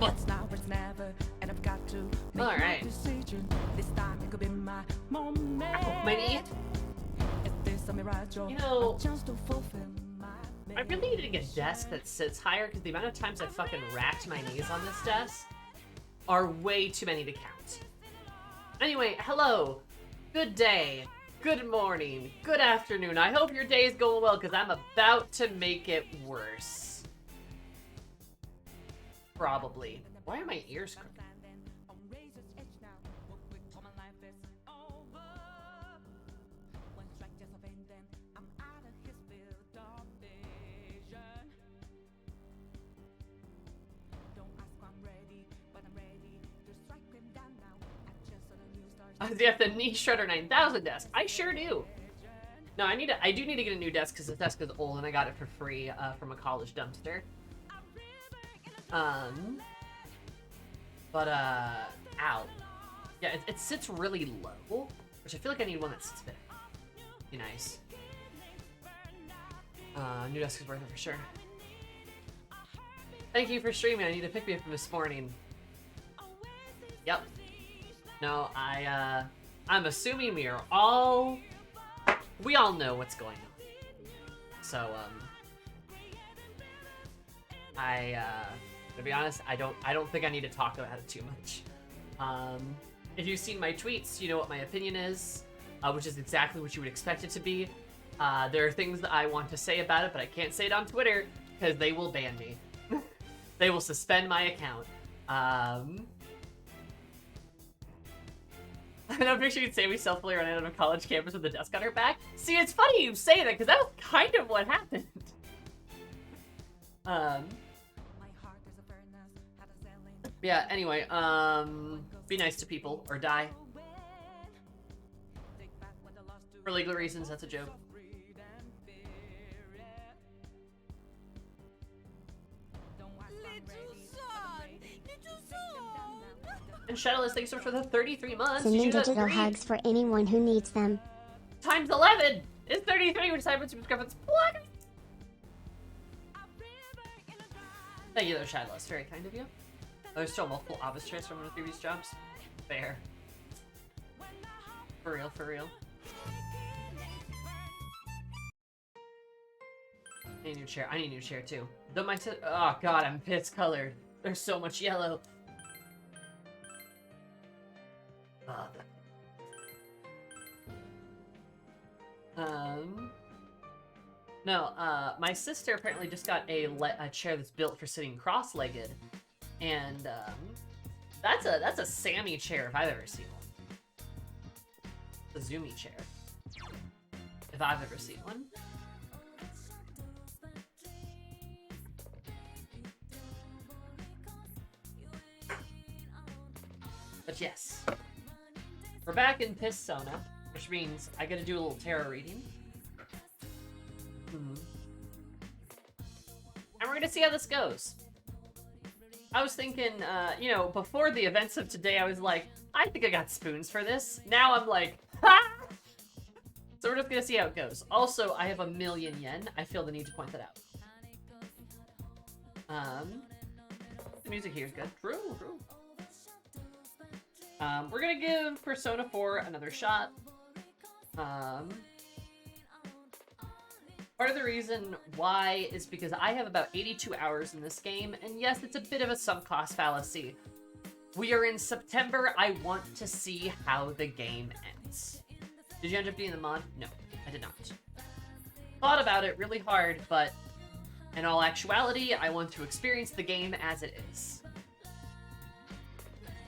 It's now, it's never, and I've got to make my decision. This time it could be my moment. My knee. If there's a mirage or You know, a chance to fulfill my I really need to get a desk that sits higher because the amount of times I fucking racked my knees on this desk are way too many to count. Anyway, hello, good day, good morning, good afternoon. I hope your day is going well because I'm about to make it worse. Probably. Why are my ears crooked? Do you have the Knee Shredder 9000 desk? I sure do. No, I do need to get a new desk because this desk is old and I got it for free from a college dumpster. Ow. Yeah, it sits really low, which I feel like I need one that sits better. Be nice. New desk is worth it for sure. Thank you for streaming. I need to pick me up from this morning. Yep. No, I'm assuming we all know what's going on. So, to be honest, I don't think I need to talk about it too much. If you've seen my tweets, you know what my opinion is, which is exactly what you would expect it to be. There are things that I want to say about it, but I can't say it on Twitter because they will ban me. They will suspend my account. I'm pretty sure you'd say we stealthily ran out of a college campus with a desk on her back. See, it's funny you say that because that was kind of what happened. Yeah, anyway, be nice to people or die. For legal reasons, that's a joke. And Shadowless, thanks so much for the 33 months. Sending digital hugs for anyone who needs them. Times 11 is 33, which I would subscribe. What? Thank you, though, Shadowless. Very kind of you. There's still multiple office chairs from one of the previous jobs. Fair. For real, for real. I need a new chair. I need a new chair, too. Though my oh, God, I'm piss colored. There's so much yellow. No, my sister apparently just got a chair that's built for sitting cross-legged, and that's a Sammy chair if I've ever seen one. The Zoomy chair, if I've ever seen one. But yes, we're back in Persona, which means I gotta do a little tarot reading. And we're gonna see how this goes. I was thinking, you know, before the events of today, I was like, I think I got spoons for this. Now I'm like, ha! So we're just gonna see how it goes. Also, I have 1,000,000 yen. I feel the need to point that out. The music here is good. True. We're gonna give Persona 4 another shot. Part of the reason why is because I have about 82 hours in this game, and yes, it's a bit of a sunk cost fallacy. We are in September. I want to see how the game ends. Did you end up being the mod? No, I did not. Thought about it really hard, but in all actuality, I want to experience the game as it is.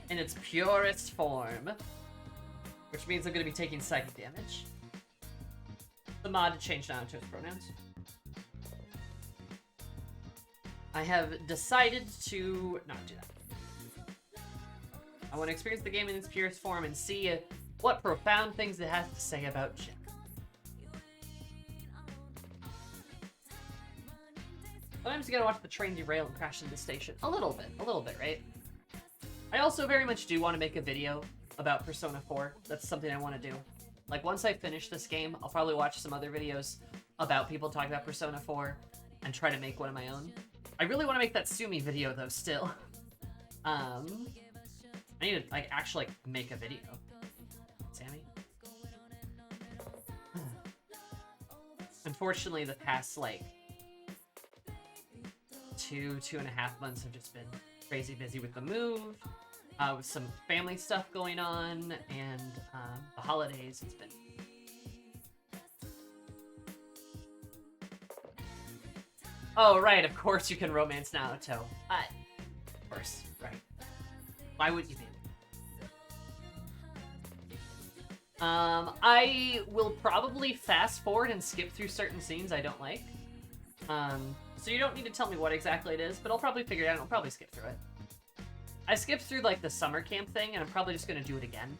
In its purest form. Which means I'm going to be taking psychic damage. The mod changed now to its pronouns. I have decided to not do that. I want to experience the game in its purest form and see what profound things it has to say about Jin. Sometimes you gotta watch the train derail and crash into the station. A little bit, right? I also very much do want to make a video about Persona 4. That's something I want to do. Like, once I finish this game, I'll probably watch some other videos about people talking about Persona 4 and try to make one of my own. I really want to make that Sumi video, though, still. I need to like actually make a video. Sammy. Unfortunately, the past like 2.5 months have just been crazy busy with the move, with some family stuff going on, and the holidays. It's been. Oh, right, of course you can romance Naoto. Of course, right. Why would you be? I will probably fast forward and skip through certain scenes I don't like. So you don't need to tell me what exactly it is, but I'll probably figure it out and I'll probably skip through it. I skipped through, like, the summer camp thing, and I'm probably just gonna do it again.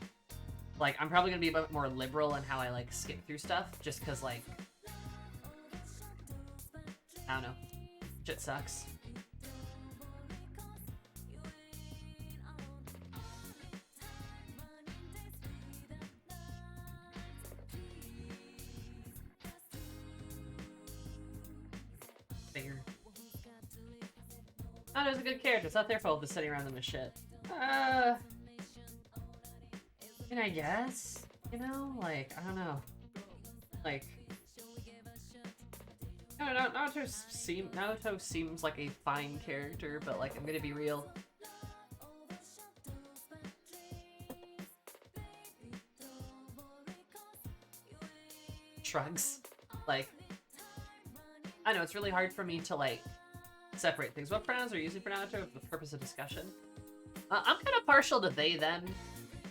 Like, I'm probably gonna be a bit more liberal in how I, like, skip through stuff, just because, like... I don't know. Shit sucks. Naoto's a good character. It's not their fault for sitting around them with shit. I mean, I guess. You know? Like, I don't know. Like... No, Naoto seems like a fine character, but, like, I'm gonna be real. Shrugs. Like... I know, it's really hard for me to, like, separate things. What pronouns are you using for Naoto for the purpose of discussion? I'm kind of partial to they, them.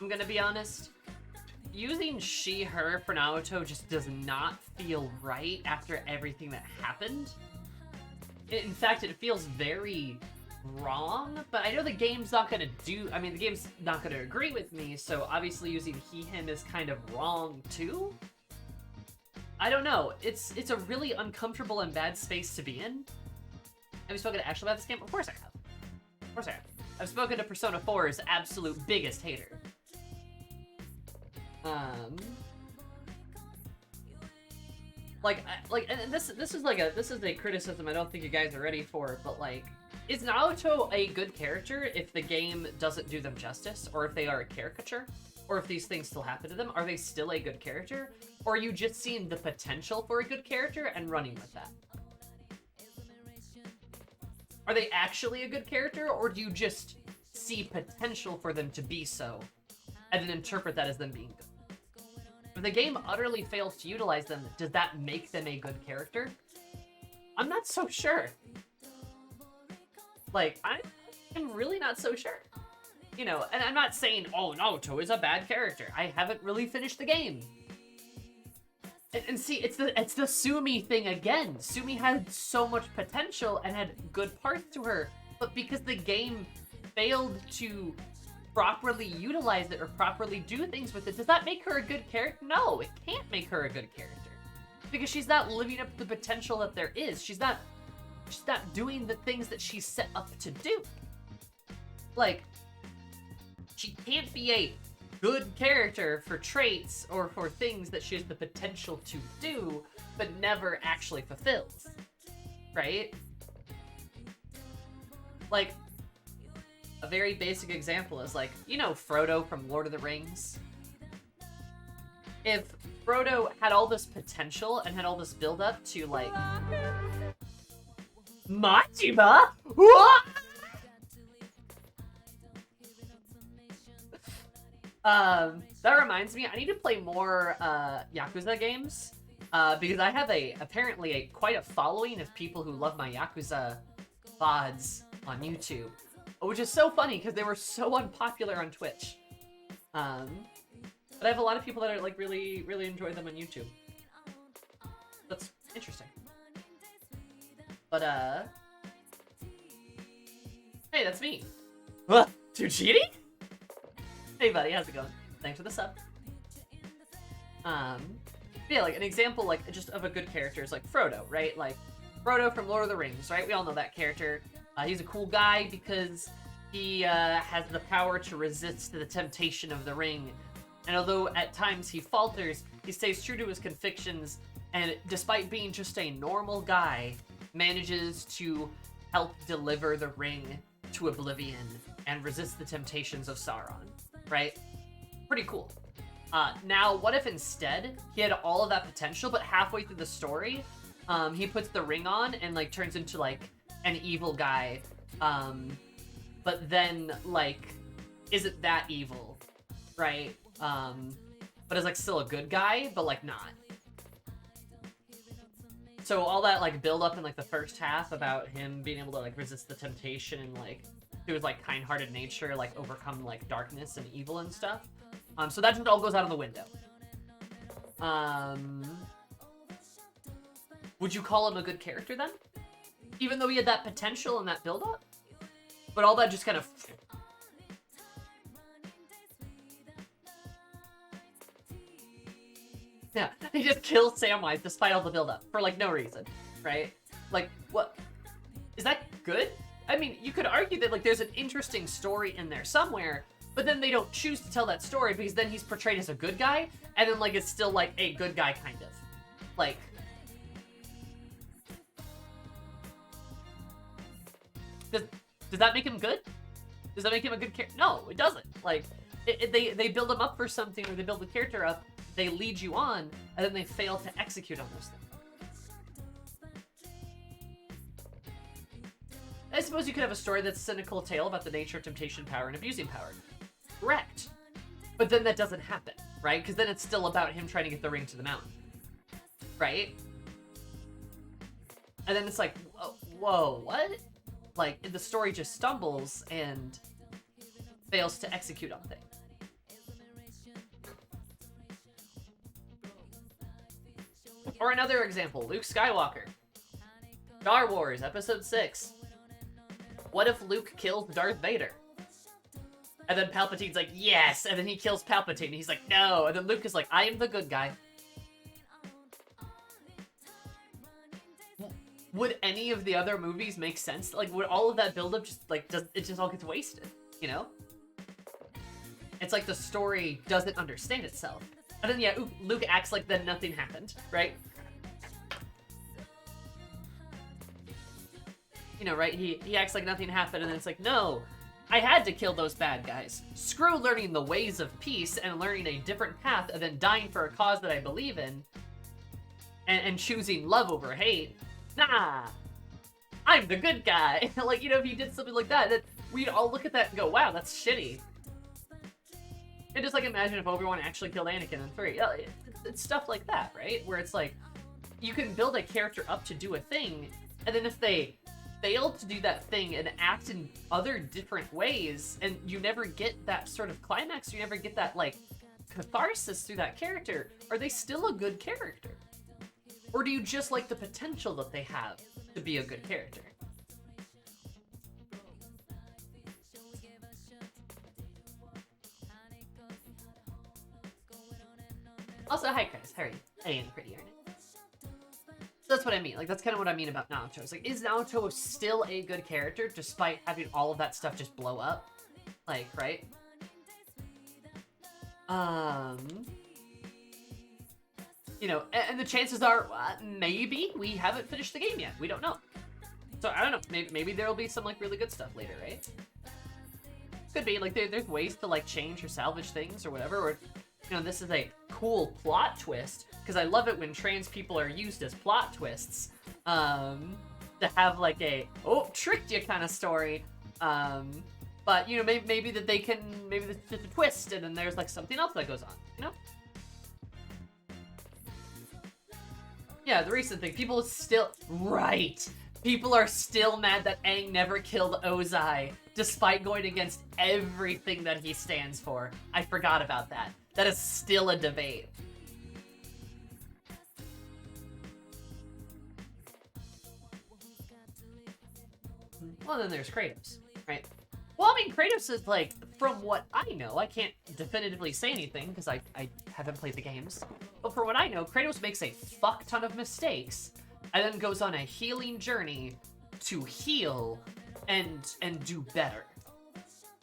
I'm gonna be honest. Using she, her for Naoto just does not feel right after everything that happened. In fact, it feels very wrong, but I know the game's not gonna do... I mean, the game's not gonna agree with me, so obviously using he, him is kind of wrong, too? I don't know. It's a really uncomfortable and bad space to be in. Have you spoken to Ashley about this game? Of course I have. Of course I have. I've spoken to Persona 4's absolute biggest hater. And this is a criticism I don't think you guys are ready for, but like, is Naoto a good character if the game doesn't do them justice, or if they are a caricature, or if these things still happen to them? Are they still a good character, or are you just seeing the potential for a good character and running with that? Are they actually a good character, or do you just see potential for them to be so, and then interpret that as them being good? If the game utterly fails to utilize them, does that make them a good character? I'm not so sure. Like, I'm really not so sure. You know, and I'm not saying, oh, Naoto is a bad character. I haven't really finished the game. And see, it's the Sumi thing again. Sumi had so much potential and had good parts to her, but because the game failed to properly utilize it or properly do things with it, does that make her a good character? No, it can't make her a good character. Because she's not living up to the potential that there is. She's not doing the things that she's set up to do. Like, she can't be a good character for traits or for things that she has the potential to do, but never actually fulfills. Right? Like, a very basic example is like, you know Frodo from Lord of the Rings? If Frodo had all this potential and had all this build up to like... Majima? What? That reminds me, I need to play more Yakuza games, because I have apparently quite a following of people who love my Yakuza VODs on YouTube, which is so funny because they were so unpopular on Twitch. But I have a lot of people that are like really enjoy them on YouTube. That's interesting. But hey, that's me. What? Too cheating? Hey buddy, how's it going? Thanks for the sub. Yeah, like an example, like just of a good character is like Frodo, right? Like Frodo from Lord of the Rings, right? We all know that character. He's a cool guy because he has the power to resist the temptation of the ring. And although at times he falters, he stays true to his convictions, and despite being just a normal guy, manages to help deliver the ring to oblivion and resist the temptations of Sauron, right? Pretty cool. Now, what if instead he had all of that potential, but halfway through the story, he puts the ring on and, like, turns into, like, an evil guy, but then, like, isn't that evil, right? But is, like, still a good guy, but, like, not. So all that, like, build up in, like, the first half about him being able to, like, resist the temptation and, like, through his, like, kind-hearted nature, like, overcome, like, darkness and evil and stuff. So that just all goes out of the window. Would you call him a good character, then? Even though he had that potential and that build-up? But all that just kind of... Yeah, he just kills Samwise despite all the build-up for, like, no reason, right? Like, what? Is that good? I mean, you could argue that, like, there's an interesting story in there somewhere, but then they don't choose to tell that story because then he's portrayed as a good guy, and then, like, it's still, like, a good guy, kind of. Like... Does that make him good? Does that make him a good character? No, it doesn't. Like, they build him up for something, or they build the character up, they lead you on, and then they fail to execute on those things. I suppose you could have a story that's a cynical tale about the nature of temptation, power, and abusing power. Correct. But then that doesn't happen, right? Because then it's still about him trying to get the ring to the mountain. Right? And then it's like, whoa, what? Like, the story just stumbles and fails to execute on things. Or another example, Luke Skywalker. Star Wars, Episode 6. What if Luke kills Darth Vader? And then Palpatine's like, yes! And then he kills Palpatine, and he's like, no! And then Luke is like, I am the good guy. Would any of the other movies make sense? Like, would all of that build-up just, like, it just all gets wasted, you know? It's like the story doesn't understand itself. And then, yeah, Luke acts like then nothing happened, right? You know, right? He acts like nothing happened, and then it's like, no, I had to kill those bad guys. Screw learning the ways of peace and learning a different path and then dying for a cause that I believe in and choosing love over hate. Nah, I'm the good guy. Like, you know, if you did something like that, we'd all look at that and go, wow, that's shitty. And just, like, imagine if Obi-Wan actually killed Anakin in 3. It's stuff like that, right? Where it's like, you can build a character up to do a thing, and then if they fail to do that thing and act in other different ways, and you never get that sort of climax, you never get that, like, catharsis through that character, are they still a good character? Or do you just like the potential that they have to be a good character? Also, hi Chris, how are you? I am pretty, aren't I? So that's what I mean. Like, that's kind of what I mean about Naoto. It's like, is Naoto still a good character despite having all of that stuff just blow up? Like, right? You know, and the chances are, maybe we haven't finished the game yet. We don't know. So, I don't know. Maybe there'll be some, like, really good stuff later, right? Could be. Like, there's ways to, like, change or salvage things or whatever. Or, you know, this is a cool plot twist. Because I love it when trans people are used as plot twists. To have, like, a, oh, tricked you kind of story. But, you know, maybe that they can, maybe it's just a twist. And then there's, like, something else that goes on, you know? Yeah, the recent thing. People still... Right! People are still mad that Aang never killed Ozai, despite going against everything that he stands for. I forgot about that. That is still a debate. Well, then there's Kratos, right? Well, I mean, Kratos is, like, from what I know, I can't definitively say anything, because I haven't played the games, but from what I know, Kratos makes a fuck ton of mistakes, and then goes on a healing journey to heal and do better,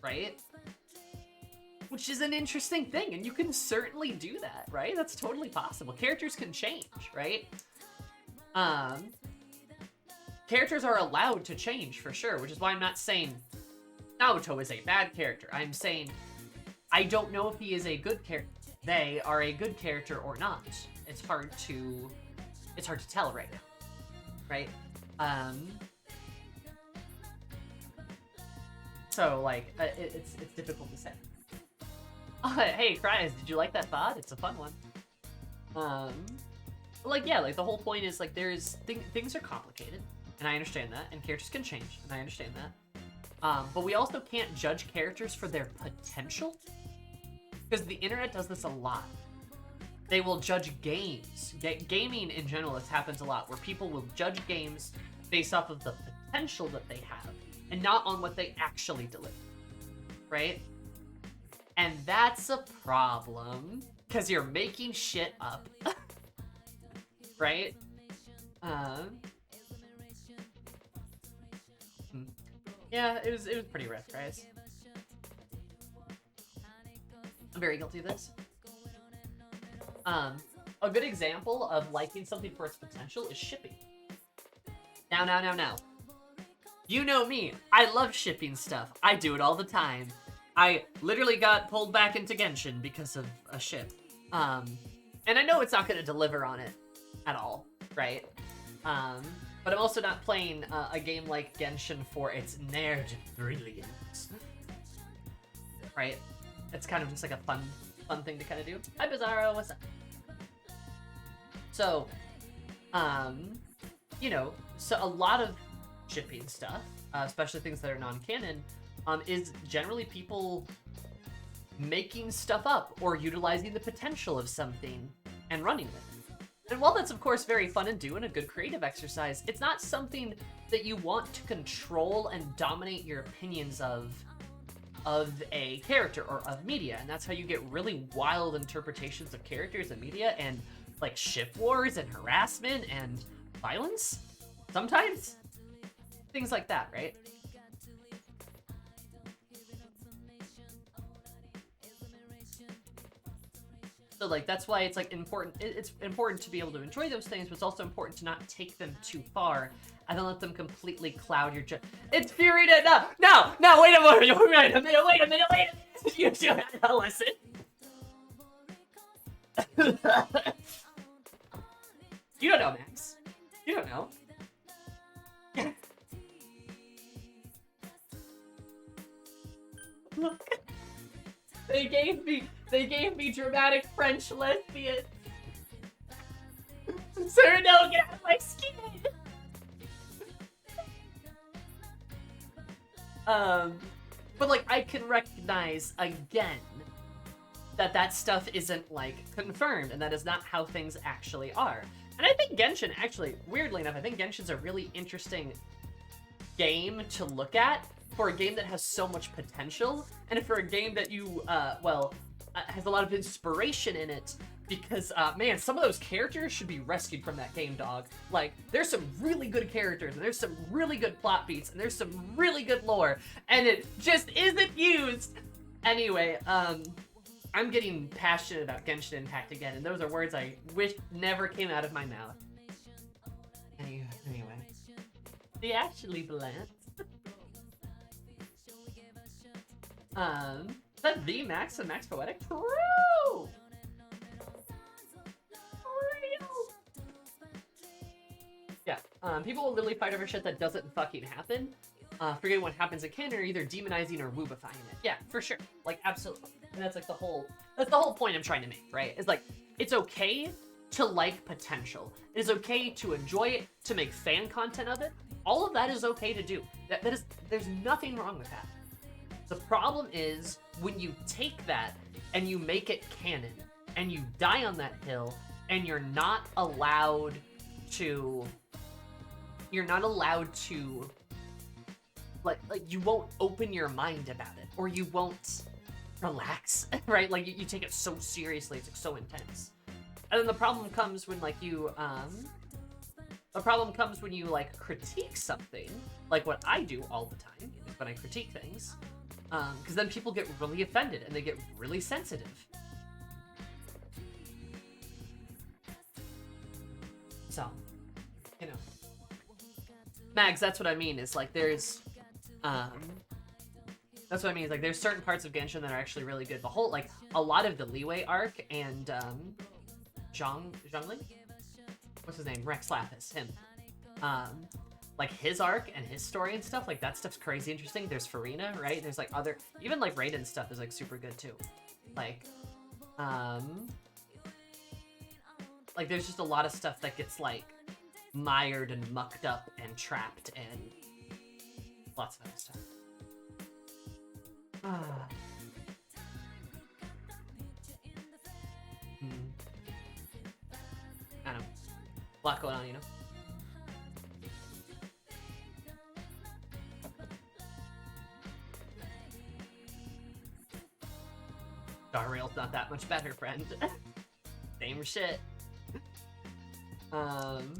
right? Which is an interesting thing, and you can certainly do that, right? That's totally possible. Characters can change, right? Characters are allowed to change, for sure, which is why I'm not saying Naoto is a bad character. I'm saying I don't know if he is a good character. They are a good character or not. It's hard to tell right now, right? So like it's difficult to say. Hey, Cries, did you like that thought? It's a fun one. Like yeah, like the whole point is like there's things are complicated, and I understand that, and characters can change, and I understand that. But we also can't judge characters for their potential, because the internet does this a lot. They will judge games. Gaming in general, this happens a lot, where people will judge games based off of the potential that they have, and not on what they actually deliver, right? And that's a problem, because you're making shit up, right? Yeah, it was pretty rough, guys. I'm very guilty of this. A good example of liking something for its potential is shipping. Now. You know me. I love shipping stuff. I do it all the time. I literally got pulled back into Genshin because of a ship. And I know it's not going to deliver on it at all, right? But I'm also not playing a game like Genshin for its nerd brilliance. Right? It's kind of just like a fun thing to kind of do. Hi, Bizarro, what's up? So, you know, so a lot of shipping stuff, especially things that are non-canon, is generally people making stuff up or utilizing the potential of something and running with it. And while that's of course very fun and do and a good creative exercise, it's not something that you want to control and dominate your opinions of a character or of media. And that's how you get really wild interpretations of characters and media, and like ship wars and harassment and violence sometimes. Things like that, right? So like that's why it's like important. It's important to be able to enjoy those things, but it's also important to not take them too far and then let them completely cloud your. It's Furina. No. Wait a minute. You do have to listen. You don't know, Max. You don't know. They gave me dramatic French lesbian. Sir, no, get out of my skin. But like I can recognize again that stuff isn't like confirmed, and that is not how things actually are. And I think Genshin actually, weirdly enough, I think Genshin's a really interesting game to look at for a game that has so much potential, and for a game that you, has a lot of inspiration in it, because, man, some of those characters should be rescued from that game, dog. Like, there's some really good characters, and there's some really good plot beats, and there's some really good lore, and it just isn't used! Anyway, I'm getting passionate about Genshin Impact again, and those are words I wish never came out of my mouth. Anyway. The actually bland. Is that the Max and Max Poetic? True! Yeah, people will literally fight over shit that doesn't fucking happen. Forgetting what happens in canon, or either demonizing or woobifying it. Yeah, for sure. Like, absolutely. And that's like the whole point I'm trying to make, right? It's like, it's okay to like potential. It is okay to enjoy it, to make fan content of it. All of that is okay to do. There's nothing wrong with that. The problem is when you take that and you make it canon and you die on that hill and you're not allowed to like you won't open your mind about it, or you won't relax, right? Like you take it so seriously, it's like so intense. And then the problem comes when like you like critique something, like what I do all the time is when I critique things. Because then people get really offended and they get really sensitive. So, you know. Mags, that's what I mean, is like there's, That's what I mean. Like, there's certain parts of Genshin that are actually really good. The whole, like, a lot of the Leeway arc and, Zhongli? What's his name? Rex Lapis, him. Like, his arc and his story and stuff, like, that stuff's crazy interesting. There's Farina, right? There's, like, other... Even, like, Raiden's stuff is, like, super good, too. Like, there's just a lot of stuff that gets, like, mired and mucked up and trapped and lots of other stuff. I don't know. A lot going on, you know? Star Rail's not that much better, friend. Same shit. I'm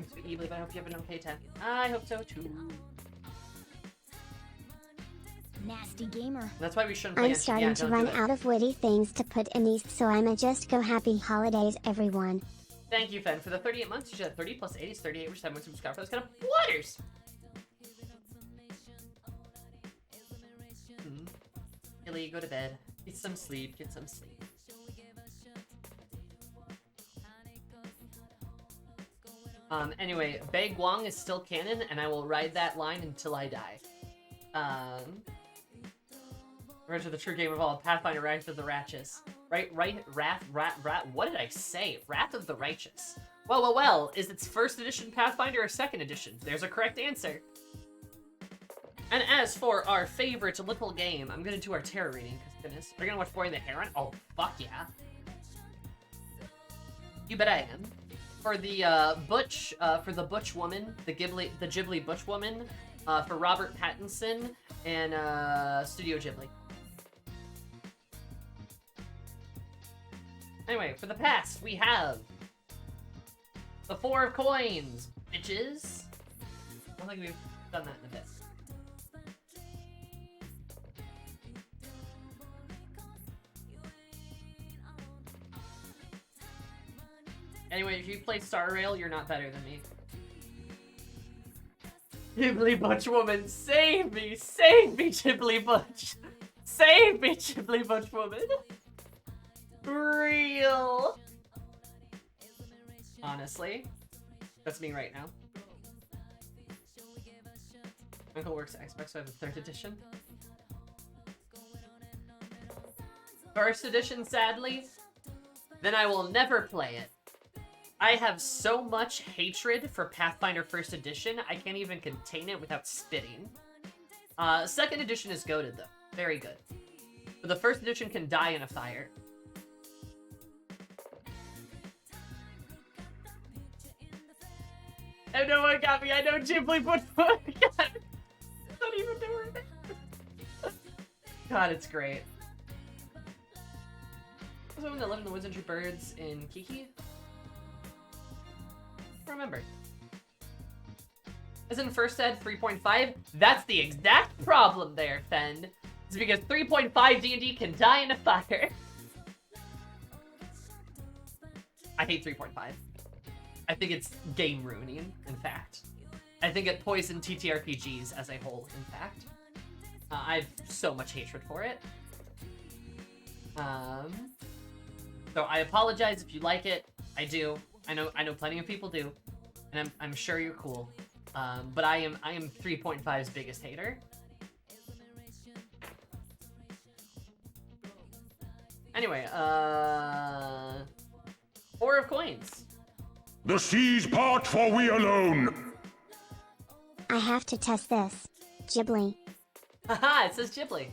so evil, but I hope you have an okay time. I hope so too. Nasty gamer. That's why we shouldn't play. I'm starting to run out of witty things to put in these, so I'ma just go happy holidays, everyone. Thank you, Fen, for the 38 months. You should have 30 plus 80 is 38, which is 7 months to subscribe for those kind of waters. Illy, go to bed. Get some sleep. Get some sleep. Anyway, Bei Guang is still canon, and I will ride that line until I die. Revenge of the true game of all. Pathfinder, Wrath of the Righteous. Wrath, what did I say? Wrath of the Righteous. Well, is it first edition Pathfinder or second edition? There's a correct answer. And as for our favorite little game, I'm gonna do our tarot reading, because goodness. We're gonna watch Boy and the Heron? Oh, fuck yeah. You bet I am. For the Butch woman, the Ghibli Butch woman, for Robert Pattinson and Studio Ghibli. Anyway, for the past, we have the 4 of Coins, bitches. I don't think we've done that in a bit. Anyway, if you played Star Rail, you're not better than me. Ghibli Butch woman, save me! Save me, Ghibli Butch! Save me, Ghibli Butch woman! Real! Honestly. That's me right now. Uncle works at Xbox, so I have the 3rd edition. First edition, sadly. Then I will never play it. I have so much hatred for Pathfinder 1st edition, I can't even contain it without spitting. 2nd edition is goated, though. Very good. But the 1st edition can die in a fire. Oh, no one got me. I know Ghibli put God. Don't even do it. God, it's great. Was the one that lived in the woods and drew birds in Kiki? Remember. Isn't first ed 3.5? That's the exact problem there, Fen. It's because 3.5 D&D can die in a fire. I hate 3.5. I think it's game ruining, in fact. I think it poisoned TTRPGs as a whole, in fact. I have so much hatred for it. So I apologize if you like it. I do. I know plenty of people do. And I'm sure you're cool. But I am 3.5's biggest hater. Anyway, 4 of Coins. The seas part for we alone. I have to test this. Ghibli. Haha, it says Ghibli.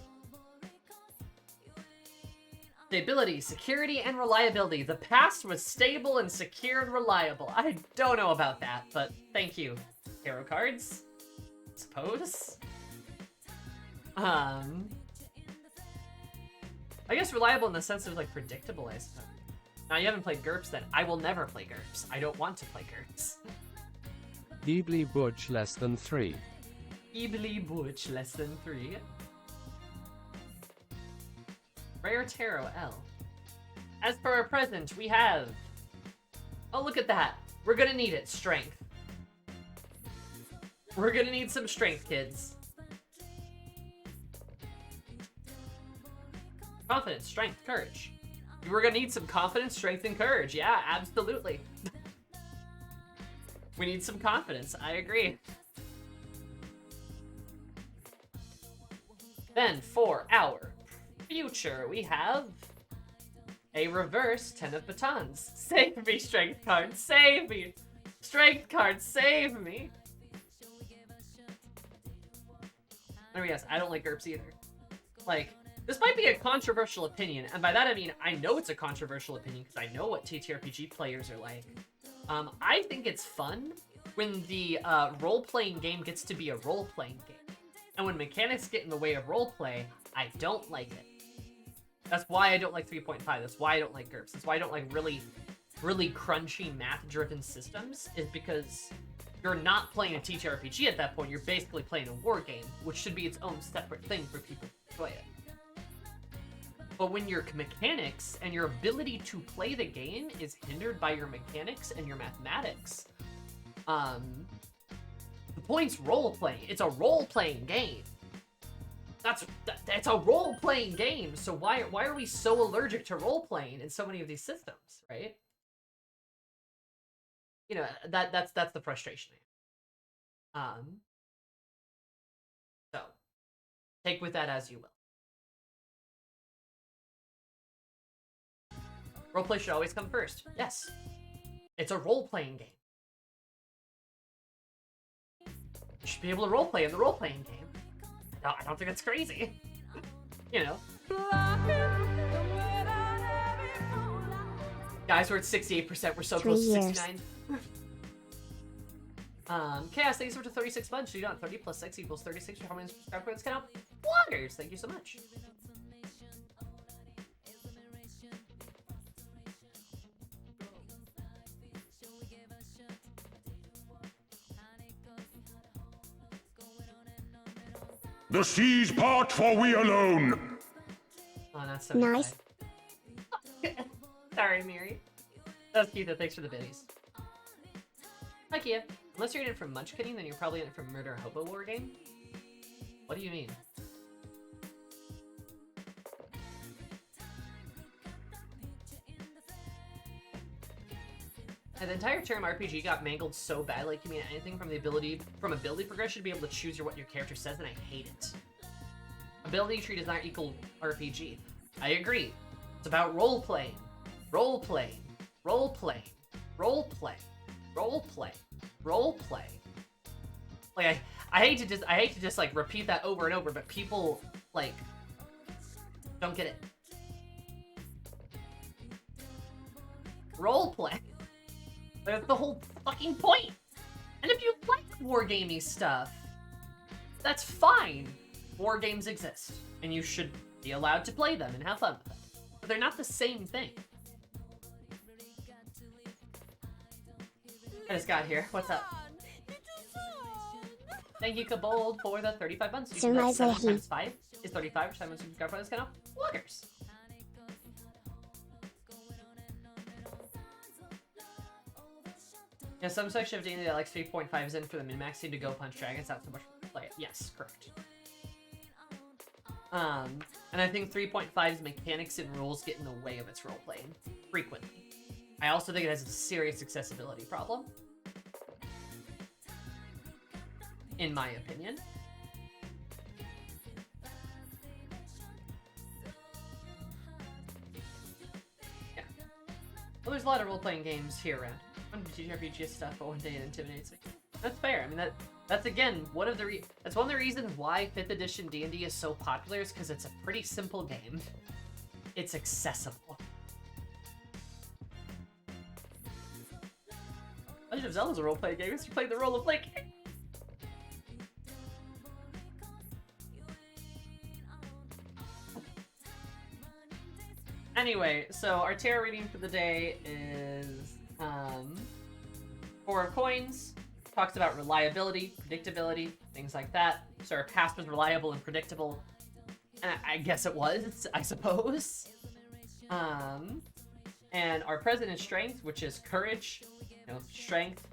Stability, security, and reliability. The past was stable and secure and reliable. I don't know about that, but thank you. Tarot cards? Suppose? I guess reliable in the sense of, like, predictable, I suppose. Now, you haven't played GURPS, then I will never play GURPS. I don't want to play GURPS. Ghibli Butch less than 3. Ghibli Butch less than 3. Rare Tarot L. As for our present, we have... Oh, look at that. We're gonna need it. Strength. We're gonna need some strength, kids. Confidence, strength, courage. We're gonna need some confidence, strength, and courage. Yeah, absolutely. We need some confidence. I agree. Then, for our future, we have a reverse 10 of batons. Save me, strength card. Save me. Strength card, save me. Oh yes, I don't like GURPS either. Like, this might be a controversial opinion, and by that I mean I know it's a controversial opinion because I know what TTRPG players are like. I think it's fun when the role-playing game gets to be a role-playing game. And when mechanics get in the way of roleplay, I don't like it. That's why I don't like 3.5. That's why I don't like GURPS. That's why I don't like really crunchy math-driven systems, is because you're not playing a TTRPG at that point. You're basically playing a war game, which should be its own separate thing for people to play it. But when your mechanics and your ability to play the game is hindered by your mechanics and your mathematics, the point's role-playing. It's a role-playing game. It's a role-playing game, so why are we so allergic to role-playing in so many of these systems, right? You know, that's the frustration. So take with that as you will. Roleplay should always come first. Yes. It's a role-playing game. You should be able to roleplay in the role-playing game. No, I don't think that's crazy. You know. Guys, we're at 68%. We're so close to 69. Chaos, thank you so much for 36 months. You don't 30 plus 6 equals 36. How many subscribe points count? Bloggers, thank you so much. The seas part, for we alone. Oh, that's so Nice. Sorry, Miri. That was cute though. Thanks for the biddies. Hi, Kia. Unless you're in it from Munchkinning, then you're probably in it from Murder Hobo War Game. What do you mean? The entire term RPG got mangled so badly. It can mean anything from ability progression to be able to choose what your character says, and I hate it. Ability tree does not equal RPG. I agree. It's about role-playing. Role-playing. Role-playing. Role-play. Role-play. Role-play. Like, I hate to just like repeat that over and over, but people like don't get it. Role-play. That's the whole fucking point. And if you like wargamey stuff, that's fine. War games exist, and you should be allowed to play them and have fun with them. But they're not the same thing. I just got here. What's up? Thank you, Kabold, for the 35 months. You can 7 times 5 is 35, which time when subscribe for this channel. Bloggers. Yeah, some section of D&D that likes 3.5 is in for the min-max seem to go punch dragons, not so much for play it. Yes, correct. And I think 3.5's mechanics and rules get in the way of its role-playing frequently. I also think it has a serious accessibility problem, in my opinion. Yeah. Well, there's a lot of role-playing games here around. One TTRPG stuff, but one day it intimidates me. That's fair. I mean, that's again one of the that's one of the reasons why 5th edition D&D is so popular, is because it's a pretty simple game. It's accessible. Legend of Zelda's a role-playing game. You played the role of Link. Anyway, so our tarot reading for the day is 4 of Coins. Talks about reliability, predictability, things like that. So our past was reliable and predictable. And I guess it was, I suppose. And our president's strength, which is courage, you know, strength,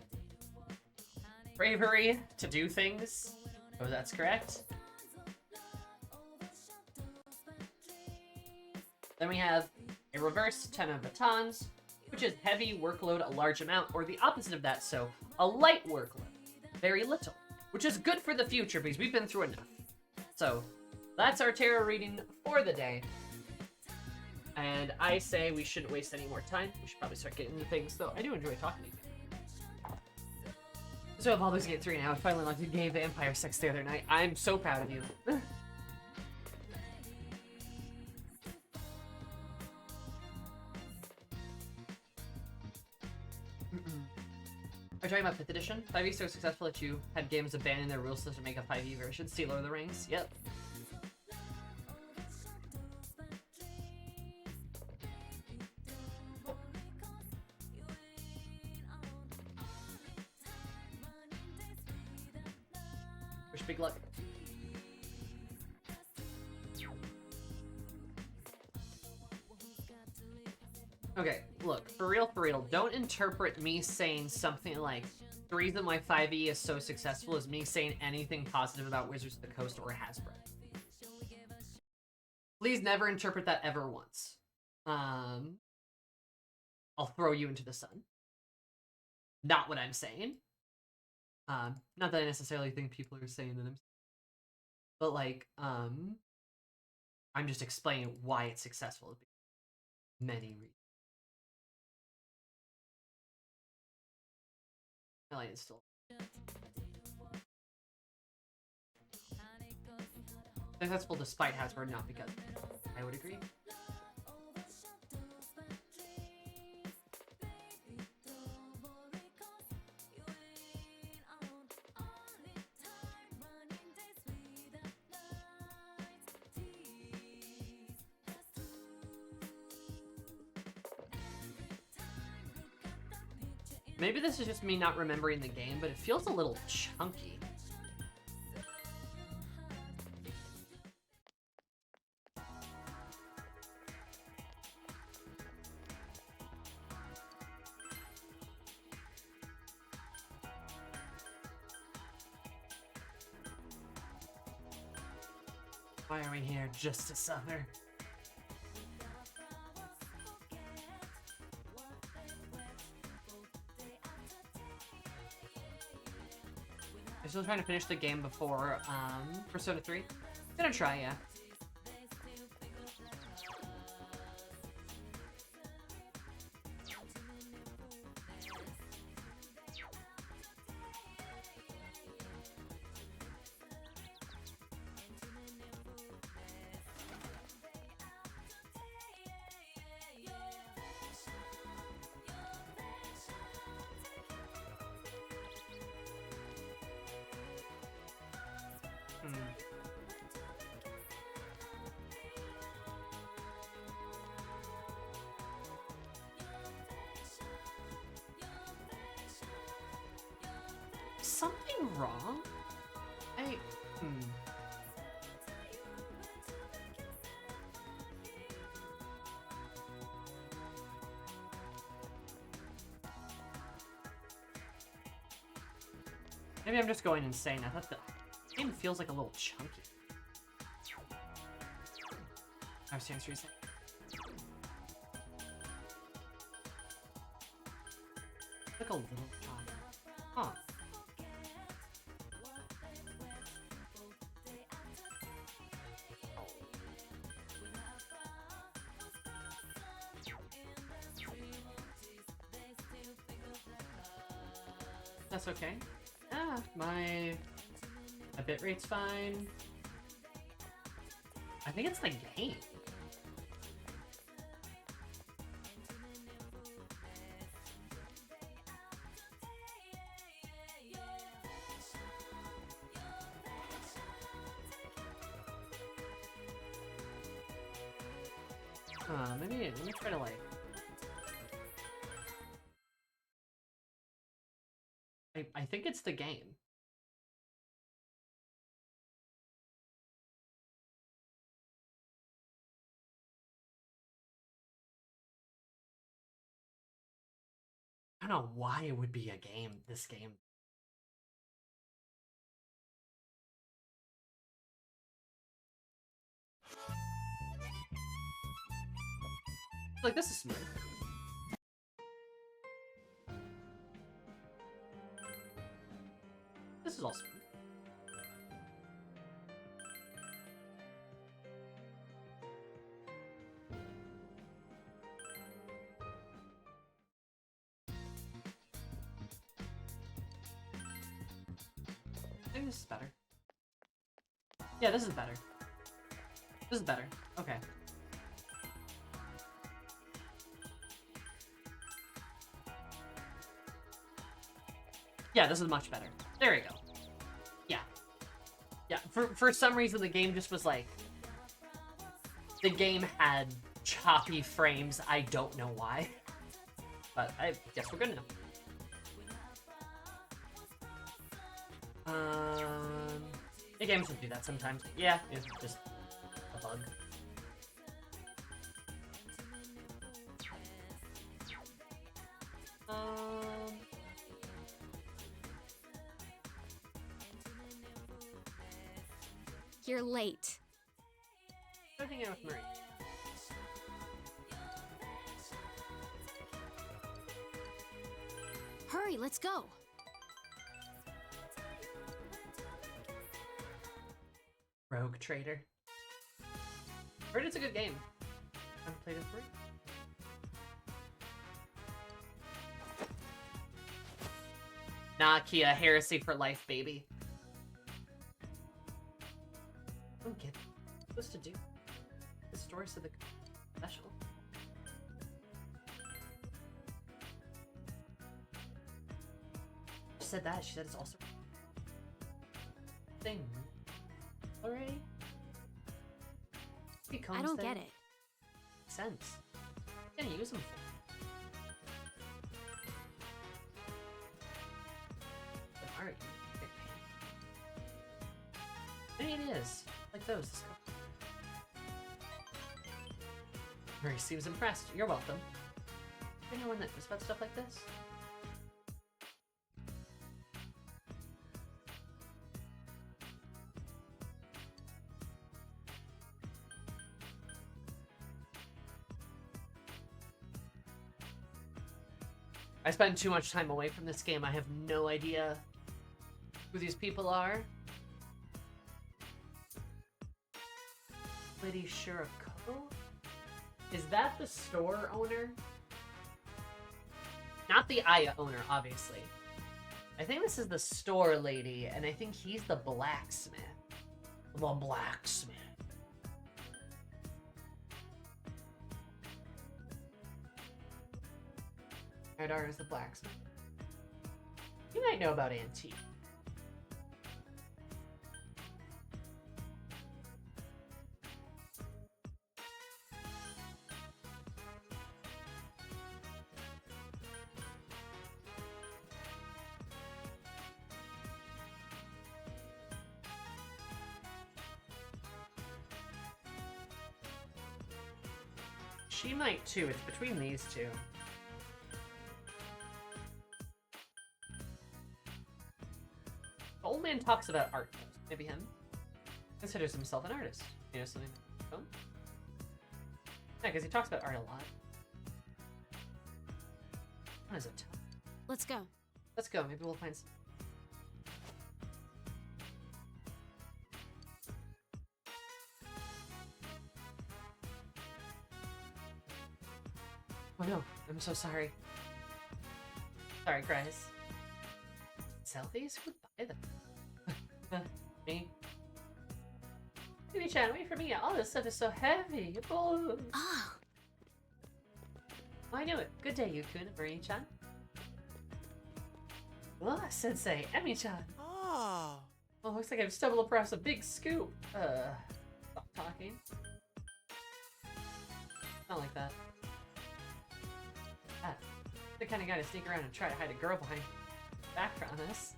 bravery to do things. Oh, that's correct. Then we have a reverse 10 of batons, which is heavy workload, a large amount, or the opposite of that, so a light workload, very little, which is good for the future because we've been through enough. So that's our tarot reading for the day. And I say we shouldn't waste any more time. We should probably start getting into things, though. I do enjoy talking to you. So if Baldur's Gate 3 now, I finally unlocked the game Vampire 6 the other night. I'm so proud of you. Are you talking about 5th edition? 5e so successful that you had games abandon their rules to make a 5e version. See Lord of the Rings? Yep. Wish big luck. Okay, look, for real, don't interpret me saying something like, the reason why 5e is so successful is me saying anything positive about Wizards of the Coast or Hasbro. Please never interpret that ever once. I'll throw you into the sun. Not what I'm saying. Not that I necessarily think people are saying that I'm... But, like, I'm just explaining why it's successful. Many reasons. Elliot is still. Successful despite Hasbro, not because. I would agree. Maybe this is just me not remembering the game, but it feels a little chunky. Why are we here just to suffer? I'm still trying to finish the game before Persona 3. Gonna try, yeah. Something wrong? Maybe I'm just going insane. I thought the game feels like a little chunky. I was seriously. Like a little chunky. Huh. That's okay. My bitrate's fine. I think it's the game. Maybe let me try to like. I think it's the game. I don't know why it would be a game, this game. Like, this is smooth. This is all smooth. I think this is better. Yeah, this is better. This is better. Okay. Yeah, this is much better. There we go. Yeah. Yeah, for some reason the game just was like... The game had choppy frames, I don't know why. But I guess we're good now. The games will do that sometimes. Yeah, it's just a bug. You're late. I'm hanging out with Marie. Hurry, let's go. Rogue Trader. Heard it's a good game. I haven't played it for it. Nah, Kia, heresy for life, baby. I don't get it. What's supposed to do? The stories of the special. She said that. She said it's also thing. Already? I don't get it. Makes sense. I'm gonna use them for. Alright. Maybe it is. Like those. Murray seems impressed. You're welcome. Anyone that knows about stuff like this? I spend too much time away from this game. I have no idea who these people are. Lady Shirako? Is that the store owner? Not the Aya owner, obviously. I think this is the store lady, and I think he's the blacksmith. The blacksmith. Radar is the blacksmith. You might know about antique. She might too. It's between these two. The old man talks about art. Maybe him. Considers himself an artist. You know something? Oh? Yeah, because he talks about art a lot. What is it? Let's go. Let's go. Maybe we'll find some. Oh no, I'm so sorry. Sorry, guys. Selfies? Who would buy them? Me. Baby-chan, wait for me. All this stuff is so heavy. Oh. Ah, I knew it. Good day, Yukun. Marie-chan. Oh, Sensei. Emi-chan. Oh. Oh, looks like I've stumbled across a big scoop. Stop talking. Not like that. That. The kind of guy to sneak around and try to hide a girl behind background this.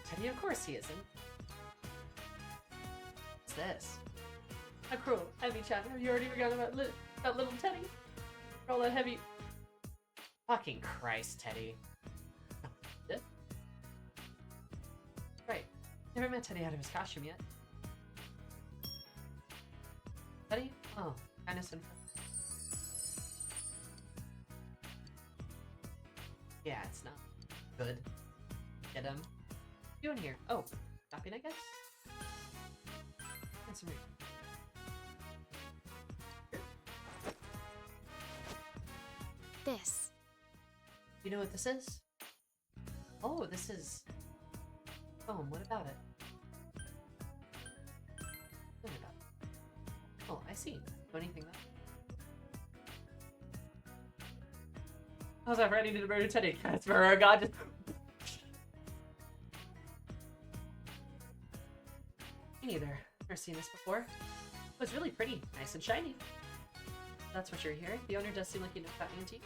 Teddy, of course he isn't. What's this? How cruel. Emi-chan, have you already forgotten about little Teddy? For all that heavy Fucking Christ, Teddy. Right. Never met Teddy out of his costume yet. Teddy? Oh, kindness and... Yeah, it's not good. Get him. What are you doing here? Oh, shopping, I guess? And some... This. You know what this is? Oh, this is... Oh, what about it? What about it? Oh, I see. Know anything about it? How's that ready to murder Teddy? That's for our god. Just... Me neither. Never seen this before. Oh, it's really pretty. Nice and shiny. That's what you're hearing. The owner does seem like you know about antique.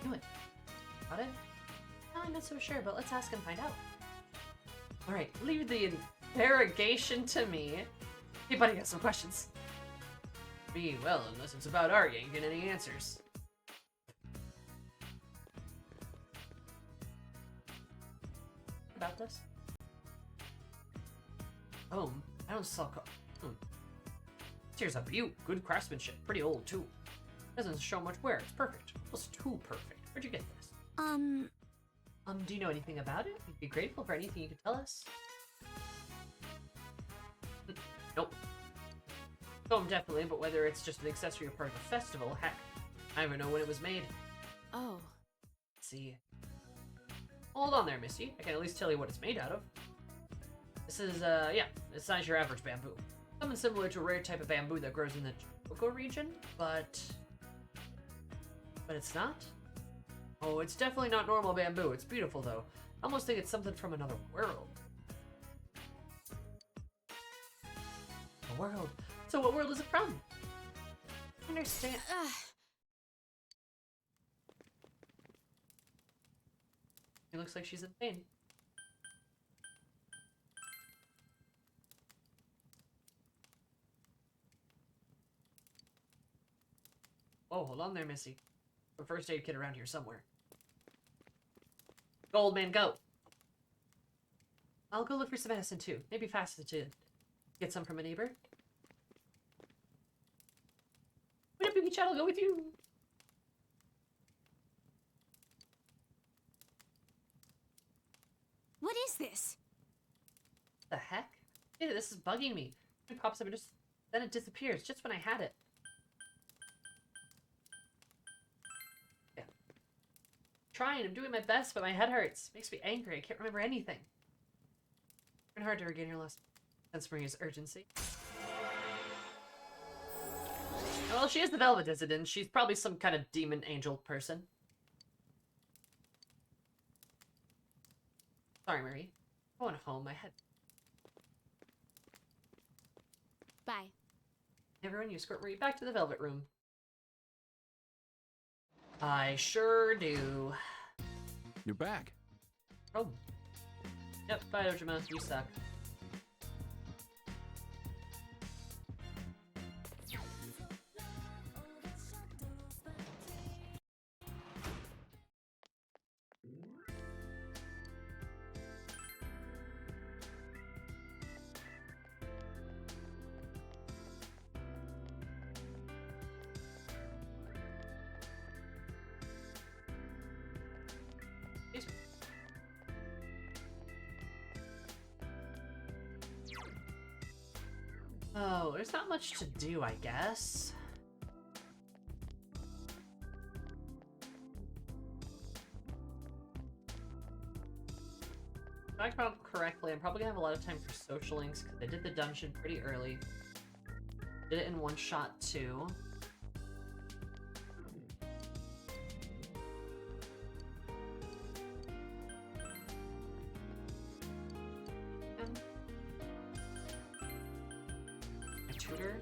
Knew it. Got it? Oh, I'm not so sure, but let's ask and find out. Alright, leave the interrogation to me. Hey buddy, got some questions. Me, well, unless it's about art, you ain't getting any answers. About this? Oh, I don't sell Here's a beaut. Good craftsmanship. Pretty old, too. Doesn't show much wear. It's perfect. Almost too perfect. Where'd you get this? Do Do you know anything about it? We'd be grateful for anything you could tell us. Nope. Foam definitely, but whether it's just an accessory or part of a festival, heck, I don't even know when it was made. Oh. Let's see. Hold on there, Missy. I can at least tell you what it's made out of. This is, yeah, it's not your average bamboo. Something similar to a rare type of bamboo that grows in the Choco region, but it's not? Oh, it's definitely not normal bamboo. It's beautiful, though. I almost think it's something from another world. A world? So what world is it from? I understand. It looks like she's in pain. Oh, hold on there, Missy. A first aid kit around here somewhere. Go, old man, go. I'll go look for some medicine too. Maybe faster to get some from a neighbor. Wait up, baby chat, I'll go with you. What is this? The heck? Hey, this is bugging me. It pops up and then it disappears just when I had it. Yeah. Trying, I'm doing my best, but my head hurts. Makes me angry. I can't remember anything. It's been hard to regain your last sense of Maria's urgency. Well, she is the Velvet Dissident. She's probably some kind of demon angel person. Sorry, Marie. I'm going home. My head. Bye. Everyone, you escort Marie back to the Velvet Room. I sure do. You're back. Oh. Yep, bye, Ojima. You suck. Oh, there's not much to do, I guess. If I recall correctly, I'm probably gonna have a lot of time for social links because I did the dungeon pretty early. Did it in one shot too. Tutor.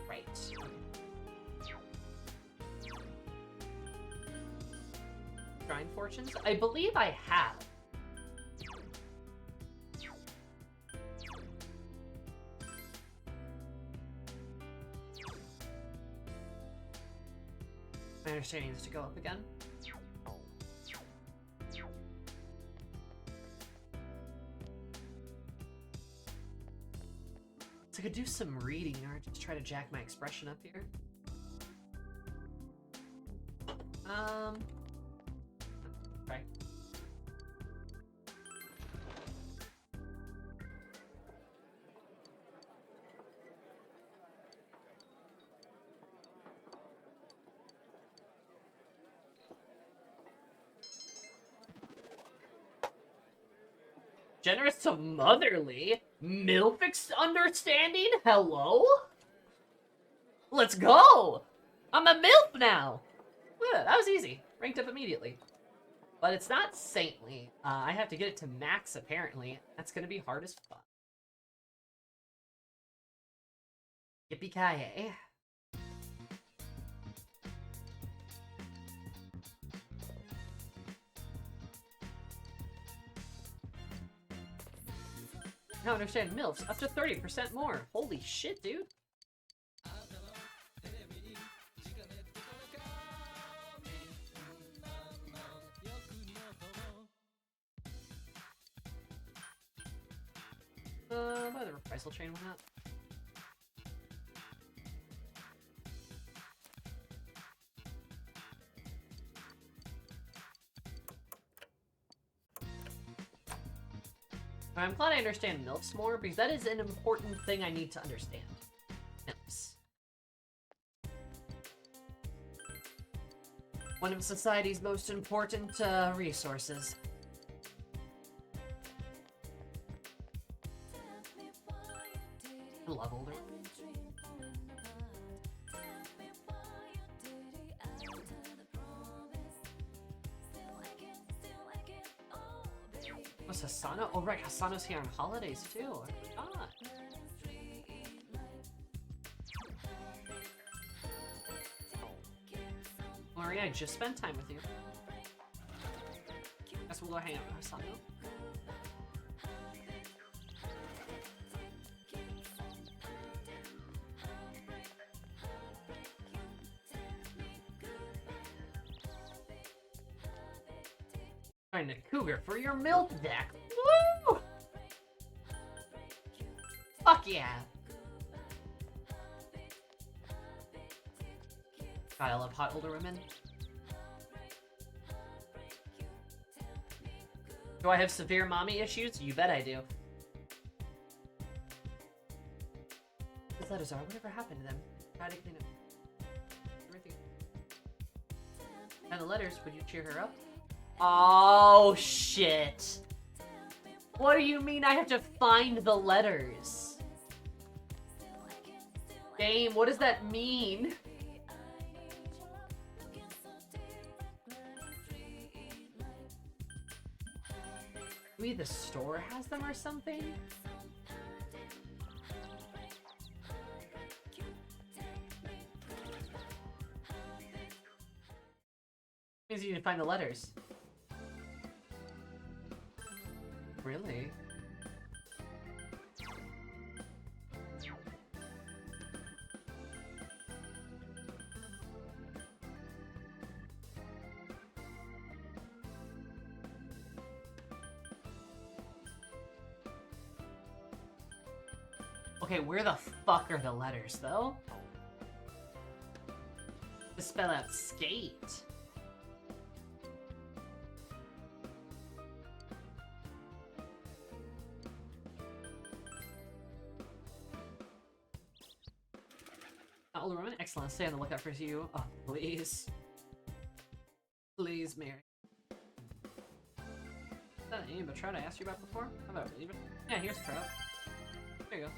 Right. Shrine Fortunes? I believe I have. understanding needs to go up again. So I could do some reading or just try to jack my expression up here. Right. Generous to motherly? MILF understanding? Hello? Let's go! I'm a MILF now! Yeah, that was easy. Ranked up immediately. But it's not saintly. I have to get it to max, apparently. That's gonna be hard as fuck. Yippee-ki-yay. Now understand MILFs up to 30% more. Holy shit, dude. By the reprisal chain went out. I'm glad I understand MILFs more, because that is an important thing I need to understand. MILFs. One of society's most important resources. I love older. Was Hasano? Oh right, Hasano's here on holidays too. I forgot. Maria, I just spent time with you. Guess we'll go hang out with Hasano. Find a cougar for your milk deck. Woo! Fuck yeah! God, I love hot older women. Do I have severe mommy issues? You bet I do. These letters are. Whatever happened to them? Try to clean up everything. And the letters, would you cheer her up? Oh, shit. What do you mean I have to find the letters? Game, what does that mean? Maybe the store has them or something? Means you need to find the letters. Really? Okay, where the fuck are the letters, though? To spell out skate. Older woman, excellent. Stay on the lookout for you. Oh, please. Please, Mary. Is that an aim of trout I asked you about before? How about leave it? Yeah, here's a trout. There you go.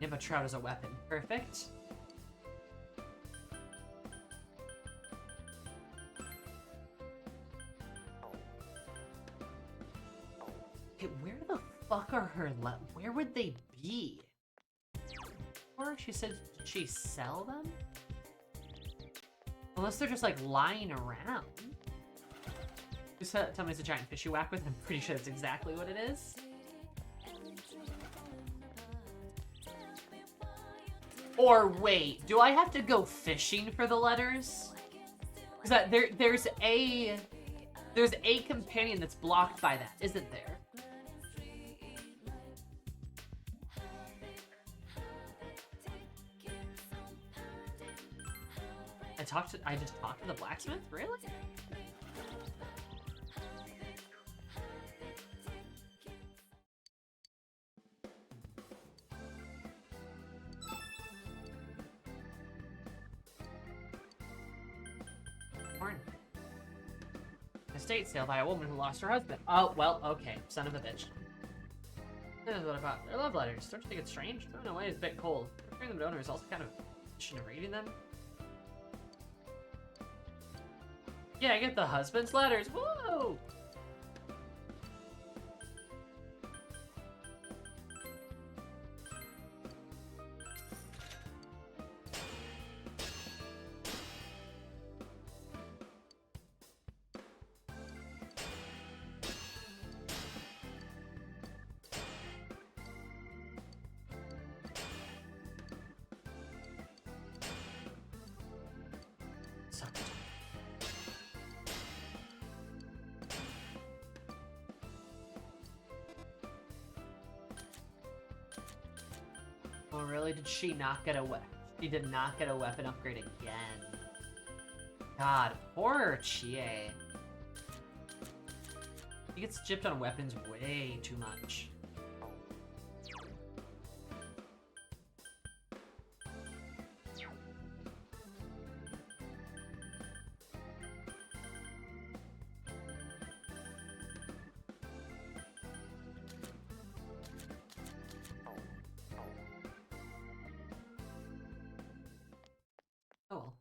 Nimba trout is a weapon. Perfect. Okay, where the fuck are her where would they be? Or she said, did she sell them? Unless they're just like lying around. Just tell me it's a giant fish you whack with. I'm pretty sure that's exactly what it is. Or wait, do I have to go fishing for the letters? Because there's a companion that's blocked by that, isn't there? I just talked to the blacksmith? Really? Estate sale by a woman who lost her husband. Oh, well, okay. Son of a bitch. This is what I thought. They're love letters. Don't you think it's strange? Throwing away is a bit cold. Returning them to owner is also kind of reading them. Yeah, I get the husband's letters. Whoa! Sucked. Oh, really? Did she not get a weapon? She did not get a weapon upgrade again. God, poor Chie. He gets gypped on weapons way too much. Oh well.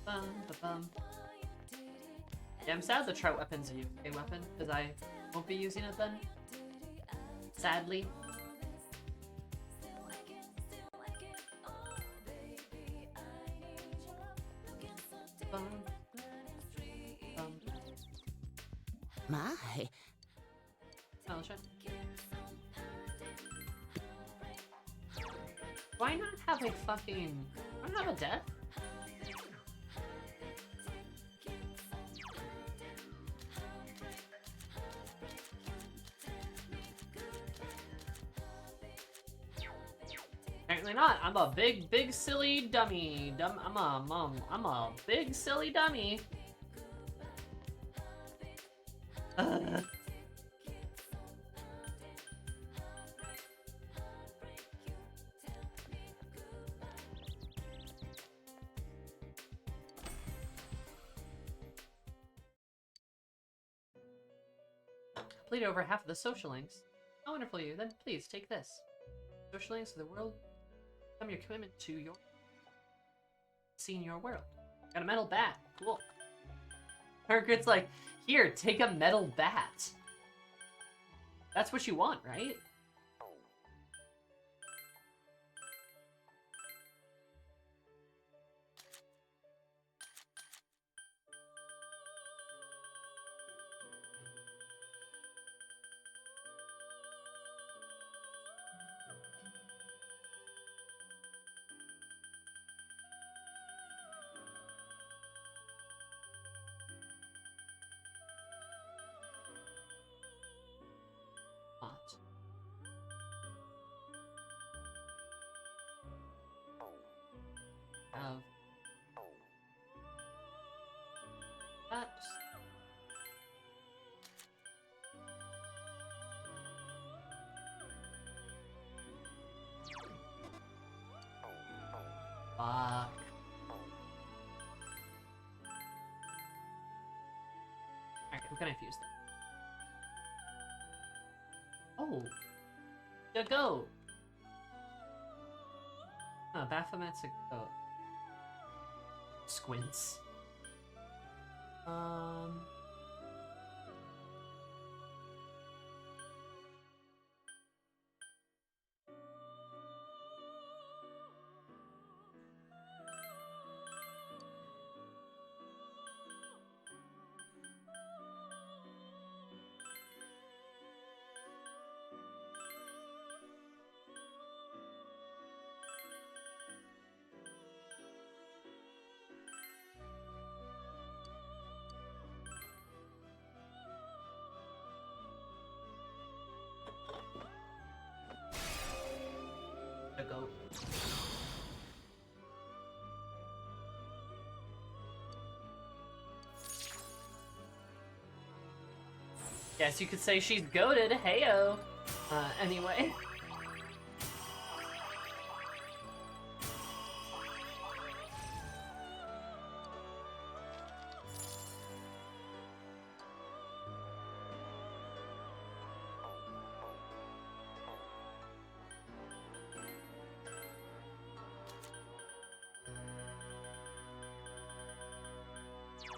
Bum, ba-bum. Yeah, I'm sad the trout weapon's a UK weapon, because I won't be using it then. Sadly. Bum, bum. My. Oh, let's try. Why not have a fucking... Why not have a death? Apparently not. I'm a big silly dummy. I'm a big silly dummy. Completed over half of the social links. How wonderful you. Then please take this. Social links of the world. Become your commitment to your seeing your world. Got a metal bat. Cool. Margaret's like, here, take a metal bat. That's what you want, right? Not. Have that. Fuck. Alright, who can I fuse then? Oh! The goat! Oh, Baphomet's a goat. Squints. Guess you could say she's goated. Heyo. Anyway.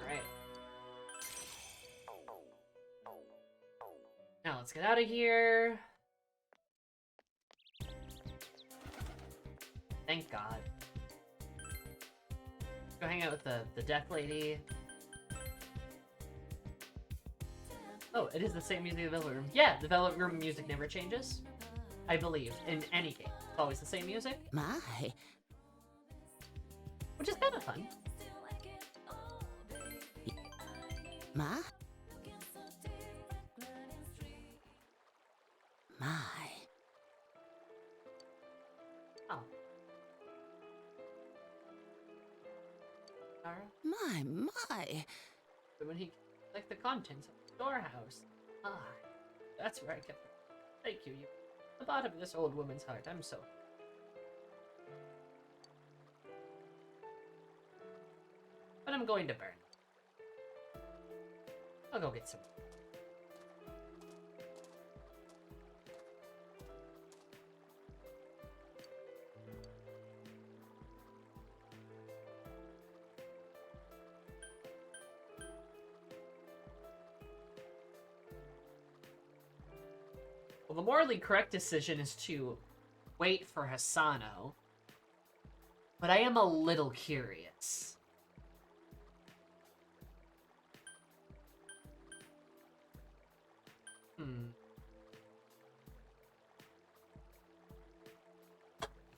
Right. Now let's get out of here. Thank God. Go hang out with the death lady. Oh, it is the same music in the Velvet Room. Yeah, the Velvet Room music never changes. I believe, in any game. It's always the same music, My. which is kind of fun. My. My. Oh. Alright. My. But when he like the contents of the storehouse. Ah, that's where I kept it. Thank you. You the bottom of this old woman's heart. I'm so. But I'm going to burn. I'll go get some. Well, the morally correct decision is to wait for Hisano. But I am a little curious.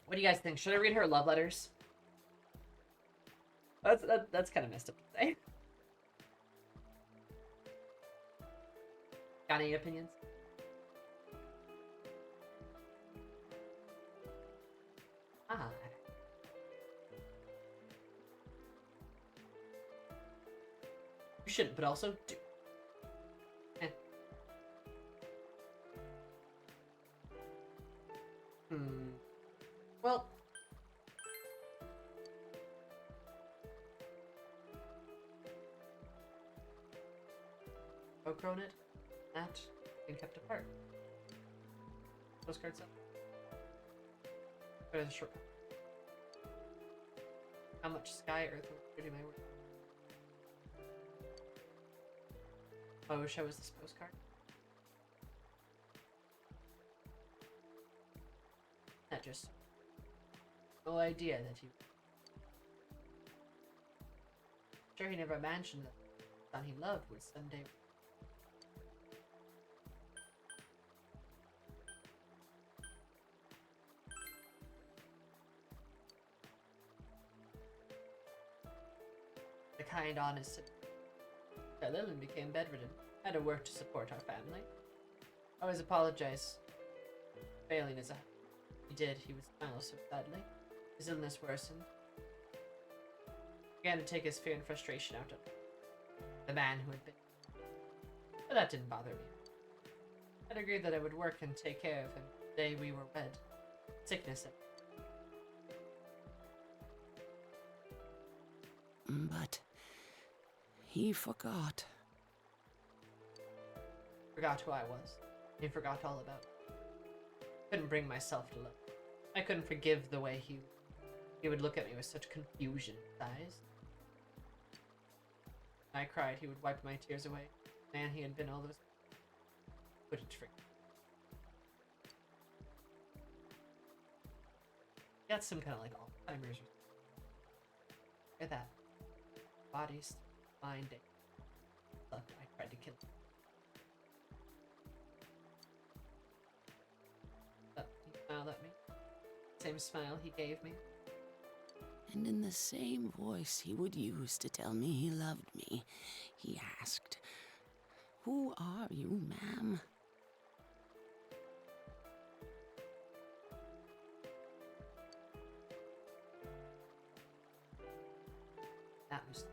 What do you guys think? Should I read her love letters? That's kind of messed up to say. Got any opinions? Ah. You shouldn't, but also do. Eh. Well. Outgrown it. That and kept apart. Postcards up. There's a short. How much sky, earth, and am I worth? I wish I was this postcard. That just no idea that he. Sure, he never mentioned that the son he loved would someday. The kind, honest. Lillian became bedridden. Had to work to support our family. I always apologize. Failing as a he did, he would smile so sadly. His illness worsened. Began to take his fear and frustration out of the man who had been. But that didn't bother me. I'd agreed that I would work and take care of him the day we were wed. Sickness. But he forgot. Forgot who I was. He forgot all about me. Couldn't bring myself to love. I couldn't forgive the way he would look at me with such confusion in his eyes. When I cried, he would wipe my tears away. The man he had been all those. Couldn't forget. He got some kind of like Alzheimer's. Look at that. Body's mind. Look, I tried to kill him. But he smiled at me. Same smile he gave me. And in the same voice he would use to tell me he loved me, he asked, "Who are you, ma'am?" That was...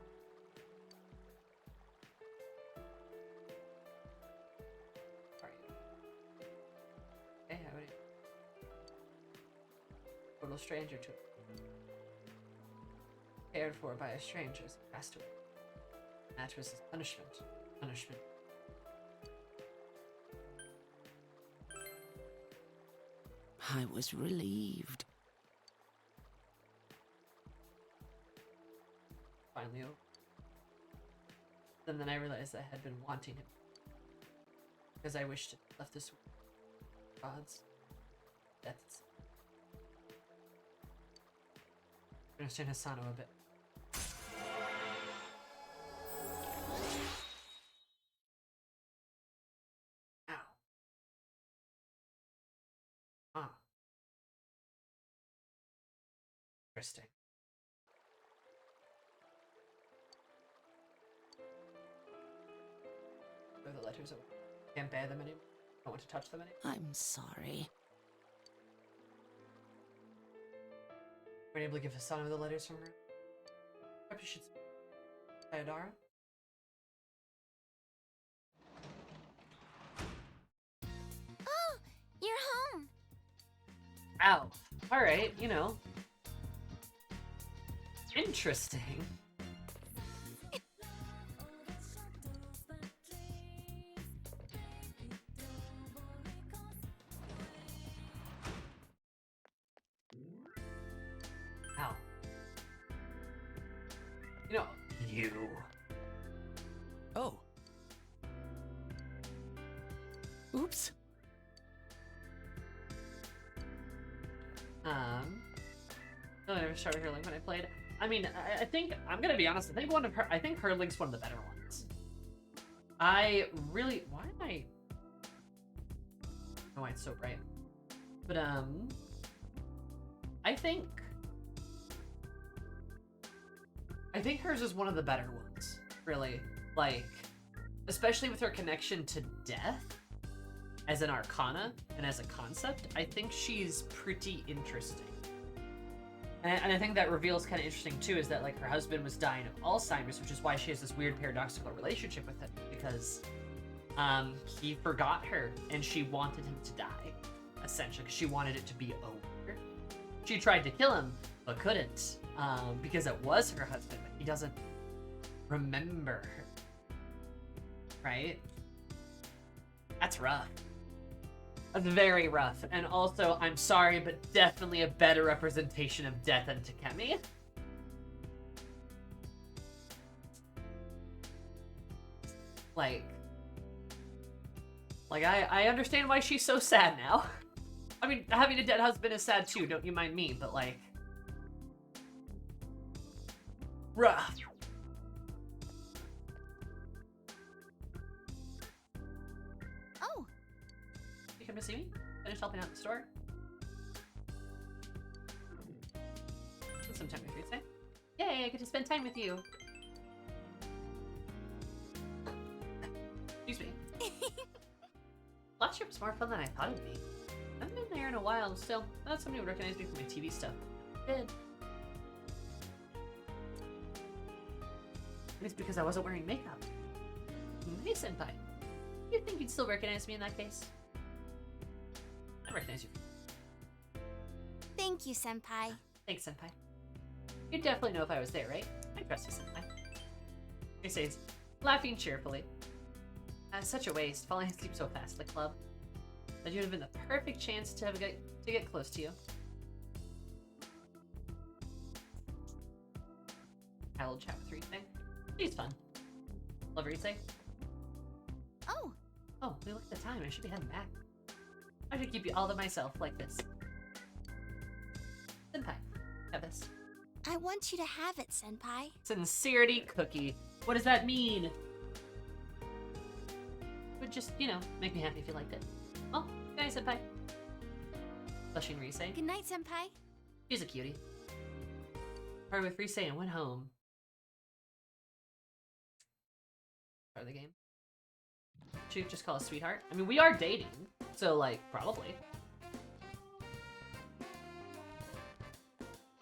How are you? Okay, how are you? Total stranger to cared for by a stranger as he passed away. That was his punishment. Punishment. I was relieved. Finally over. Then I realized I had been wanting him. Because I wished to have left this world. Gods. Deaths. I understand Hisano a bit. Ow. Ah. Interesting. Throw the letters away. Can't bear them anymore. Don't want to touch them anymore. I'm sorry. Were you able to give Hisano the letters from her? Perhaps you should... Sayadara? Oh, you're home. Ow. Alright, you know. Interesting. Ow. You know, you. Oh. Oops. I never started Hurling when I played. I mean, I think, I'm gonna be honest, I think Hurling's one of the better ones. I really, why am I, oh, it's so bright. But, I think hers is one of the better ones, really. Like, especially with her connection to death as an arcana and as a concept, I think she's pretty interesting. And I think that reveals kind of interesting too, is that like her husband was dying of Alzheimer's, which is why she has this weird paradoxical relationship with him, because he forgot her and she wanted him to die, essentially, because she wanted it to be over. She tried to kill him, but couldn't, because it was her husband, but he doesn't remember her, right? That's rough. That's very rough. And also, I'm sorry, but definitely a better representation of death than Takemi. Like I understand why she's so sad now. I mean, having a dead husband is sad too, don't you mind me, but like... rough. Oh, You come to see me? Finish helping out in the store? Spend some time with you today. Yay, I get to spend time with you. Excuse me. Last year was more fun than I thought it would be. I haven't been there in a while, and still, I thought somebody would recognize me from my TV stuff. I did. It's because I wasn't wearing makeup. Hey, Senpai. You'd think you'd still recognize me in that case? I recognize you. thank you, Senpai. Thanks, Senpai. You'd definitely know if I was there, right? I trust you, Senpai. He says, laughing cheerfully. Such a waste, falling asleep so fast, the club. That you'd have been the perfect chance to get close to you. I will chat with Rise. She's fun. Love Rise. Oh, Oh, we look at the time. I should be heading back. I should keep you all to myself like this. Senpai, have this. I want you to have it, Senpai. Sincerity cookie. What does that mean? Would just, you know, make me happy if you liked it. Well, good night, Senpai. Blushing Rise. Good night, Senpai. She's a cutie. Parted with Rise and went home. Start of the game. Should we just call us sweetheart? I mean, we are dating, so like, probably.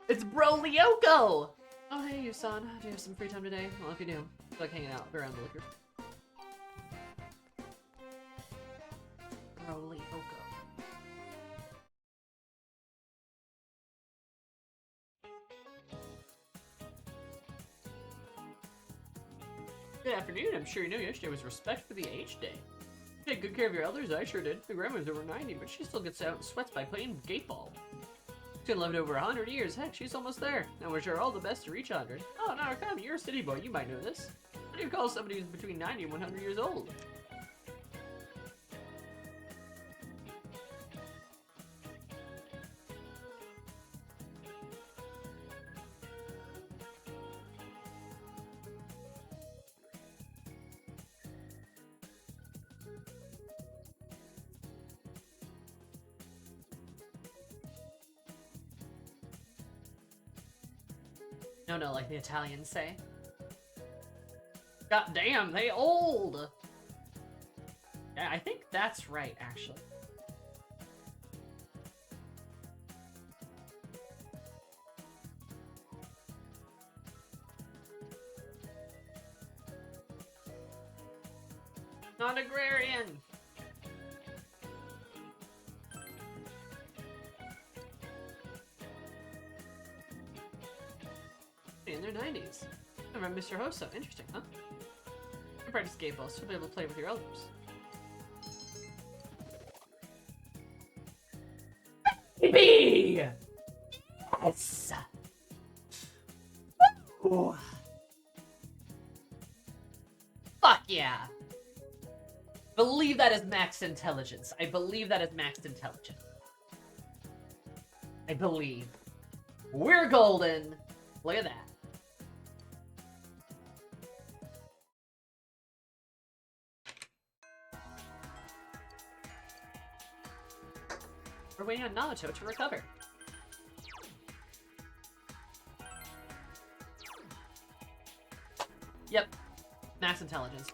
It's Bro Lyoko! Oh, hey, you son. Do you have some free time today? Well, if you do, I feel like hanging out around the liquor. Broly Oko. Good afternoon. I'm sure you know yesterday was Respect for the Aged Day. You take good care of your elders? I sure did. My grandma's over 90, but she still gets out and sweats by playing gate ball. She's lived over 100 years. Heck, she's almost there. And wish her all the best to reach 100. Oh, Narukami, you're a city boy. You might know this. What do you call somebody who's between 90 and 100 years old? No, like the Italians say. God damn, they old! Yeah, I think that's right, actually. Not agrarian! In their 90s. I remember Mr. Hoso. Interesting, huh? You practice gate balls, so you'll be able to play with your elders. Baby! Yes! Ooh. Fuck yeah! Believe that is max intelligence. I believe that is max intelligence. I believe. We're golden! Look at that. We're waiting on Naoto to recover. Yep. Max intelligence.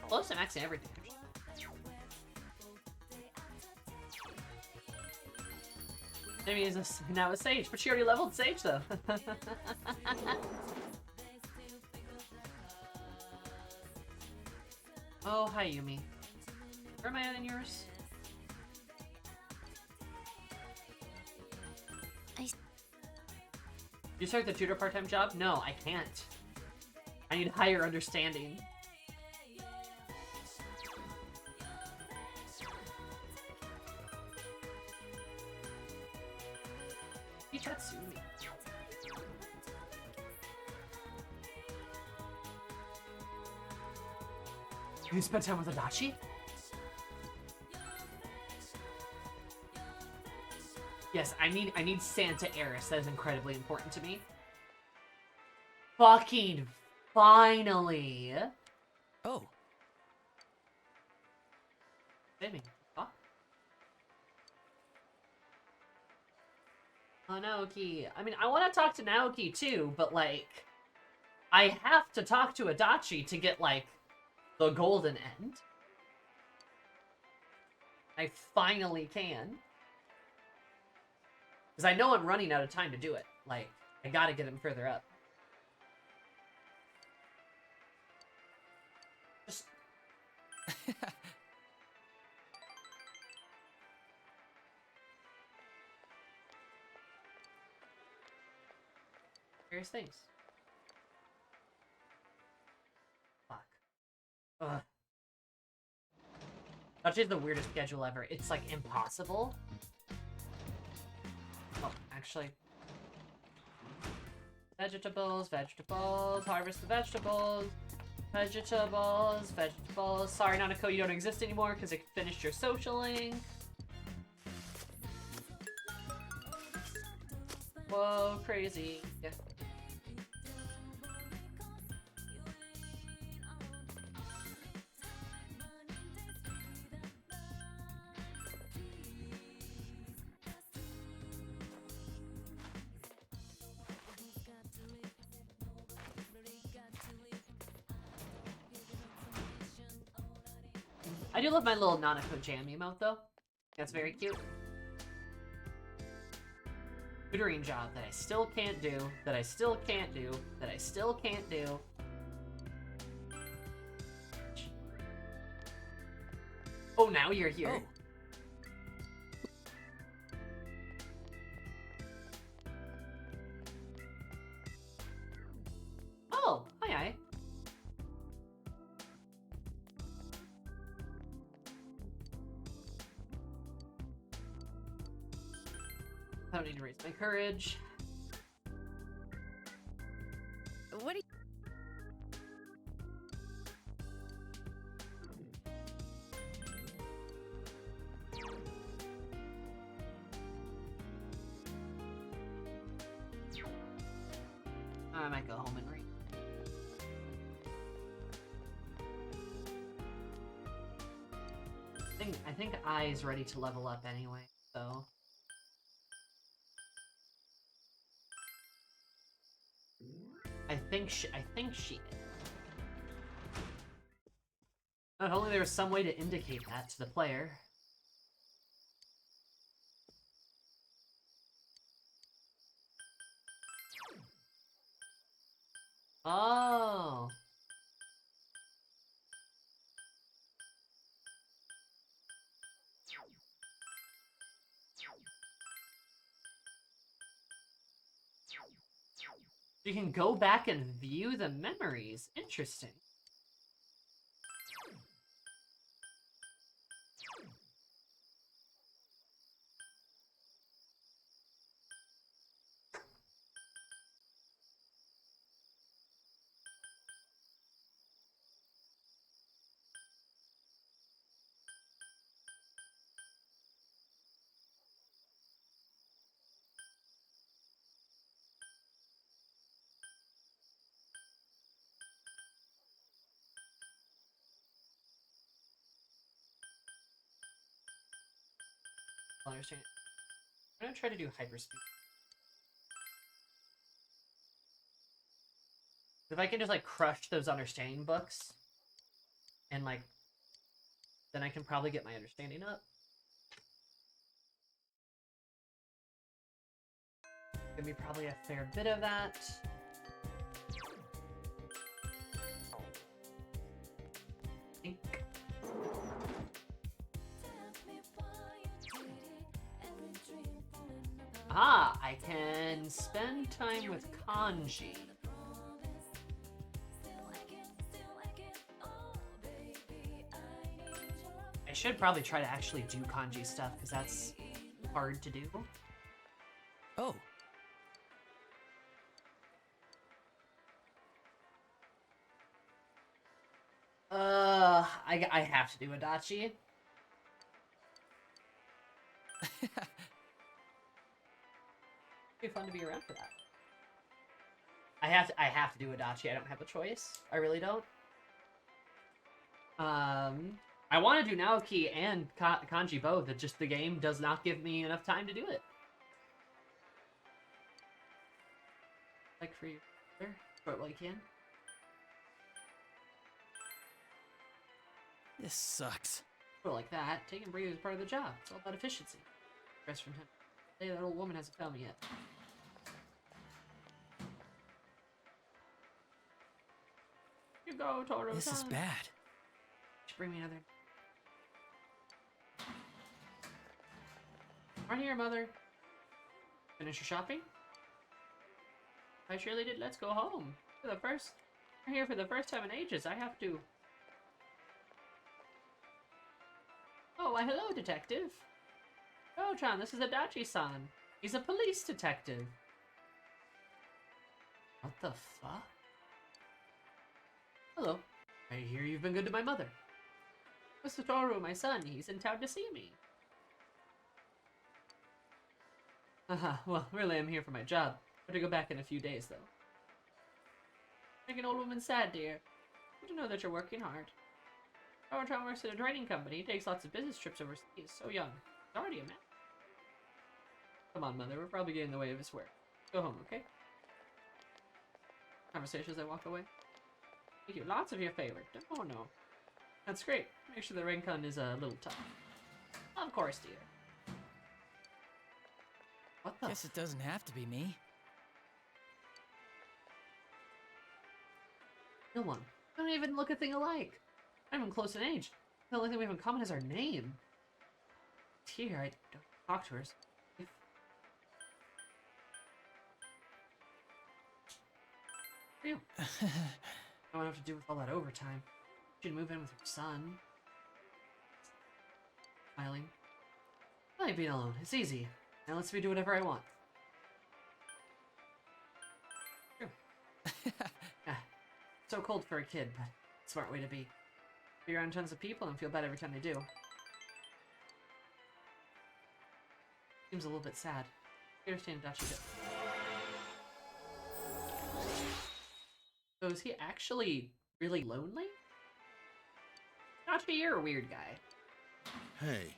Close to maxing everything. Maybe he's now a Sage, but she already leveled Sage though. Oh, hi Yumi. Where am I at in yours? You start the tutor part-time job? No, I can't. I need higher understanding. Itatsumi. You spend time with Adachi? Yes, I need Santa Eris. That is incredibly important to me. Fucking finally. Oh. Baby. Fuck. Oh, Naoki. I mean, I want to talk to Naoki too, but like, I have to talk to Adachi to get like the golden end. I finally can. Because I know I'm running out of time to do it. Like, I gotta get him further up. Just... Various things. Fuck. Ugh. That is the weirdest schedule ever. It's like impossible. Oh, actually. Vegetables, vegetables, harvest the vegetables. Vegetables, vegetables. Sorry, Nanako, you don't exist anymore because I finished your socialing. Whoa, crazy. Yeah. I do love my little Nanako jam emote, though. That's very cute. tutoring job that I still can't do, that I still can't do, that I still can't do. Oh, now you're here. Oh, hi, hi. I don't need to raise my courage. What do you... I might go home and read. I think I is ready to level up anyway, so. I think she is. Not only there was some way to indicate that to the player. Oh. You can go back and view the memories. Interesting. I'll understand. I'm gonna try to do hyperspeed. If I can just like crush those understanding books and like then I can probably get my understanding up. Give me probably a fair bit of that. Think. Ah, I can spend time with Kanji. I should probably try to actually do Kanji stuff, because that's hard to do. Oh. I have to do Adachi. It'd be fun to be around for that. I have to do Adachi. I don't have a choice. I really don't. I want to do Naoki and Kanji both. It's just the game does not give me enough time to do it. Like for you, sure. But while you can. This sucks. Well, like that. Take and breathe is part of the job. It's all about efficiency. Rest from him. Hey, that old woman hasn't found me yet. You go, Toro. This is bad. Should bring me another. Right here, mother. Finish your shopping? I surely did. Let's go home. We're here for the first time in ages. I have to. Oh, why hello, detective. Oh, Chan, this is Adachi-san. He's a police detective. What the fuck? Hello. I hear you've been good to my mother. Mr. Toru, my son, he's in town to see me. Haha, well, really I'm here for my job. Better go back in a few days, though. Make an old woman sad, dear. Good to know that you're working hard. Toru-chan works at a training company. He takes lots of business trips overseas. So young. He's already a man. Come on, mother. We're probably getting in the way of his work. Go home, okay? Conversation as I walk away. Thank you. Lots of your favorite. Oh, no. That's great. Make sure the Renkan is a little tough. Of course, dear. What the? Guess it doesn't have to be me. No one. We don't even look a thing alike. Not even close in age. The only thing we have in common is our name. Here, I don't talk to her. If... For you. I don't have to do with all that overtime. She'd move in with her son. Smiling. I like being alone. It's easy. Now lets me do whatever I want. True. Ah, so cold for a kid, but smart way to be. Be around tons of people and feel bad every time they do. Seems a little bit sad. I understand Dachi bit. So is he actually really lonely? Dachi, you're a weird guy. Hey.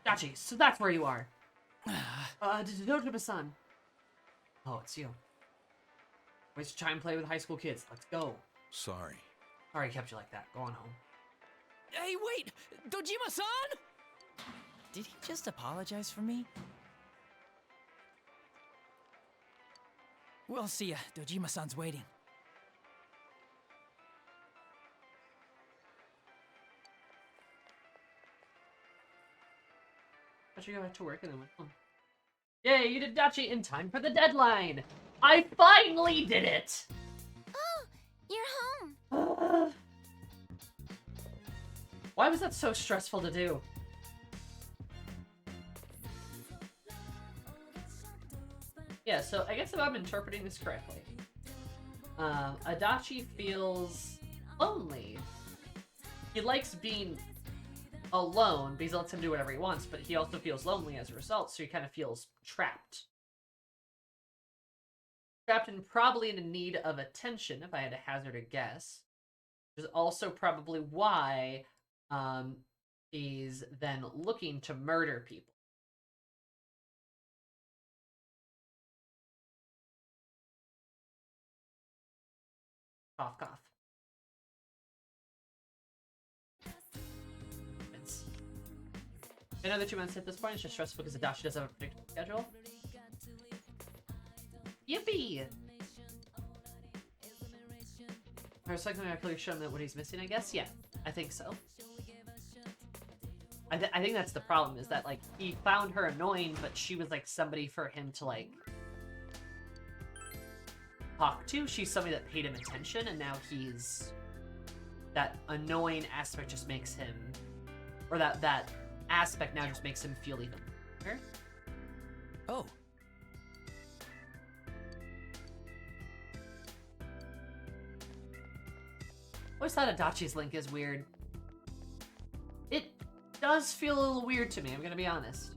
Dachi, so that's where you are. Dojima-san. Oh, it's you. Ways to try and play with high school kids. Let's go. Sorry. Sorry I kept you like that. Go on home. Hey, wait! Dojima-san! Did he just apologize for me? We'll see ya. Dojima-san's waiting. Dachi go back to work and then went home. Yay, you did Dachi in time for the deadline! I finally did it! Oh, you're home. Why was that so stressful to do? Yeah, so I guess if I'm interpreting this correctly, Adachi feels lonely. He likes being alone because it lets him do whatever he wants, but he also feels lonely as a result, so he kind of feels trapped. Trapped and probably in need of attention, if I had to hazard a guess. Which is also probably why he's then looking to murder people. Cough, cough. I know that 2 months at this point is just stressful because Adachi doesn't have a predictable schedule. Yippee! Or something I clearly show him that what he's missing, I guess? Yeah, I think so. I think that's the problem, is that, like, he found her annoying, but she was, like, somebody for him to, like, talk to. She's somebody that paid him attention, and now he's... That annoying aspect just makes him... Or that aspect now just makes him feel even better. Oh. Always thought Adachi's link is weird. It does feel a little weird to me, I'm gonna be honest.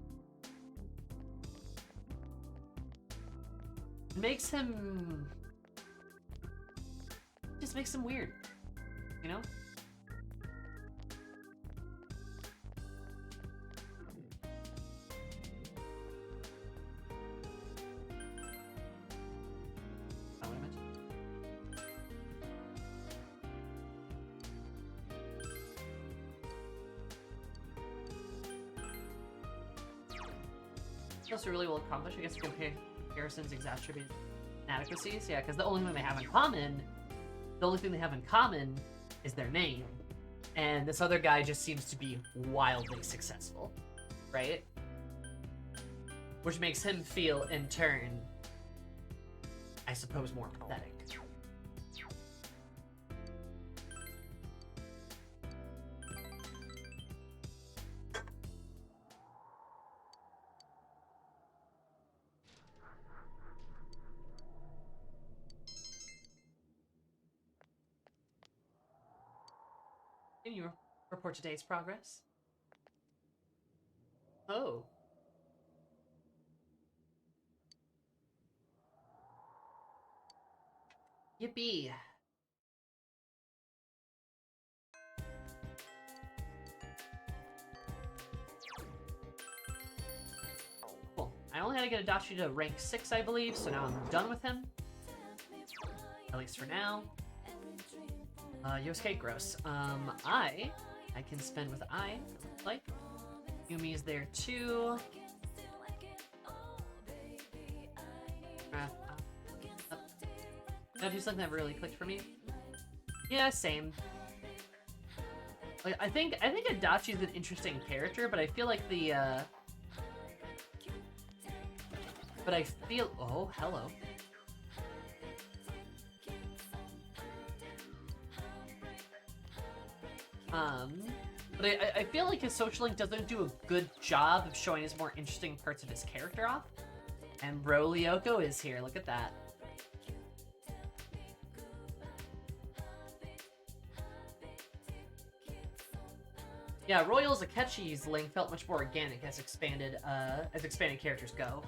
It makes him... just makes him weird. You know? Not what I meant. It's also really well accomplished. I guess comparisons exacerbate inadequacies. Yeah, because the only thing they have in common is their name. And this other guy just seems to be wildly successful, right? Which makes him feel, in turn, I suppose, more pathetic. Can you report today's progress? Oh. Yippee. Cool. I only had to get Adachi to rank 6, I believe, so now I'm done with him. At least for now. Yosuke, gross. I can spend with I, like. Yumi's there too. That just like never really clicked for me. Yeah, same. Like I think Adachi's an interesting character, but I feel like the oh, hello. But I feel like his social link doesn't do a good job of showing his more interesting parts of his character off. And Bro Lyoko is here, look at that. Yeah, Royals Akechi's link felt much more organic as expanded characters go.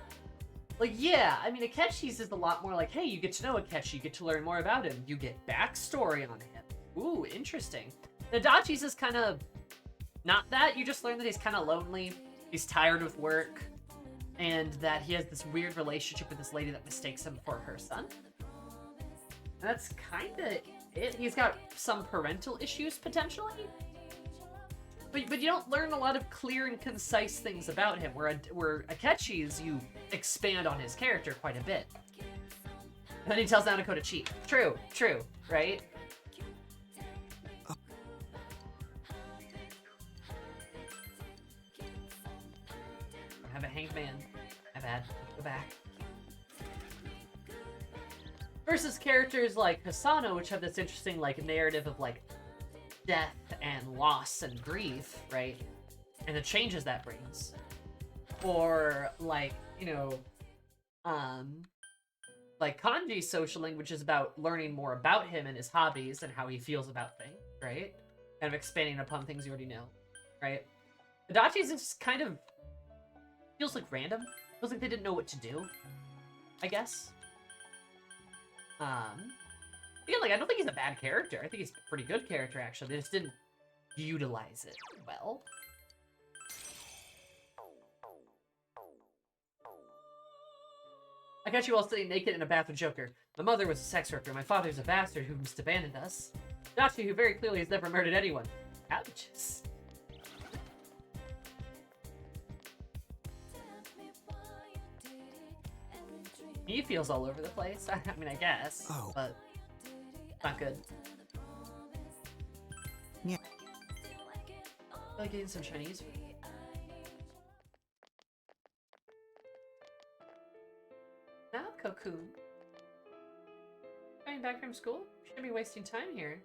Like, yeah, I mean, Akechi's is a lot more like, hey, you get to know Akechi, you get to learn more about him, you get backstory on him. Ooh, interesting. Adachi's is kind of not that. You just learn that he's kind of lonely, he's tired with work, and that he has this weird relationship with this lady that mistakes him for her son. And that's kind of it. He's got some parental issues, potentially. But you don't learn a lot of clear and concise things about him, where Akechi's, you expand on his character quite a bit. And then he tells Nanako to cheat. True, right? I have a hanged man. My bad. Go back. Versus characters like Hisano, which have this interesting, like, narrative of, like, death and loss and grief, right? And the changes that brings. Or, like, you know, like Kanji's social language is about learning more about him and his hobbies and how he feels about things, right? Kind of expanding upon things you already know, right? Adachi's just kind of feels like random. Feels like they didn't know what to do, I guess. Yeah, like, I don't think he's a bad character. I think he's a pretty good character, actually. They just didn't utilize it well. I got you all sitting naked in a bath with Joker. My mother was a sex worker. My father's a bastard who just abandoned us. Dachi, who very clearly has never murdered anyone. Ouches. He feels all over the place. I mean, I guess. Oh. But not good. Yeah. I like getting some Chinese food. Now, Cocoon. Coming back from school? Shouldn't be wasting time here.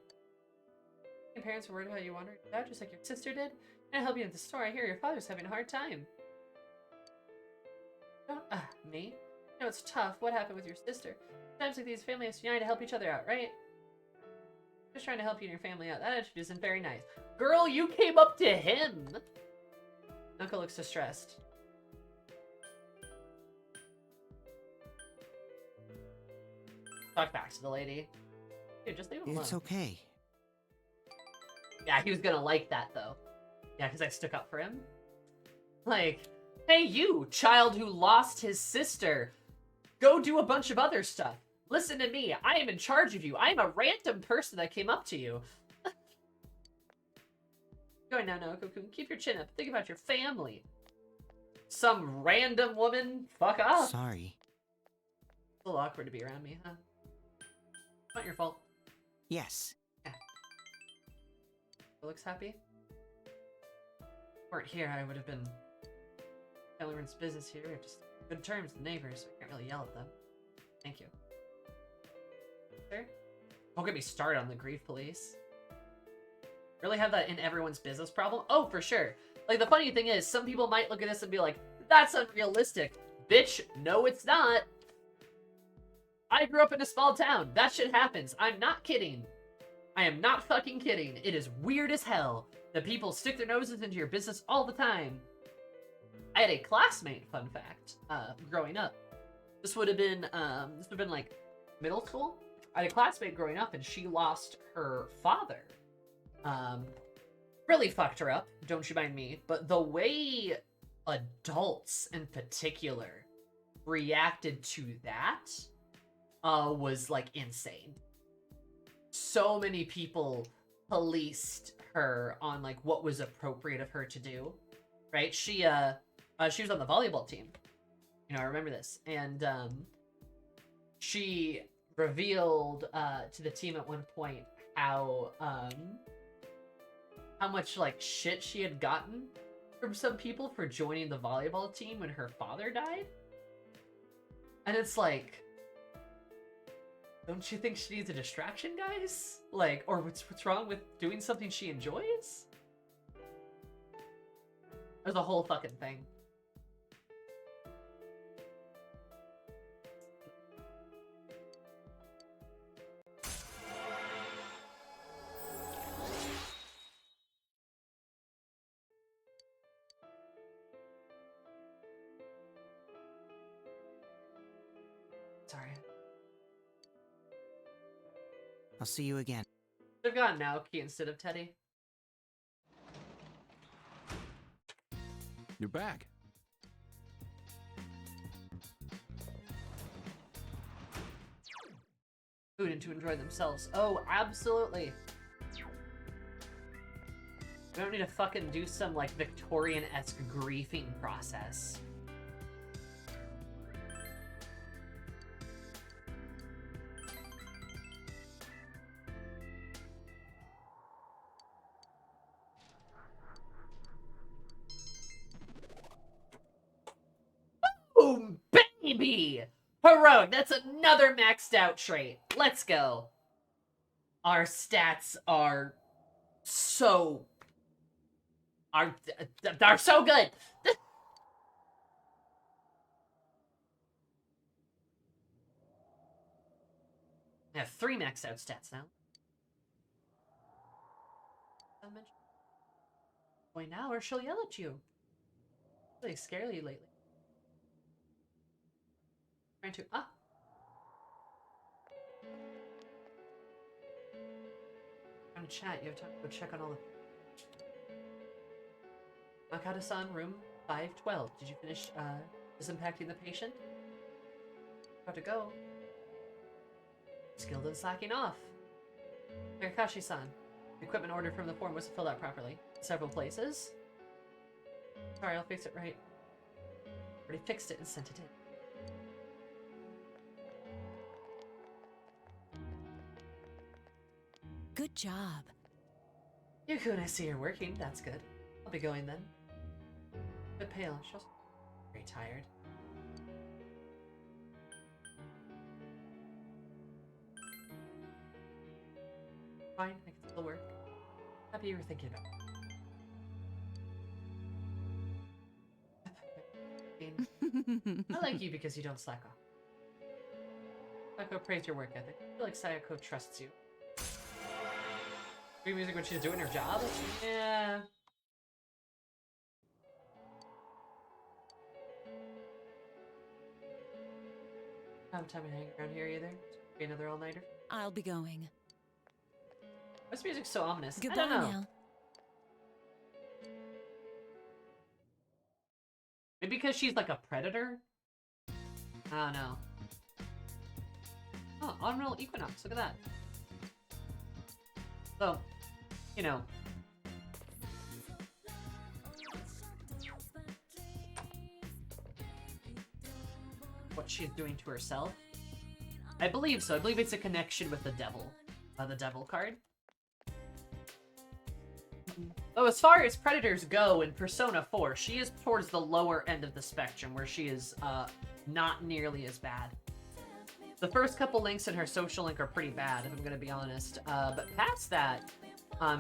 Your parents were worried about you wandering out just like your sister did. Can I help you at the store? I hear your father's having a hard time. Don't, me? You know, it's tough. What happened with your sister? Times like these, families unite to help each other out, right? Just trying to help you and your family out. That attitude isn't very nice. Girl, you came up to him! Uncle looks distressed. Talk back to the lady. Dude, just leave him alone. It's okay. Yeah, he was gonna like that, though. Yeah, because I stuck up for him. Like, hey you, child who lost his sister. Go do a bunch of other stuff. Listen to me. I am in charge of you. I am a random person that came up to you. Going now, Cocoon. Keep your chin up. Think about your family. Some random woman? Fuck off. Sorry. It's a little awkward to be around me, huh? Not your fault. Yes. Yeah. Looks happy? Weren't here, I would have been everyone's business here. Just good terms with neighbors, so I can't really yell at them. Thank you. Sir? Don't get me started on the grief police. Really have that in everyone's business problem? Oh, for sure. Like, the funny thing is, some people might look at this and be like, that's unrealistic. Bitch, no it's not. I grew up in a small town. That shit happens. I'm not kidding. I am not fucking kidding. It is weird as hell that people stick their noses into your business all the time. I had a classmate, fun fact, growing up. This would have been like middle school. I had a classmate growing up and she lost her father. Really fucked her up, don't you mind me. But the way adults in particular reacted to that was like insane. So many people policed her on like what was appropriate of her to do, right? She was on the volleyball team. You know, I remember this. And she revealed to the team at one point how much like shit she had gotten from some people for joining the volleyball team when her father died. And it's like, don't you think she needs a distraction, guys? Like, or what's wrong with doing something she enjoys? There's a whole fucking thing. Sorry. I'll see you again. I've gotten Naoki instead of Teddy. You're back. Food and to enjoy themselves. Oh, absolutely. We don't need to fucking do some, like, Victorian-esque griefing process. Boom, baby! Heroic, that's another maxed out trait. Let's go. Our stats are so... They're so good! I have 3 maxed out stats now. Boy, now or she'll yell at you. Really scare you lately. Trying to on chat, you have time to go check on all the Makata-san, room 512. Did you finish disimpacting the patient? Got to go. Skilled and slacking off. Kakashi-san, the equipment order from the form wasn't filled out properly. Several places. Sorry, I'll fix it right. Already fixed it and sent it in. Good job. Yuku, I see you're working. That's good. I'll be going then. A bit pale. She's also very tired. Fine, I can still work. Happy you were thinking about it. I like you because you don't slack off. Sayako praised your work ethic. I feel like Sayako trusts you. Free music when she's doing her job? Yeah. I don't have time to hang around here either. Be another all-nighter. I'll be going. This music's so ominous. Goodbye I don't know. now. Maybe because she's like a predator? I don't know. Oh, Autumnal Equinox. Look at that. So, you know. What she's doing to herself? I believe so. I believe it's a connection with the devil. The devil card. Though as far as predators go in Persona 4, she is towards the lower end of the spectrum, where she is not nearly as bad. The first couple links in her social link are pretty bad, if I'm gonna be honest. But past that,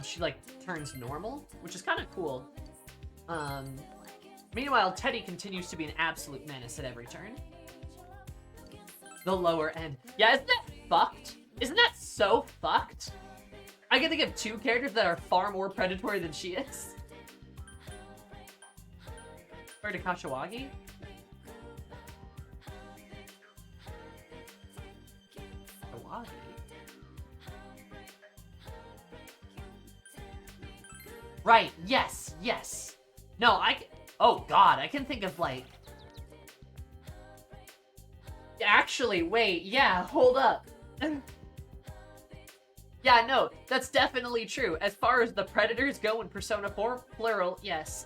she like turns normal, which is kind of cool. Meanwhile, Teddy continues to be an absolute menace at every turn. The lower end. Yeah, isn't that fucked? Isn't that so fucked? I can think of 2 characters that are far more predatory than she is. Or to Kashiwagi? Kashiwagi? Right, yes, yes. No, oh god, I can think of like... Actually, wait, yeah, hold up. Yeah, no, that's definitely true. As far as the predators go in Persona 4, plural, yes.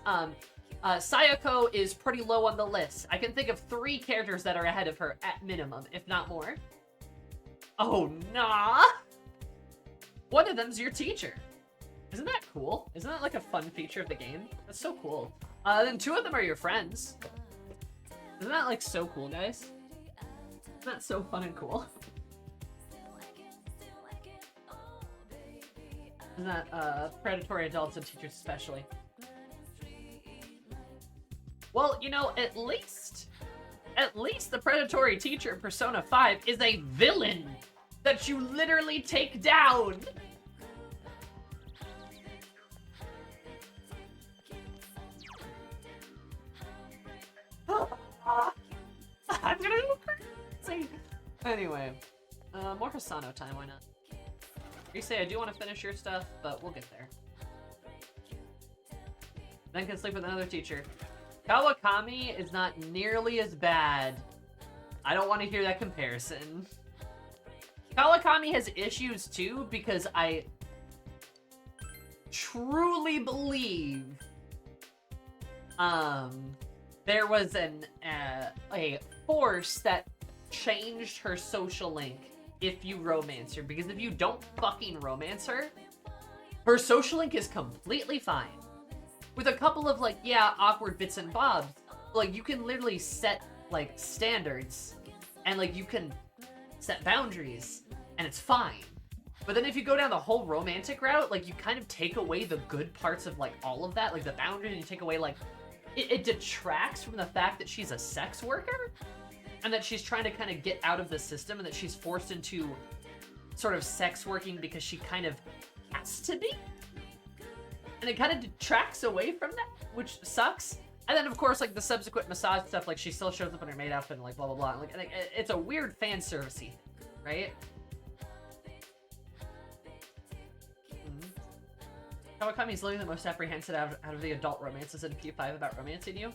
Sayako is pretty low on the list. I can think of 3 characters that are ahead of her at minimum, if not more. Oh, nah. One of them's your teacher. Isn't that cool? Isn't that like a fun feature of the game? That's so cool. Then 2 of them are your friends. Isn't that like so cool, guys? Isn't that so fun and cool? Isn't that predatory adults and teachers especially? Well, you know, at least the predatory teacher in Persona 5 is a villain that you literally take down. I'm gonna go crazy. Anyway, more Hisano time, why not? You say I do want to finish your stuff, but we'll get there. Then can sleep with another teacher. Kawakami is not nearly as bad. I don't want to hear that comparison. Kawakami has issues too, because I truly believe there was a force that changed her social link if you romance her, because if you don't fucking romance her, her social link is completely fine. With a couple of, like, yeah, awkward bits and bobs, like, you can literally set, like, standards, and, like, you can set boundaries, and it's fine. But then if you go down the whole romantic route, like, you kind of take away the good parts of, like, all of that, like, the boundaries, and you take away, like, it detracts from the fact that she's a sex worker, and that she's trying to kind of get out of the system, and that she's forced into sort of sex working because she kind of has to be. And it kind of detracts away from that, which sucks. And then, of course, like, the subsequent massage stuff, like, she still shows up in her maid outfit and, like, blah, blah, blah. And, like, it's a weird fan servicey, right? Kawakami is literally the most apprehensive out of the adult romances in P5 about romancing you.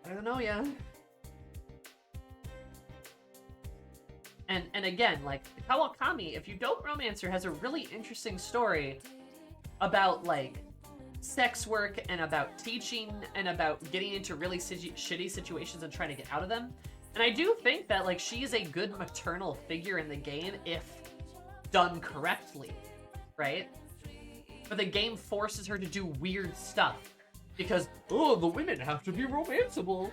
I don't know, yeah. And again, like, Kawakami, if you don't romance her, has a really interesting story about, like, sex work and about teaching and about getting into really shitty situations and trying to get out of them. And I do think that, like, she is a good maternal figure in the game if done correctly, right? But the game forces her to do weird stuff because, oh, the women have to be romanceable.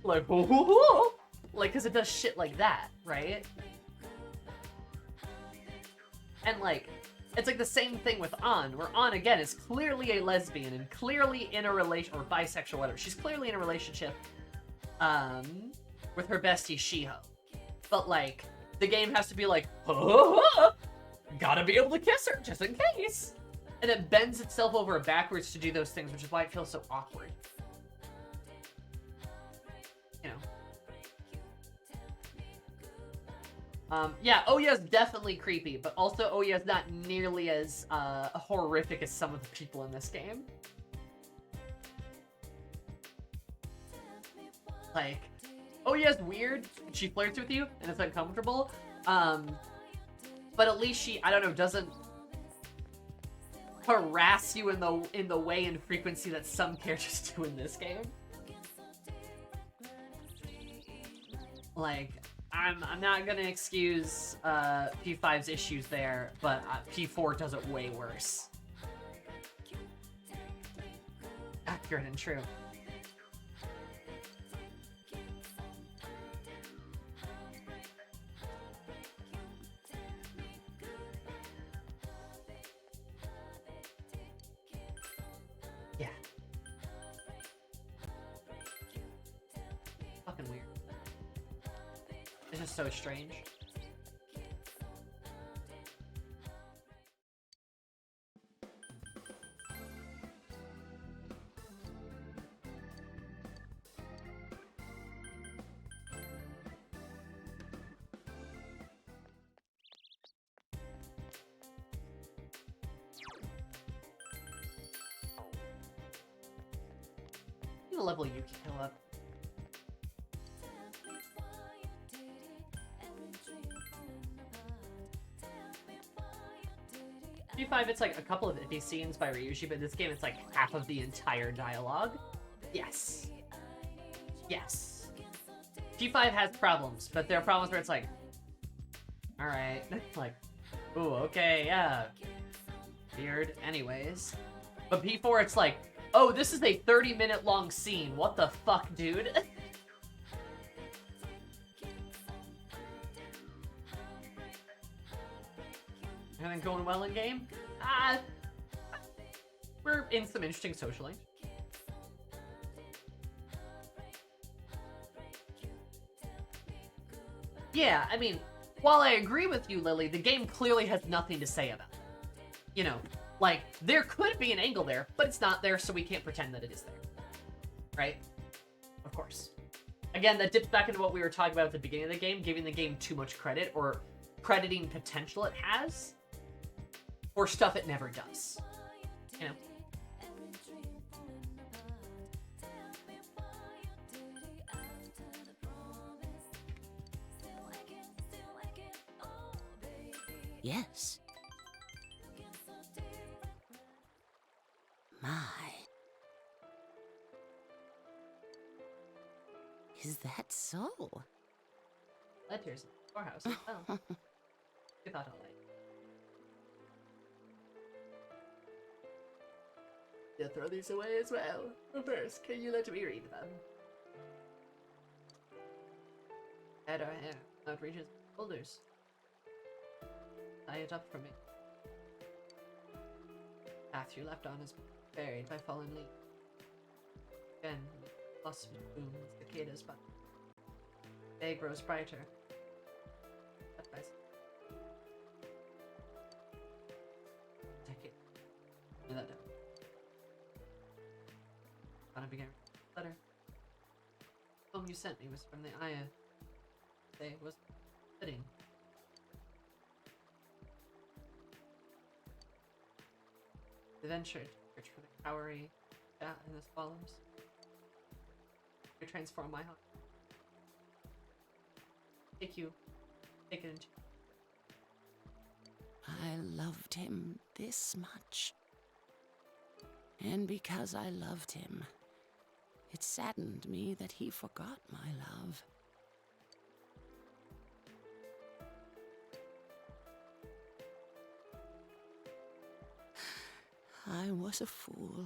Like, oh, like, because it does shit like that, right? And, like, it's like the same thing with An, where An, again, is clearly a lesbian and clearly in a relation, or bisexual, whatever. She's clearly in a relationship with her bestie, Shiho. But, like, the game has to be like, oh, gotta be able to kiss her, just in case. And it bends itself over backwards to do those things, which is why it feels so awkward. You know. Yeah, Ouya's definitely creepy, but also Ouya's not nearly as horrific as some of the people in this game. Like, Ouya's weird, she flirts with you, and it's uncomfortable, but at least she, I don't know, doesn't harass you in the way and frequency that some characters do in this game. Like, I'm not gonna excuse P5's issues there, but P4 does it way worse. Accurate and true. Yeah. Fucking weird. It's just so strange. I'm gonna level Yukiko up. P5, it's like a couple of iffy scenes by Ryuji, but in this game it's like half of the entire dialogue. Yes. Yes. G5 has problems, but there are problems where it's like, alright, like, ooh, okay, yeah. Weird, anyways. But P4, it's like, oh, this is a 30-minute long scene. What the fuck, dude? Everything going well in game? We're in some interesting socialing. Yeah, I mean, while I agree with you, Lily, the game clearly has nothing to say about it. You know, like, there could be an angle there, but it's not there, so we can't pretend that it is there. Right? Of course. Again, that dips back into what we were talking about at the beginning of the game, giving the game too much credit, or crediting potential it has, or stuff it never does. You know? Yes. My. Is that so? Letters in the storehouse as well. You thought all right. You'll throw these away as well. But first, can you let me read them? At our hair, out reaches shoulders. Tie it up for me. Path you left on is buried by fallen leaves. Again, blossom bloom with cicadas, but day grows brighter. Step by step. Take it. Lay that down. Gonna begin letter. The poem you sent me was from the Aya. They was fitting. They ventured, search for the cowrie in the swallows. To transform my heart. Take it into. I loved him this much. And because I loved him, it saddened me that he forgot my love. I was a fool.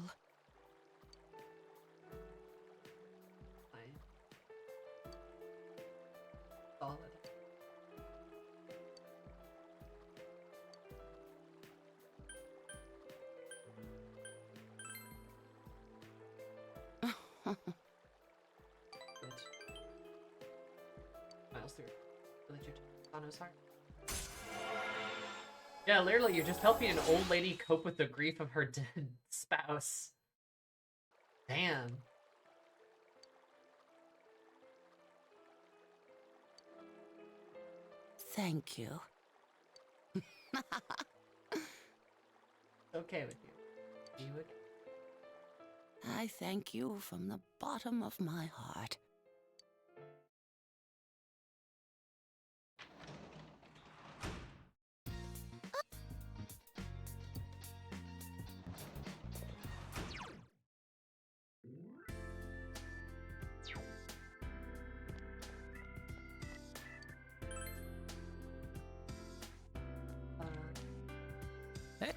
Solid. Good. Miles through. Village of Tano's heart. Yeah, literally, you're just helping an old lady cope with the grief of her dead spouse. Damn. Thank you. Okay with you. See you again. I thank you from the bottom of my heart. Hey.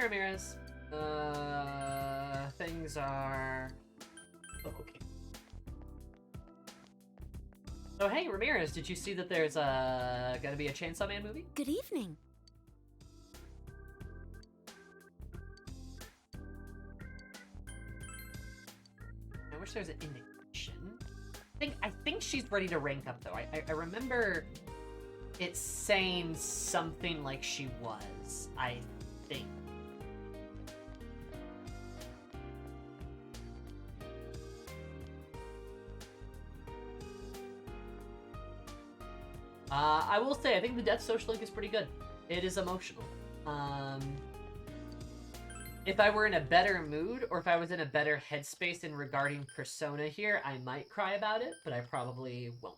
Ramirez. Things are okay. Oh, hey, Ramirez, did you see that there's gonna be a Chainsaw Man movie? Good evening. I wish there was an indication. I think she's ready to rank up, though. I remember it saying something like she was, I think. I will say, I think the Death Social Link is pretty good. It is emotional. If I were in a better mood, or if I was in a better headspace in regarding Persona here, I might cry about it, but I probably won't.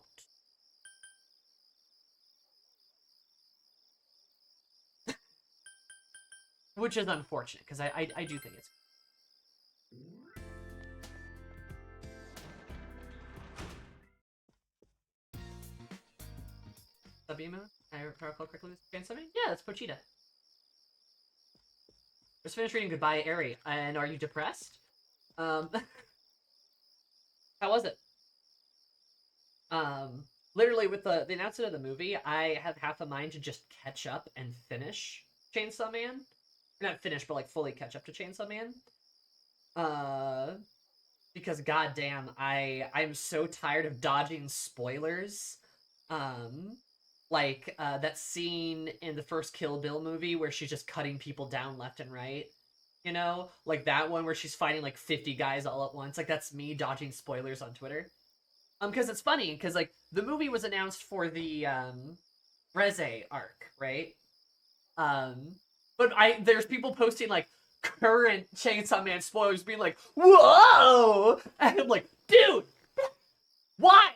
Which is unfortunate, because I do think it's... Subemo? I recall correctly. Something? Yeah, that's Pochita. Just finished reading Goodbye, Eri. And are you depressed? How was it? Literally, with the announcement of the movie, I have half a mind to just catch up and finish Chainsaw Man. Or not finish, but like fully catch up to Chainsaw Man. Because goddamn, I'm so tired of dodging spoilers. Like, that scene in the first Kill Bill movie where she's just cutting people down left and right. You know? Like that one where she's fighting like 50 guys all at once. Like, that's me dodging spoilers on Twitter. Because it's funny, because, like, the movie was announced for the, Reze arc, right? But there's people posting, like, current Chainsaw Man spoilers being like, whoa! And I'm like, dude! Why?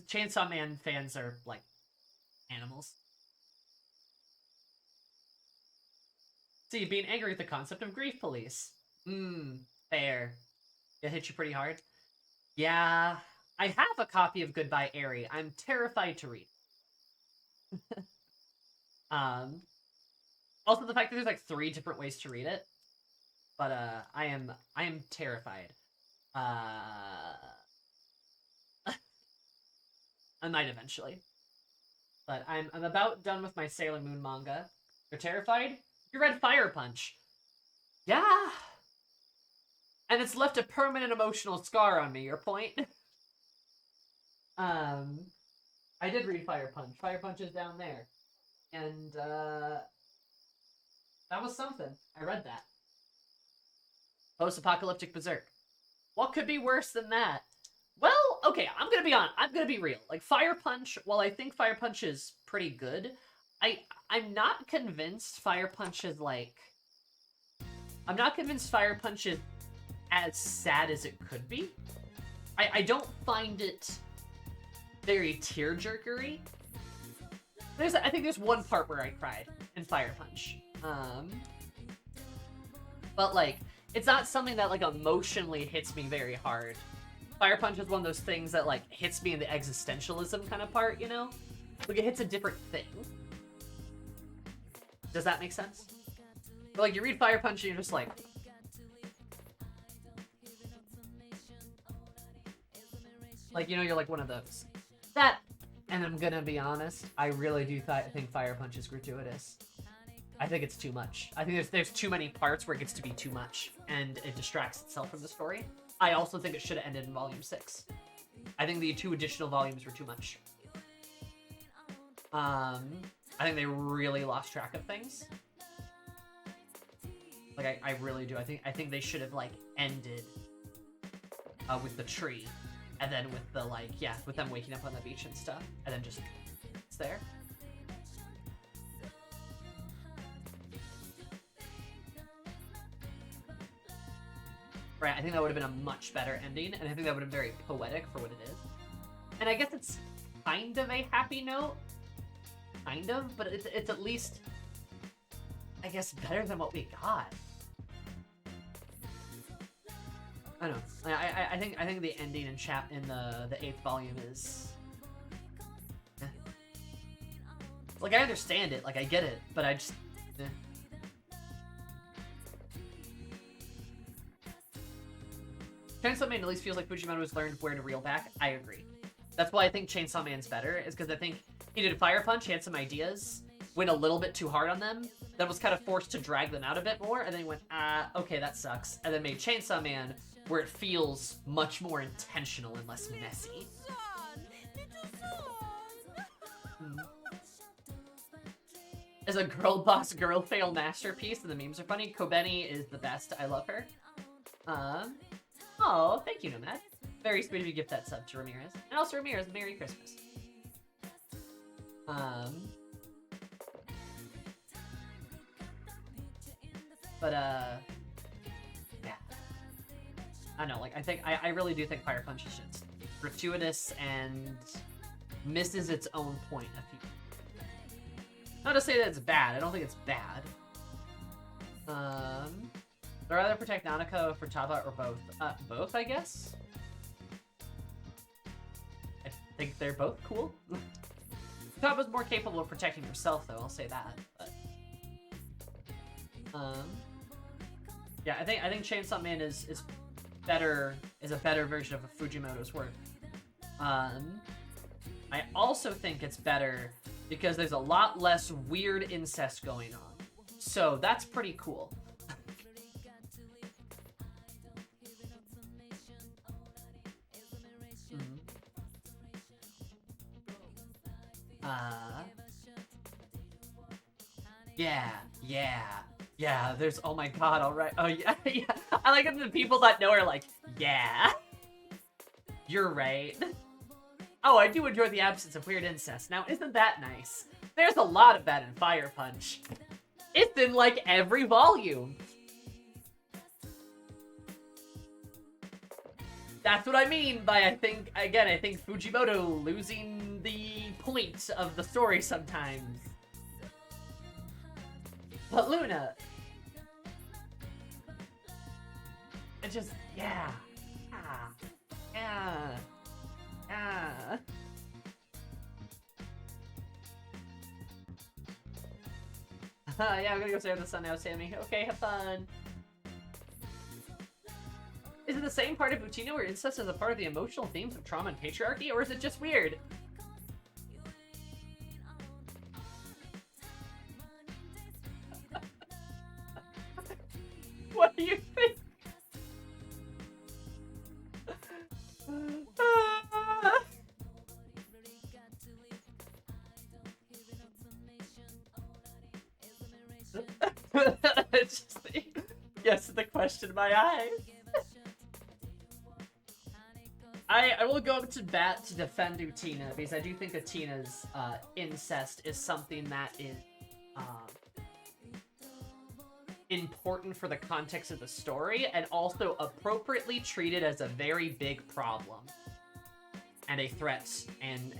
Chainsaw Man fans are, like, animals. See, being angry at the concept of grief police. Fair. It hit you pretty hard? Yeah, I have a copy of Goodbye, Eri. I'm terrified to read. Also the fact that there's like 3 different ways to read it. But I am terrified. I might eventually. But I'm about done with my Sailor Moon manga. You're terrified? You read Fire Punch. Yeah. And it's left a permanent emotional scar on me, your point? I did read Fire Punch. Fire Punch is down there. And, that was something. I read that. Post-apocalyptic Berserk. What could be worse than that? Well, okay, I'm gonna be honest. I'm gonna be real. Like, Fire Punch, while I think Fire Punch is pretty good, I'm not convinced Fire Punch is, like... I'm not convinced Fire Punch is as sad as it could be. I don't find it very tearjerkery. I think there's one part where I cried in Fire Punch. But, like, it's not something that, like, emotionally hits me very hard. Fire Punch is one of those things that, like, hits me in the existentialism kind of part, you know? Like, it hits a different thing. Does that make sense? But, like, you read Fire Punch and you're just like... Like, you know, you're like one of those. That, and I'm gonna be honest, I really do think Fire Punch is gratuitous. I think it's too much. I think there's too many parts where it gets to be too much, and it distracts itself from the story. I also think it should have ended in Volume 6. I think the 2 additional volumes were too much. I think they really lost track of things. Like, I really do. I think they should have, like, ended with the tree. And then with the, like, yeah, with them waking up on the beach and stuff. And then just, it's there. Right, I think that would have been a much better ending, and I think that would have been very poetic for what it is. And I guess it's kind of a happy note. Kind of, but it's at least, I guess, better than what we got. I don't know. I think the ending in the 8th volume is... Eh. Like, I understand it, like, I get it, but I just... Eh. Chainsaw Man at least feels like Fujimoto's learned where to reel back. I agree. That's why I think Chainsaw Man's better, is because I think he did a Fire Punch, he had some ideas, went a little bit too hard on them, then was kind of forced to drag them out a bit more, and then he went, okay, that sucks. And then made Chainsaw Man, where it feels much more intentional and less messy. As a girl boss, girl fail masterpiece, and the memes are funny, Kobeni is the best. I love her. Oh, thank you, Nomad. Very sweet of you to gift that sub to Ramirez. And also Ramirez, Merry Christmas. But, yeah. I don't know, like, I really do think Fire Punch is just gratuitous and misses its own point a few. Not to say that it's bad. I don't think it's bad. I'd rather protect Nanako for Taba or both. Both, I guess? I think they're both cool. Taba's more capable of protecting herself, though, I'll say that. But, yeah, I think Chainsaw Man is a better version of a Fujimoto's work. I also think it's better because there's a lot less weird incest going on. So that's pretty cool. Yeah, there's, oh my god, alright. Oh, yeah, yeah. I like it the people that know are like, yeah. You're right. Oh, I do enjoy the absence of weird incest. Now, isn't that nice? There's a lot of that in Fire Punch. It's in, like, every volume. That's what I mean by, I think Fujimoto losing the point of the story sometimes. But Luna... It just... Yeah. Yeah. Yeah, I'm gonna go stare at the sun now, Sammy. Okay, have fun. Is it the same part of Utena where incest is a part of the emotional themes of trauma and patriarchy, or is it just weird? What do you think? It's just yes, the question in my eyes. I will go up to bat to defend Utena because I do think Utena's incest is something that is important for the context of the story and also appropriately treated as a very big problem and a threat and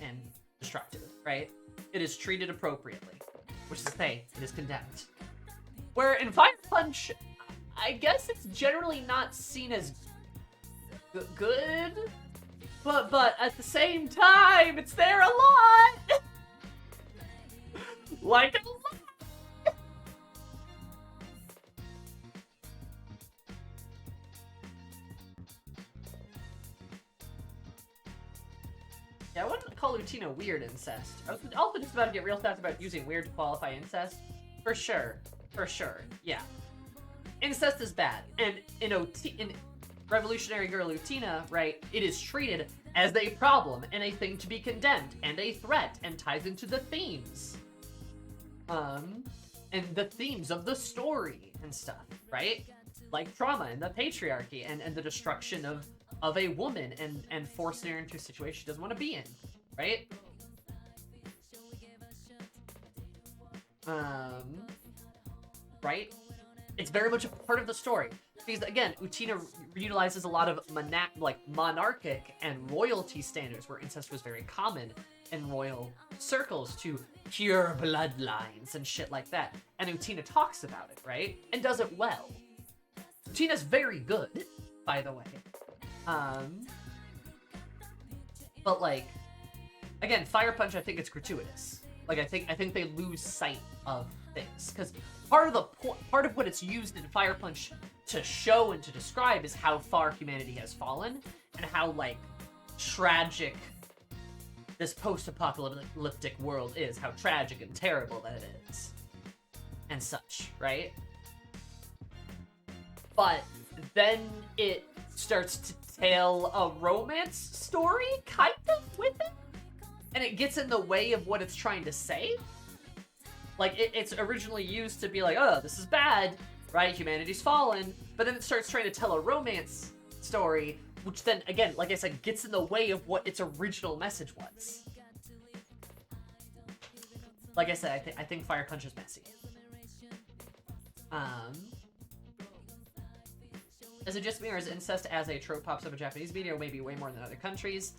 destructive, right? It is treated appropriately, which is to say, it is condemned. Where in Fire Punch, I guess it's generally not seen as good, but at the same time, it's there a lot. Like a lot. Yeah, I wouldn't call Utena weird incest. I was also just about to get real fast about using weird to qualify incest. For sure. For sure. Yeah. Incest is bad. And in Revolutionary Girl Utena, right, it is treated as a problem and a thing to be condemned and a threat and ties into the themes. And the themes of the story and stuff, right? Like trauma and the patriarchy and the destruction of a woman and forcing her into a situation she doesn't want to be in, right? Right? It's very much a part of the story. Because, again, Utena utilizes a lot of monarchic and royalty standards where incest was very common in royal circles to pure bloodlines and shit like that. And Utena talks about it, right? And does it well. Utena's very good, by the way. But like, again, Fire Punch, I think it's gratuitous. Like, I think they lose sight of things because part of what it's used in Fire Punch to show and to describe is how far humanity has fallen and how like tragic this post-apocalyptic world is, how tragic and terrible that it is, and such, right? But then it starts to tell a romance story, kind of, with it. And it gets in the way of what it's trying to say. Like, it's originally used to be like, oh, this is bad, right? Humanity's fallen. But then it starts trying to tell a romance story, which then, again, like I said, gets in the way of what its original message was. Like I said, I think Fire Punch is messy. Is it just me, or is incest as a trope pops up in Japanese media, or maybe way more than other countries?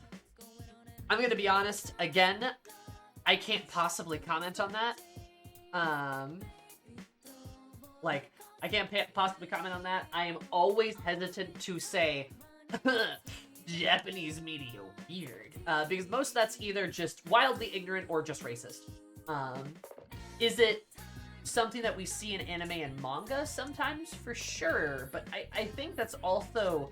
I'm gonna be honest, again, I can't possibly comment on that. Like, I can't possibly comment on that. I am always hesitant to say Japanese media weird, because most of that's either just wildly ignorant or just racist. Is it something that we see in anime and manga sometimes? For sure, but I think that's also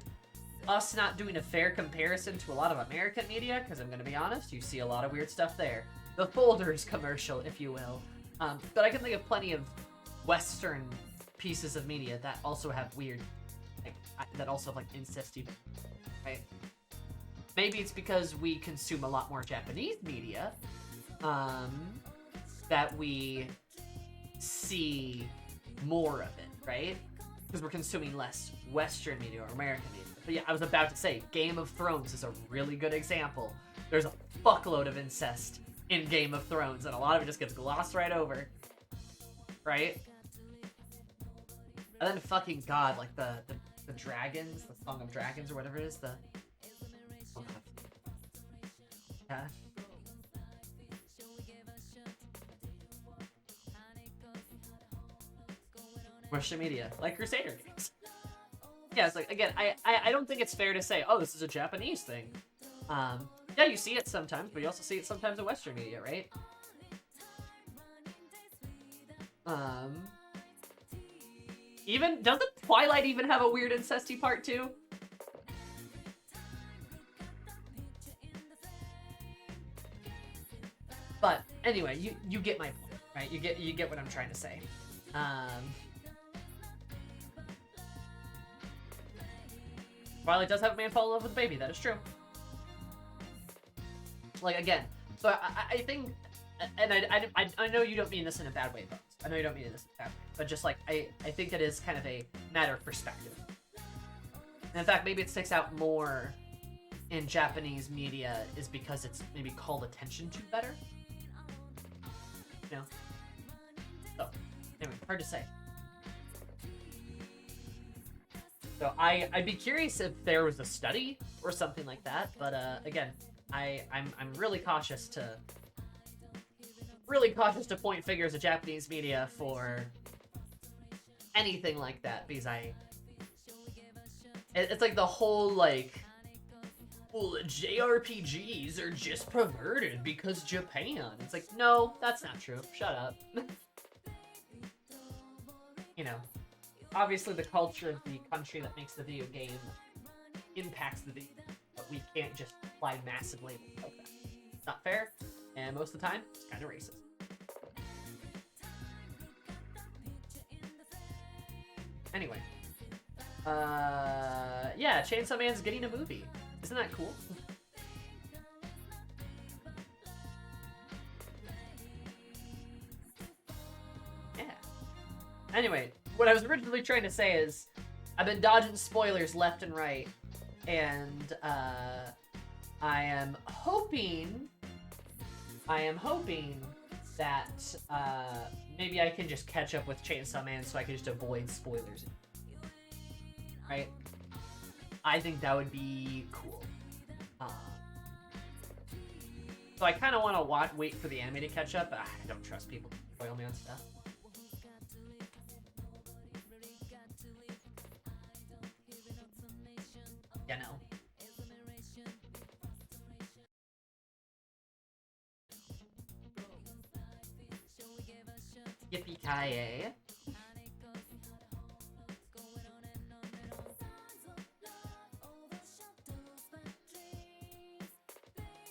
us not doing a fair comparison to a lot of American media, because I'm going to be honest, you see a lot of weird stuff there. The Folders commercial, if you will. But I can think of plenty of Western pieces of media that also have weird, like, that also have, like, incesty, right? Maybe it's because we consume a lot more Japanese media, that we see more of it, right? Because we're consuming less Western media or American media. But yeah, I was about to say, Game of Thrones is a really good example. There's a fuckload of incest in Game of Thrones, and a lot of it just gets glossed right over. Right? And then fucking God, like the dragons, the Song of Dragons or whatever it is, oh God. Yeah. Western media, like Crusader games. Yeah, it's like, again, I don't think it's fair to say, oh, this is a Japanese thing. Yeah, you see it sometimes, but you also see it sometimes in Western media, right? Even, doesn't Twilight even have a weird incesty part too? But anyway, you get my point, right? You get what I'm trying to say. Twilight does have a man fall in love with a baby, that is true. Like, again, so I think, and I know you don't mean this in a bad way, Bones. I know you don't mean this in a bad way, but just like, I think it is kind of a matter of perspective. And in fact, maybe it sticks out more in Japanese media is because it's maybe called attention to better. You know? So, anyway, hard to say. So I'd be curious if there was a study or something like that, but again, I'm really cautious to point fingers at Japanese media for anything like that, because it's like the whole like, well, JRPGs are just perverted because Japan. It's like, no, that's not true. Shut up. You know, obviously the culture of the country that makes the video game impacts the video, but we can't just apply massive labels like that. It's not fair, and most of the time, it's kind of racist. Anyway. Yeah, Chainsaw Man's getting a movie. Isn't that cool? Yeah. Anyway, what I was originally trying to say is, I've been dodging spoilers left and right, and I am hoping that maybe I can just catch up with Chainsaw Man so I can just avoid spoilers. Right? I think that would be cool. So I kind of want to wait for the anime to catch up, but I don't trust people to spoil me on stuff. Yeah, no. Yippee-ki-yay.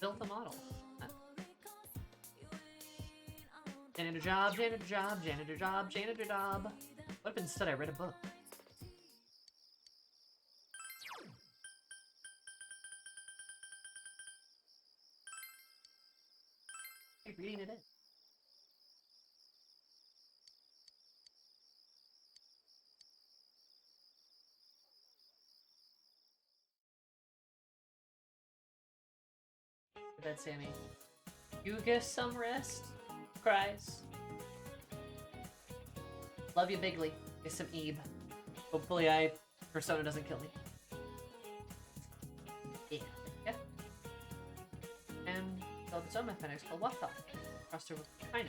Built a model. Janitor job, janitor job, janitor job, janitor job. What if instead I read a book? Hey, reading it in. Bed, Sammy. You get some rest. Cries. Love you, Bigly. Get some Ebe. Hopefully Persona doesn't kill me. Yeah. Yeah. And stone mathematics called Watthon. Crossed over with China.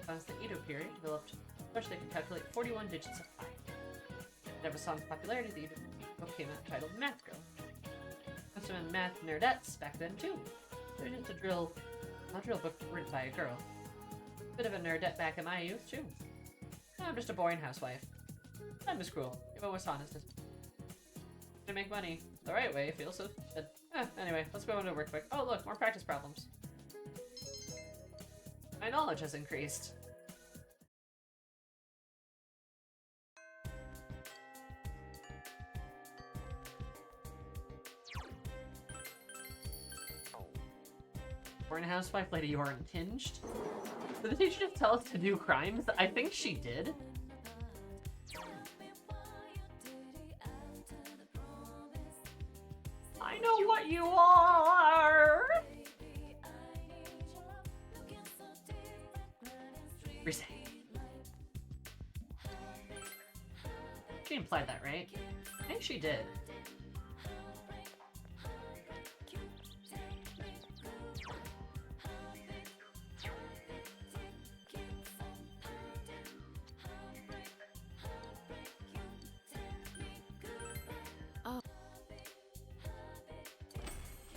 As the Edo period developed, such they could calculate 41 digits of pi. Never saw in popularity, the Edo book came out titled Math Girl. Some math nerdettes back then too. There's just a drill book written by a girl. Bit of a nerdette back in my youth too. I'm just a boring housewife. Time is cruel. You've always honest. To make money the right way feels so good. Anyway, let's go into work quick. Oh look, more practice problems. My knowledge has increased. Born housewife lady, you are unhinged. Did the teacher just tell us to do crimes? I think she did. I know what you are! Reset. She implied that, right? I think she did.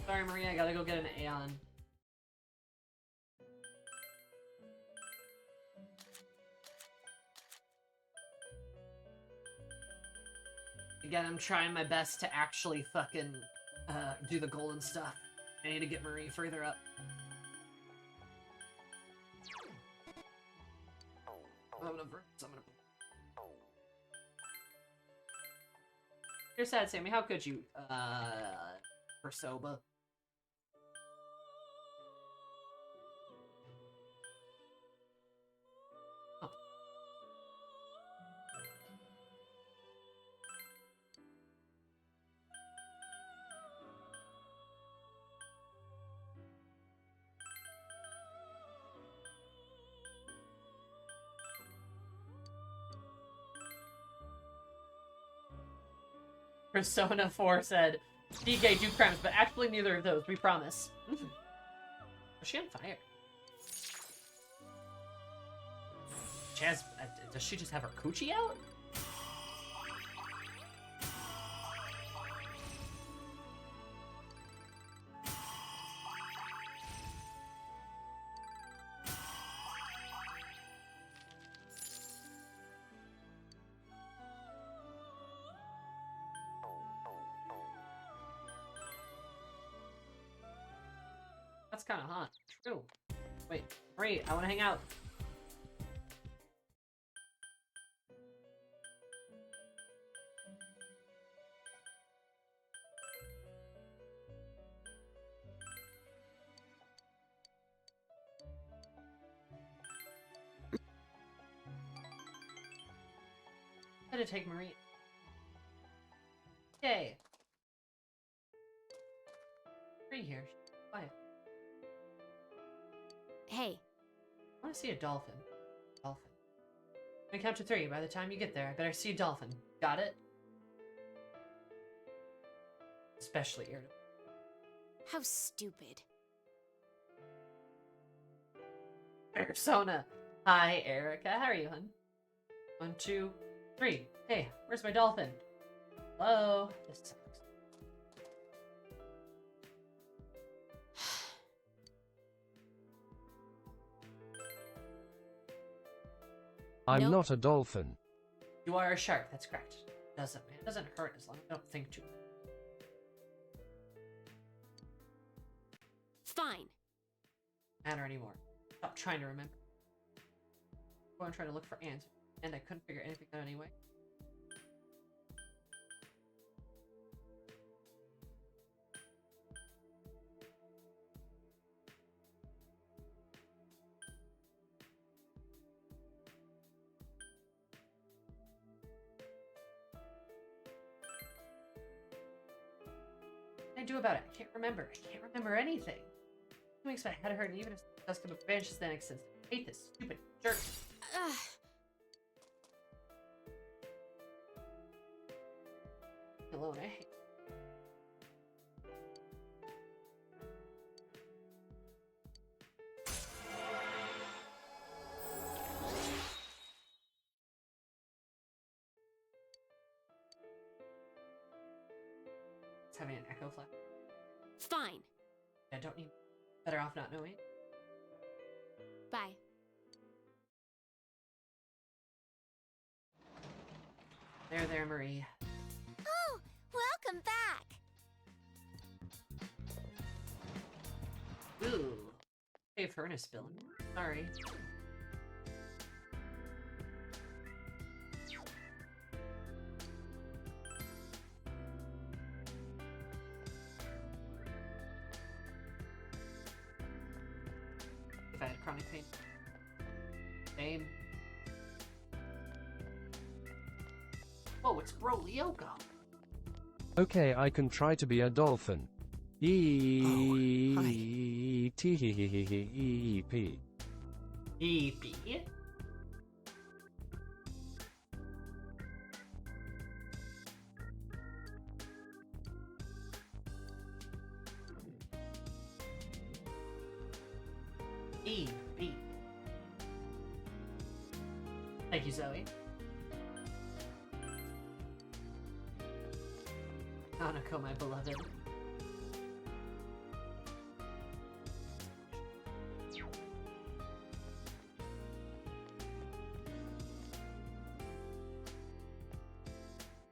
Sorry, Maria, I gotta go get an Aeon. Again, I'm trying my best to actually fucking do the golden stuff. I need to get Marie further up. You're sad, Sammy. How could you? Persoba. Persona 4 said, DK, do crimes, but actually neither of those, we promise. Was she on fire? She has, does she just have her coochie out? That's kind of hot. True. Wait, Marie, I want to hang out. I had to take Marie. Yay. Marie here. Quiet. Hey. I want to see a dolphin. Dolphin. I'm gonna count to 3. By the time you get there, I better see a dolphin. Got it? Especially irritable. How stupid. Persona. Hi, Erica. How are you, hun? 1, 2, 3. Hey, where's my dolphin? Hello? This sucks. I'm Nope. not a dolphin. You are a shark. That's correct. It doesn't hurt as long as I don't think too. Fine. Matter anymore. Stop trying to remember. I'm trying to look for answers, and I couldn't figure anything out anyway. What can I do about it? I can't remember. I can't remember anything. It makes my head hurt, and even if it does come up vanishes then exists. I hate this stupid jerk. Alone, I hate. echo flash. Fine. I don't need. Better off not knowing. Bye. There, Marie. Oh, welcome back. Ooh. Hey, furnace bill. Sorry. If I had chronic pain. Same. Oh, it's Bro Leoka. Okay, I can try to be a dolphin. E-T-H-E-P. EP? E-B. Thank you, Zoe. Hanako, my beloved.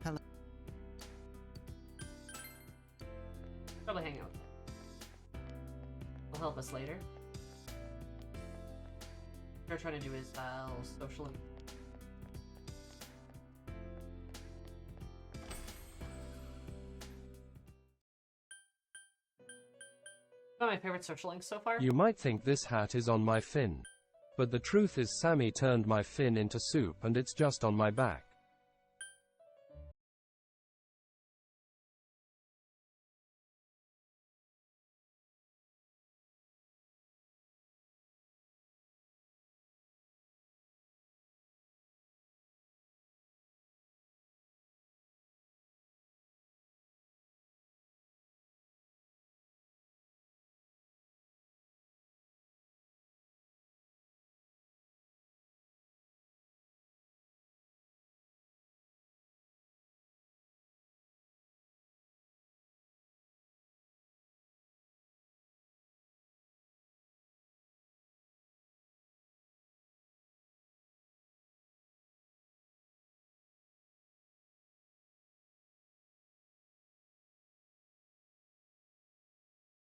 Hello. Probably hang out. Will help us later. What we're trying to do is social. One of my favorite social links so far. You might think this hat is on my fin. But the truth is Sammy turned my fin into soup and it's just on my back.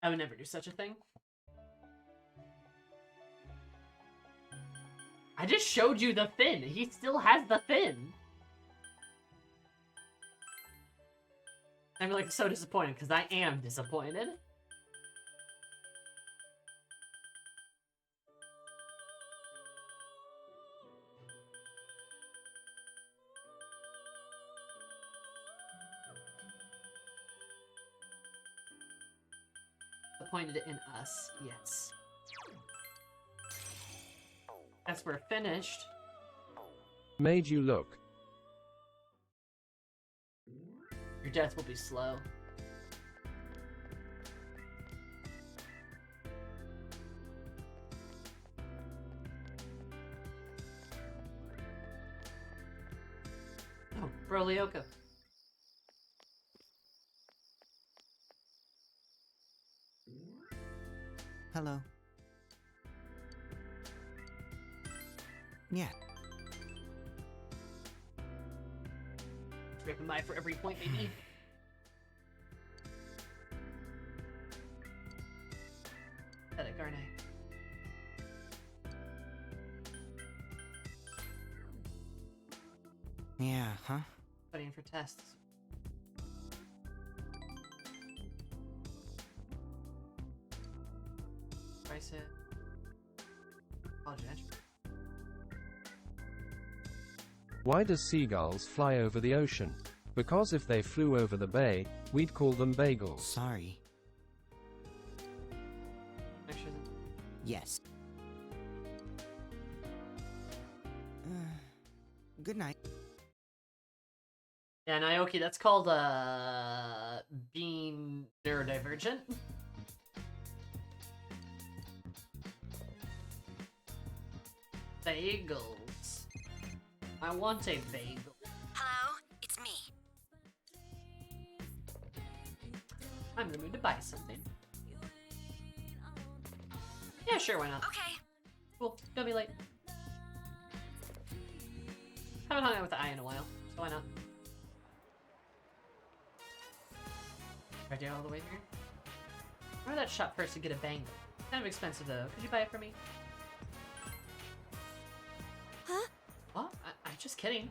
I would never do such a thing. I just showed you the fin. He still has the fin. I'm like so disappointed because I am disappointed. Disappointed in us, yes. As we're finished. Made you look. Your death will be slow. Oh, Bro Leoka. Hello. Yeah. Scraping by for every point, maybe. Pathetic, aren't I? Yeah, huh? Studying for tests. Price it. Apologize. Why does seagulls fly over the ocean? Because if they flew over the bay, we'd call them bagels. Sorry. Actually, Yes. Good night. yeah, Naoki, that's called being neurodivergent. Bagels. I want a bagel. Hello, it's me. I'm in the mood to buy something. Yeah, sure, why not? Okay. Cool. Don't be late. Haven't hung out with the eye in a while, so why not? Should I do it all the way here? Go to that shop first to get a bangle. Kind of expensive though. Could you buy it for me? Huh? What? I'm just kidding.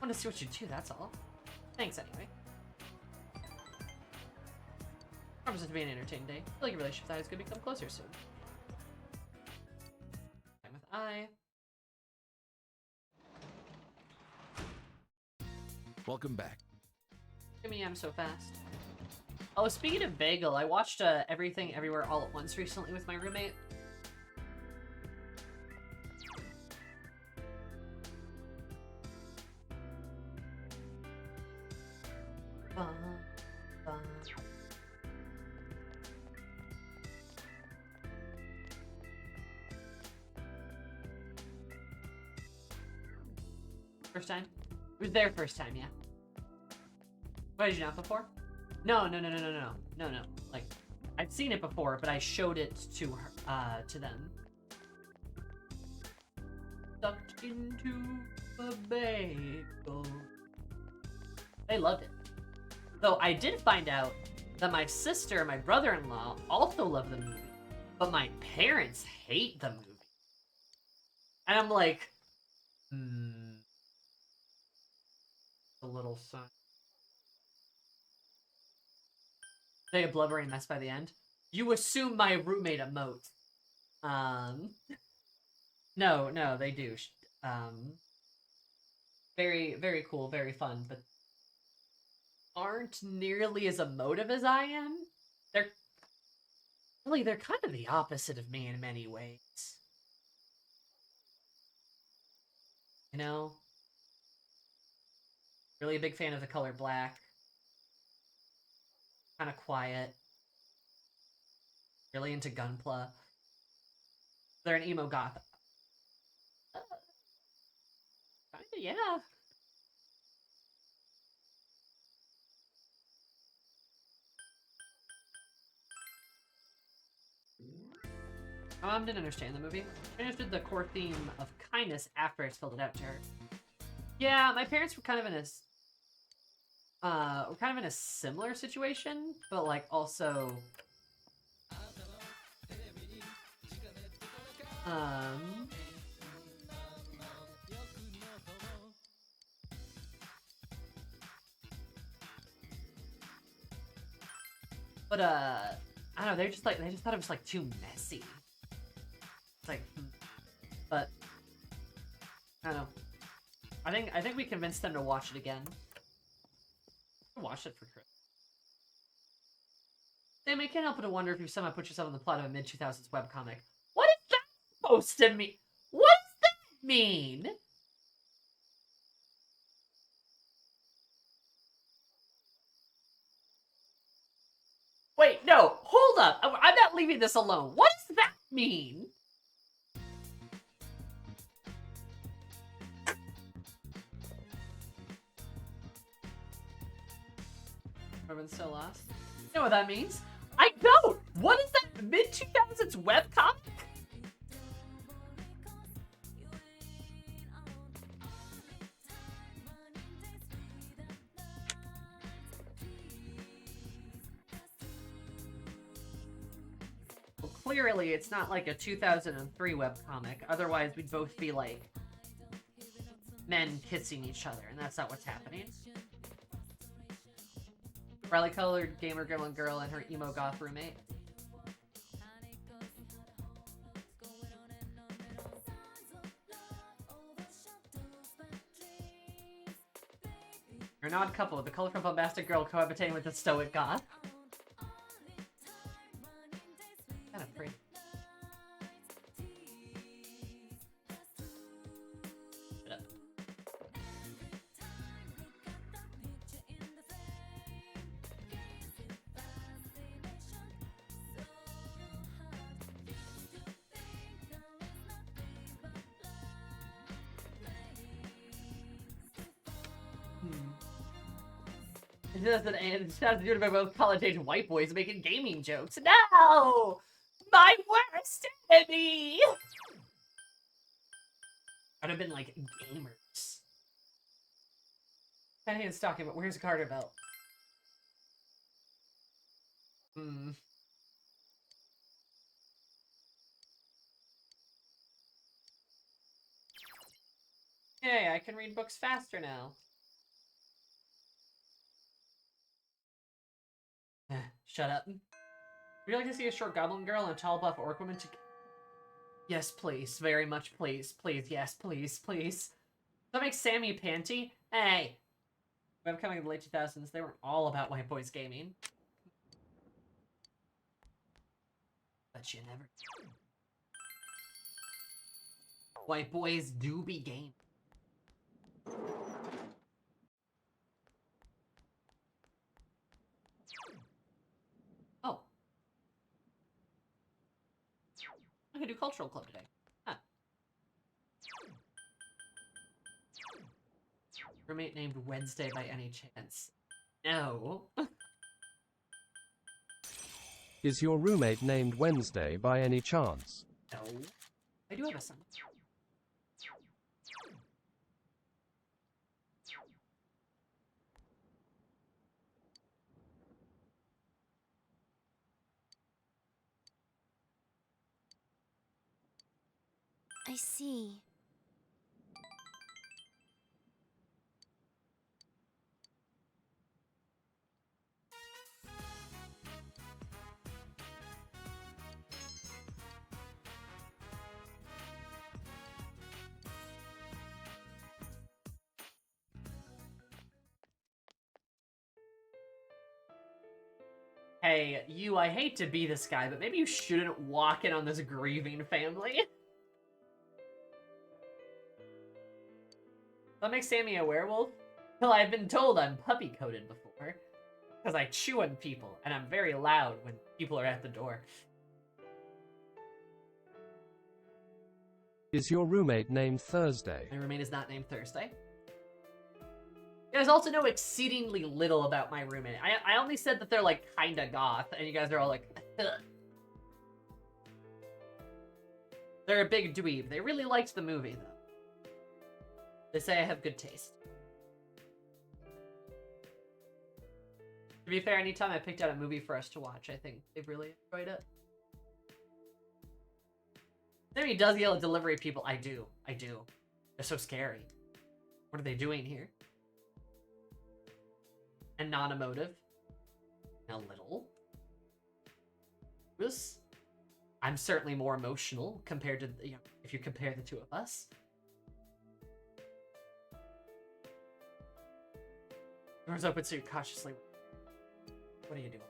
I want to see what you do, that's all. Thanks anyway. Promises to be an entertaining day. I feel like a relationship that is going to become closer soon. Time with I. Welcome back. Give me I'm so fast. Oh, speaking of bagel, I watched Everything Everywhere All at Once recently with my roommate. First time? It was their first time, yeah. What, did you not before? No. Like, I've seen it before, but I showed it to her, to them. Sucked into a bagel. They loved it. Though I did find out that my sister and my brother-in-law also love the movie, but my parents hate the movie. And I'm like, a little son. They a blubbering mess by the end. You assume my roommate emote. No, they do. Very, very cool, very fun, but aren't nearly as emotive as I am. They're kind of the opposite of me in many ways. You know? Really a big fan of the color black. Kind of quiet. Really into Gunpla. They're an emo goth. Kinda, yeah. My mom didn't understand the movie. She understood the core theme of kindness after I spelled it out to her. Yeah, my parents were kind of in a similar situation, but like also but I don't know, they just thought it was like too messy. It's like, but I don't know. I think we convinced them to watch it again. Watch it for Chris. Sam, I can't help but to wonder if you somehow put yourself in the plot of a mid-2000s webcomic. What is that supposed to mean? What does that mean? Wait, no, hold up. I'm not leaving this alone. What does that mean? Everyone's so lost. You know what that means? I don't! What is that mid-2000s webcomic? Well, clearly it's not like a 2003 webcomic. Otherwise we'd both be like men kissing each other, and that's not what's happening. Brightly-colored gamer gremlin girl and her emo goth roommate. You're an odd couple, the colorful bombastic girl cohabitating with the stoic goth. Kind of pretty. Shut up. It has to do with both college-age white boys making gaming jokes. No! My worst enemy! I'd have been like, gamers. Penny and stocking, but where's Carter Belt? Hey, I can read books faster now. Shut up. Would you like to see a short goblin girl and a tall buff orc woman together? Yes, please. Very much, please. Please, yes, please, please. That makes Sammy panty? Hey! Web coming in the late 2000s, they weren't all about white boys gaming. But you never... White boys do be gaming. Oh. I can do cultural club today. Huh. Roommate named Wednesday by any chance? No. Is your roommate named Wednesday by any chance? No. I do have a son. I see. Hey, you, I hate to be this guy, but maybe you shouldn't walk in on this grieving family. That makes Sammy a werewolf? Well, I've been told I'm puppy-coated before. Because I chew on people, and I'm very loud when people are at the door. Is your roommate named Thursday? My roommate is not named Thursday. You guys also know exceedingly little about my roommate. I only said that they're, like, kinda goth, and you guys are all like, ugh. They're a big dweeb. They really liked the movie, though. They say I have good taste. To be fair, anytime I picked out a movie for us to watch, I think they've really enjoyed it. Then he does yell at delivery people. I do. I do. They're so scary. What are they doing here? And non-emotive. A little. I'm certainly more emotional compared to, you know, if you compare the two of us. Doors open so you cautiously... What are you doing?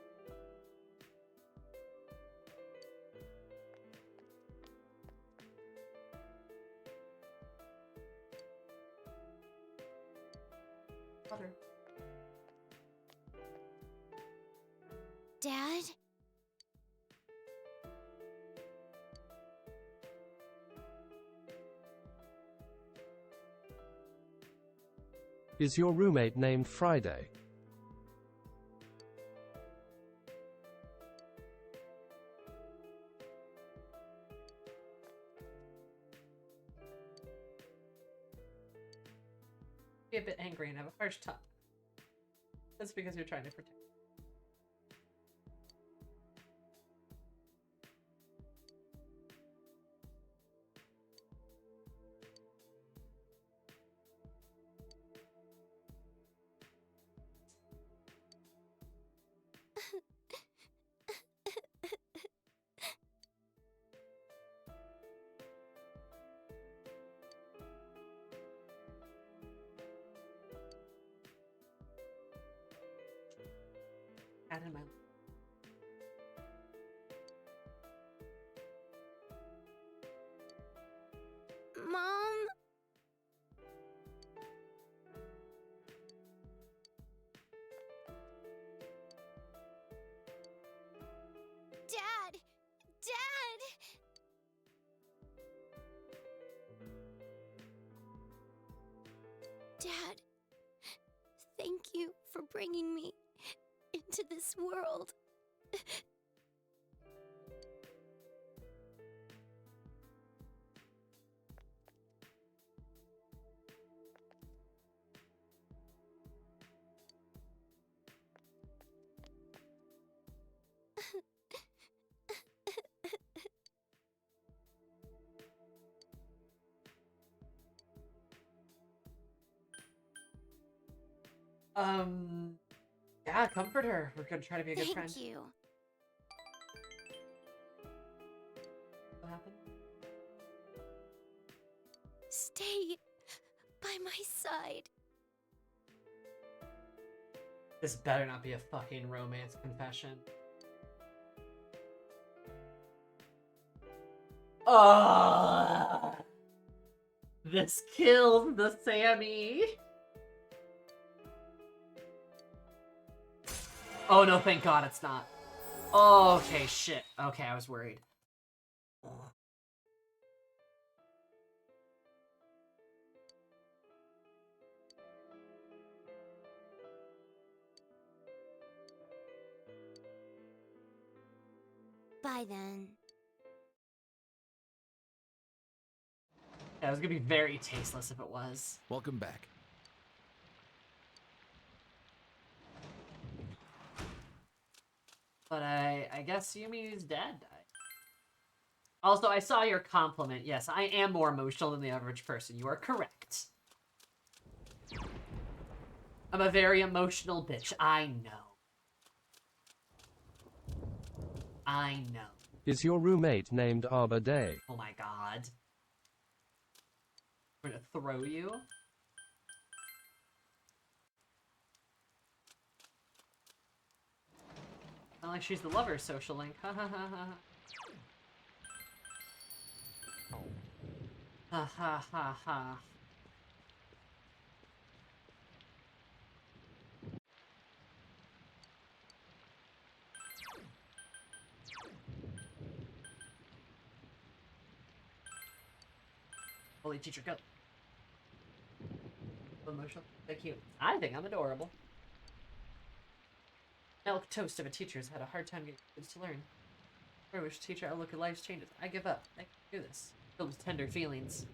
Mother. Dad? Is your roommate named Friday? Be a bit angry and have a harsh tongue. That's because you're trying to protect. Out in my... Mom? Dad! Dad! Dad, thank you for bringing me to this world. Yeah, comfort her. We're gonna try to be a good friend. Thank you. What happened? Stay by my side. This better not be a fucking romance confession. This kills the Sammy. Oh no, thank God it's not. Oh, okay, shit. Okay, I was worried. Bye then. Yeah, it was gonna be very tasteless if it was. Welcome back. But I guess Yumi's dad died. Also, I saw your compliment. Yes, I am more emotional than the average person. You are correct. I'm a very emotional bitch. I know. I know. Is your roommate named Arbor Day? Oh my god. I'm gonna throw you. Not like she's the lover social link. Ha ha ha ha. Ha ha ha ha. Holy teacher, go. Emotional. Thank you. I think I'm adorable. Milk toast of a teacher's had a hard time getting kids to learn. I wish teacher outlook at life's changes. I give up. I can do this. Filled with tender feelings.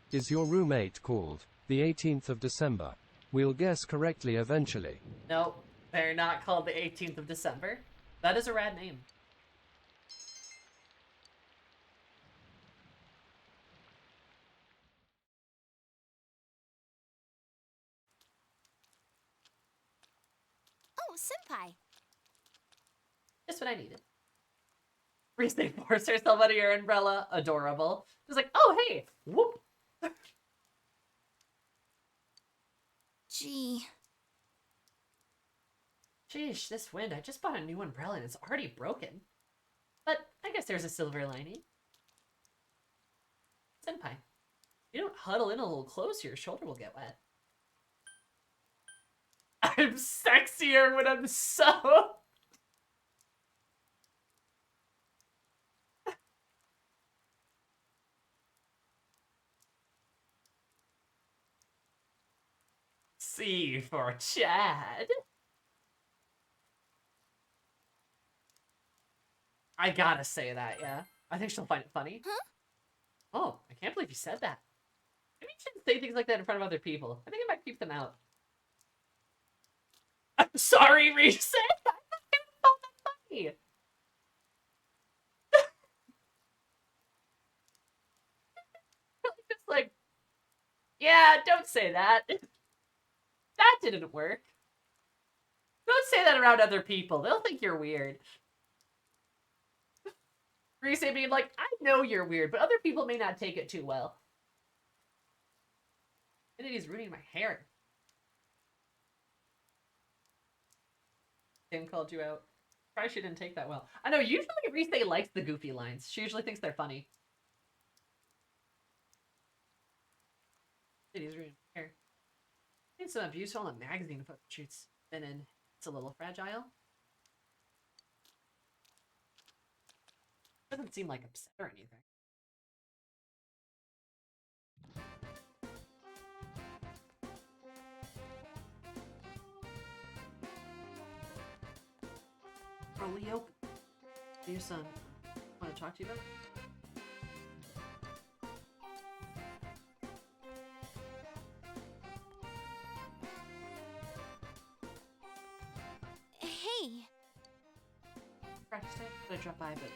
Is your roommate called the 18th of December? We'll guess correctly eventually. Nope. They're not called the 18th of December. That is a rad name. Oh, senpai. Just what I needed. Reese, they forced herself under your umbrella. Adorable. Just like, oh, hey. Whoop. Gee. Sheesh, this wind. I just bought a new umbrella and it's already broken. But I guess there's a silver lining. Senpai, you don't huddle in a little closer, your shoulder will get wet. I'm sexier when I'm so... C for Chad. I gotta say that, yeah. I think she'll find it funny. Huh? Oh, I can't believe you said that. Maybe you shouldn't say things like that in front of other people. I think it might keep them out. I'm sorry, Reese. I thought that funny. Just like, yeah, don't say that. That didn't work. Don't say that around other people. They'll think you're weird. Reese being like, I know you're weird, but other people may not take it too well. And he's ruining my hair. Tim called you out. Probably she didn't take that well. I know, usually Reese likes the goofy lines. She usually thinks they're funny. He's ruining my hair. Need some abuse on the magazine photo shoots. Been in. It's a little fragile. Doesn't seem like upset or anything. Totally open. Your son. Want to talk to you about? Hey. Practice day? Could I drop by, but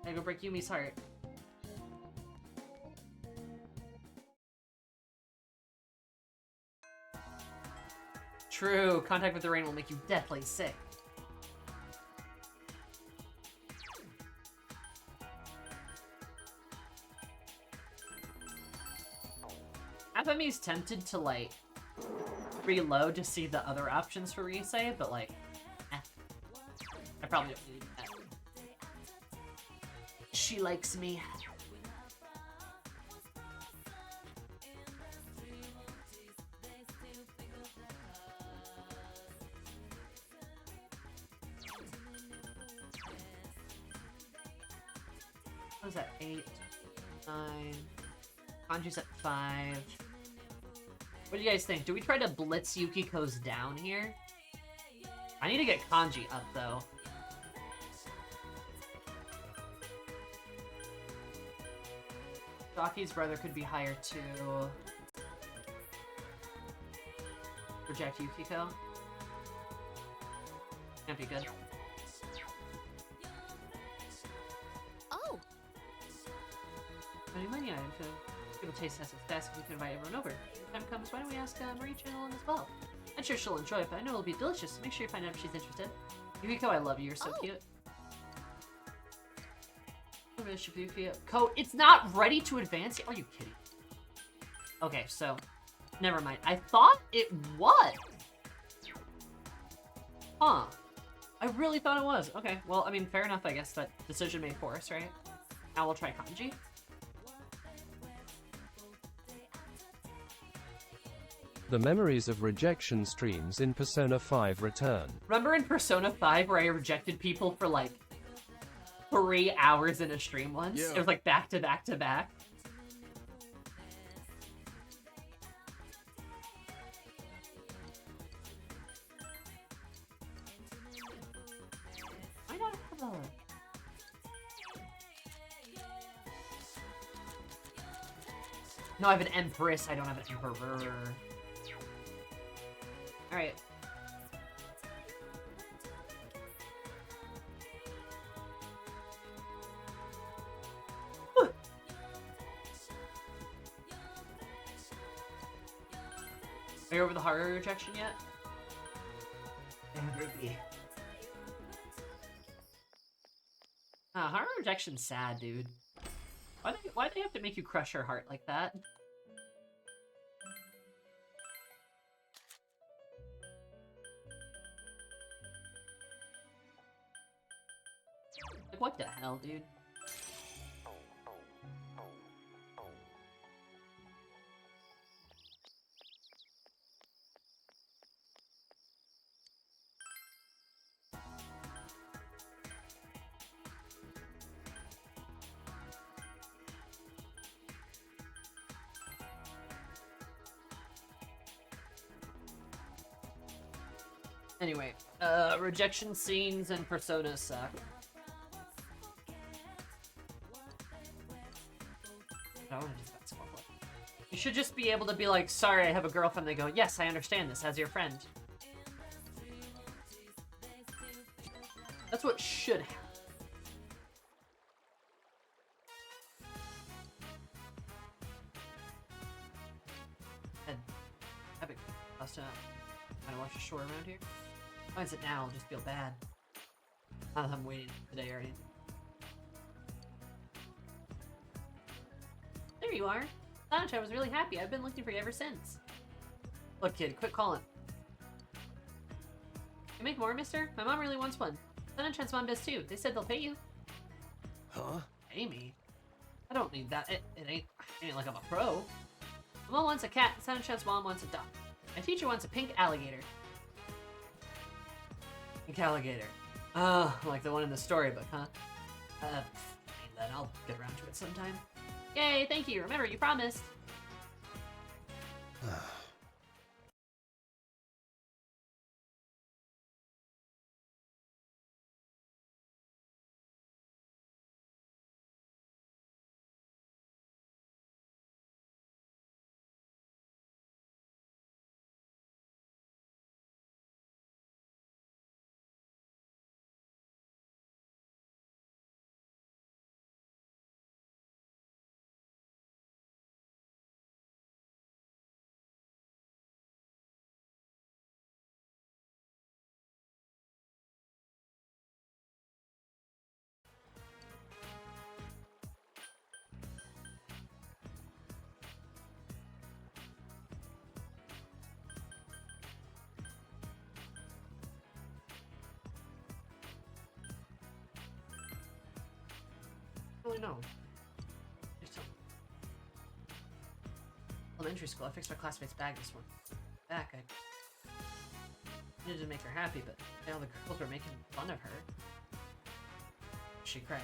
I go break Yumi's heart. True, contact with the rain will make you deathly sick. Half of me is tempted to, like, reload to see the other options for Risei, but, like, I probably don't need that. She likes me. What was that? 8, 9. Kanji's at 5. What do you guys think? Do we try to blitz Yukiko's down here? I need to get Kanji up, though. Daki's brother could be higher, too. Reject Yukiko. Can't be good. Oh! Any money item to give a taste test of fast if we can invite everyone over. When the time comes, why don't we ask Marie Channel in as well? I'm sure she'll enjoy it, but I know it'll be delicious, so make sure you find out if she's interested. Yukiko, I love you. You're so cute. Code, it's not ready to advance yet? Are you kidding? Okay, so, never mind. I thought it was. Huh. I really thought it was. Okay, well, I mean, fair enough, I guess. That decision made for us, right? Now we'll try Kanji. The memories of rejection streams in Persona 5 return. Remember in Persona 5 where I rejected people for like 3 hours in a stream once? Yeah. It was like back to back to back. Why not have a... No, I have an Empress, I don't have an Emperor. Alright. Are you over the Haru rejection yet? Ruby. Haru rejection's sad, dude. Why do they have to make you crush her heart like that? Like, what the hell, dude? Anyway, rejection scenes and personas suck. You should just be able to be like, sorry, I have a girlfriend. They go, yes, I understand this as your friend. That's what should happen. And epic. Last time I watch a show around here. Why is it now? I'll just feel bad. Not that I'm waiting today or anything. There you are. Sancho was really happy. I've been looking for you ever since. Look, kid, quit calling. You make more, mister? My mom really wants one. Sun-Chan's mom does too. They said they'll pay you. Huh? Pay me? I don't need that. It ain't like I'm a pro. My mom wants a cat, and Sun-Chan's mom wants a duck. My teacher wants a pink alligator. Pink alligator. Oh, like the one in the storybook, huh? Then I'll get around to it sometime. Yay, thank you. Remember, you promised. really know. Elementary school, I fixed my classmate's bag this one. Back, I needed to make her happy, but now the girls were making fun of her. She cried.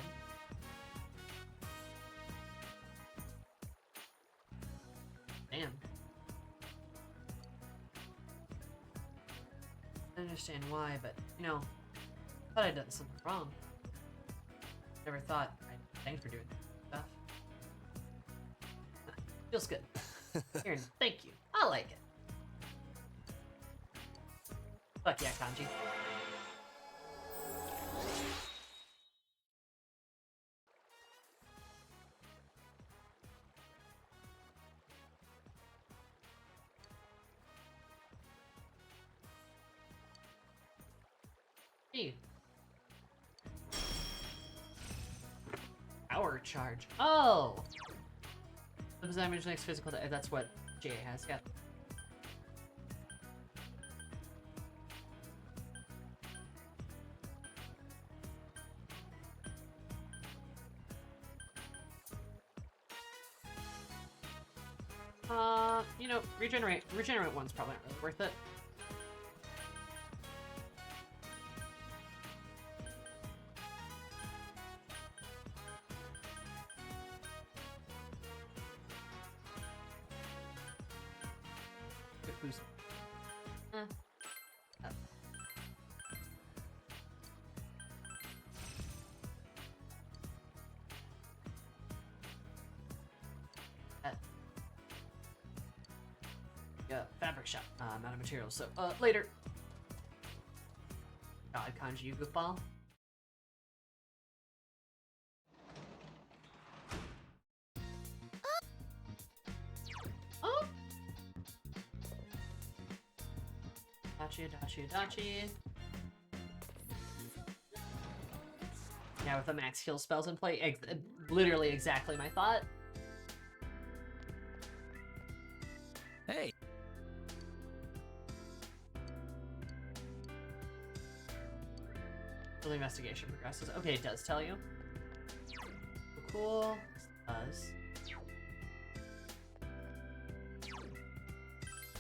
Damn. I understand why, but, you know, I thought I'd done something wrong. Never thought I'd thank for doing stuff. Feels good. Here, thank you. I like it. Fuck yeah, Kanji. Hey. Power charge. Oh! What damage next physical? That's what GA has. Yeah. You know, regenerate one's probably not really worth it. Good boost. Fabric shop. I'm out of materials, so later. God, Kanji, you goofball. Oh! Dachi. Yeah, with the max heal spells in play, literally exactly my thought. Hey. The investigation progresses. Okay, it does tell you. Cool. It does.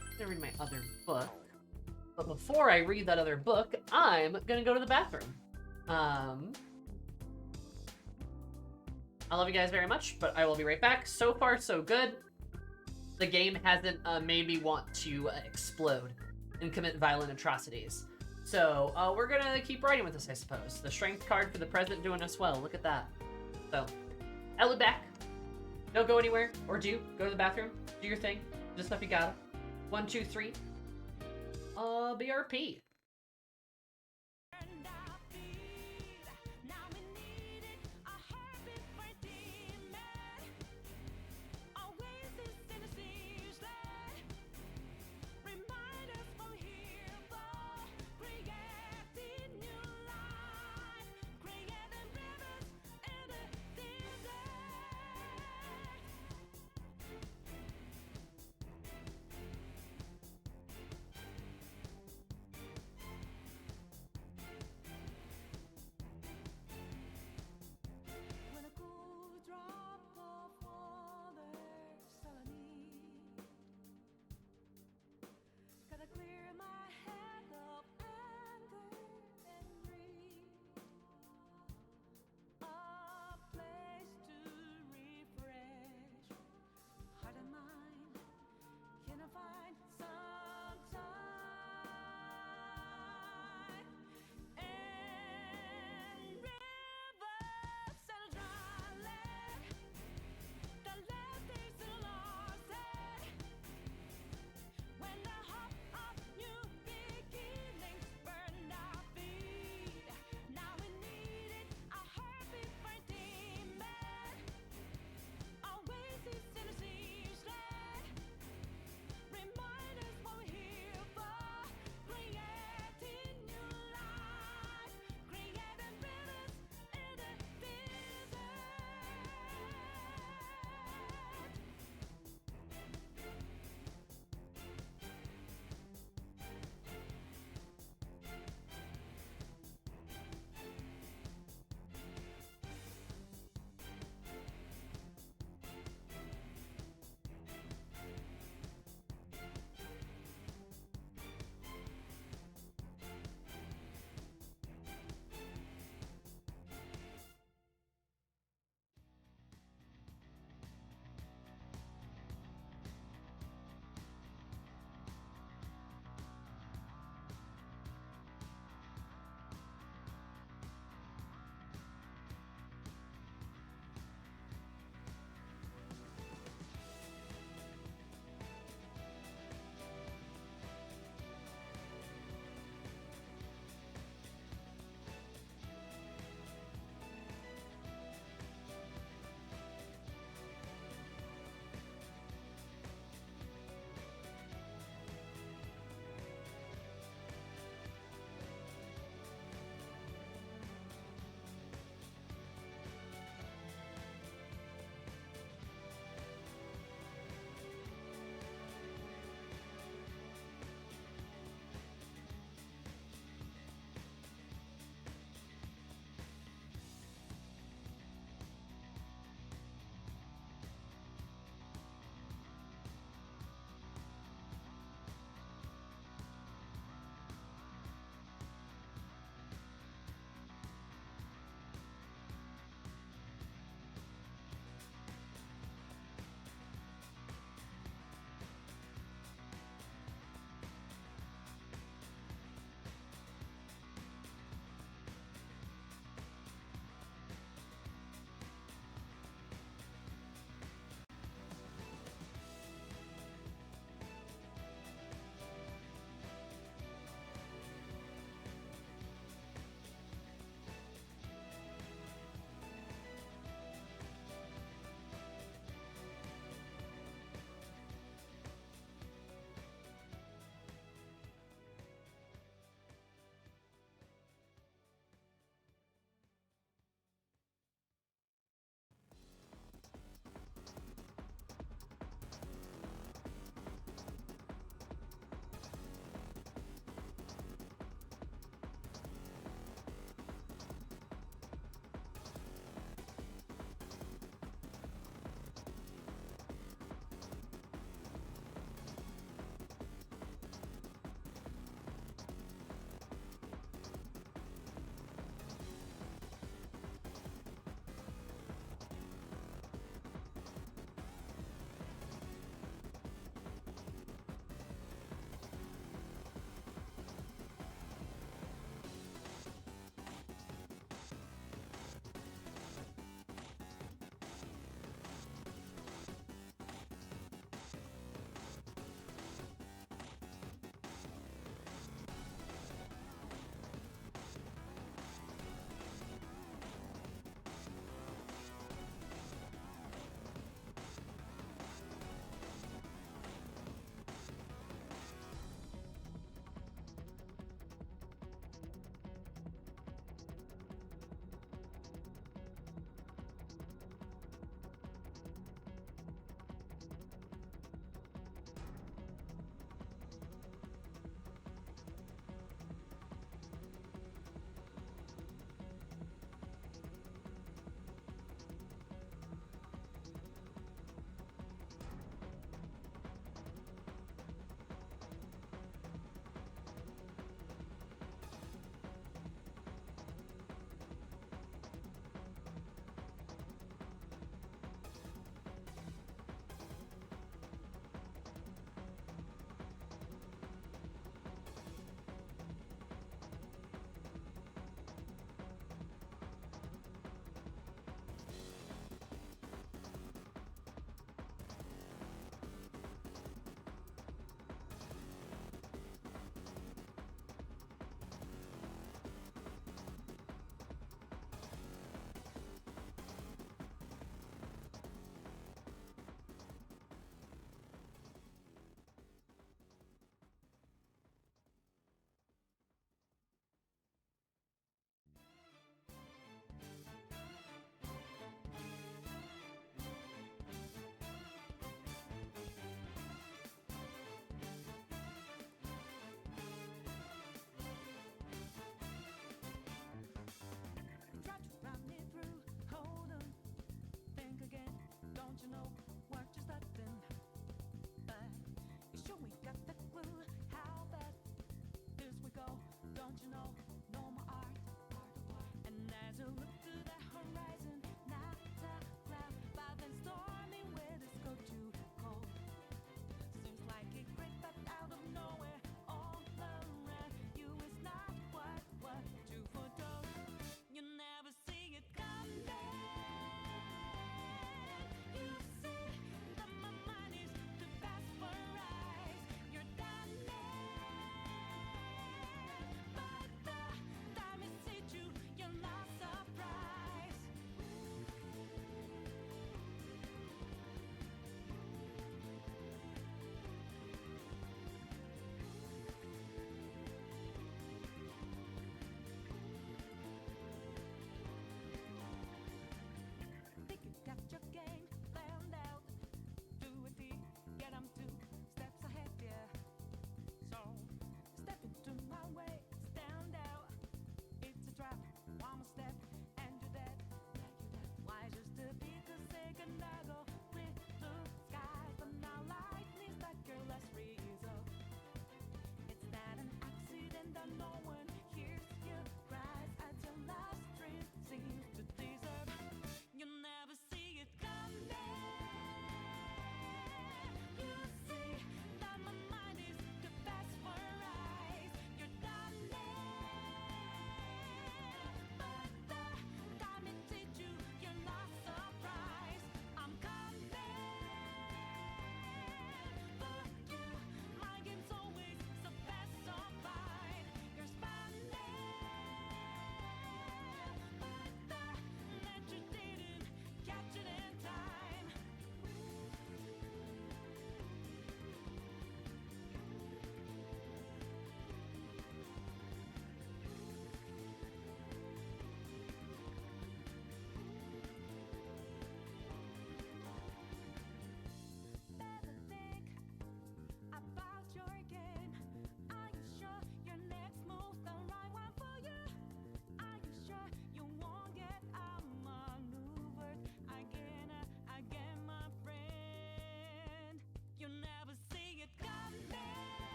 I'm gonna read my other book. But before I read that other book, I'm gonna go to the bathroom. I love you guys very much, but I will be right back. So far, so good. The game hasn't made me want to explode and commit violent atrocities. So, we're gonna keep writing with this, I suppose. The strength card for the present doing us well. Look at that. So, I'll be back. Don't go anywhere. Or do. Go to the bathroom. Do your thing. Do the stuff you gotta. 1, 2, 3. BRP.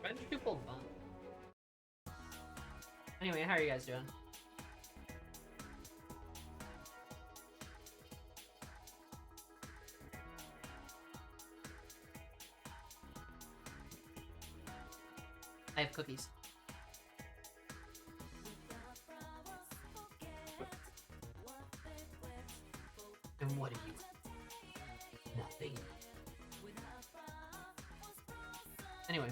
Why did you pull bun? Anyway, how are you guys doing? I have cookies. And what are you? Nothing. Anyway.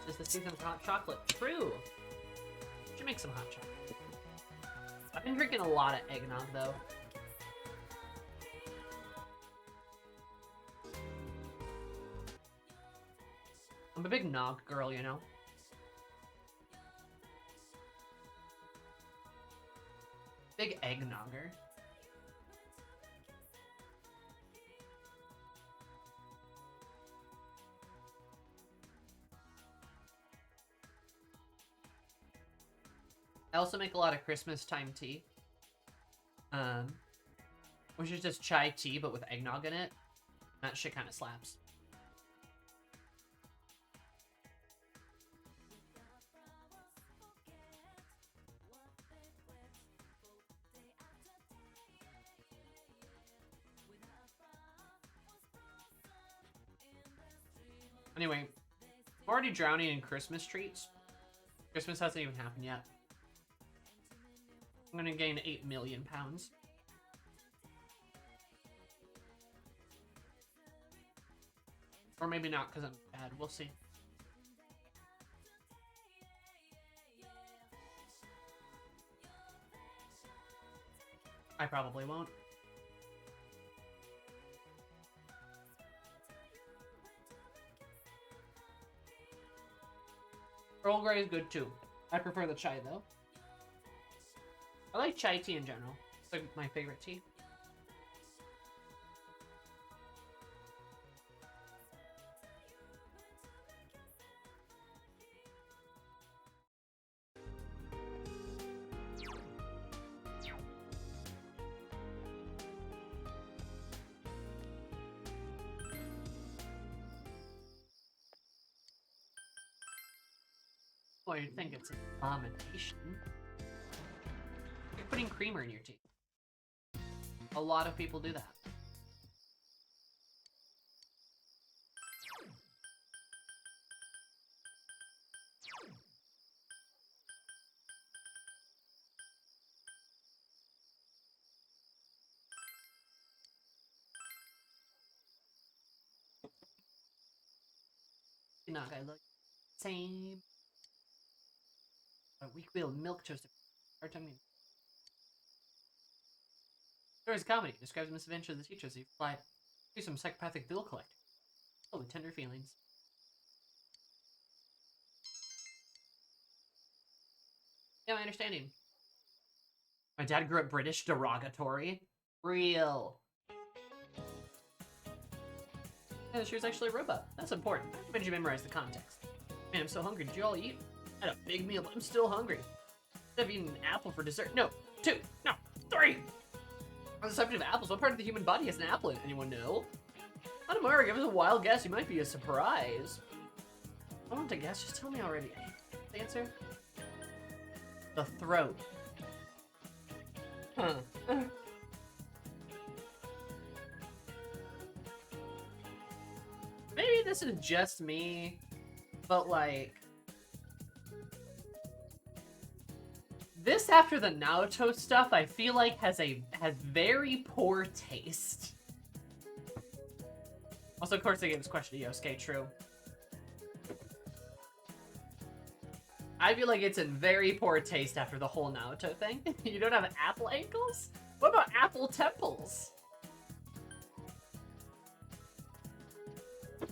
Is the season of hot chocolate? True! Should make some hot chocolate. I've been drinking a lot of eggnog though. I'm a big nog girl, you know? Big eggnogger. I also make a lot of Christmas time tea. Which is just chai tea, but with eggnog in it. That shit kind of slaps. Anyway, I'm already drowning in Christmas treats. Christmas hasn't even happened yet. I'm gonna gain 8 million pounds. Or maybe not, because I'm bad. We'll see. I probably won't. Earl Grey is good too. I prefer the chai though. I like chai tea in general. It's like my favorite tea. Well, you'd think it's an abomination. You're putting creamer in your tea. A lot of people do that. You're not gonna look same. A weak-willed milk toast. Hard time. Stories comedy describes the misadventure of the teacher as he flied through some psychopathic bill collector. Oh, with tender feelings. Yeah, my understanding. My dad grew up British, derogatory. Real. Yeah, she was actually a robot. That's important. I recommend you memorize the context. Man, I'm so hungry. Did you all eat? I had a big meal, but I'm still hungry. I've eaten an apple for dessert. No, 2, no, 3. On the subject of apples, what part of the human body has an apple in it? Anyone know? Hanamura, give us a wild guess. You might be a surprise. I want to guess. Just tell me already. The answer? The throat. Huh. Maybe this is just me, but like... This after the Naoto stuff, I feel like has very poor taste. Also, of course, they gave this question to Yosuke, true. I feel like it's in very poor taste after the whole Naoto thing. You don't have apple ankles? What about apple temples?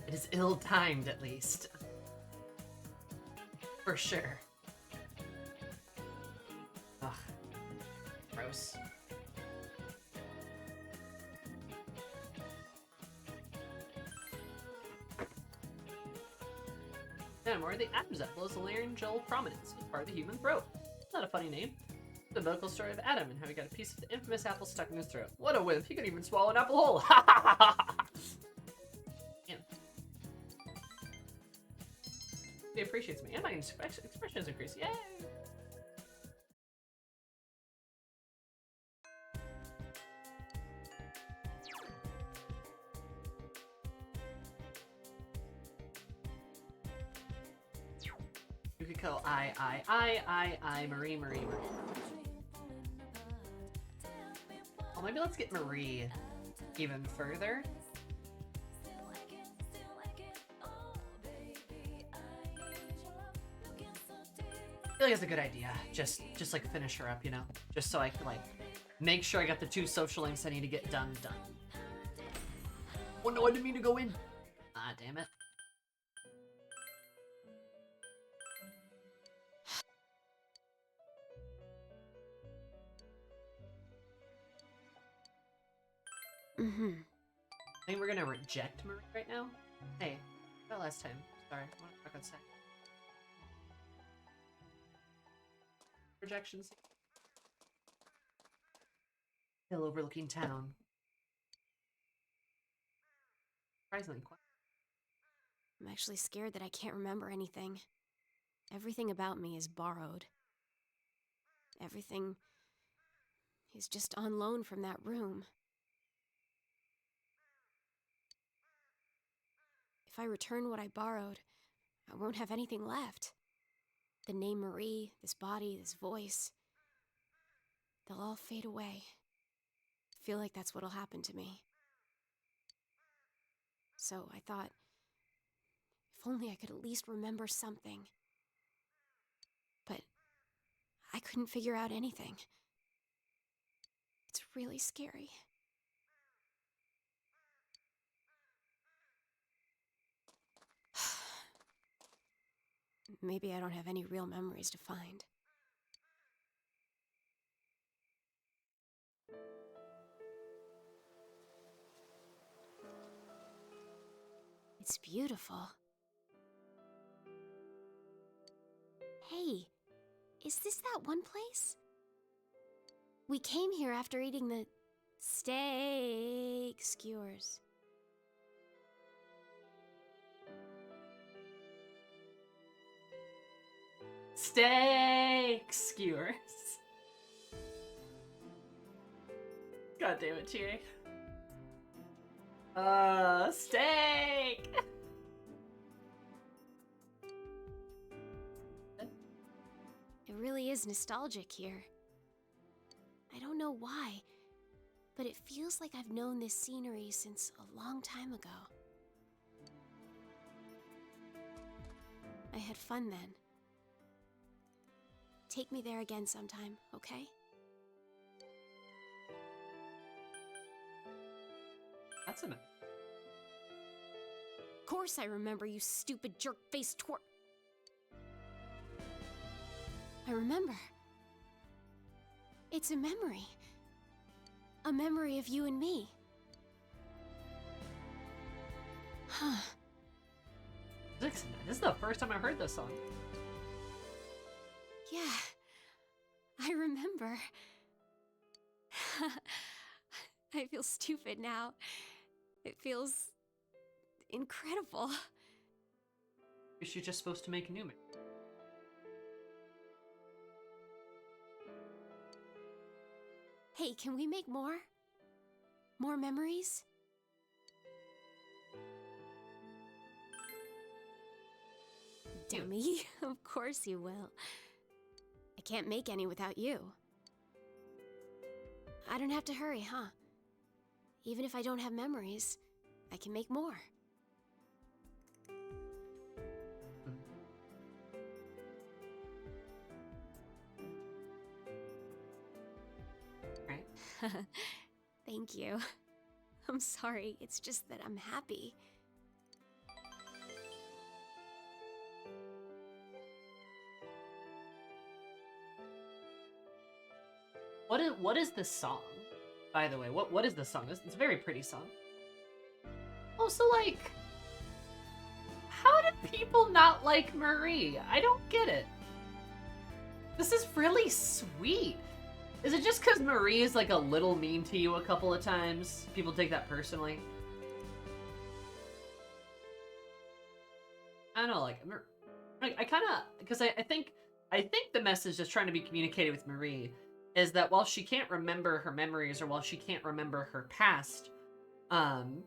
It is ill-timed, at least. For sure. Ugh. Gross. Or the Adam's apple is a laryngeal prominence, part of the human throat. Not a funny name. The biblical story of Adam and how he got a piece of the infamous apple stuck in his throat. What a wimp! He could even swallow an apple whole. Ha ha ha ha! He appreciates me, and my expression is increased. Yay! Yukiko, I, Marie. Well, maybe let's get Marie even further. I feel like it's a good idea. Just like finish her up, you know? Just so I can like make sure I got the 2 social links I need to get done. Oh no, I didn't mean to go in. Ah, damn it. I think we're gonna reject Marie right now. Hey, that last time. Sorry, I want to talk outside. Rejections. Hill overlooking town. Surprisingly quiet. I'm actually scared that I can't remember anything. Everything about me is borrowed. Everything is just on loan from that room. If I return what I borrowed, I won't have anything left. The name Marie, this body, this voice, they'll all fade away. I feel like that's what'll happen to me. So I thought, if only I could at least remember something. But I couldn't figure out anything. It's really scary. Maybe I don't have any real memories to find. It's beautiful. Hey, is this that one place? We came here after eating the steak skewers. Steak skewers. God damn it, Chie. Steak! It really is nostalgic here. I don't know why, but it feels like I've known this scenery since a long time ago. I had fun then. Take me there again sometime, okay? That's enough. Of course I remember, you stupid jerk-faced twerp. I remember. It's a memory. A memory of you and me. Huh. This is the first time I heard this song. Yeah, I remember. I feel stupid now. It feels incredible. You're just supposed to make new memories. Hey, can we make more? More memories? Dummy, of course you will. I can't make any without you. I don't have to hurry, huh? Even if I don't have memories, I can make more. Right. Thank you. I'm sorry, it's just that I'm happy. What is this song? By the way, what is the song? It's a very pretty song. Also, like, how do people not like Marie? I don't get it. This is really sweet. Is it just because Marie is like a little mean to you a couple of times? People take that personally. I don't know, like I kind of, because I think the message that's trying to be communicated with Marie is that while she can't remember her memories or while she can't remember her past, and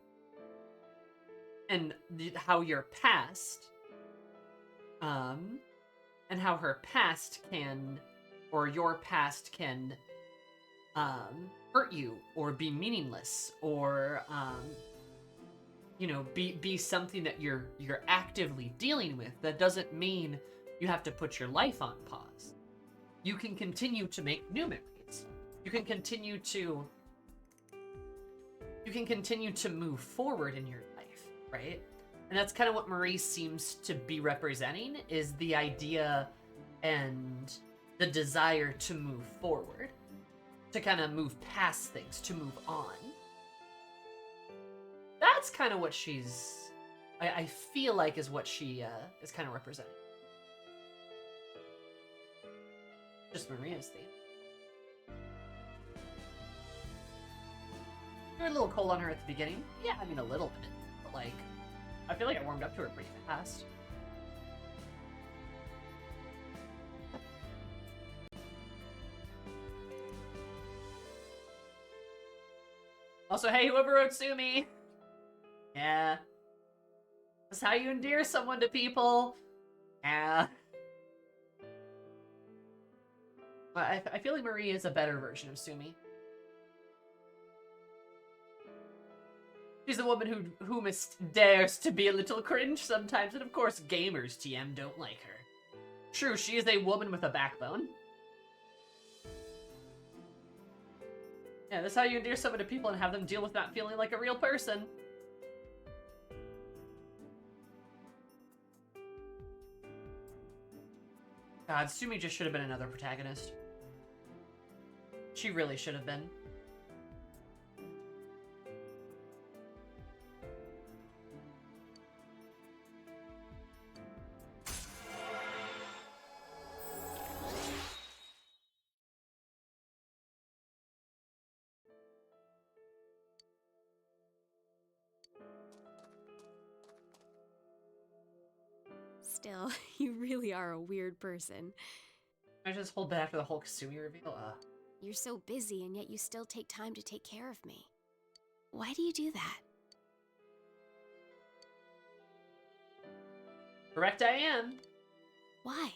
how your past, and how her past can, or your past can, hurt you or be meaningless or, you know, be something that you're actively dealing with. That doesn't mean you have to put your life on pause. You can continue to make new memories. You can continue to move forward in your life, right? And that's kind of what Marie seems to be representing, is the idea and the desire to move forward, to kind of move past things, to move on. That's kind of what she's, I feel like, is what she is kind of representing. Just Maria's theme. You're a little cold on her at the beginning. Yeah, I mean a little bit, but like, I feel like I warmed up to her pretty fast. Also, hey, whoever wrote Sumi! Yeah. That's how you endear someone to people. Yeah. I feel like Marie is a better version of Sumi. She's a woman who dares to be a little cringe sometimes, and of course gamers TM don't like her. True, she is a woman with a backbone. Yeah, that's how you endear someone to people and have them deal with not feeling like a real person. God, Sumi just should have been another protagonist. She really should have been. Still, you really are a weird person. I just hold that after the whole Kasumi reveal. You're so busy, and yet you still take time to take care of me. Why do you do that? Correct, I am. Why?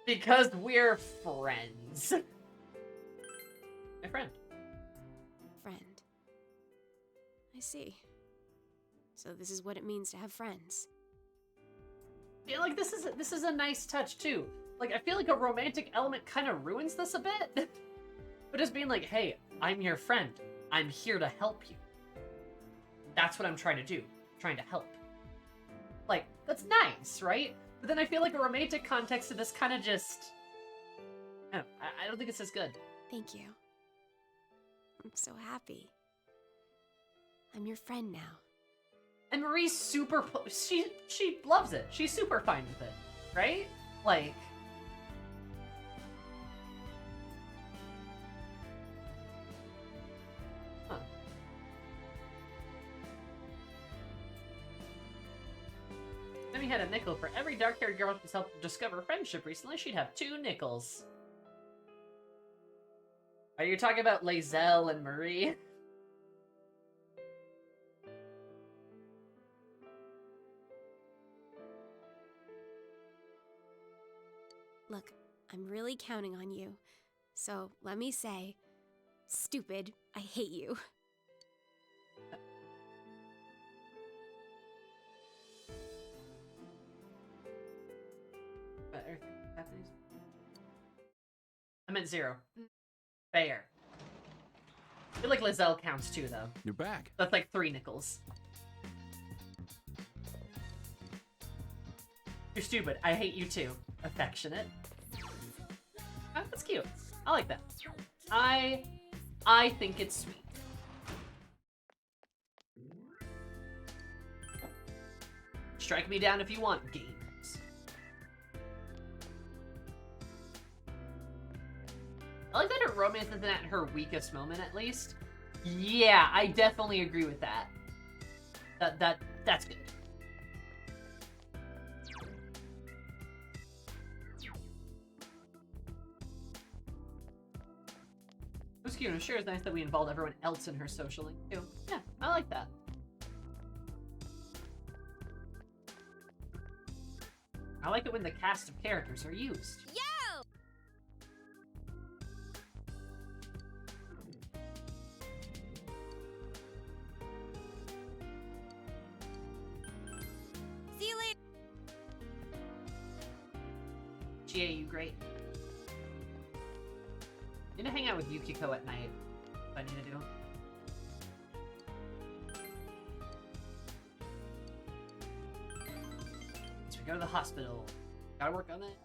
Because we're friends. My friend. Friend. I see. So this is what it means to have friends. Yeah, like this is a nice touch too. Like I feel like a romantic element kind of ruins this a bit. But just being like, hey, I'm your friend. I'm here to help you. That's what I'm trying to do. I'm trying to help. Like, that's nice, right? But then I feel like a romantic context to this kind of just... I don't think it's as good. Thank you. I'm so happy. I'm your friend now. And Marie's super... She loves it. She's super fine with it, right? Like... Huh. Sumi had a nickel for every dark-haired girl she's helped discover friendship recently. She'd have 2 nickels. Are you talking about Lae'zel and Marie? Look, I'm really counting on you. So let me say, stupid, I hate you. I meant 0. Fair. I feel like Lae'zel counts too, though. You're back. That's like 3 nickels. You're stupid. I hate you too. Affectionate. Oh, that's cute. I like that. I think it's sweet. Strike me down if you want, games. I like that her romance isn't at her weakest moment, at least. Yeah, I definitely agree with that. That's good. It was cute. I'm sure it's nice that we involved everyone else in her social link too. Yeah, I like that. I like it when the cast of characters are used. Yo! See you later. GA, you great. Need to hang out with Yukiko at night. If I need to do. So we go to the hospital. Gotta work on that.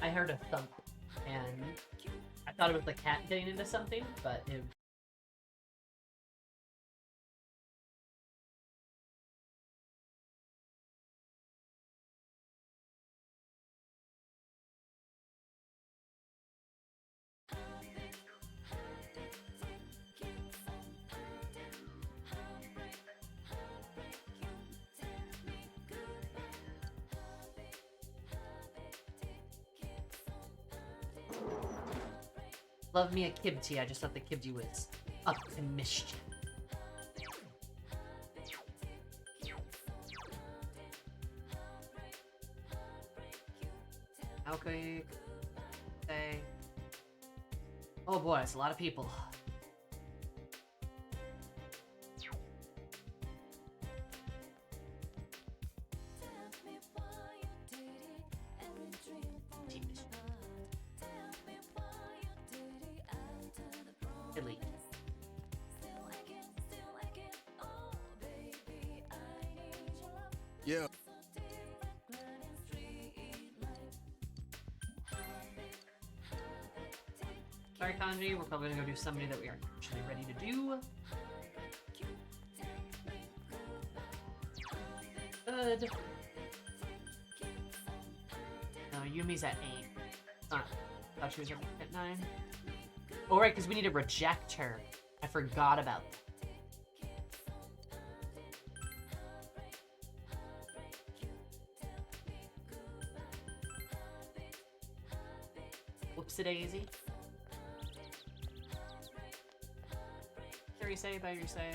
I heard a thump, and I thought it was the cat getting into something, but it... Love me a Kibti, I just thought the Kibti was up to mischief. Okay. Say. Oh boy, it's a lot of people. Elite. Yeah. Sorry, Kanji, we're probably gonna go do somebody that we aren't actually ready to do. Good. No, Yumi's at 8. Alright. Thought she was at 9. Oh, right, because we need to reject her. I forgot about that. Whoopsie-daisy. Yurisei by Yurisei.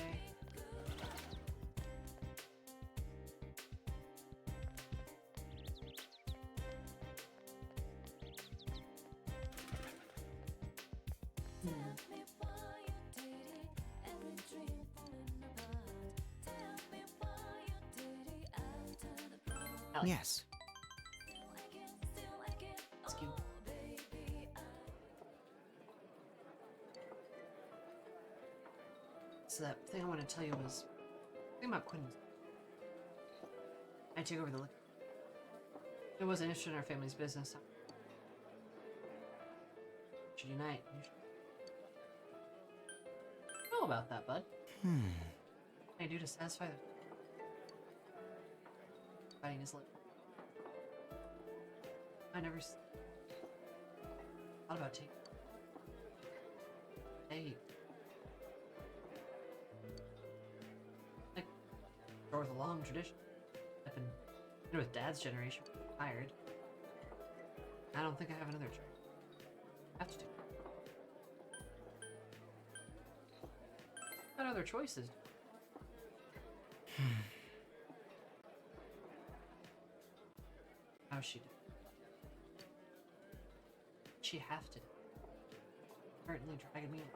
Yes. That's cute. So that thing I want to tell you was thing about Quinn. I took over the liquor. It wasn't interested in our family's business. Should unite. I know about that, bud. What can I do to satisfy the fighting his lip? I never thought about taking. Hey. Like, there was a long tradition. I've been with Dad's generation, tired. I don't think I have another choice. I have to do. What other choices? How's she doing? She have to. Certainly dragging me along.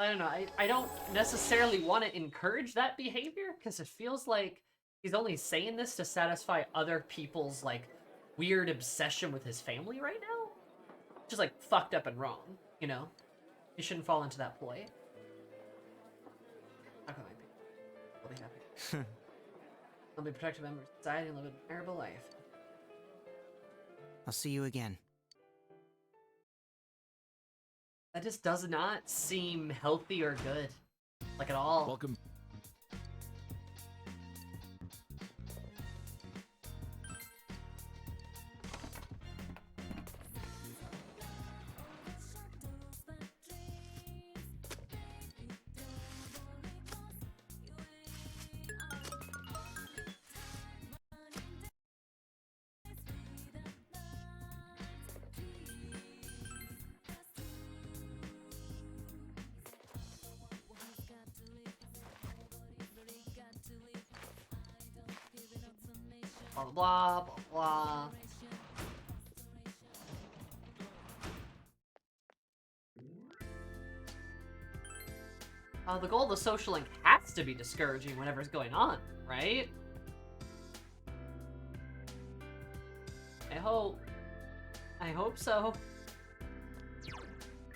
I don't know. I don't necessarily want to encourage that behavior because it feels like he's only saying this to satisfy other people's like weird obsession with his family right now. Which is like fucked up and wrong, you know? You shouldn't fall into that ploy. How can I be? I'll be happy. I'll be a protective member of society and live a terrible life. I'll see you again. That just does not seem healthy or good. Like at all. Welcome. Blah, blah, blah, blah. The goal of the social link has to be discouraging whatever's going on, right? I hope. I hope so.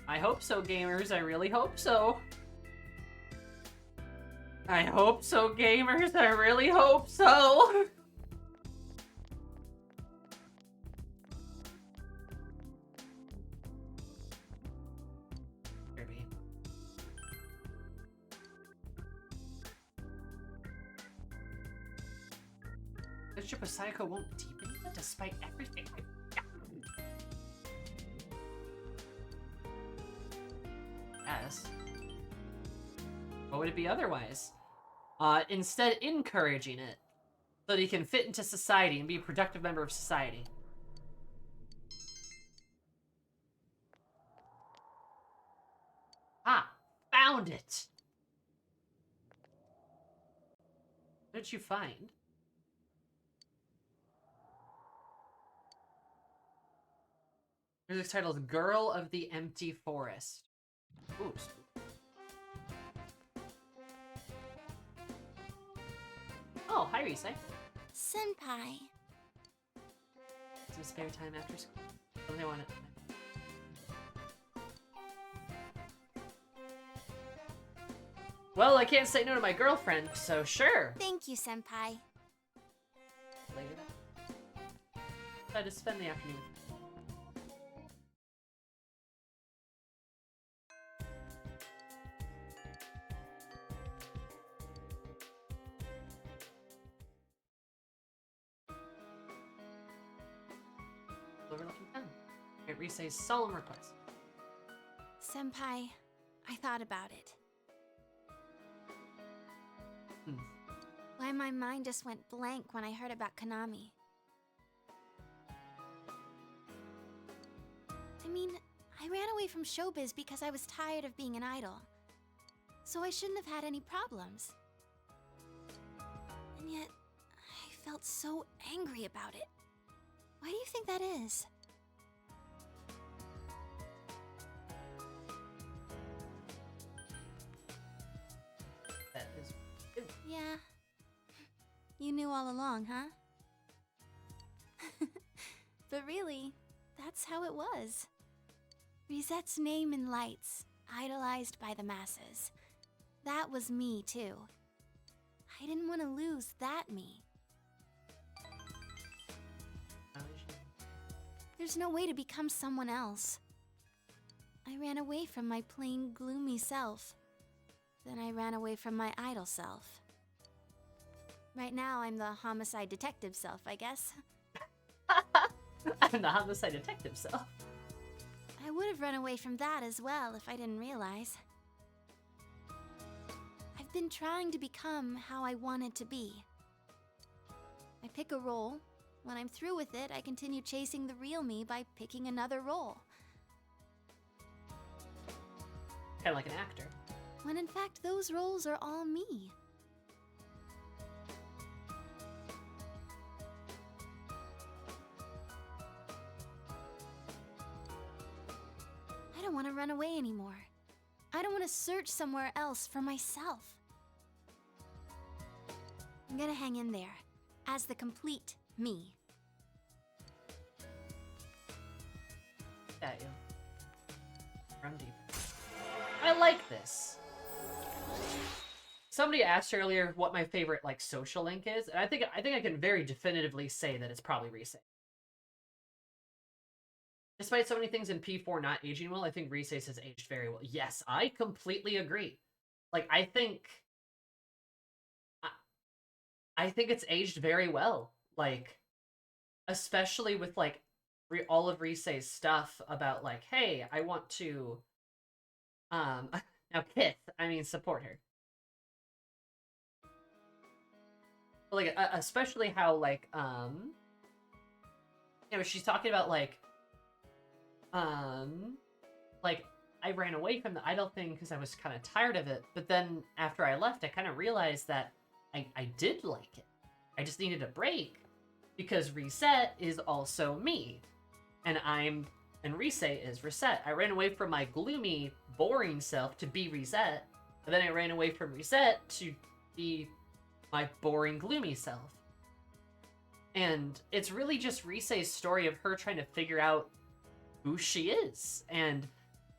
I hope so, gamers. I really hope so. I hope so, gamers. I really hope so. Bishop of Psycho won't deepen it despite everything I've done. Yes. What would it be otherwise? Instead encouraging it so that he can fit into society and be a productive member of society. Ah, found it! What did you find? Music's title is Girl of the Empty Forest. Ooh. Oh, hi, Rise. Senpai. Some spare time after school. Something I want it. Well, I can't say no to my girlfriend, so sure. Thank you, Senpai. Later. Try to spend the afternoon. Overlooking town. At Rise's solemn request. Senpai, I thought about it. Why my mind just went blank when I heard about Konami. I mean, I ran away from showbiz because I was tired of being an idol. So I shouldn't have had any problems. And yet, I felt so angry about it. Why do you think that is? That is... Yeah. You knew all along, huh? But really, that's how it was. Risette's name in lights, idolized by the masses. That was me, too. I didn't want to lose that me. There's no way to become someone else. I ran away from my plain, gloomy self. Then I ran away from my idol self. Right now, I'm the homicide detective self, I guess. I'm the homicide detective self. I would have run away from that as well if I didn't realize. I've been trying to become how I wanted to be. I pick a role. When I'm through with it, I continue chasing the real me by picking another role. Kind of like an actor. When in fact, those roles are all me. I don't want to run away anymore. I don't want to search somewhere else for myself. I'm gonna hang in there as the complete me. At you. Run deep. I like this. Somebody asked earlier what my favorite like social link is, and I think I can very definitively say that it's probably Rise. Despite so many things in P4 not aging well, I think Rise has aged very well. Yes, I completely agree. Like, I think it's aged very well. Like, especially with, like, all of Rise's stuff about, like, hey, I want to, now Kith, I mean, support her. But, like, especially how, like, you know, she's talking about, like, I ran away from the idol thing because I was kind of tired of it, but then after I left, I kind of realized that I did like it. I just needed a break because Reset is also me, and Rise is Reset. I ran away from my gloomy, boring self to be Reset, and then I ran away from Reset to be my boring, gloomy self. And it's really just Rise's story of her trying to figure out who she is and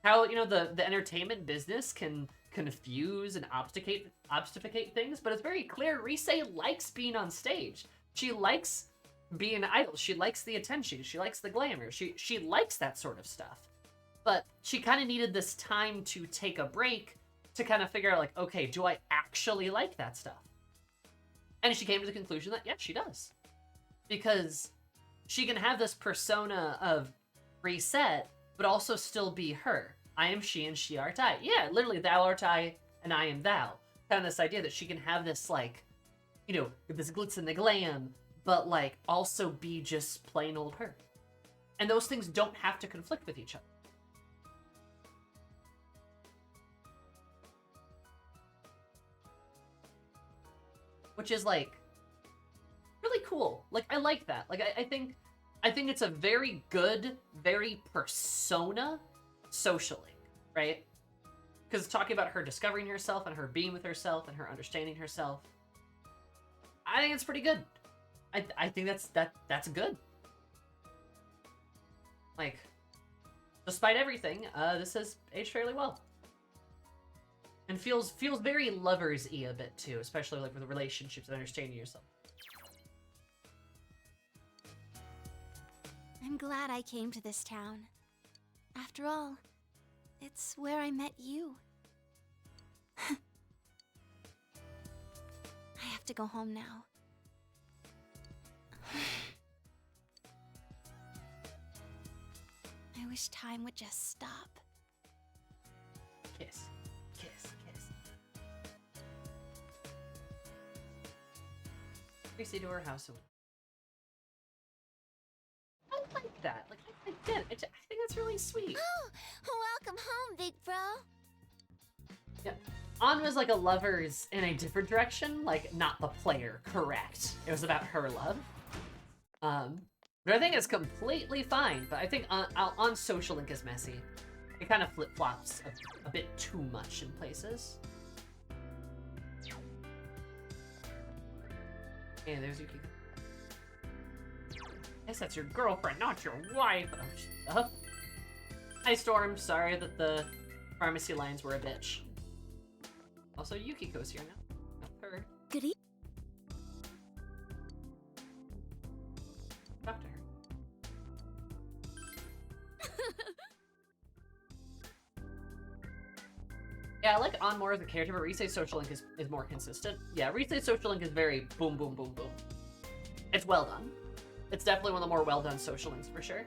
how, you know, the entertainment business can confuse and obfuscate things, but it's very clear Rise likes being on stage. She likes being an idol. She likes the attention. She likes the glamour. She likes that sort of stuff. But she kind of needed this time to take a break to kind of figure out, like, okay, do I actually like that stuff? And she came to the conclusion that, yeah, she does. Because she can have this persona of Reset, but also still be her. I am she and she art I. Yeah, literally, thou art I and I am thou. Kind of this idea that she can have this, like, you know, this glitz and the glam, but, like, also be just plain old her. And those things don't have to conflict with each other. Which is, like, really cool. Like, I like that. Like, I think it's a very good, very persona social link, right? Because talking about her discovering herself and her being with herself and her understanding herself, I think it's pretty good. I think that's good. Like, despite everything, this has aged fairly well. And feels very Lovers-y a bit too, especially like with the relationships and understanding yourself. I'm glad I came to this town. After all, it's where I met you. I have to go home now. I wish time would just stop. Kiss. Kiss. Kiss. Tracy to her house. I like that. Like, I think that's really sweet. Oh, welcome home, big bro. Yeah. An was like a Lovers in a different direction, like not the player, correct. It was about her love. But I think it's completely fine, but I think on Social Link is messy. It kind of flip-flops a bit too much in places. Hey, there's Yuki. Guess that's your girlfriend, not your wife. Oh, shut up. Hi, Storm. Sorry that the pharmacy lines were a bitch. Also, Yukiko's here now. Not her. Good evening. Talk to her. Yeah, I like An more as a character, but Rise's Social Link is more consistent. Yeah, Rise's Social Link is very boom, boom, boom, boom. It's well done. It's definitely one of the more well-done Social Links, for sure.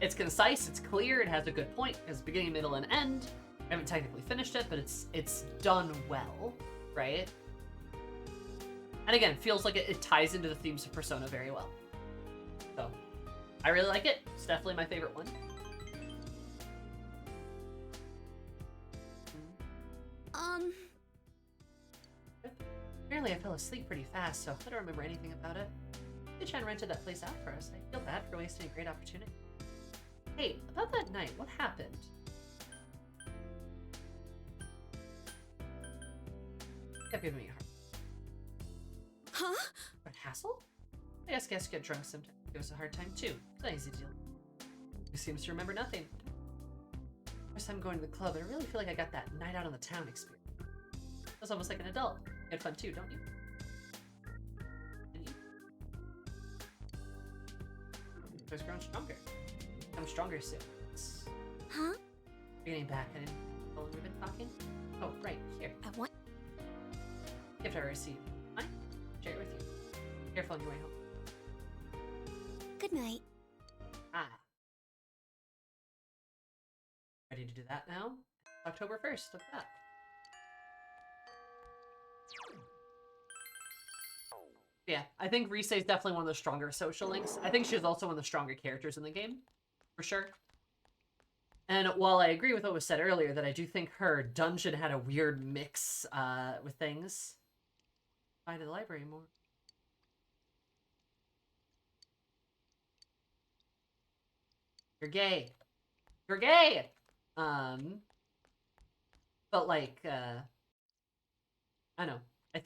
It's concise, it's clear, it has a good point, it has beginning, middle, and end. I haven't technically finished it, but it's done well, right? And again, feels like it ties into the themes of Persona very well. So, I really like it. It's definitely my favorite one. Apparently I fell asleep pretty fast, so I don't remember anything about it. Chan rented that place out for us. I feel bad for wasting a great opportunity. Hey, about that night, what happened? Kept giving me a hard. Huh? But hassle? I guess guests get drunk sometimes. Give us a hard time too. It's an easy deal. Who seems to remember nothing? First time going to the club, and I really feel like I got that night out on the town experience. I was almost like an adult. You had fun too, don't you? And you? I've grown stronger. I'm stronger soon. Huh? You're getting back. I didn't. How long have we been talking? Oh, right here. I want. Gift I received. Fine. Share it with you. Careful on your way home. Good night. Ah. Ready to do that now? October 1st. Look at that. Yeah, I think Rise is definitely one of the stronger social links. I think she's also one of the stronger characters in the game, for sure. And while I agree with what was said earlier, that I do think her dungeon had a weird mix with things. By the library more. You're gay. You're gay! But like, I don't know. I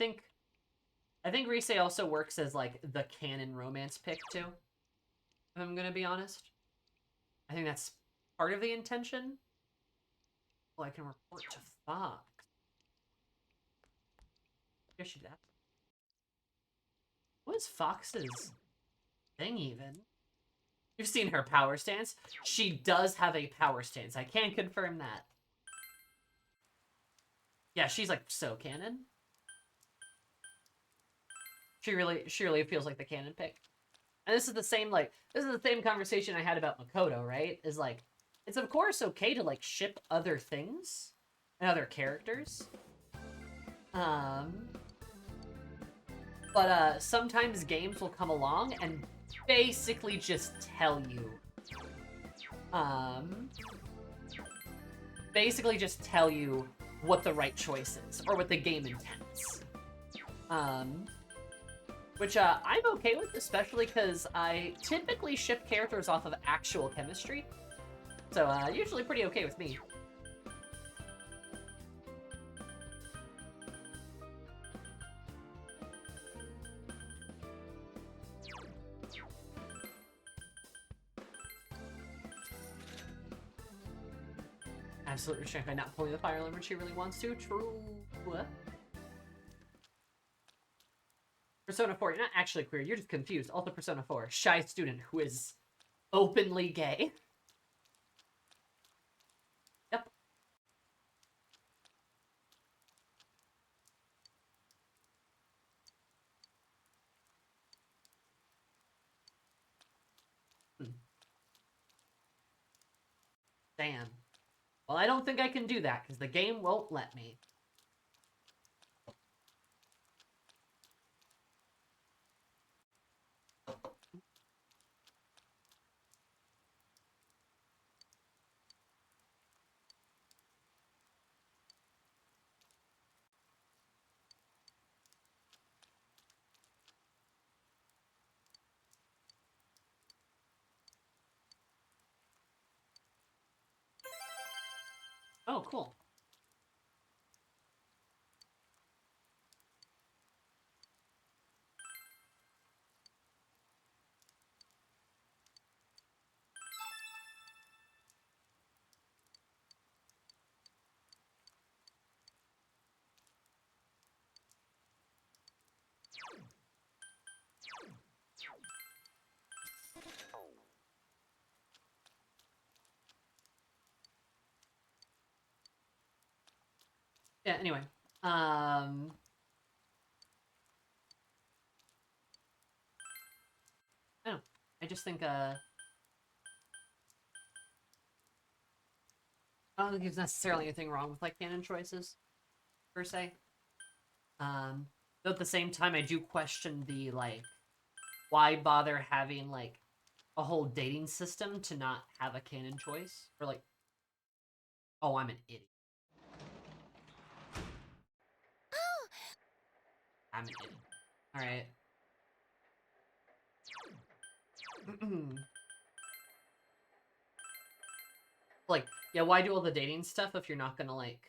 think Rise also works as like the canon romance pick too. If I'm gonna be honest. I think that's part of the intention. Well, I can report to Fox. Here she that. What is Fox's thing even? You've seen her power stance. She does have a power stance. I can confirm that. Yeah, she's like so canon. She really feels like the canon pick. And this is the same conversation I had about Makoto, right? Is like, it's of course okay to like ship other things and other characters. But sometimes games will come along and basically just tell you. Basically just tell you what the right choice is, or what the game intends. Which I'm okay with, especially because I typically ship characters off of actual chemistry. So usually pretty okay with me. Absolute restraint by not pulling the fire alarm when she really wants to. True. What? Persona 4, you're not actually queer, you're just confused. Also Persona 4, shy student who is openly gay. Yep. Damn. Well, I don't think I can do that, because the game won't let me. Oh, cool. Yeah, anyway. I don't know. I just think, I don't think there's necessarily anything wrong with like canon choices, per se. Though at the same time, I do question the like, why bother having like a whole dating system to not have a canon choice? Or like, oh, I'm an idiot. I'm an idiot. All right. Like, yeah, why do all the dating stuff if you're not gonna like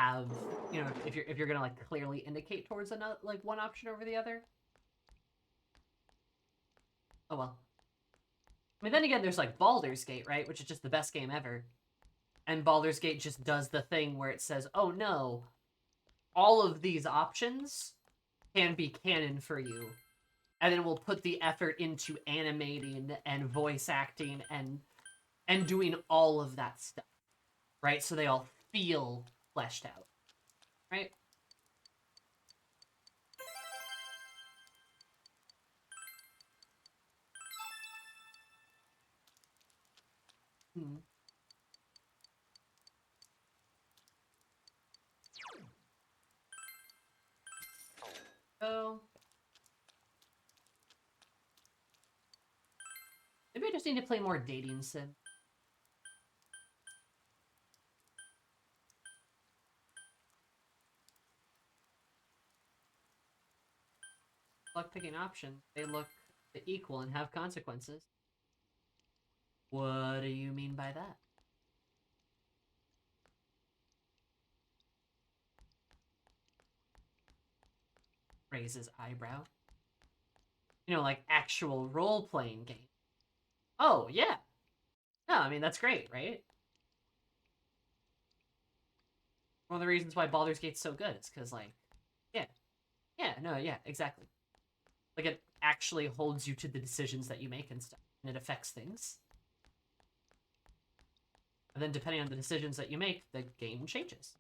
have, you know, if you're gonna like clearly indicate towards another, like one option over the other? Oh well. I mean, then again, there's like Baldur's Gate, right, which is just the best game ever, and Baldur's Gate just does the thing where it says, oh no, all of these options can be canon for you, and then we'll put the effort into animating and voice acting and doing all of that stuff, right? So they all feel fleshed out, right? So maybe I just need to play more dating sim. Luck picking option. They look equal and have consequences. What do you mean by that? Raises eyebrow. You know, like actual role-playing game. Oh, yeah. No, I mean, that's great, right? One of the reasons why Baldur's Gate's so good is because, like, yeah. Yeah, no, yeah, exactly. Like, it actually holds you to the decisions that you make and stuff, and it affects things. And then depending on the decisions that you make, the game changes.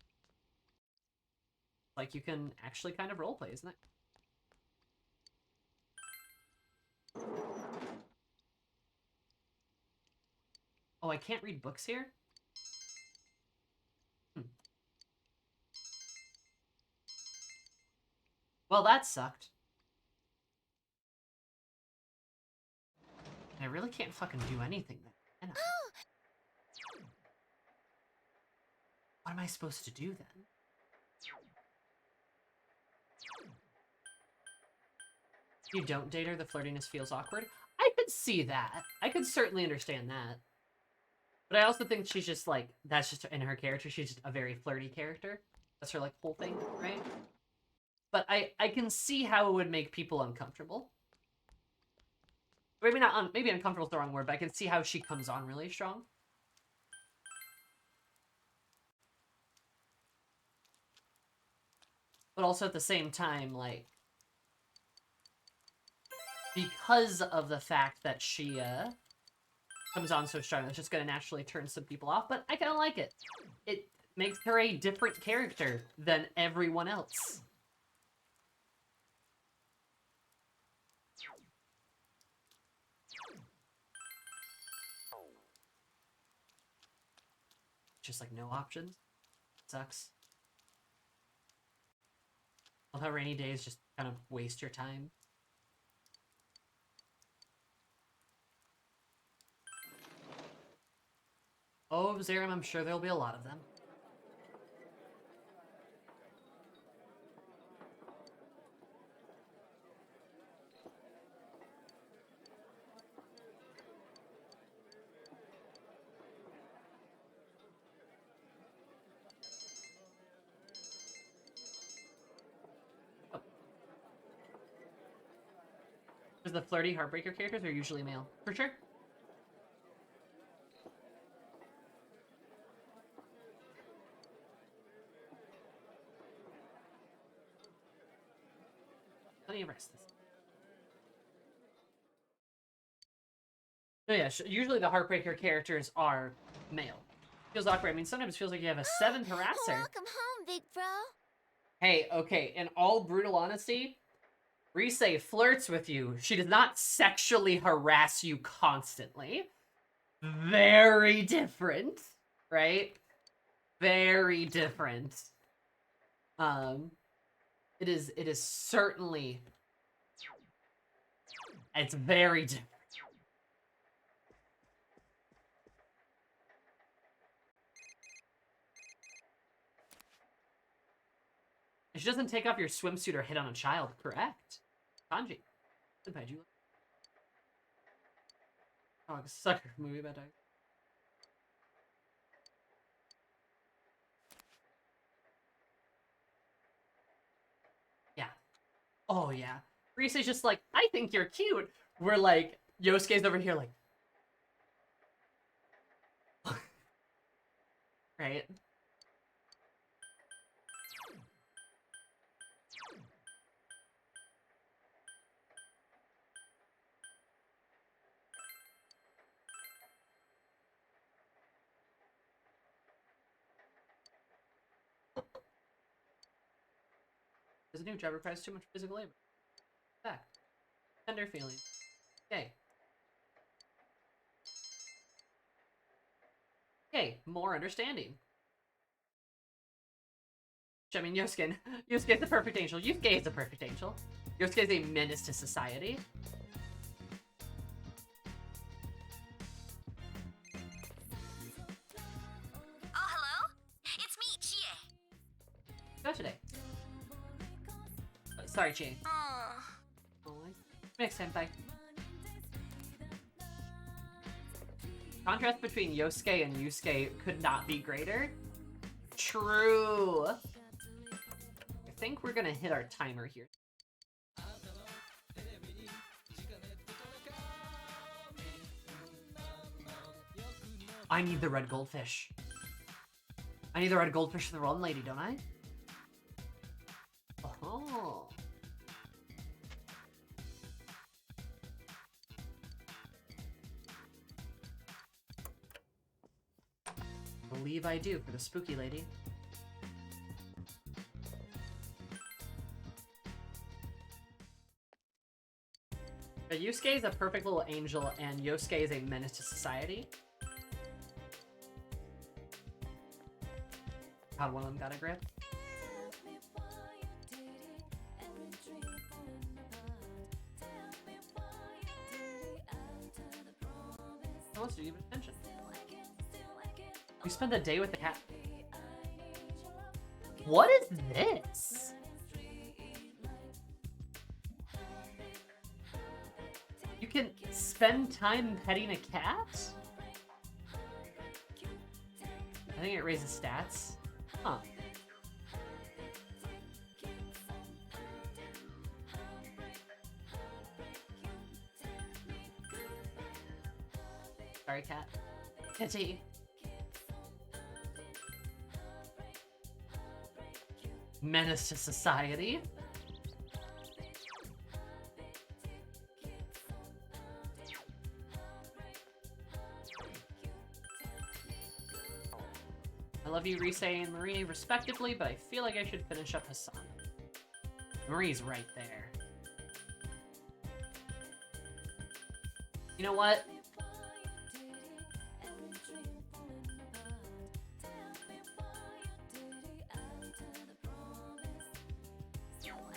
Like, you can actually kind of roleplay, isn't it? Oh, I can't read books here? Well, that sucked. I really can't fucking do anything then, can I? What am I supposed to do then? If you don't date her, the flirtiness feels awkward. I could see that. I could certainly understand that. But I also think she's just like, that's just in her character. She's just a very flirty character. That's her like whole thing, right? But I can see how it would make people uncomfortable. Maybe not, maybe uncomfortable is the wrong word, but I can see how she comes on really strong. But also at the same time, like, because of the fact that she comes on so strong, it's just gonna naturally turn some people off, but I kinda like it. It makes her a different character than everyone else. Just like no options. Sucks. Love how rainy days just kind of waste your time. Oh, Zerum, I'm sure there'll be a lot of them. Because the flirty Heartbreaker characters are usually male. For sure. Let me erase this. So yeah, usually the Heartbreaker characters are male. Feels awkward. I mean, sometimes it feels like you have a seventh harasser. Welcome home, big bro. Hey, okay, in all brutal honesty, Rise flirts with you. She does not sexually harass you constantly. very different, right? Very different. It is certainly, it's very different. She doesn't take off your swimsuit or hit on a child, correct? Kanji. Senpai, do you oh, like a sucker movie about dogs. Yeah. Oh, yeah. Rise's just like, I think you're cute. We're like, Yosuke's over here like... right? This new job requires too much physical labor. Back. Tender feeling. Yay. Yay, more understanding. I mean, Yosuke is the perfect angel. Yusuke is a perfect angel. Yosuke is a menace to society. Oh, hello? It's me, Chie. Go today. Sorry, Chie. Aww. Oh, next time, bye. Contrast between Yosuke and Yusuke could not be greater. True. I think we're gonna hit our timer here. I need the red goldfish. I need the red goldfish for the Rolling Lady, don't I? Oh. Believe I do for the spooky lady. But Yusuke is a perfect little angel, and Yosuke is a menace to society. God, one of them got a grip. No one wants to give it attention. We spent the day with the cat. What is this? You can spend time petting a cat? I think it raises stats. Huh. Sorry, cat. Kitty. Menace to society. I love you, Rise and Marie, respectively, but I feel like I should finish up Hassan. Marie's right there. You know what?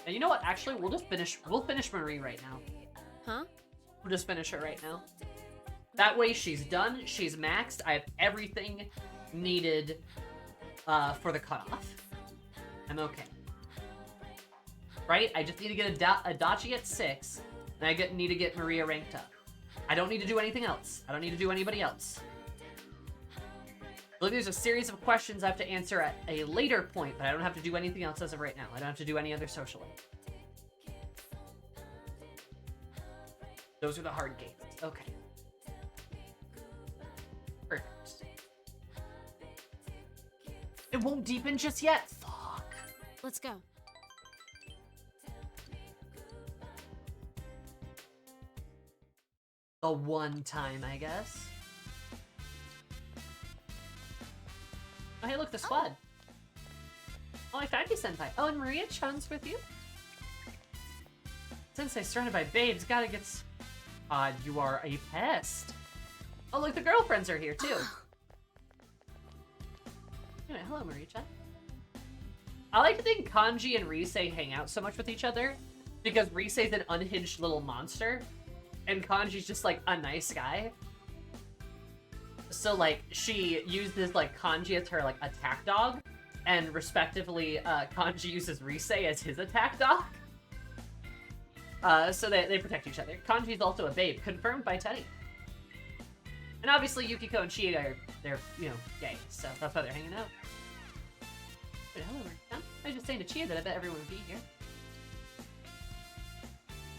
Now, you know what? Actually, we'll finish Marie right now. Huh? We'll just finish her right now. That way she's done, she's maxed, I have everything needed for the cutoff. I'm okay. Right? I just need to get a Dachi at 6, and I need to get Maria ranked up. I don't need to do anything else. I don't need to do anybody else. I believe there's a series of questions I have to answer at a later point, but I don't have to do anything else as of right now. I don't have to do any other socially. Those are the hard gates. Okay. Perfect. It won't deepen just yet. Fuck. Let's go. The one time, I guess. Oh, hey, look, the squad. Oh, I found you, Senpai. Oh, and Maria Chun's with you? Sensei surrounded by babes, gotta get... you are a pest. Oh, look, the girlfriends are here, too. Anyway, hello, Maricha. I like to think Kanji and Rise hang out so much with each other because Rise's an unhinged little monster and Kanji's just, like, a nice guy. So, like, she uses, like, Kanji as her, like, attack dog, and respectively, Kanji uses Rise as his attack dog. So they protect each other. Kanji's also a babe, confirmed by Teddy. And obviously, Yukiko and Chie they're, you know, gay, so that's why they're hanging out. But hello, Marita. I was just saying to Chie that I bet everyone would be here.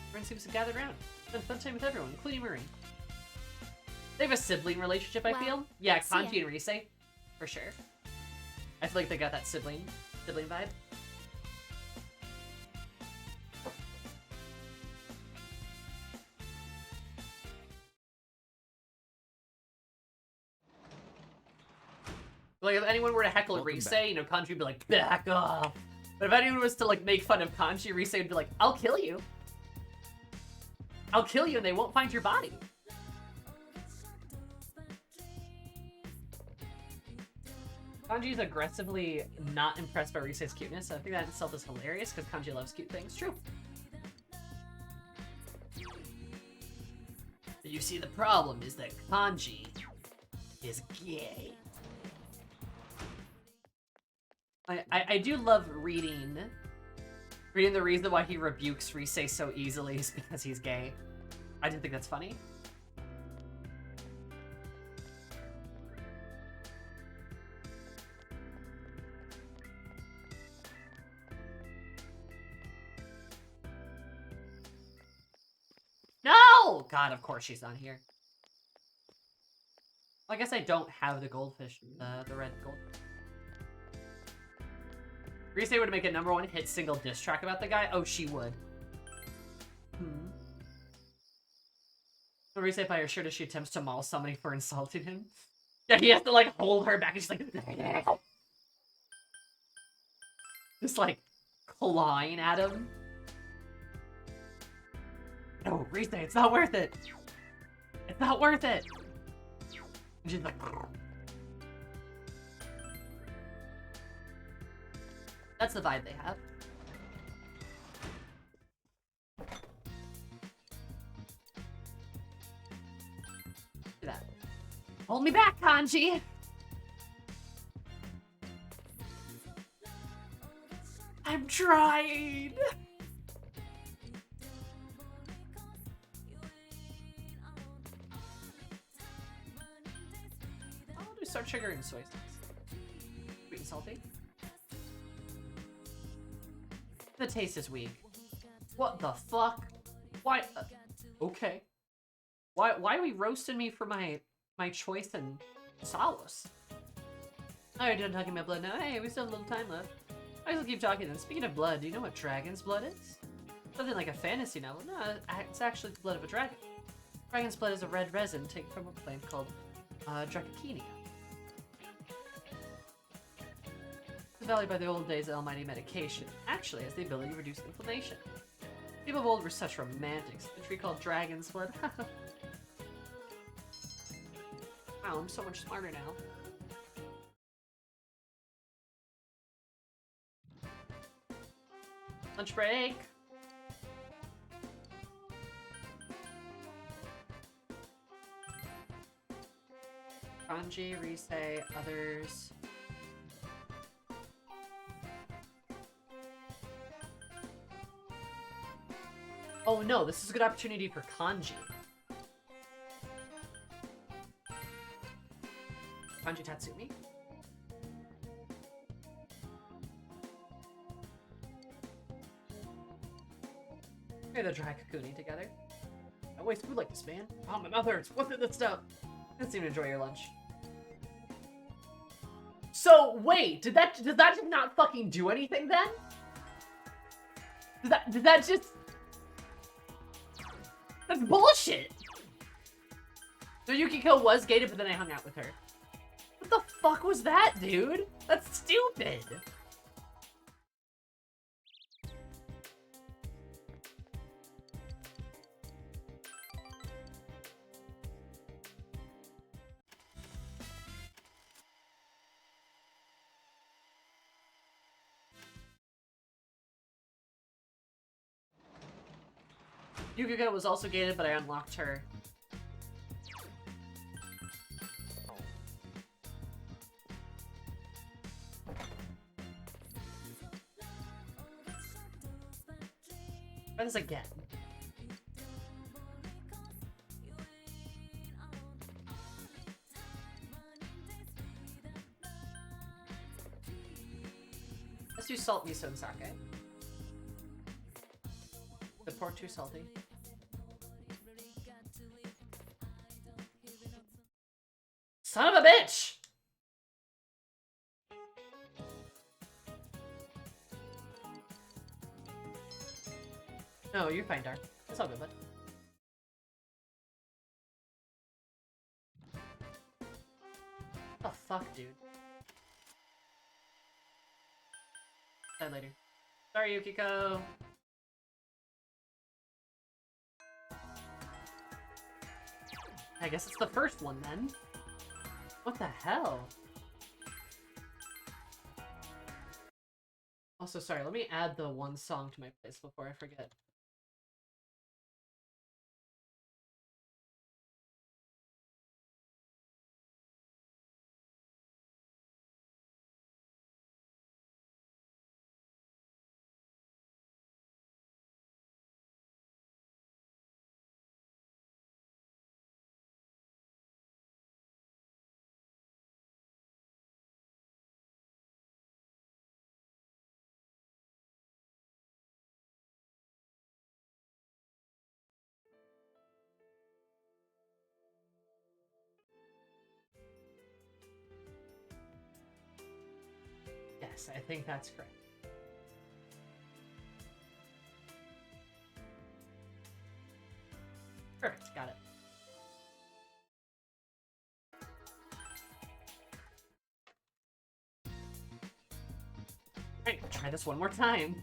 Everyone seems to gather around. Spend fun time with everyone, including Marie. They have a sibling relationship, I feel. Yeah, Kanji and Rise, for sure. I feel like they got that sibling vibe. Like, if anyone were to heckle Rise, you know, Kanji would be like, back off. But if anyone was to, like, make fun of Kanji, Rise would be like, I'll kill you. I'll kill you and they won't find your body. Kanji's aggressively not impressed by Rise's cuteness. I think that itself is hilarious because Kanji loves cute things. True. But you see, the problem is that Kanji is gay. I do love reading the reason why he rebukes Rise so easily is because he's gay. I didn't think that's funny. No! God, of course she's not here. Well, I guess I don't have the goldfish, the red goldfish. Rise would make a #1 hit single diss track about the guy? Oh, she would. So Rise by her shirt as she attempts to maul somebody for insulting him. Yeah, he has to, like, hold her back and she's like... just, like, clawing at him. No, Rise, it's not worth it. It's not worth it. And she's like... That's the vibe they have. Look at that. Hold me back, Kanji! I'm trying! I'll do start sugar and soy sauce. Sweet and salty. The taste is weak. What the fuck? Why? Okay. Why are we roasting me for my choice in Salos? Alright, done talking about blood now. Hey, we still have a little time left. I guess I'll keep talking then. Speaking of blood, do you know what dragon's blood is? Something like a fantasy novel. No, it's actually the blood of a dragon. Dragon's blood is a red resin taken from a plant called Dracacinia. Valued by the old days almighty medication, actually has the ability to reduce inflammation. People of old were such romantics. A tree called Dragon's Blood. Wow, I'm so much smarter now. Lunch break! Kanji, Rise, others... Oh no, this is a good opportunity for Kanji. Kanji Tatsumi? We're the dry cocooning together. I waste food like this, man. Oh, my mouth hurts. What's in this stuff? Didn't seem to enjoy your lunch. So, wait, does that just not fucking do anything then? Does that just... That's bullshit! So Yukiko was gated, but then I hung out with her. What the fuck was that, dude? That's stupid! Yukiko was also gated, but I unlocked her. Try this again. Let's do salt miso and sake. The pork too salty. Son of a bitch! No, you're fine, Dark. It's all good, bud. Oh, fuck, dude. Die later. Sorry, Yukiko. I guess it's the first one, then. What the hell? Also, sorry, let me add the one song to my playlist before I forget. Yes, I think that's correct. Perfect, got it. Alright, try this one more time.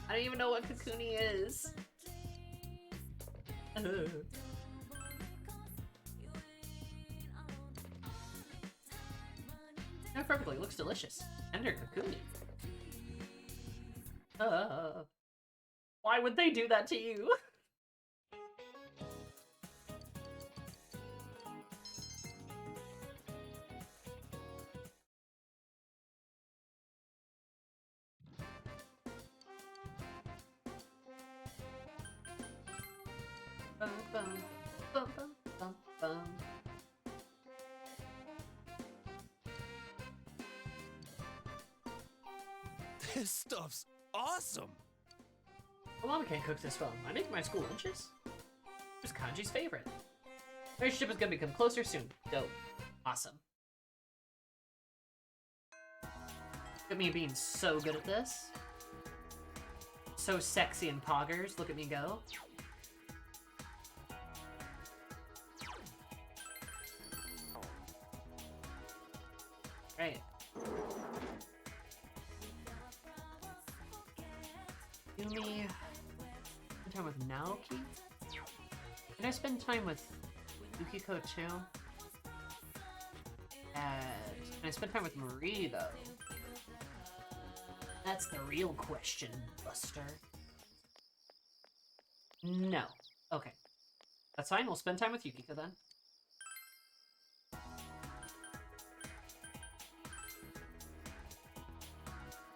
I don't even know what Kakuni is. No, perfectly. Looks delicious. Tender Kakuni. Why would they do that to you? Bum, bum, bum, bum, bum, bum. This stuff's awesome! My mama can't cook this well. I make my school lunches. It's Kanji's favorite. Relationship is gonna become closer soon. Dope. Awesome. Look at me being so good at this. So sexy and poggers. Look at me go. Right. Yumi. Spend time with Naoki? Did I spend time with Yukiko too? Can I spend time with Marie though? That's the real question, Buster. No. Okay. That's fine, we'll spend time with Yukiko then.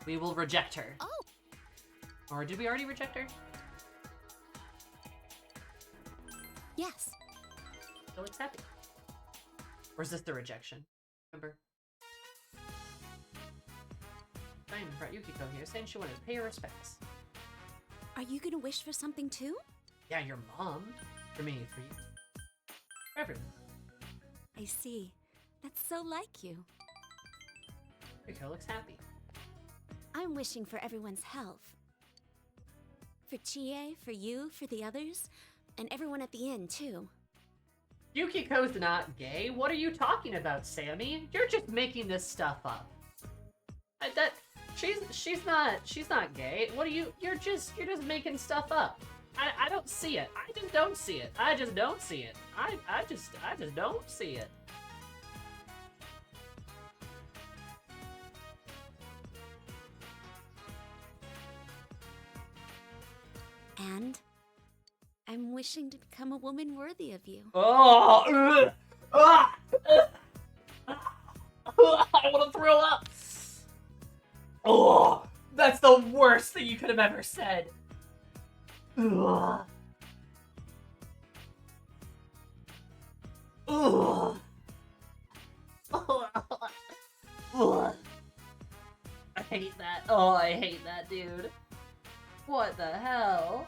We will reject her. Oh! Or did we already reject her? Yes. So it's happy. Or is this the rejection? Remember? Fine, brought Yukiko here, saying she wanted to pay her respects. Are you gonna wish for something too? Yeah, your mom. For me, for you. For everyone. I see. That's so like you. Yukiko looks happy. I'm wishing for everyone's health. For Chie, for you, for the others, and everyone at the inn, too. Yukiko's not gay. What are you talking about, Sammy? You're just making this stuff up. She's not gay. What are you're just making stuff up. I don't see it. I just don't see it. I just don't see it. I just don't see it. And I'm wishing to become a woman worthy of you. Oh! I want to throw up! Oh! That's the worst thing you could have ever said. Ugh. Ugh. Ugh. I hate that. Oh, I hate that, dude. What the hell?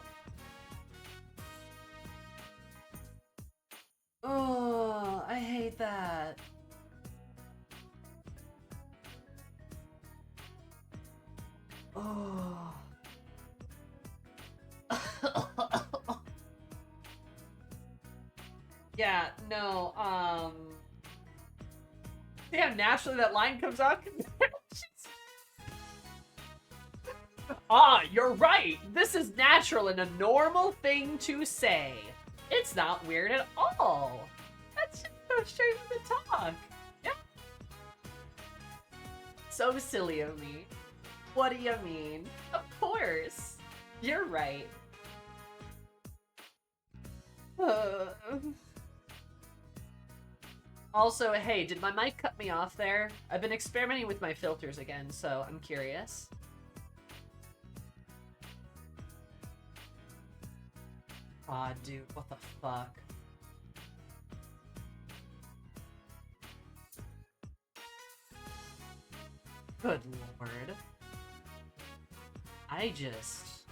Oh, I hate that. Oh. Yeah, no, damn, naturally that line comes out. Ah, you're right. This is natural and a normal thing to say. It's not weird at all. That's just so straight from the talk. Yeah. So silly of me. What do you mean? Of course. You're right. Also, hey, did my mic cut me off there? I've been experimenting with my filters again, so I'm curious. Aw, dude, what the fuck? Good lord. I just...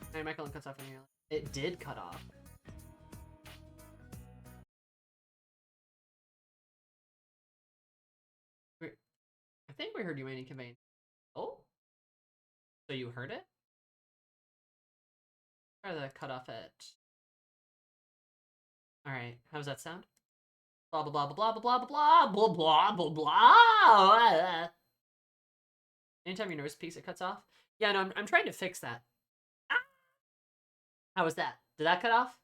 Alright, Michael cuts off from here. It did cut off. I think we heard you any conveying. Oh? So you heard it? Or the cutoff at... Alright, how does that sound? Blah blah blah blah blah blah blah blah blah blah blah. Anytime your nose peaks, it cuts off. Yeah, no, I'm trying to fix that. Ah! How was that? Did that cut off?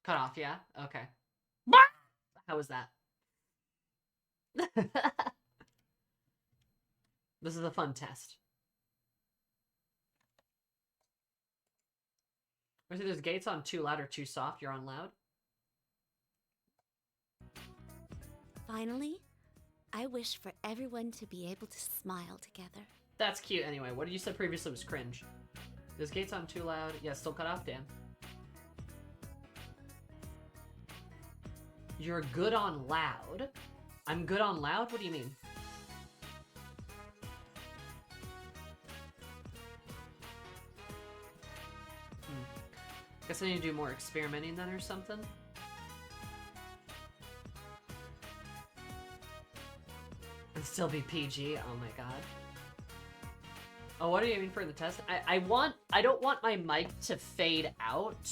Cut off, yeah? Okay. How was that? This is a fun test. Or see, there's gates on too loud or too soft. You're on loud. Finally, I wish for everyone to be able to smile together. That's cute anyway. What did you say previously was cringe? There's gates on too loud. Yeah, still cut off, damn. You're good on loud. I'm good on loud? What do you mean? Guess I need to do more experimenting then or something? And still be PG? Oh my god. Oh, what are you aiming for in the test? I don't want my mic to fade out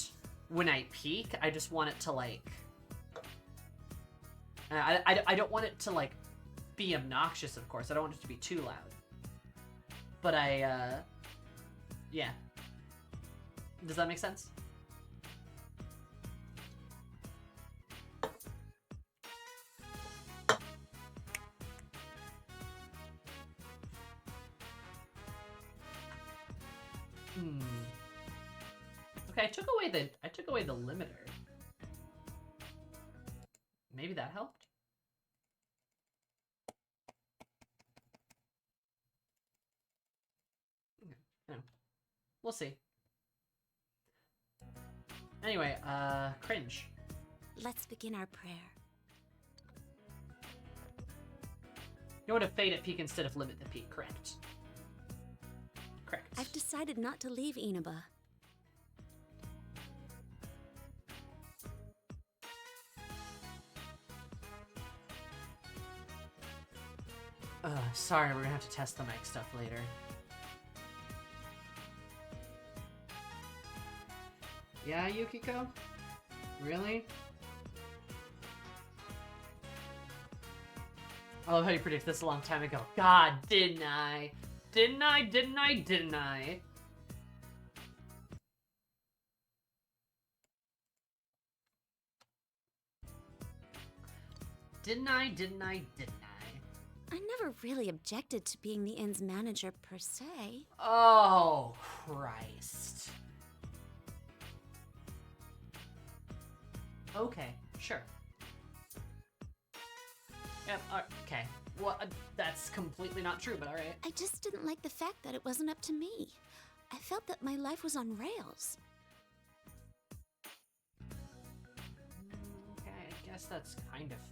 when I peak. I just want it to like... I don't want it to, like, be obnoxious, of course. I don't want it to be too loud. But yeah. Does that make sense? Okay, I took away the limiter. Maybe that helped? Yeah. We'll see. Anyway, cringe. Let's begin our prayer. You want to fade at peak instead of limit the peak, correct? Correct. I've decided not to leave Inaba. Sorry, we're gonna have to test the mic stuff later. Yeah, Yukiko? Really? I love how you predicted this a long time ago. God, didn't I? Didn't I? Didn't I? I never really objected to being the inn's manager per se. Oh, Christ. Okay, sure. Yep, okay. Well, that's completely not true, but alright. I just didn't like the fact that it wasn't up to me. I felt that my life was on rails. Okay, I guess that's kind of fair.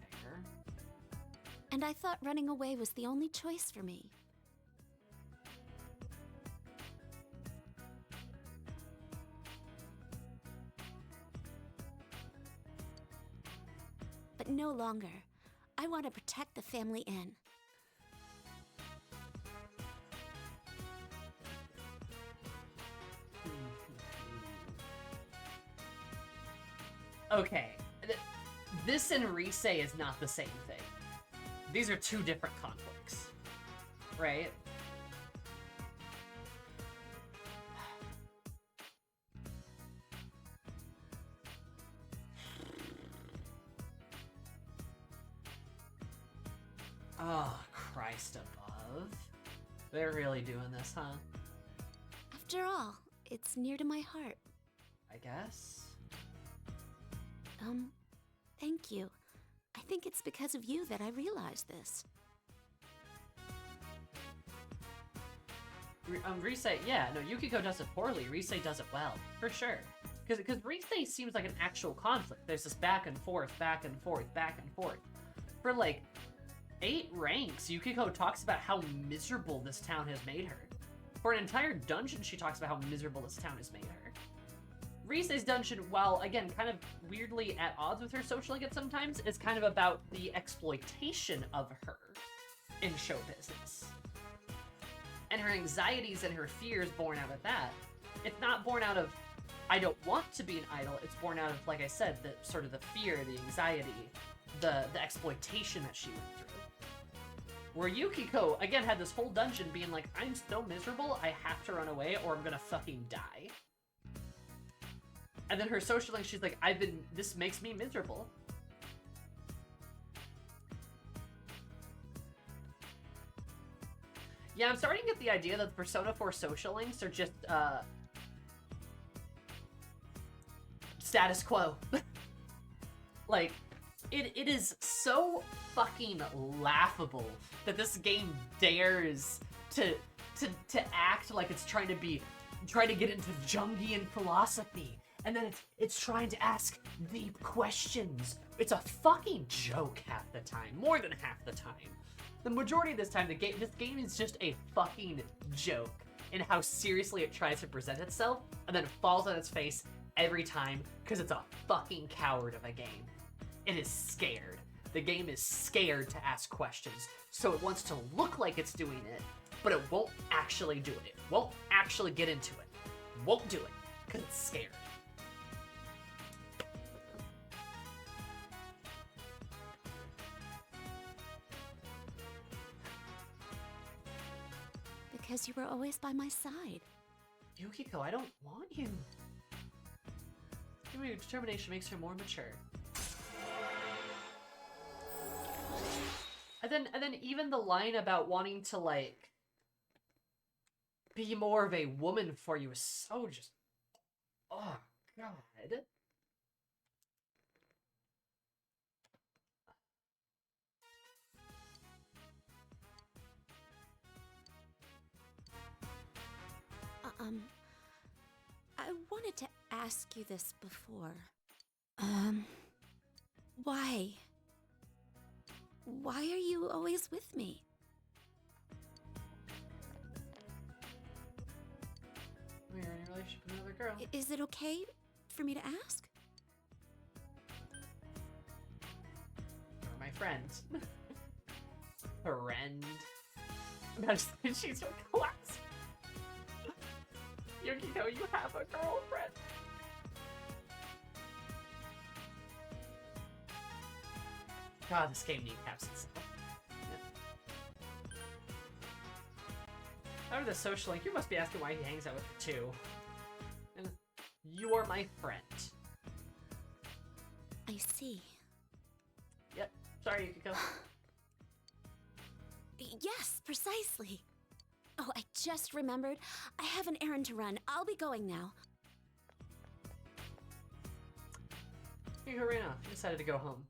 And I thought running away was the only choice for me. But no longer. I want to protect the family inn. Okay, this and Rise is not the same thing. These are two different conflicts, right? Oh, Christ above. They're really doing this, huh? After all, it's near to my heart. I guess. Thank you. I think it's because of you that I realized this. Rise, yeah, no, Yukiko does it poorly. Rise does it well, for sure. Because Rise seems like an actual conflict. There's this back and forth, back and forth, back and forth. For like 8 ranks, Yukiko talks about how miserable this town has made her. For an entire dungeon, she talks about how miserable this town has made her. Rise's dungeon, while again kind of weirdly at odds with her social link at sometimes, is kind of about the exploitation of her in show business. And her anxieties and her fears born out of that. It's not born out of, I don't want to be an idol, it's born out of, like I said, the sort of the fear, the anxiety, the exploitation that she went through. Where Yukiko, again, had this whole dungeon being like, I'm so miserable, I have to run away or I'm gonna fucking die. And then her social link, she's like, this makes me miserable. Yeah, I'm starting to get the idea that the Persona 4 social links are just, status quo. Like, it is so fucking laughable that this game dares to act like it's trying to get into Jungian philosophy. And then it's trying to ask deep questions. It's a fucking joke half the time, more than half the time. The majority of this time, this game is just a fucking joke in how seriously it tries to present itself, and then it falls on its face every time because it's a fucking coward of a game. It is scared. The game is scared to ask questions, so it wants to look like it's doing it, but it won't actually do it. It won't actually get into it. It won't do it because it's scared. Because you were always by my side. Yukiko, I don't want you. Your determination makes her more mature. And then even the line about wanting to, like, be more of a woman for you is so just... Oh, God. I wanted to ask you this before. Why? Why are you always with me? We're in a relationship with another girl. Is it okay for me to ask? You're my friend. Friend. Imagine she's your class. Yukiko, you have a girlfriend. God, this game kneecaps itself. Out of the social link, you must be asking why he hangs out with her too. And you are my friend. I see. Yep. Sorry, Yukiko. Yes, precisely. Oh, I just remembered. I have an errand to run. I'll be going now. Yukiko ran off. She decided to go home.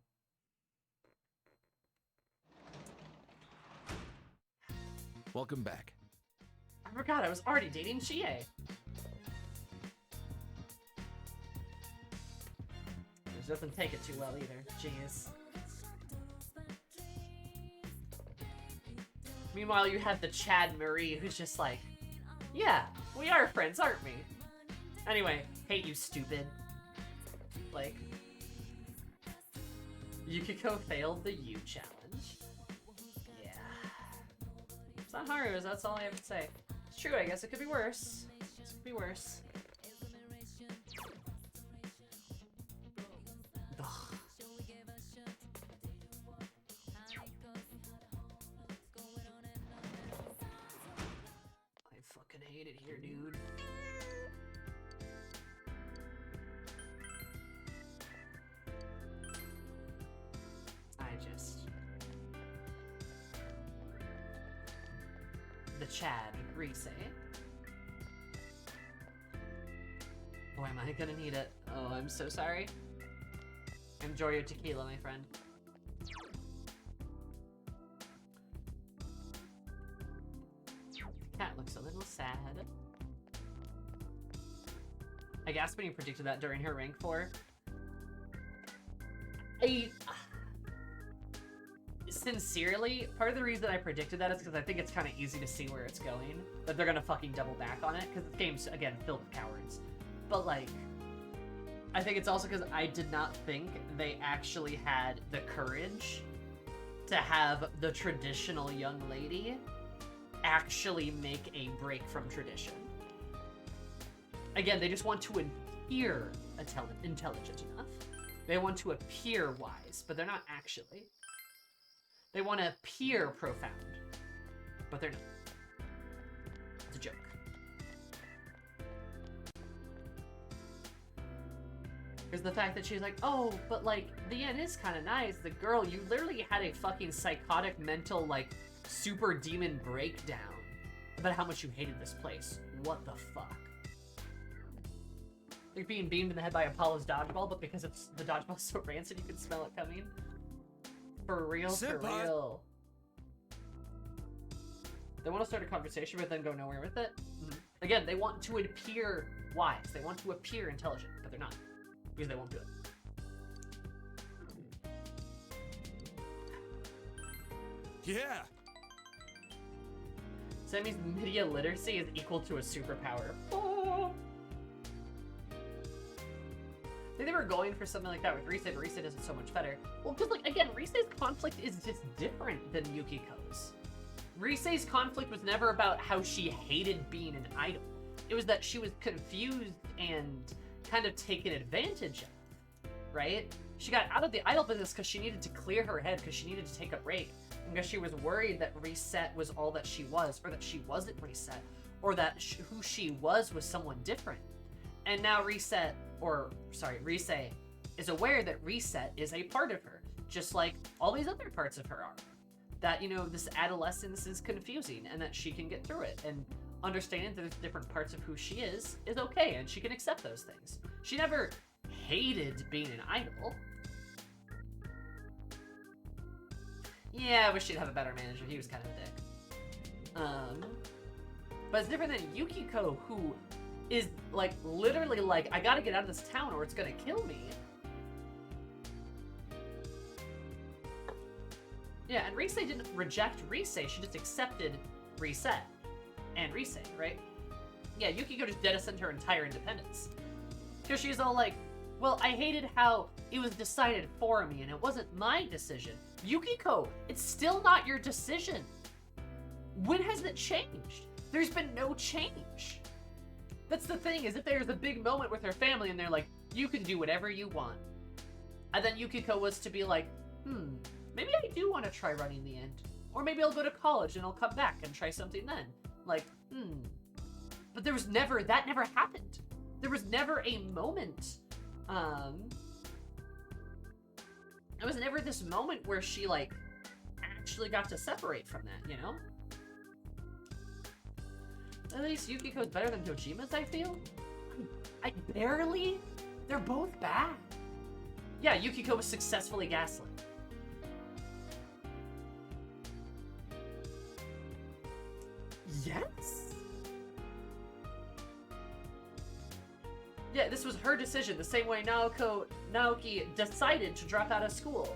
Welcome back. I forgot I was already dating Chie. She doesn't take it too well either. Jeez. Meanwhile, you have the Chad Marie who's just like, yeah, we are friends, aren't we? Anyway, hate you, stupid. Like, Yukiko failed the U challenge. Yeah. It's not Haru's, that's all I have to say. It's true, I guess it could be worse. It could be worse. Ugh. I fucking hate it here, dude. The Chad Rise. Boy, am I gonna need it. Oh, I'm so sorry. Enjoy your tequila, my friend. The cat looks a little sad. I guess when you predicted that during her rank 4. Sincerely, part of the reason I predicted that is because I think it's kind of easy to see where it's going. That they're gonna fucking double back on it, because this game's, again, filled with cowards. But, like, I think it's also because I did not think they actually had the courage to have the traditional young lady actually make a break from tradition. Again, they just want to appear intelligent enough. They want to appear wise, but they're not actually. They want to appear profound, but they're not. It's a joke. There's the fact that she's like, oh, but like, the end is kind of nice. The girl, you literally had a fucking psychotic mental, like, super demon breakdown about how much you hated this place. What the fuck? Like being beamed in the head by Apollo's dodgeball, but because it's the dodgeball's so rancid, you can smell it coming. For real, for real. They want to start a conversation, but then go nowhere with it. Again, they want to appear wise. They want to appear intelligent, but they're not. Because they won't do it. Yeah! So that means media literacy is equal to a superpower. Oh. I think they were going for something like that with Rise, but Rise does it so much better. Well, because, like, again, Rise's conflict is just different than Yukiko's. Rise's conflict was never about how she hated being an idol. It was that she was confused and kind of taken advantage of, right? She got out of the idol business because she needed to clear her head, because she needed to take a break, because she was worried that Reset was all that she was, or that she wasn't Reset, or that who she was someone different. And now Rise is aware that Reset is a part of her, just like all these other parts of her are. That, you know, this adolescence is confusing and that she can get through it, and understanding that there's different parts of who she is okay, and she can accept those things. She never hated being an idol. Yeah, I wish she'd have a better manager. He was kind of a dick. But it's different than Yukiko, who is, like, literally like, I gotta get out of this town or it's gonna kill me. Yeah, and Rise didn't reject Rise, she just accepted Reset and Rise, right? Yeah, Yukiko just jettisoned her entire independence. Because she's all like, well, I hated how it was decided for me and it wasn't my decision. Yukiko, it's still not your decision. When has it changed? There's been no change. That's the thing, is if there's a big moment with her family and they're like, you can do whatever you want. And then Yukiko was to be like, maybe I do want to try running the end. Or maybe I'll go to college and I'll come back and try something then. Like, But there was that never happened. There was never a moment, There was never this moment where she, like, actually got to separate from that, you know? At least Yukiko's better than Dojima's, I feel. I barely? They're both bad. Yeah, Yukiko was successfully gaslit. Yes? Yeah, this was her decision, the same way Naoki decided to drop out of school.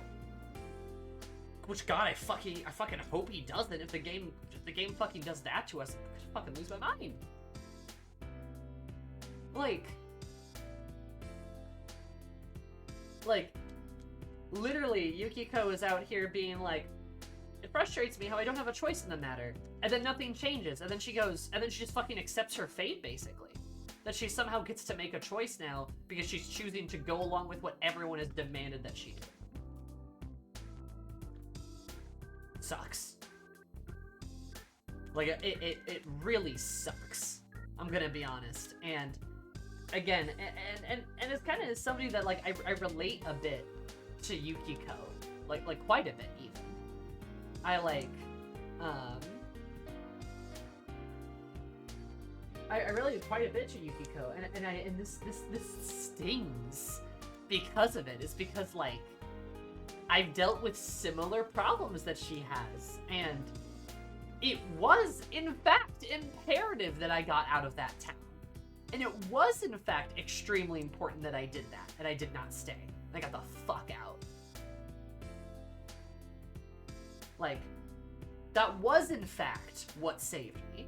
Which, God, I fucking hope he doesn't. If the game fucking does that to us, I could fucking lose my mind. Like, literally, Yukiko is out here being like, it frustrates me how I don't have a choice in the matter. And then nothing changes, and then she just fucking accepts her fate, basically. That she somehow gets to make a choice now because she's choosing to go along with what everyone has demanded that she do. Sucks. Like, it really sucks. I'm gonna be honest. And again, and it's kind of somebody that, like, I relate a bit to Yukiko. Like quite a bit, even. I relate quite a bit to Yukiko, and this stings because of it. It's because, like, I've dealt with similar problems that she has, and it was, in fact, imperative that I got out of that town. And it was, in fact, extremely important that I did that, and I did not stay. I got the fuck out. Like, that was, in fact, what saved me.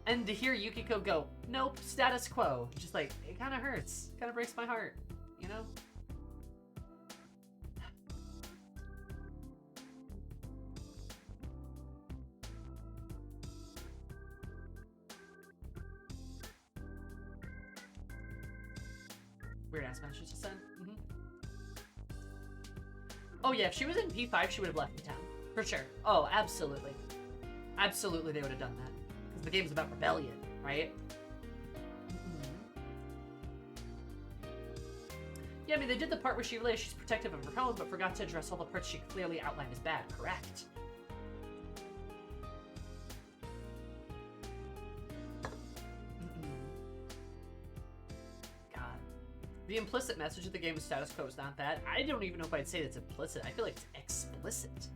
And to hear Yukiko go, nope, status quo, just like, it kind of hurts. Kind of breaks my heart, you know? Weird ass message to send. Oh yeah, if she was in P5, she would have left the town. For sure. Oh, absolutely. Absolutely they would have done that. Because the game's about rebellion, right? Yeah, I mean, they did the part where she realized she's protective of her home, but forgot to address all the parts she clearly outlined as bad. Correct. The implicit message of the game of status quo is not that. I don't even know if I'd say it's implicit. I feel like it's explicit.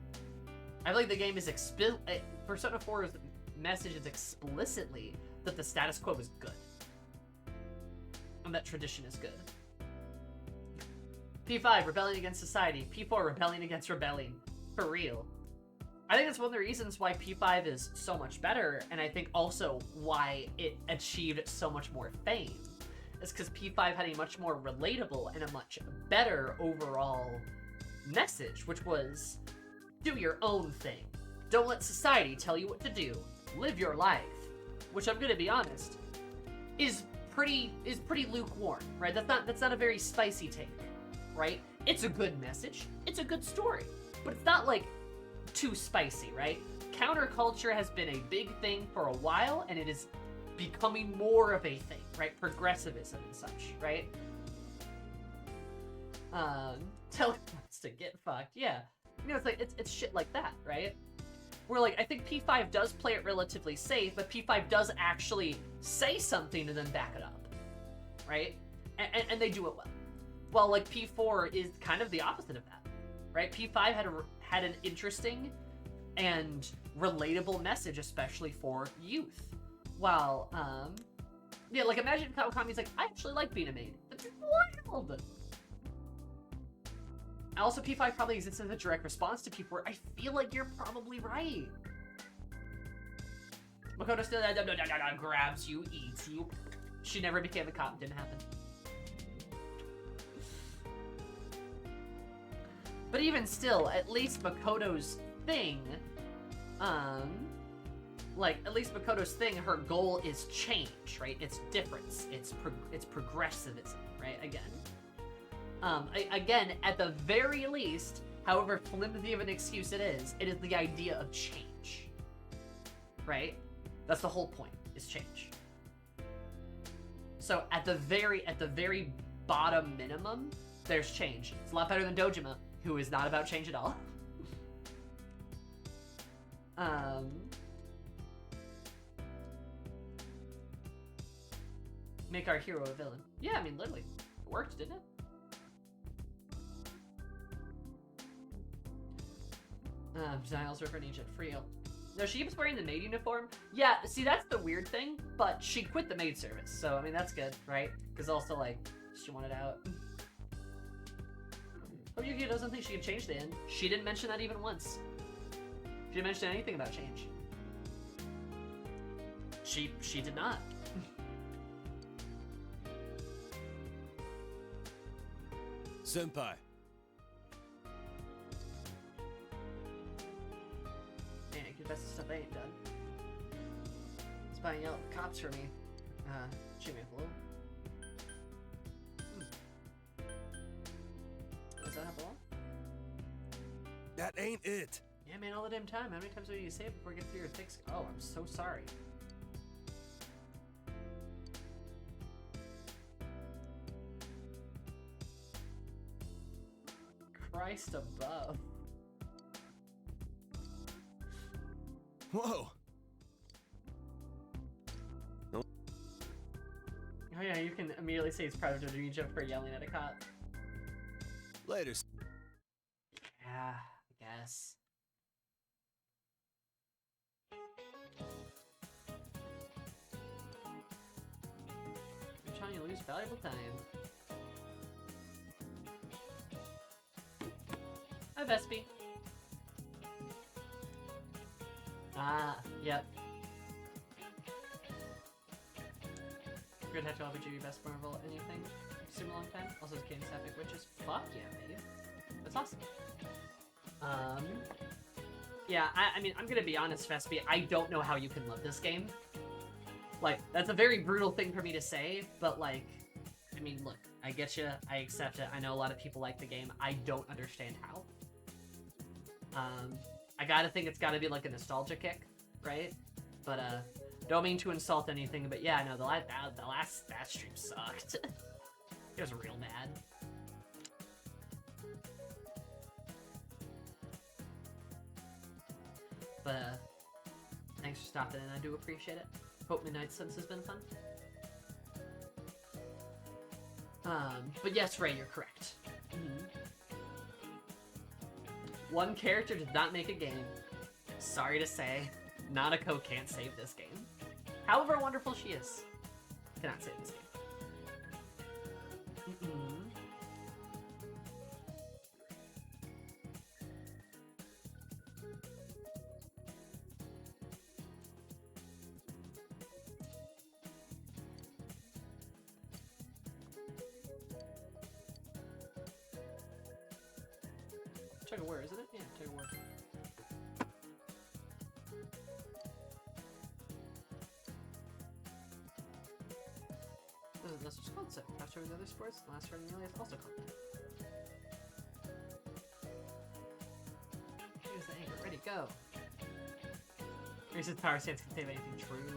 I feel like the game is Persona 4's message is explicitly that the status quo is good. And that tradition is good. P5, rebelling against society. P4, rebelling against rebelling. For real. I think that's one of the reasons why P5 is so much better, and I think also why it achieved so much more fame. Is because P5 had a much more relatable and a much better overall message, which was, do your own thing. Don't let society tell you what to do. Live your life. Which, I'm gonna be honest, is pretty lukewarm, right? That's not a very spicy take, right? It's a good message. It's a good story. But it's not, like, too spicy, right? Counterculture has been a big thing for a while, and it is becoming more of a thing, right? Progressivism and such, right? Tell us to get fucked, yeah. You know, it's like, it's shit like that, right? Where, like, I think P5 does play it relatively safe, but P5 does actually say something and then back it up, right? And they do it well. Well, like, P4 is kind of the opposite of that, right? P5 had an interesting and relatable message, especially for youth. While, yeah, like, imagine Kawakami's like, I actually like being a maid. That's wild! Also, P5 probably exists as a direct response to P4. I feel like you're probably right. Makoto still grabs you, eats you. She never became a cop. Didn't happen. But even still, at least Makoto's thing, like, at least Makoto's thing, her goal is change, right? It's difference. It's progressivism, right? Again, at the very least, however flimsy of an excuse it is the idea of change, right? That's the whole point, is change. So at the very bottom minimum, there's change. It's a lot better than Dojima, who is not about change at all. Make our hero a villain. Yeah, I mean, literally. It worked, didn't it? Giles River and Agent Frio. No, she keeps wearing the maid uniform. Yeah, see, that's the weird thing, but she quit the maid service, so, I mean, that's good, right? Because also, like, she wanted out. Hope Yuki doesn't think she can change the end. She didn't mention that even once. She didn't mention anything about change. She did not. Senpai. Man, the best stuff I ain't done. Spying out the cops for me. Shoot me a blow. Does that happen? That ain't it. Yeah, man, all the damn time. How many times do you say it before you get through your thick skin? Oh, I'm so sorry. Christ above. Whoa. Oh yeah, you can immediately say he's proud of Dojima for yelling at a cop. Later. Yeah, I guess. You're trying to lose valuable time. Hi, Vespi. Ah, yep. Good Hedgehog RPG, best Marvel, anything. Super long time. Also, Cadence Epic Witches. Fuck yeah, babe. That's awesome. Yeah, I mean, I'm gonna be honest, Vespi. I don't know how you can love this game. Like, that's a very brutal thing for me to say, but like, I mean, look, I get you. I accept it. I know a lot of people like the game. I don't understand how. I gotta think it's gotta be like a nostalgia kick, right? But, don't mean to insult anything, but yeah, no, the last that stream sucked. It was real bad. But, thanks for stopping in, I do appreciate it. Hope Midnight Suns has been fun. But yes, Ray, you're correct. One character did not make a game. Sorry to say, Nanako can't save this game. However wonderful she is, cannot save this game. Tug of War, isn't it? Yeah, Tug of War. This was concept. After the other sports, the last running relay is also concept. Here's the anchor. Ready, go. Reese's power stance can save anything true. I'm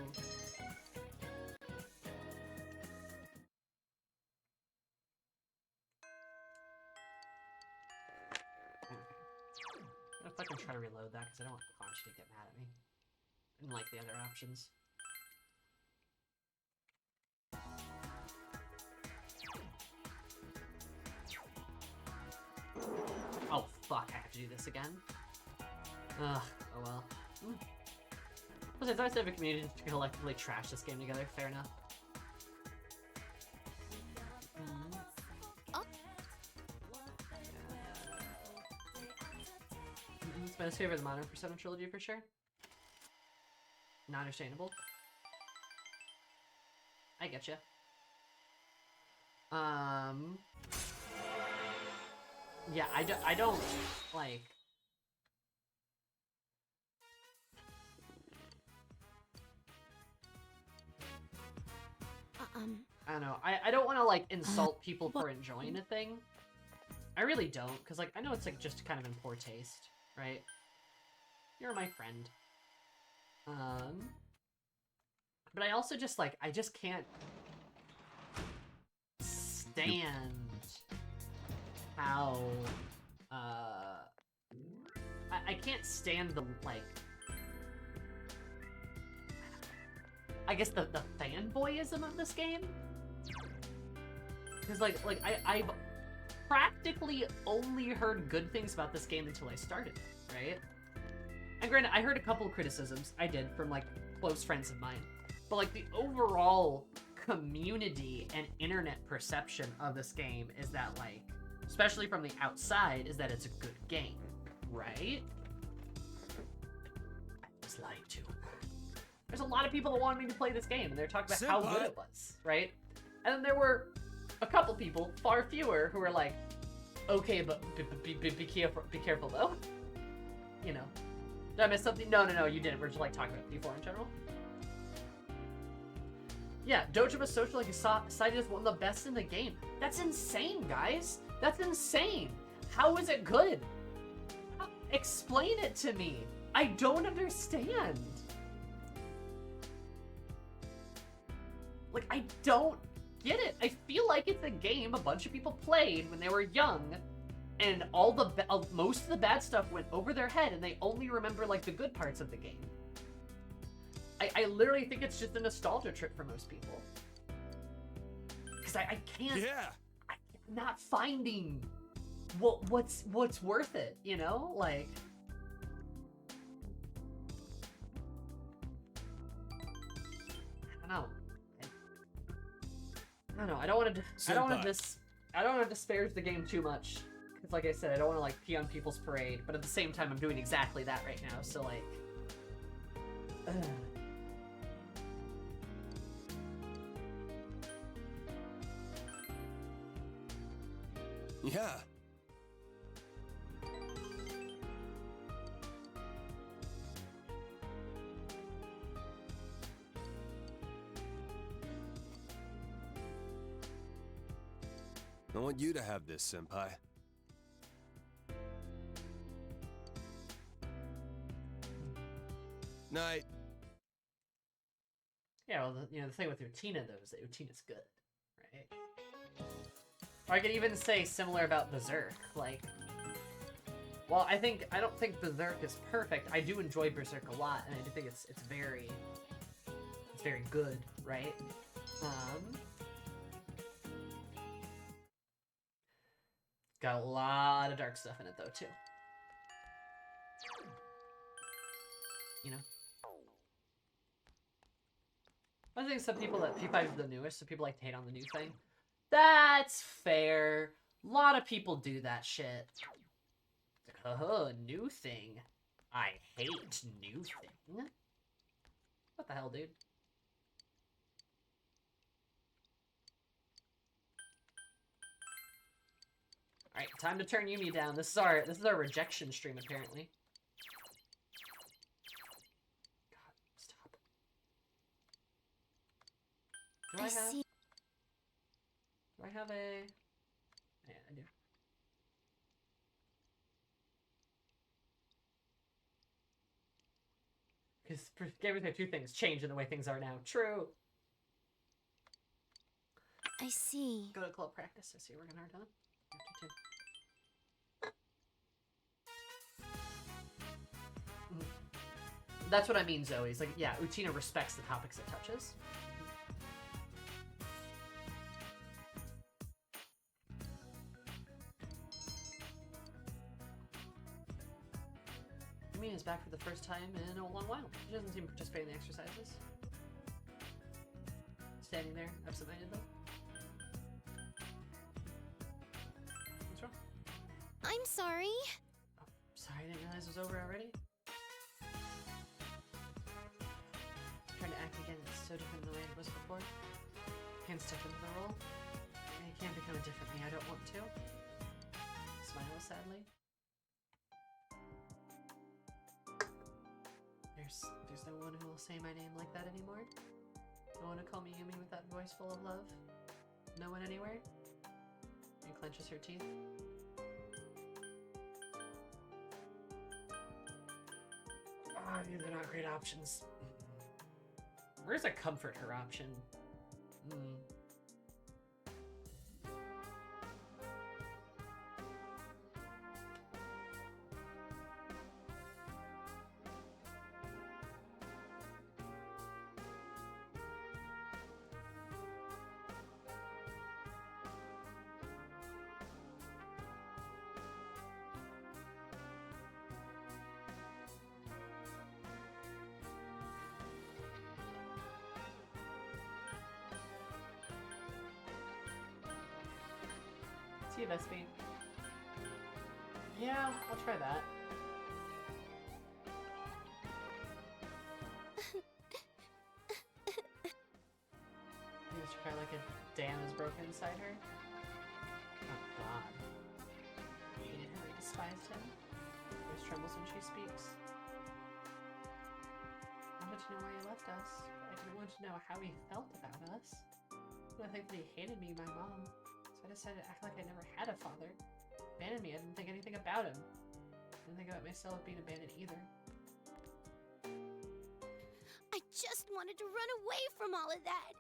gonna fucking try to reload that because I don't want Punch to get mad at me. I didn't like the other options. Oh fuck, I have to do this again? Ugh, oh well. Plus, it's nice to have a community to collectively trash this game together, fair enough. It's my most favorite of the Modern Persona trilogy for sure. Not understandable. I get you. Yeah, I don't like. I don't know. I don't want to like insult people for enjoying a thing. I really don't, because like I know it's like just kind of in poor taste, right? You're my friend. But I also just like I just can't stand how I can't stand the, like, I guess the fanboyism of this game. Because I've practically only heard good things about this game until I started it, right? And granted, I heard a couple of criticisms, I did, from like close friends of mine. But like the overall community and internet perception of this game is that, like, especially from the outside, is that it's a good game, right? I was lied to. There's a lot of people that wanted me to play this game, and they're talking about how good it was, right? And then there were a couple people, far fewer, who were like, okay, but be careful though. You know. Did I miss something? No, you didn't. We're just like talking about D4 in general. Yeah, Dojima Social is cited as one of the best in the game. That's insane, guys. That's insane. How is it good? Explain it to me. I don't understand. Like, I don't get it. I feel like it's a game a bunch of people played when they were young, and most of the bad stuff went over their head, and they only remember, like, the good parts of the game. I literally think it's just a nostalgia trip for most people. Because I can't... Yeah. I'm not finding what's worth it, you know? Like... I don't know. I don't want to disparage the game too much. Because like I said, I don't want to like pee on people's parade, but at the same time I'm doing exactly that right now, so like... Yeah. I want you to have this, Senpai. Night. Yeah, well, the thing with Utina, though, is that Utina's good, right? Or I could even say similar about Berserk, like... Well, I don't think Berserk is perfect. I do enjoy Berserk a lot, and I do think it's very good, right? Got a lot of dark stuff in it, though, too. You know? I think some people that P5 is the newest, so people like to hate on the new thing. That's fair. A lot of people do that shit. Oh, new thing. I hate new thing. What the hell, dude? Alright, time to turn Yumi down. This is our rejection stream, apparently. God, stop. Do I have a... Yeah, I do. Because everything, two things change in the way things are now. True. I see. Go to club practice. I see we're gonna done. That's what I mean, Zoe. It's like, yeah, Utina respects the topics it touches. Yumi is back for the first time in a long while. She doesn't seem to participate in the exercises. Standing there, absent-minded though. What's wrong? I'm sorry. Oh, sorry, I didn't realize it was over already. Trying to act again, it's so different than the way it was before. Can't step into the role. I can't become a different me, I don't want to. Smile sadly. There's no one who will say my name like that anymore. No one to call me Yumi with that voice full of love. No one anywhere. And clenches her teeth. Ah, these are not great options. Where's a comfort her option? See you, Vespine. Yeah, I'll try that. You just cry like a dam is broken inside her? Oh god. Hated her, despised him. Always trembles when she speaks. I wanted to know why he left us, but I didn't want to know how he felt about us. I think that he hated me, my mom. So I decided to act like I never had a father. Abandoned me, I didn't think anything about him. I didn't think about myself being abandoned either. I just wanted to run away from all of that.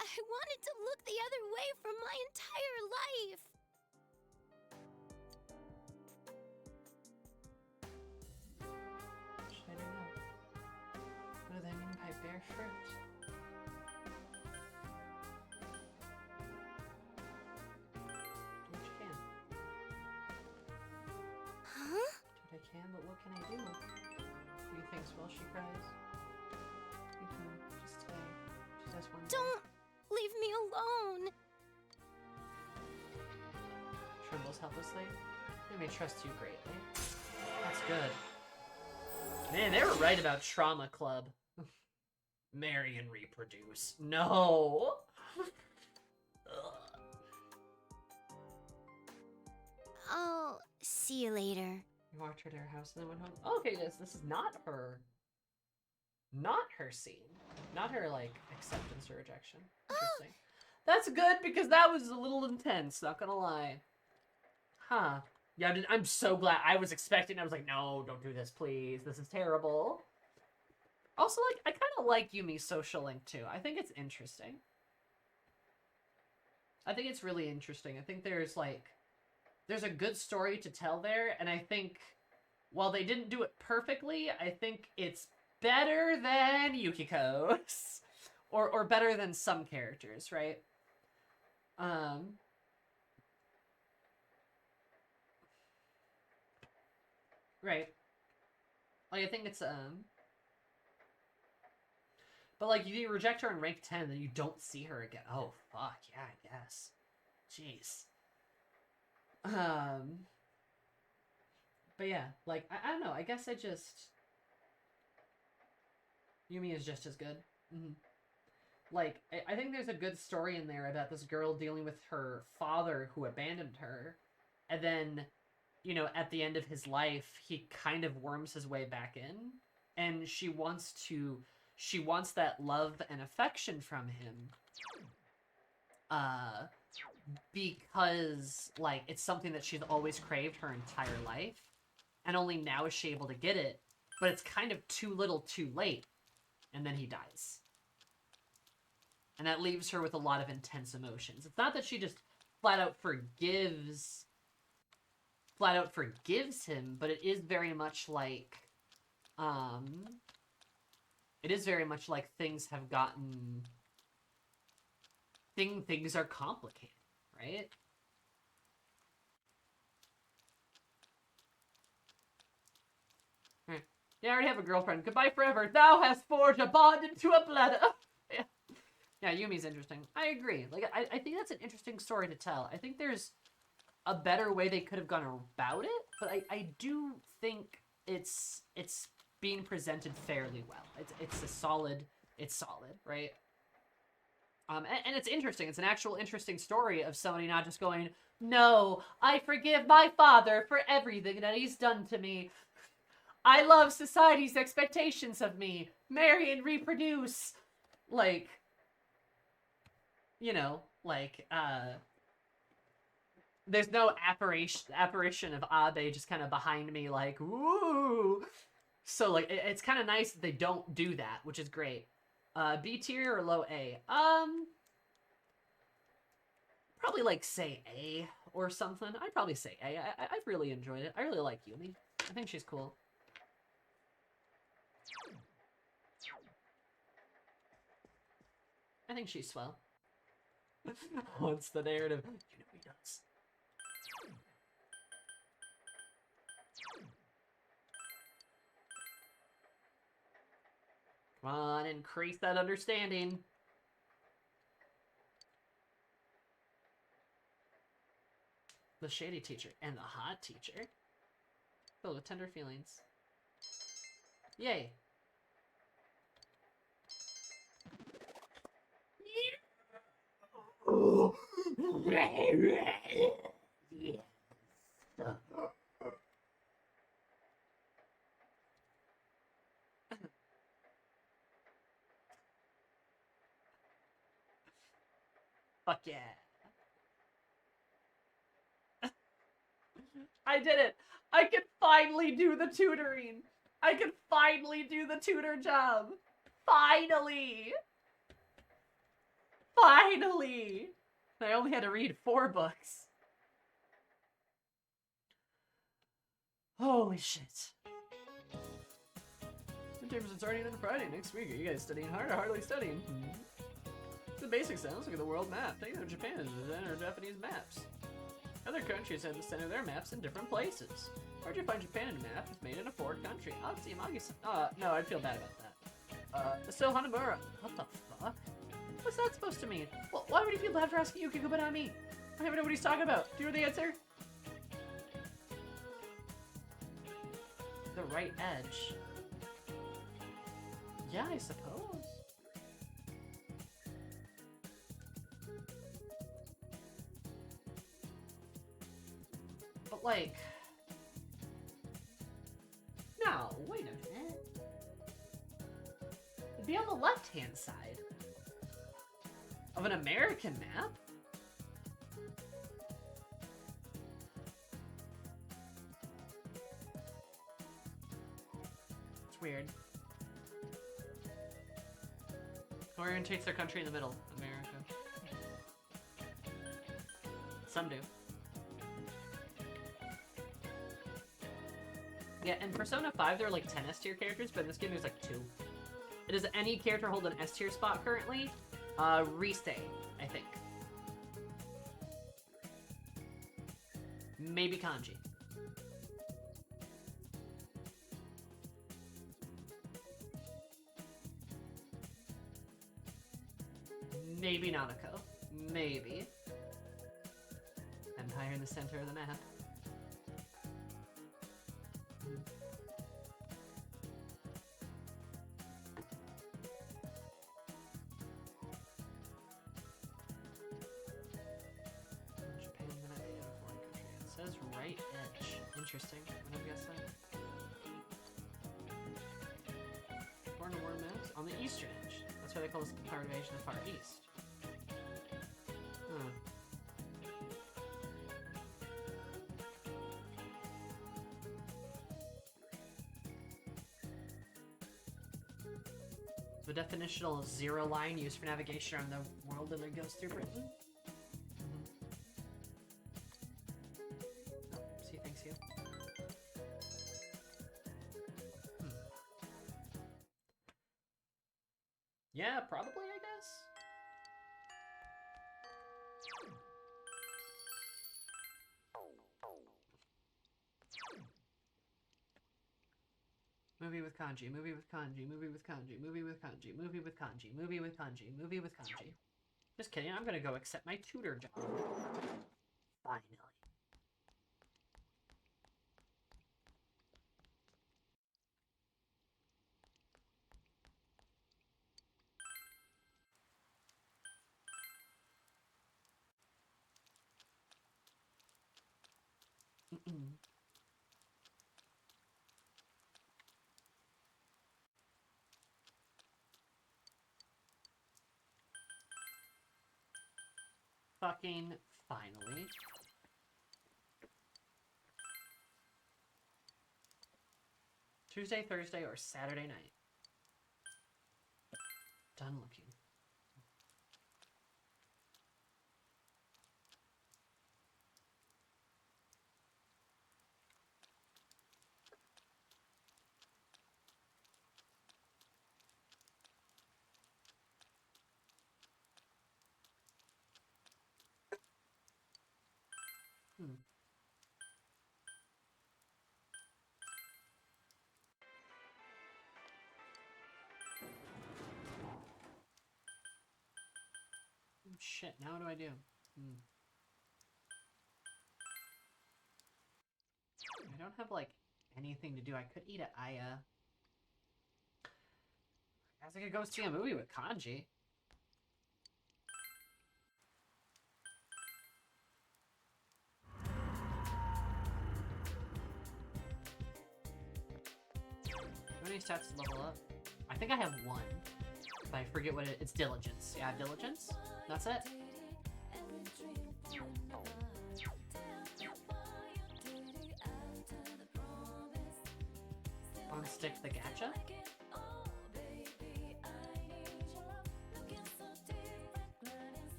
I wanted to look the other way for my entire life. What should I do now? What do they mean by bare fruit? Do what you can. Huh? Do what I can, but what can I do? You think well, she cries. You can just stay. She does one thing. Don't leave me alone. Trembles helplessly. I may trust you greatly. That's good. Man, they were right about Trauma Club. Marry and reproduce. No! I'll see you later. You walked her to her house and then went home. Okay, this is not her. Not her scene. Not her, like, acceptance or rejection. Interesting. That's good because that was a little intense, not gonna lie. Huh. Yeah, I'm so glad. I was expecting, I was like, no, don't do this, please. This is terrible. Also, like, I kind of like Yumi's social link, too. I think it's interesting. I think it's really interesting. I think there's, like, there's a good story to tell there, and I think, while they didn't do it perfectly, I think it's better than Yukiko's. Or better than some characters, right? Right. Like, I think it's, but, like, you reject her in rank 10, then you don't see her again. Oh, fuck, yeah, I guess. Jeez. But yeah, like, I don't know, I guess I just... Yumi is just as good. Like, I think there's a good story in there about this girl dealing with her father who abandoned her, and then, you know, at the end of his life, he kind of worms his way back in, and she wants that love and affection from him, because, like, it's something that she's always craved her entire life, and only now is she able to get it, but it's kind of too little too late, and then he dies. And that leaves her with a lot of intense emotions. It's not that she just flat out forgives him, but it is very much like, things have gotten, things are complicated, right? Yeah, I already have a girlfriend. Goodbye forever. Thou hast forged a bond into a bladder. Yeah. Yeah, Yumi's interesting. I agree. Like, I think that's an interesting story to tell. I think there's a better way they could have gone about it, but I do think it's being presented fairly well. It's solid, right? And it's interesting. It's an actual interesting story of somebody not just going, no, I forgive my father for everything that he's done to me. I love society's expectations of me. Marry and reproduce. Like, you know, like, there's no apparition of Abe just kind of behind me like, woo! So, like, it's kind of nice that they don't do that, which is great. B tier or low A? Probably, like, say A or something. I'd probably say A. I've really enjoyed it. I really like Yumi. I think she's cool. I think she's swell. What's the narrative? You know he does. Come on, increase that understanding. The shady teacher and the hot teacher. Filled with tender feelings. Yay. Fuck yeah. I did it! I can finally do the tutoring! I can finally do the tutor job! Finally! Finally! I only had to read 4 books. Holy shit. Midterms are starting on Friday next week. Are you guys studying hard or hardly studying? The basic sounds. Look at the world map. Take them to Japan and design our Japanese maps. Other countries have the center of their maps in different places. Where'd you find Japan in a map? It's made in a foreign country. Oh, it's Yamagi-san. No, I'd feel bad about that. So Hanamura. What the fuck? What's that supposed to mean? Well, why would he feel bad for asking Yuki Kubanami? I don't even know what he's talking about. Do you know the answer? The right edge. Yeah, I suppose. But like... No, wait a minute. It'd be on the left-hand side of an American map? It's weird. Orientates their country in the middle, America. Some do. Yeah, in Persona 5 there are like 10 S tier characters, but in this game there's like 2. Does any character hold an S tier spot currently? Rise, I think. Maybe Kanji. Maybe Nanako. Maybe. Empire in the center of the map. Japan, then I made a foreign country. It says right edge. Interesting. Would have guessed that. Foreign war maps on the eastern edge. That's why they call this the Power Invasion of Far East. Huh. The definitional zero line used for navigation around the world and then goes through Britain. Oh, see, thanks you. Yeah, probably, I guess. Movie with kanji, movie with kanji, movie with kanji, movie with kanji, movie with kanji, movie with kanji, movie with kanji. Just kidding, I'm gonna go accept my tutor job. Finally. Fucking finally. Tuesday, Thursday, or Saturday night. Done looking. Shit, now what do I do? don't have, like, anything to do. I could eat at Aya. I guess I could go see a movie with Kanji. How many stats to level up? I think I have one. But I forget what it's diligence. Yeah, diligence? That's it? Unstick the gacha?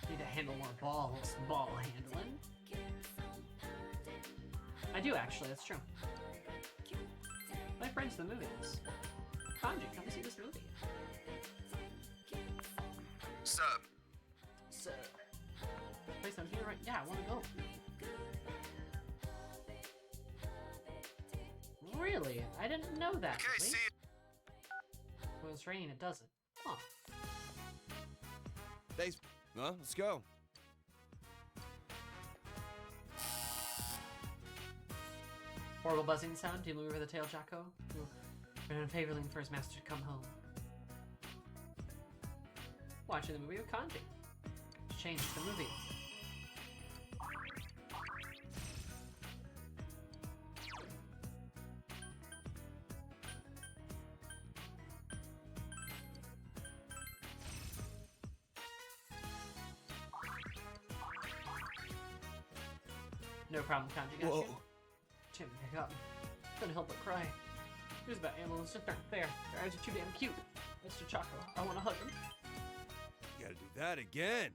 Need to handle more balls. Ball handling. I do actually, that's true. My friends to the movies. Kanji, come see this movie. Sup? So, place I'm here right. Yeah, I want to go. Really? I didn't know that. Okay, see you. When it's raining, it doesn't. Huh. Thanks. Well, let's go. Horrible buzzing sound, dealing with the tail Jocko, who ran unfavorably for his master to come home. Watching the movie with Kanji. Change the movie. No problem, Kanji. Got you. Jim, pick up. Couldn't help but cry. News about animals just aren't fair. Their eyes are too damn cute. Mr. Choco, I want to hug him. You gotta do that again.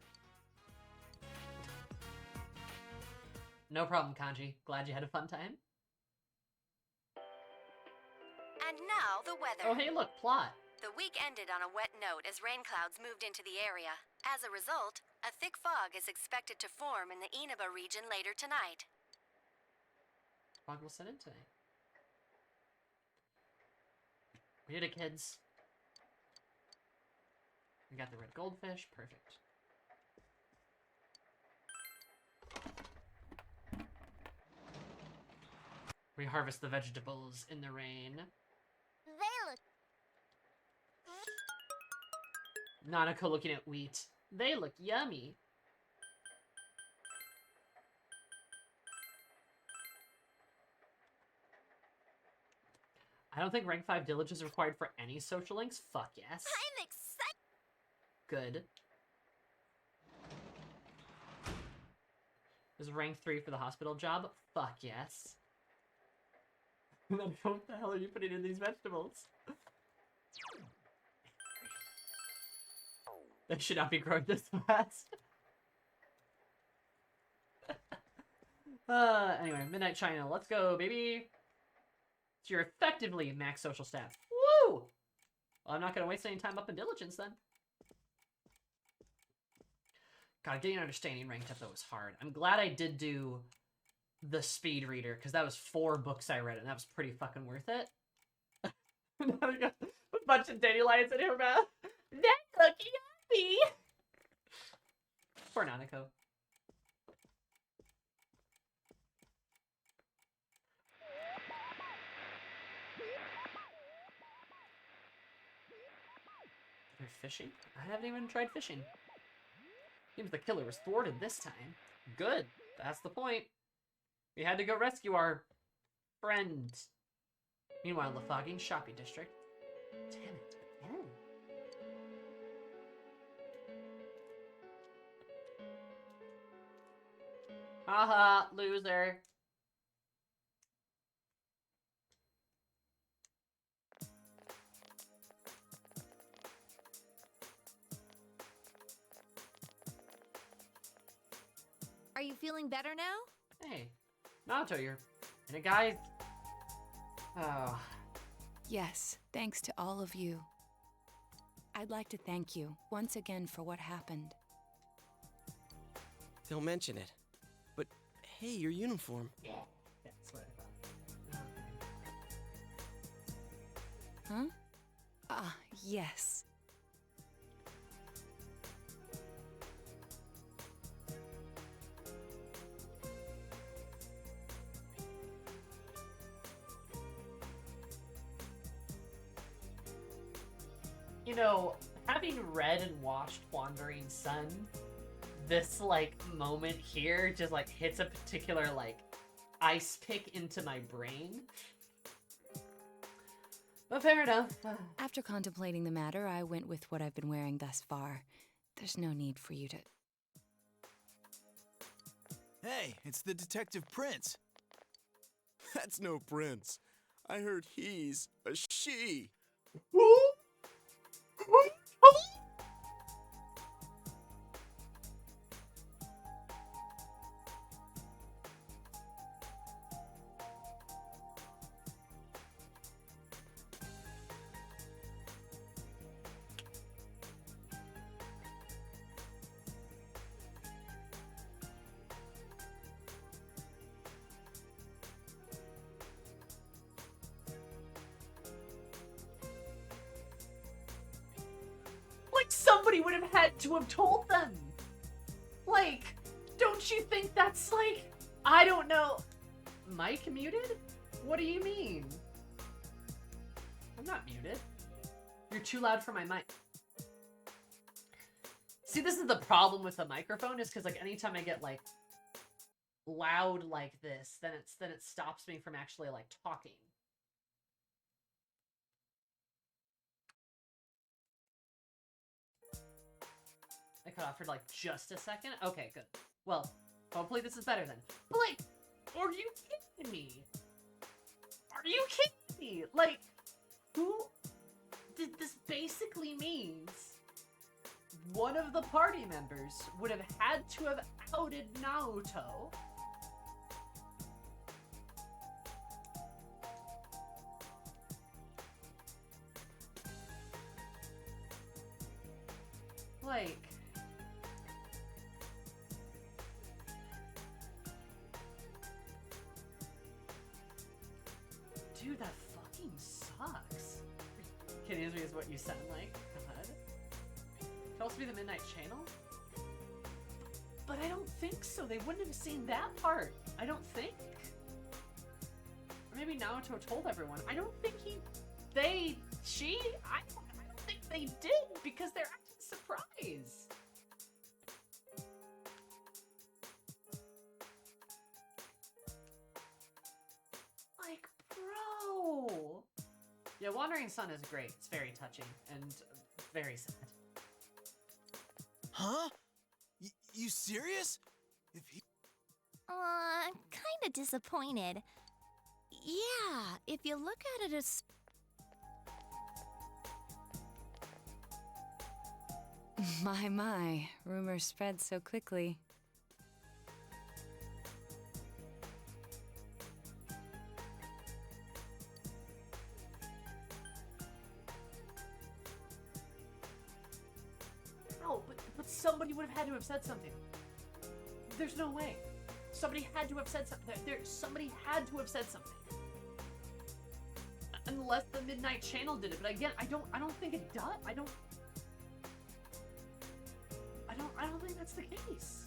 No problem, Kanji. Glad you had a fun time. And now the weather. Oh, hey, look, plot. The week ended on a wet note as rain clouds moved into the area. As a result, a thick fog is expected to form in the Inaba region later tonight. Fog will set in today. We did it, kids. We got the red goldfish. Perfect. We harvest the vegetables in the rain. They look... Nanako looking at wheat. They look yummy. I don't think rank 5 diligence is required for any social links. Fuck yes. I'm excited! Good. Is rank 3 for the hospital job? Fuck yes. Then what the hell are you putting in these vegetables? They should not be growing this fast. Anyway, Midnight China, let's go, baby. So you're effectively max social stats. Woo! Well, I'm not gonna waste any time up in diligence then. God, getting understanding ranked up though was hard. I'm glad I did do the speed reader, because that was 4 books I read, and that was pretty fucking worth it. Now we got a bunch of dandelions in her mouth. That's looking happy! Poor Nanako. They're fishing? I haven't even tried fishing. Seems the killer was thwarted this time. Good. That's the point. We had to go rescue our friend. Meanwhile, the fogging shopping district. Damn it. Again. Haha, loser. Are you feeling better now? Hey, Naoto, you're in a guy. Oh. Yes, thanks to all of you. I'd like to thank you once again for what happened. Don't mention it. But hey, your uniform. Yeah, that's what I thought. Huh? Ah, yes. You know, having read and watched Wandering Sun, this, like, moment here just, like, hits a particular, like, ice pick into my brain. But fair enough. After contemplating the matter, I went with what I've been wearing thus far. There's no need for you to... Hey, it's the Detective Prince. That's no prince. I heard he's a she. Somebody would have had to have told them. Like, don't you think that's like, I don't know. Mic muted? What do you mean? I'm not muted. You're too loud for my mic. See, this is the problem with the microphone, is because like anytime I get like loud like this, then it stops me from actually like talking. I cut off for like just a second. Okay, good. Well, hopefully this is better then. But like, are you kidding me? Are you kidding me? Like, who did this basically means one of the party members would have had to have outed Naoto. Like, dude, that fucking sucks. Kidding me is what you sound like. God. Could also be the Midnight Channel? But I don't think so. They wouldn't have seen that part. I don't think. Or maybe Naoto told everyone. I don't think I don't think they did, because they're acting surprised. Like, bro. Yeah, Wandering Sun is great. It's very touching and very sad. Huh? You serious? If he... I'm kinda disappointed. Yeah, if you look at it as... My, rumors spread so quickly. No, but somebody would have had to have said something. There's no way. Somebody had to have said something. Somebody had to have said something. Unless the Midnight Channel did it, but again, I don't think it does. I don't think that's the case.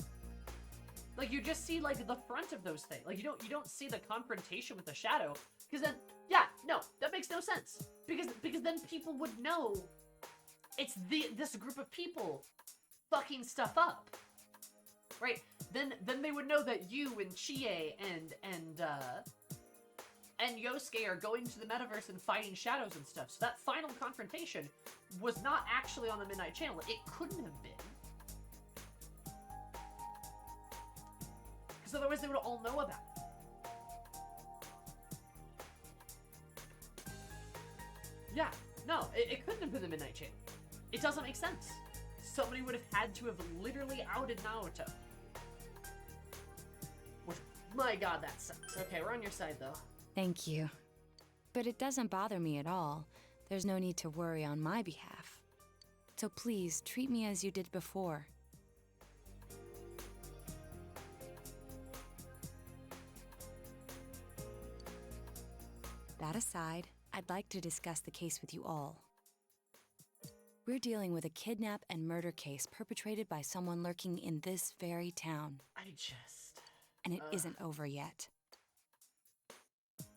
Like, you just see like the front of those things. Like, you don't see the confrontation with the shadow, because then, yeah, no, that makes no sense. Because then people would know it's this group of people fucking stuff up, right? Then they would know that you and Chie and Yosuke are going to the metaverse and fighting shadows and stuff. So that final confrontation was not actually on the Midnight Channel. It couldn't have been. Because otherwise they would all know about it. Yeah, no, it couldn't have been the Midnight Channel. It doesn't make sense. Somebody would have had to have literally outed Naoto. Which, my god, that sucks. Okay, we're on your side though. Thank you. But it doesn't bother me at all. There's no need to worry on my behalf. So please, treat me as you did before. That aside, I'd like to discuss the case with you all. We're dealing with a kidnap and murder case perpetrated by someone lurking in this very town. And it isn't over yet.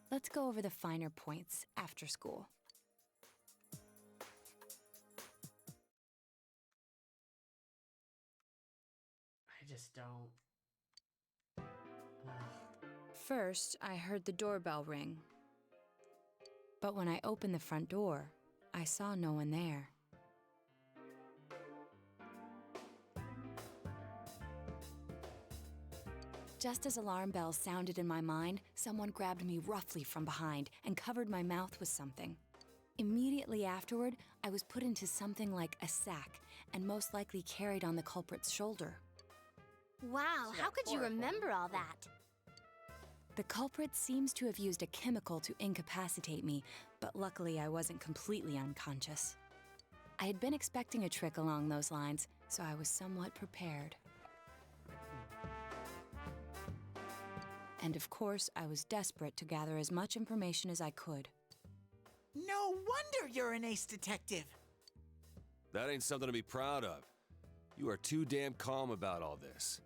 Let's go over the finer points after school. don't. First, I heard the doorbell ring. But when I opened the front door, I saw no one there. Just as alarm bells sounded in my mind, someone grabbed me roughly from behind and covered my mouth with something. Immediately afterward, I was put into something like a sack and most likely carried on the culprit's shoulder. Wow, how could you remember all that? The culprit seems to have used a chemical to incapacitate me, but luckily I wasn't completely unconscious. I had been expecting a trick along those lines, so I was somewhat prepared. And of course, I was desperate to gather as much information as I could. No wonder you're an ace detective! That ain't something to be proud of. You are too damn calm about all this.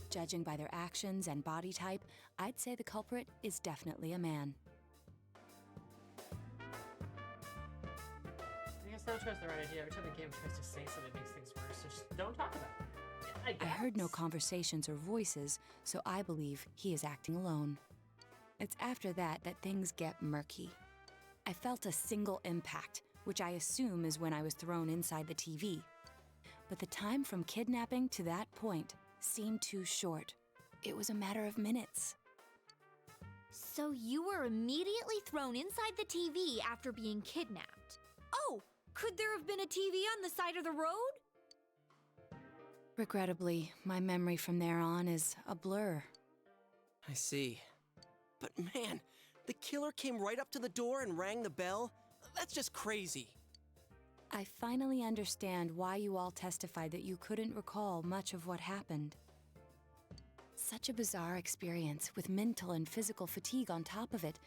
Judging by their actions and body type, I'd say the culprit is definitely a man. I guess don't trust the right idea. Every time the game tries to say something that makes things worse, so just don't talk about it. I heard no conversations or voices, so I believe he is acting alone. It's after that that things get murky. I felt a single impact, which I assume is when I was thrown inside the TV. But the time from kidnapping to that point seemed too short. It was a matter of minutes. So you were immediately thrown inside the TV after being kidnapped. Oh, could there have been a TV on the side of the road? Regrettably, my memory from there on is a blur. I see. But man, the killer came right up to the door and rang the bell? That's just crazy. I finally understand why you all testified that you couldn't recall much of what happened. Such a bizarre experience, with mental and physical fatigue on top of it.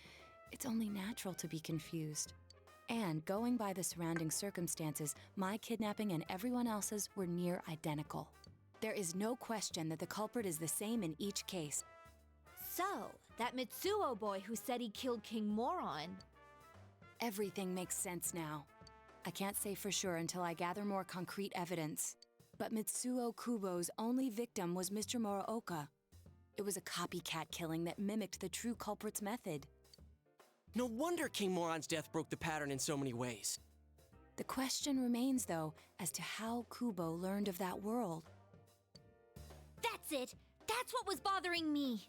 It's only natural to be confused. And going by the surrounding circumstances, my kidnapping and everyone else's were near identical. There is no question that the culprit is the same in each case. So, that Mitsuo boy who said he killed King Moron. Everything makes sense now. I can't say for sure until I gather more concrete evidence. But Mitsuo Kubo's only victim was Mr. Muraoka. It was a copycat killing that mimicked the true culprit's method. No wonder King Moron's death broke the pattern in so many ways. The question remains, though, as to how Kubo learned of that world. That's it! That's what was bothering me!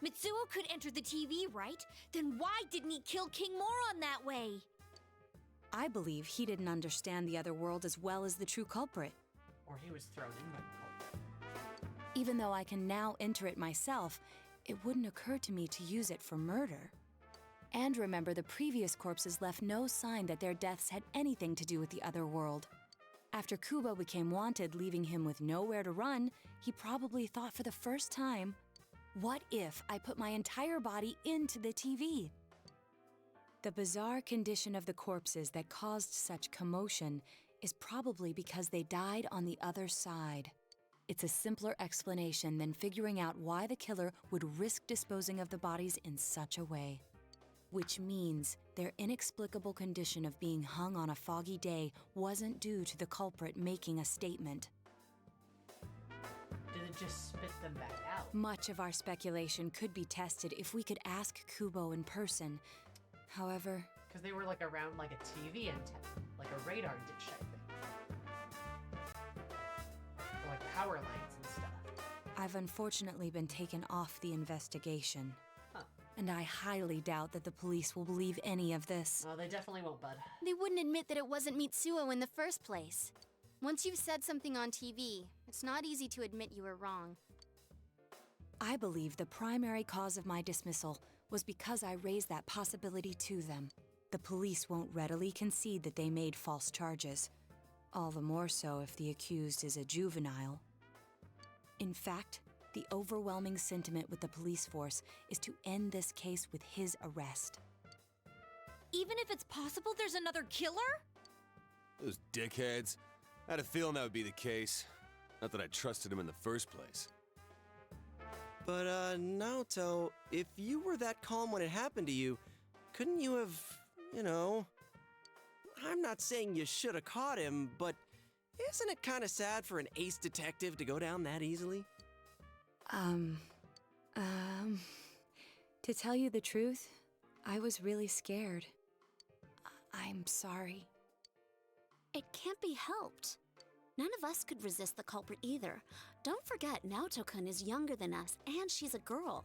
Mitsuo could enter the TV, right? Then why didn't he kill King Moron that way? I believe he didn't understand the other world as well as the true culprit. Or he was thrown in by the culprit. Even though I can now enter it myself, it wouldn't occur to me to use it for murder. And remember, the previous corpses left no sign that their deaths had anything to do with the other world. After Kubo became wanted, leaving him with nowhere to run, he probably thought for the first time, what if I put my entire body into the TV? The bizarre condition of the corpses that caused such commotion is probably because they died on the other side. It's a simpler explanation than figuring out why the killer would risk disposing of the bodies in such a way. Which means their inexplicable condition of being hung on a foggy day wasn't due to the culprit making a statement. Did it just spit them back out? Much of our speculation could be tested if we could ask Kubo in person. However... Because they were like around like a TV antenna, like a radar dish, I think. Or like power lines and stuff. I've unfortunately been taken off the investigation. Huh. And I highly doubt that the police will believe any of this. Oh, they definitely won't, bud. They wouldn't admit that it wasn't Mitsuo in the first place. Once you've said something on TV, it's not easy to admit you were wrong. I believe the primary cause of my dismissal was because I raised that possibility to them. The police won't readily concede that they made false charges. All the more so if the accused is a juvenile. In fact, the overwhelming sentiment with the police force is to end this case with his arrest. Even if it's possible there's another killer? Those dickheads. I had a feeling that would be the case. Not that I trusted him in the first place. But, Naoto, if you were that calm when it happened to you, couldn't you have, I'm not saying you should have caught him, but Isn't it kind of sad for an ace detective to go down that easily? To tell you the truth, I was really scared. I'm sorry. It can't be helped. None of us could resist the culprit either. Don't forget, Naoto-kun is younger than us, and she's a girl.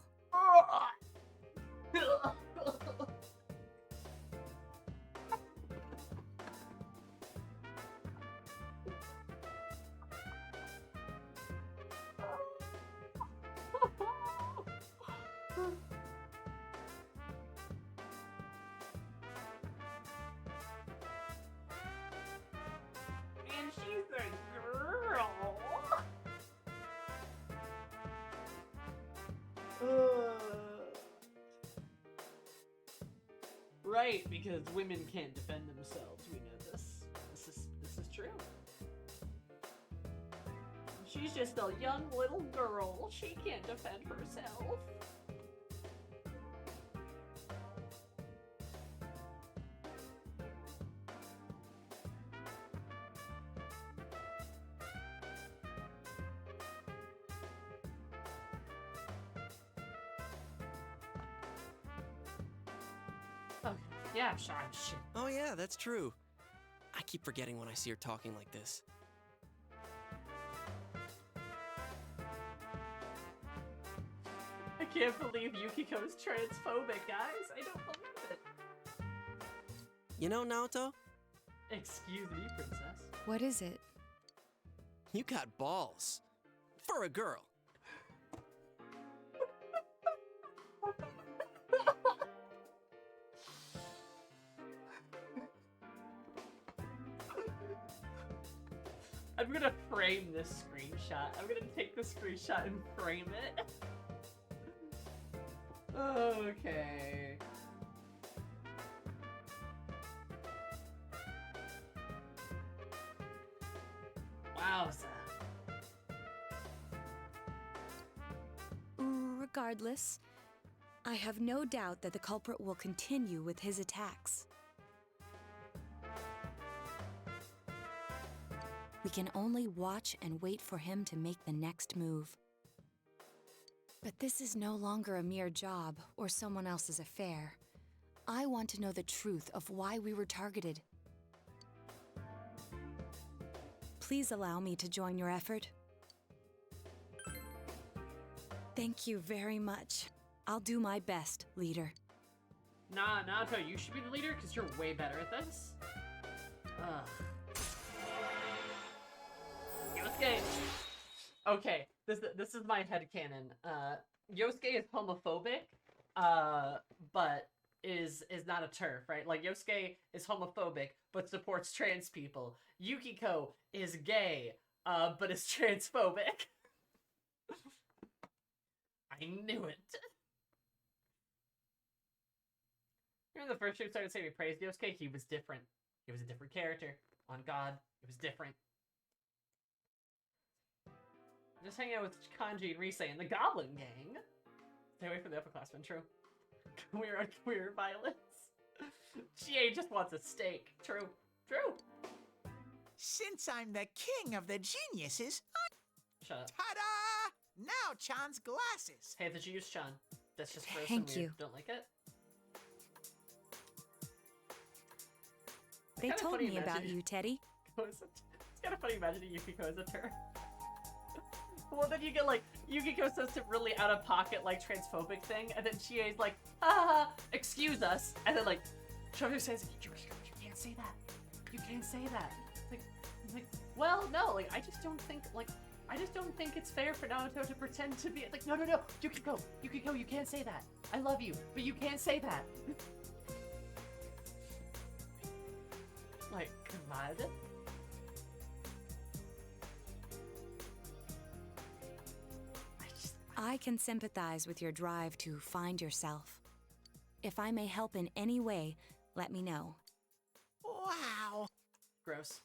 And she's a girl. Right, because women can't defend themselves. We know this. This is true. She's just a young little girl. She can't defend herself. Okay. Yeah, I'm sorry. Shit. Oh yeah, that's true. I keep forgetting when I see her talking like this. I can't believe Yukiko's transphobic, guys. I don't believe it. You know, Naoto? Excuse me, princess. What is it? You got balls. For a girl. I'm gonna frame this screenshot. I'm gonna take the screenshot and frame it. Okay. Wowza. Regardless, I have no doubt that the culprit will continue with his attacks. We can only watch and wait for him to make the next move. But this is no longer a mere job or someone else's affair. I want to know the truth of why we were targeted. Please allow me to join your effort. Thank you very much. I'll do my best, leader. Nah, Naoto, you should be the leader because you're way better at this. Ugh. Yosuke. Okay, this is my headcanon. Yosuke is homophobic, but is not a TERF, right? Like, Yosuke is homophobic, but supports trans people. Yukiko is gay, but is transphobic. I knew it. Remember the first stream started saying we praised Yosuke? He was different. He was a different character. On God, it was different. Just hanging out with Kanji and Rise and the Goblin Gang. Stay away from the upperclassmen, true. Queer on queer violence. GA just wants a steak. True. True. Since I'm the king of the geniuses, Shut up. ta-da! Now Chan's glasses. Hey, did you use Chan? That's just gross Thank and weird. you. Don't like it? They Kinda told funny me about imagining- you, Teddy. It's kind of funny imagining Yukiko as a TERF. Well, then you get, like, Yukiko says some really out-of-pocket, like, transphobic thing, and then GA's like, ah, excuse us, and then, like, Shoujo says, you can't say that. You can't say that. Like, well, no, like, I just don't think it's fair for Naoto to pretend to be, like, no, Yukiko, you can't say that. I love you, but you can't say that. Like, come on. I can sympathize with your drive to find yourself. If I may help in any way, let me know. Wow. Gross.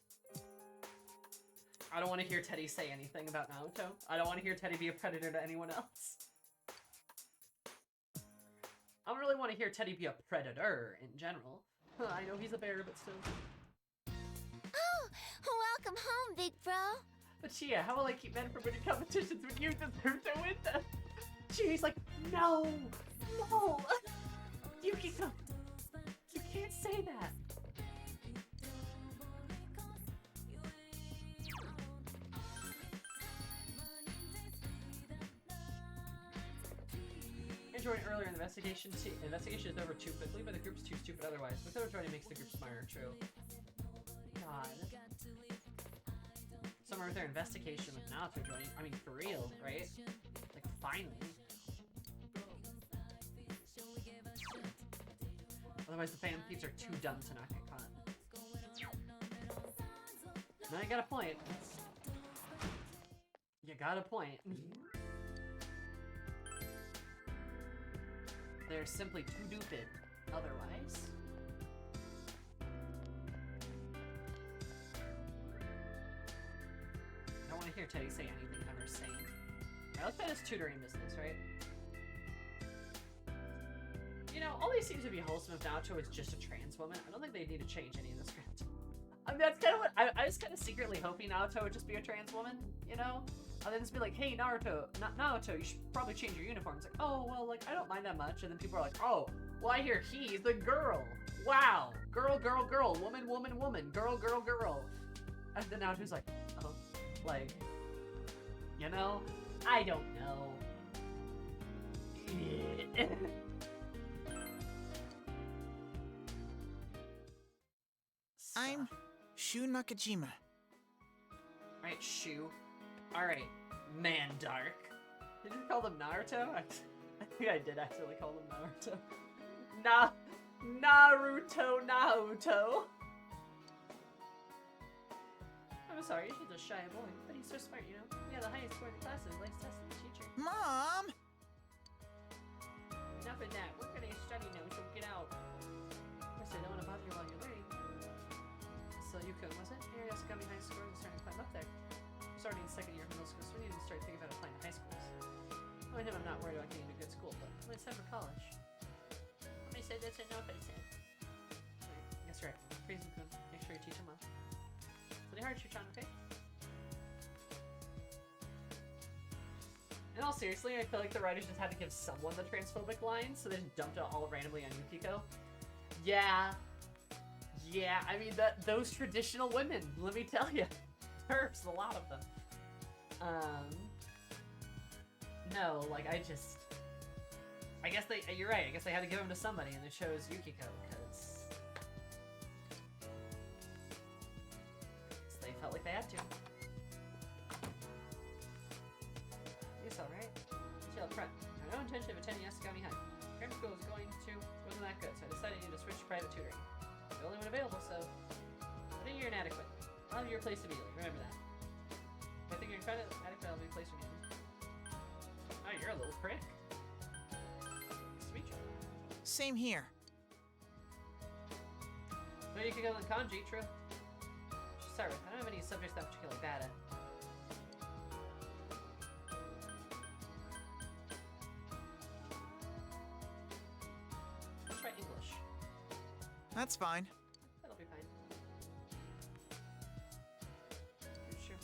I don't want to hear Teddy say anything about Naoto. I don't want to hear Teddy be a predator to anyone else. I don't really want to hear Teddy be a predator in general. I know he's a bear, but still. Oh, Welcome home, big bro. But Chia, how will I keep men from winning competitions when you deserve to win them? Chia's like, no, no, Yukiko, you can't say that. Joining earlier in the investigation. Investigation is over too quickly, but the group's too stupid otherwise. Makoto joining makes the group smarter, true. God. Somewhere with their investigation with Naoto joining. I mean, for real, right? Like, finally. Otherwise, the fan thieves are too dumb to not get caught. Now you got a point. You got a point. They're simply too stupid otherwise. I don't want to hear Teddy say anything ever sane. I like that it's tutoring business, right? You know, all these seems to be wholesome if Naoto is just a trans woman. I don't think they need to change any of the script. I mean, that's kind of what I was kind of secretly hoping Naoto would just be a trans woman, you know? And then just be like, hey, Naruto, Naoto, you should probably change your uniform. It's like, oh, well, like, I don't mind that much. And then people are like, oh, well, I hear he's the girl. Wow. Girl, girl, girl. Woman, woman, woman. Girl, girl, girl. And then Naoto's like, oh, like, you know? I don't know. I'm Shu Nakajima. Alright, Shu. Alright, Mandark. Did you call them Naruto? I think I did actually call them Naruto. Naruto. I'm sorry, he's just a shy boy, but he's so smart, you know? Yeah, the highest score in the class is likes testing the teacher. Mom! Enough of that. We're gonna study now, so get out. Of course, I don't want to bother you while you're learning. So Yukon, was it? Here, Yasukami High School is starting to climb up there. Starting second year of middle school, so we need to start thinking about applying to high schools. Well, I'm not worried about getting into a good school, but when it's time for college. Somebody said that's a no, but I said. That's right. Praise Yukon. Make sure you teach him well. Really hard, Shuchan, okay? In all seriously, I feel like the writers just had to give someone the transphobic lines, so they just dumped it all randomly on Yukiko. Yeah. Yeah, I mean, those traditional women, let me tell you. There's a lot of them. No, like, I guess you're right, I guess they had to give them to somebody, and they chose Yukiko, because they felt like they had to. It's alright. Chill up front. I have no intention of attending Yasukami High. Parent school wasn't that good, so I decided I need to switch to private tutoring. I'm the only one available, so I think you're inadequate. I'll have your place immediately, remember that. If I think you're inadequate, I'll be placed immediately. Oh, you're a little prick. Nice to meet you. Same here. Well, you could go in kanji, true. Sorry, I don't have any subjects that I'm particularly bad at. Let's try English. That's fine. That'll be fine. Sure.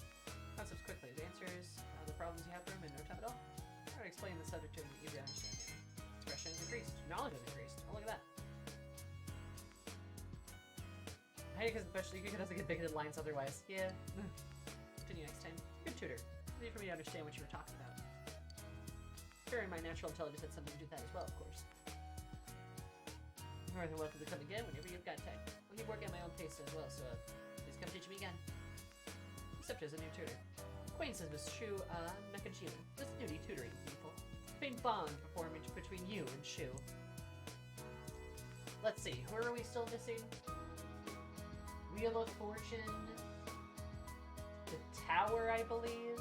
Concepts quickly. The answers, the problems you have for them in no time at all. I already explained the subject to him, easy to understand. Expression has increased. Knowledge has increased. Oh, look at that. I hate it because especially you has a good bigoted lines otherwise. Yeah. Continue next time. Good tutor. Easy for me to understand what you were talking about. Sure, my natural intelligence had something to do with that as well, of course. You're more than welcome to come again whenever you've got time. I'll keep working at my own pace as well, so please come teach me again. Except as a new tutor. Acquaintances with Shu Nakajima. This newly tutoring people. Faint bond performance between you and Shu. Let's see, who are we still missing? Wheel of Fortune. The Tower, I believe.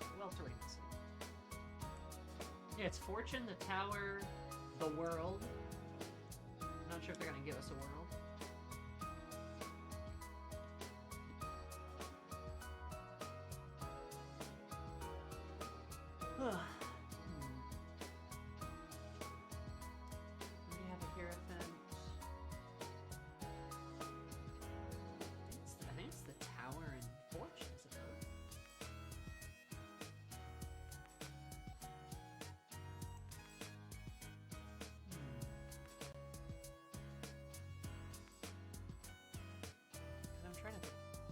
Who else are we missing? Yeah, it's Fortune, the Tower, the World. I'm not sure if they're gonna give us a world. We have a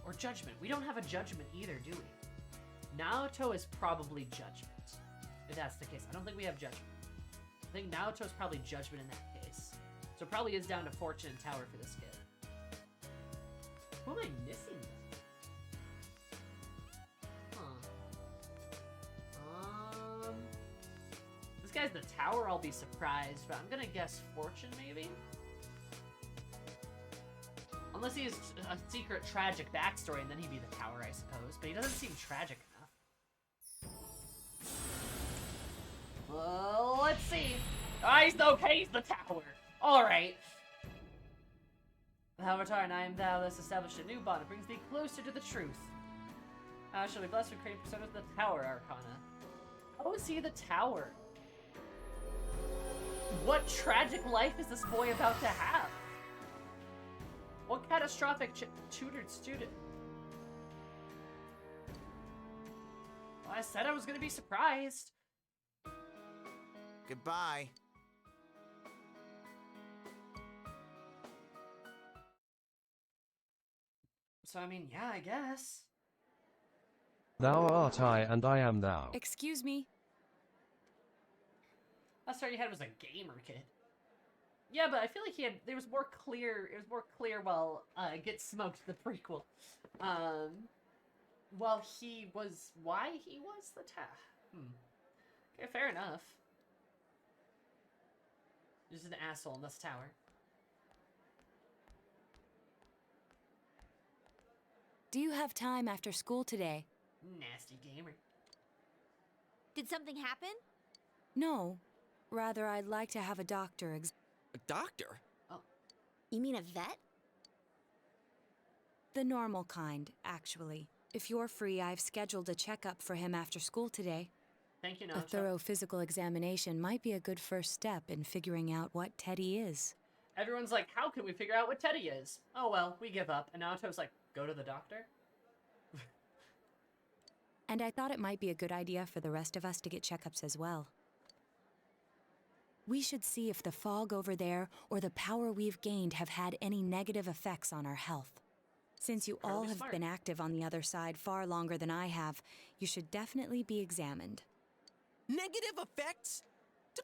Or Judgment. We don't have a Judgment either, do we? Naoto is probably Judgment. If that's the case. I don't think we have Judgment. I think Naoto is probably Judgment in that case. So it probably is down to Fortune and Tower for this kid. Who am I missing? This guy's the Tower, I'll be surprised, but I'm gonna guess Fortune, maybe? Unless he has a secret tragic backstory, and then he'd be the Tower, I suppose. But he doesn't seem tragic enough. Well, let's see. He's okay, he's the Tower. Alright. The Avatar and I am thou, thus established a new bond. It brings thee closer to the truth. I shall be blessed with creating persona of the Tower Arcana. How is he the Tower? What tragic life is this boy about to have? What catastrophic tutored student? Well, I said I was gonna be surprised. Goodbye. So, I mean, yeah, I guess. Thou art I, and I am thou. Excuse me. Last story you had was a gamer kid. Yeah, but I feel like it was more clear, well, Get Smoked, the prequel. Well, why he was the Okay, fair enough. Just an asshole in this tower. Do you have time after school today? Nasty gamer. Did something happen? No. Rather, I'd like to have a doctor A doctor? Oh. You mean a vet? The normal kind, actually. If you're free, I've scheduled a checkup for him after school today. Thank you, Naoto. A thorough physical examination might be a good first step in figuring out what Teddy is. Everyone's like, how can we figure out what Teddy is? Oh well, we give up. And Naoto's like, go to the doctor? And I thought it might be a good idea for the rest of us to get checkups as well. We should see if the fog over there or the power we've gained have had any negative effects on our health. Since you all have been active on the other side far longer than I have, you should definitely be examined. Negative effects?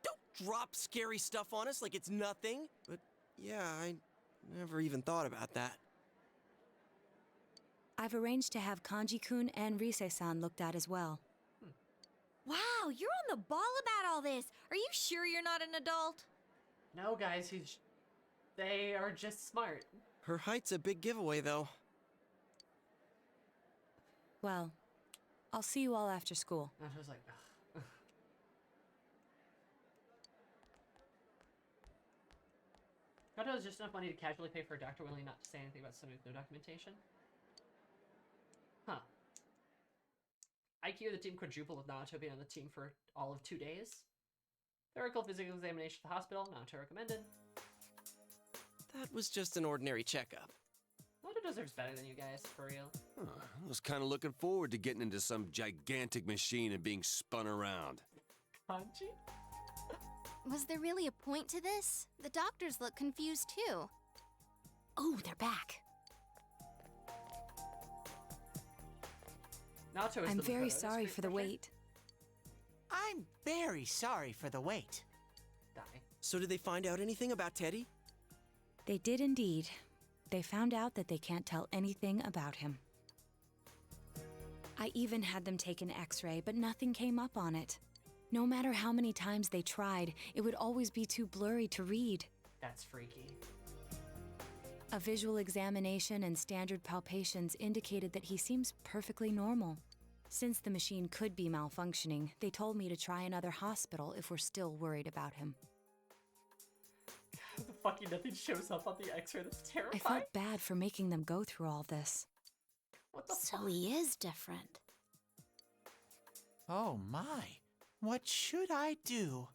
Don't drop scary stuff on us like it's nothing. But yeah, I never even thought about that. I've arranged to have Kanji-kun and Rise-san looked at as well. Wow, you're on the ball about all this. Are you sure you're not an adult? No, guys, they are just smart. Her height's a big giveaway, though. Well, I'll see you all after school. I was like, ugh. Naoto has just enough money to casually pay for a doctor willing not to say anything about somebody with no documentation. Huh. IQ, the team quadrupled with Naoto being on the team for all of 2 days. Thorough physical examination at the hospital. Naoto recommended. That was just an ordinary checkup. Naoto deserves better than you guys, for real. I was kind of looking forward to getting into some gigantic machine and being spun around. Kanji? Was there really a point to this? The doctors look confused too. Oh, they're back. Naoto is I'm the very Makoto. sorry for the wait. I'm very sorry for the wait. Die. So did they find out anything about Teddy? They did indeed. They found out that they can't tell anything about him. I even had them take an X-ray, but nothing came up on it. No matter how many times they tried, it would always be too blurry to read. That's freaky. A visual examination and standard palpations indicated that he seems perfectly normal. Since the machine could be malfunctioning, they told me to try another hospital if we're still worried about him. The fucking nothing shows up on the X-ray. That's I terrifying. felt bad for making them go through all this. What the So he is different. Oh my. What should I do?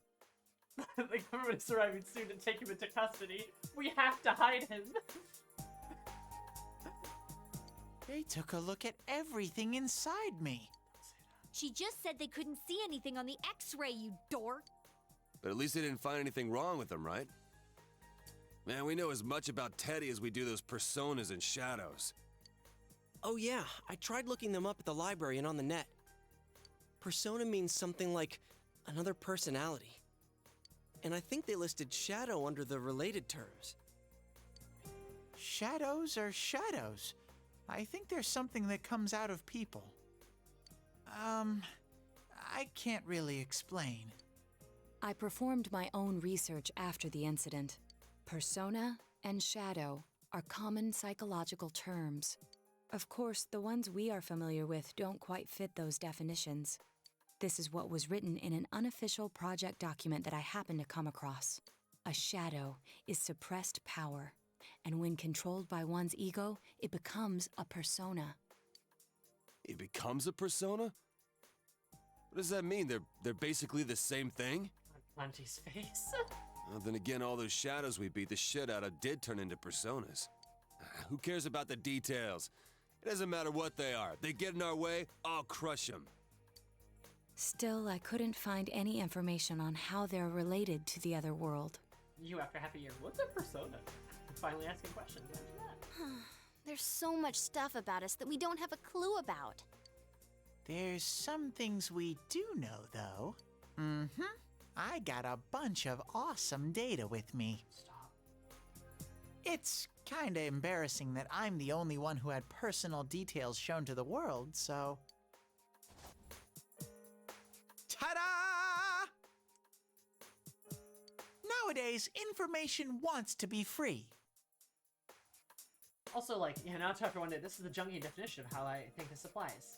The government is arriving soon to take him into custody. We have to hide him. They took a look at everything inside me. She just said they couldn't see anything on the X-ray, you dork. But at least they didn't find anything wrong with him, right? Man, we know as much about Teddy as we do those personas and shadows. Oh yeah, I tried looking them up at the library and on the net. Persona means something like another personality. And I think they listed shadow under the related terms. Shadows are shadows. I think there's something that comes out of people. I can't really explain. I performed my own research after the incident. Persona and shadow are common psychological terms. Of course, the ones we are familiar with don't quite fit those definitions. This is what was written in an unofficial project document that I happened to come across. A shadow is suppressed power, and when controlled by one's ego, it becomes a persona. It becomes a persona? What does that mean? They're basically the same thing? On Monty's face. Well, then again, all those shadows we beat the shit out of did turn into personas. Who cares about the details? It doesn't matter what they are. They get in our way, I'll crush them. Still, I couldn't find any information on how they're related to the other world. You after half a year, what's a persona? Finally asking questions. Imagine that. There's so much stuff about us that we don't have a clue about. There's some things we do know, though. I got a bunch of awesome data with me. Stop. It's kinda embarrassing that I'm the only one who had personal details shown to the world, so... Ta-da! Nowadays, information wants to be free. Also, like, yeah, now to everyone, this is the Jungian definition of how I think this applies.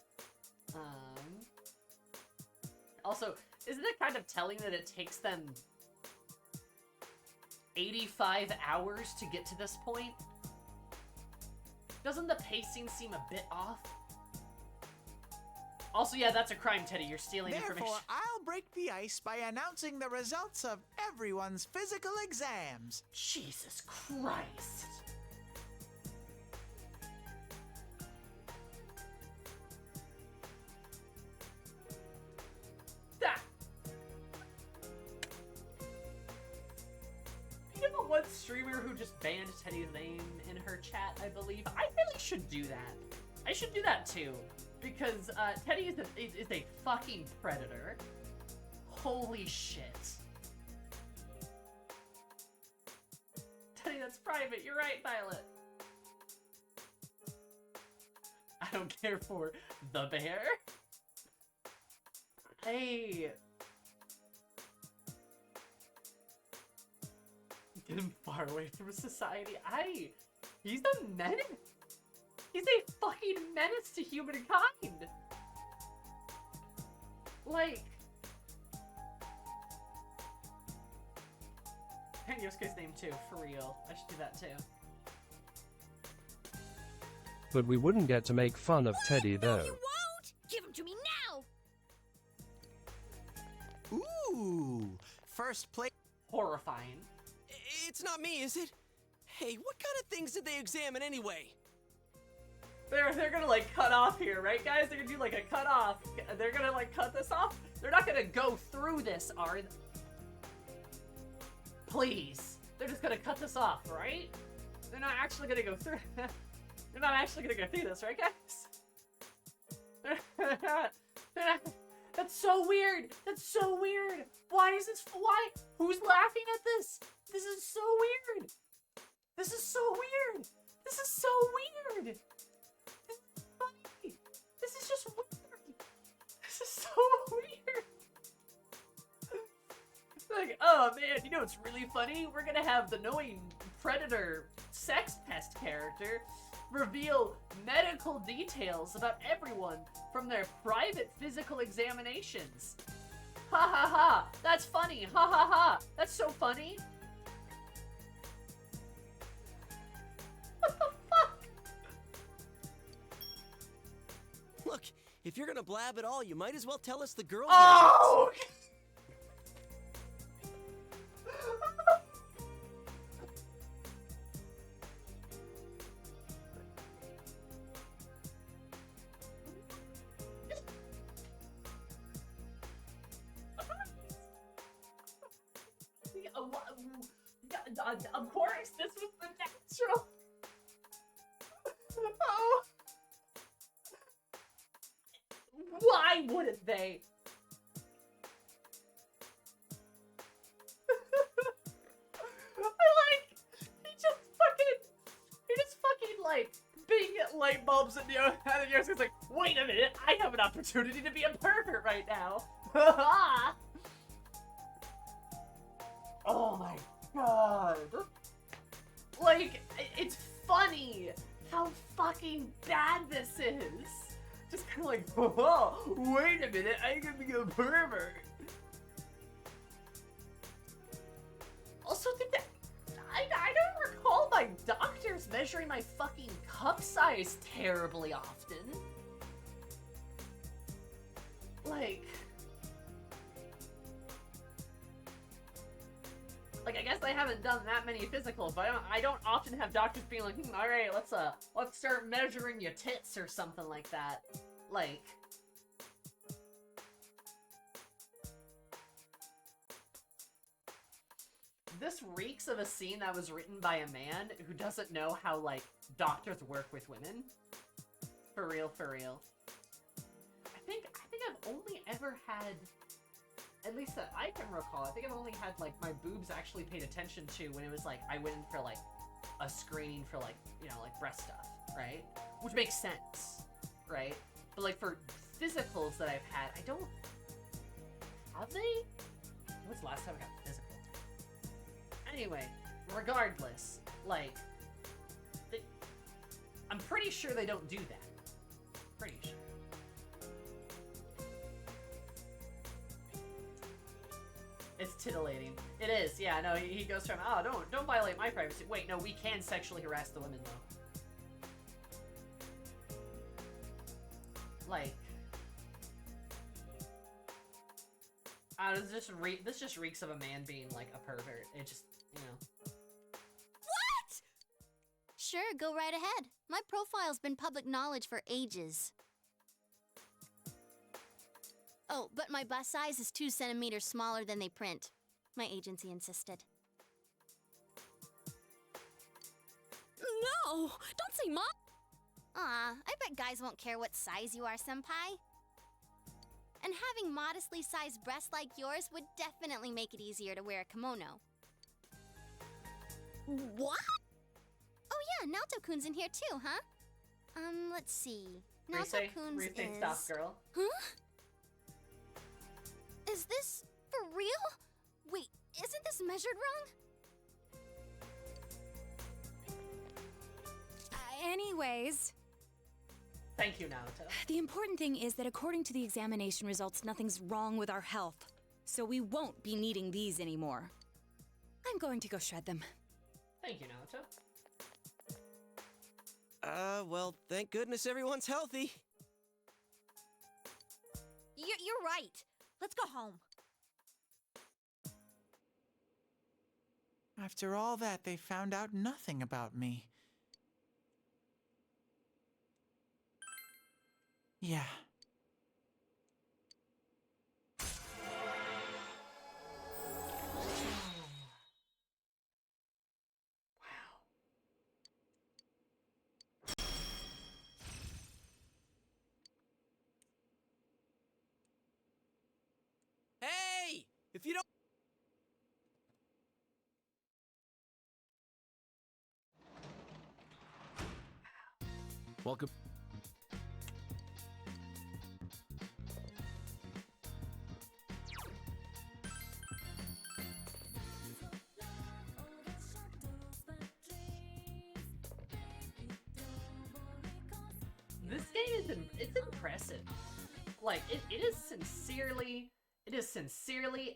Also, isn't it kind of telling that it takes them 85 hours to get to this point? Doesn't the pacing seem a bit off? Also, yeah, that's a crime, Teddy. You're stealing information. Therefore, I'll break the ice by announcing the results of everyone's physical exams. Jesus Christ. That. You know one streamer who just banned Teddy's name in her chat, I believe? I really should do that. I should do that too. Because Teddy is a fucking predator. Holy shit. Teddy, that's private. You're right, Violet. I don't care for the bear. Hey. Get him far away from society. He's a menace. He's a fucking menace to humankind! Like... And Yosuke's name too, for real. I should do that too. But we wouldn't get to make fun of Teddy, though. No, you won't! Give him to me now! Ooh! First place... Horrifying. It's not me, is it? Hey, what kind of things did they examine anyway? They're gonna like cut off here, right guys? They're gonna do like a cut off. They're gonna like cut this off. They're not gonna go through this, are they? Please. They're just gonna cut this off, right? They're not actually gonna go through. They're not actually gonna go through this, right guys? They're not. That's so weird. That's so weird. Why is this? Why? Who's laughing at this? This is so weird. This is so weird. This is so weird. This is just weird. This is so weird. Like, oh man, you know what's really funny? We're gonna have the knowing predator sex pest character reveal medical details about everyone from their private physical examinations. Ha ha ha! That's funny! Ha ha ha! That's so funny! What the fuck? Look, if you're gonna blab at all, you might as well tell us the girl's Oh! Of course, this was the natural. Oh. Why wouldn't they? He just fucking like being light bulbs in your head, and yours is like, wait a minute, I have an opportunity to be a pervert right now. Oh my god. Like, it's funny how fucking bad this is. Just kind of like, oh, wait a minute, I'm gonna be a pervert. Also, I don't recall my doctors measuring my fucking cup size terribly often. Like, I guess I haven't done that many physicals, but I don't often have doctors being like, all right, let's start measuring your tits or something like that. Like, this reeks of a scene that was written by a man who doesn't know how, like, doctors work with women. For real, for real. I think I've only ever had, at least that I can recall, I think I've only had, like, my boobs actually paid attention to when it was, like, I went in for, like, a screening for, like, you know, like, breast stuff, right? Which makes sense, right? But, like, for physicals that I've had, I don't... Have they? When's the last time I got a physical? Anyway, regardless, like, I'm pretty sure they don't do that. Pretty sure. It's titillating. It is, yeah, no, he goes from, oh, don't violate my privacy. Wait, no, we can sexually harass the women, though. Like, this just reeks of a man being, like, a pervert. It just, you know. What? Sure, go right ahead. My profile's been public knowledge for ages. Oh, but my bust size is 2 centimeters smaller than they print. My agency insisted. No! Don't say Mom! Aw, I bet guys won't care what size you are, senpai. And having modestly sized breasts like yours would definitely make it easier to wear a kimono. What? Oh yeah, Naoto-kun's in here too, huh? Let's see. Naoto-kun's is... Rethink stop, girl. Huh? Is this for real? Wait, isn't this measured wrong? Anyways... Thank you, Naoto. The important thing is that according to the examination results, nothing's wrong with our health. So we won't be needing these anymore. I'm going to go shred them. Thank you, Naoto. Well, thank goodness everyone's healthy. You're right. Let's go home. After all that, they found out nothing about me. Yeah. Hey! If you don't... Welcome. This game it's impressive. Like, it is sincerely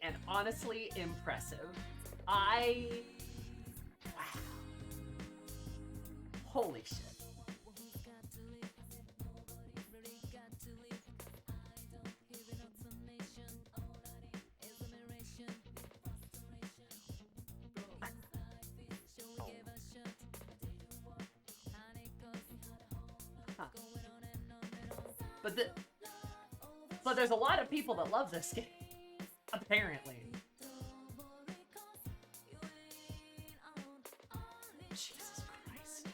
and honestly impressive. Wow. Holy shit. But there's a lot of people that love this game, apparently. Jesus Christ.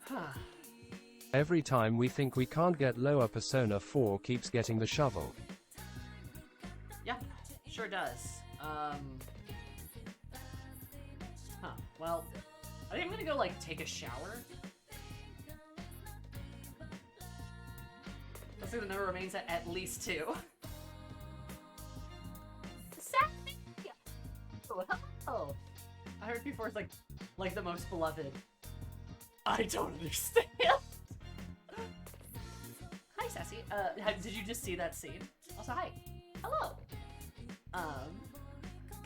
Huh. Every time we think we can't get lower, Persona 4 keeps getting the shovel. Yeah, sure does. Well, I think I'm gonna go, like, take a shower. Let's see, the number remains at least 2. Oh, I heard before it's like the most beloved. I don't understand. Hi, Sassy. Did you just see that scene? Also, hi. Hello.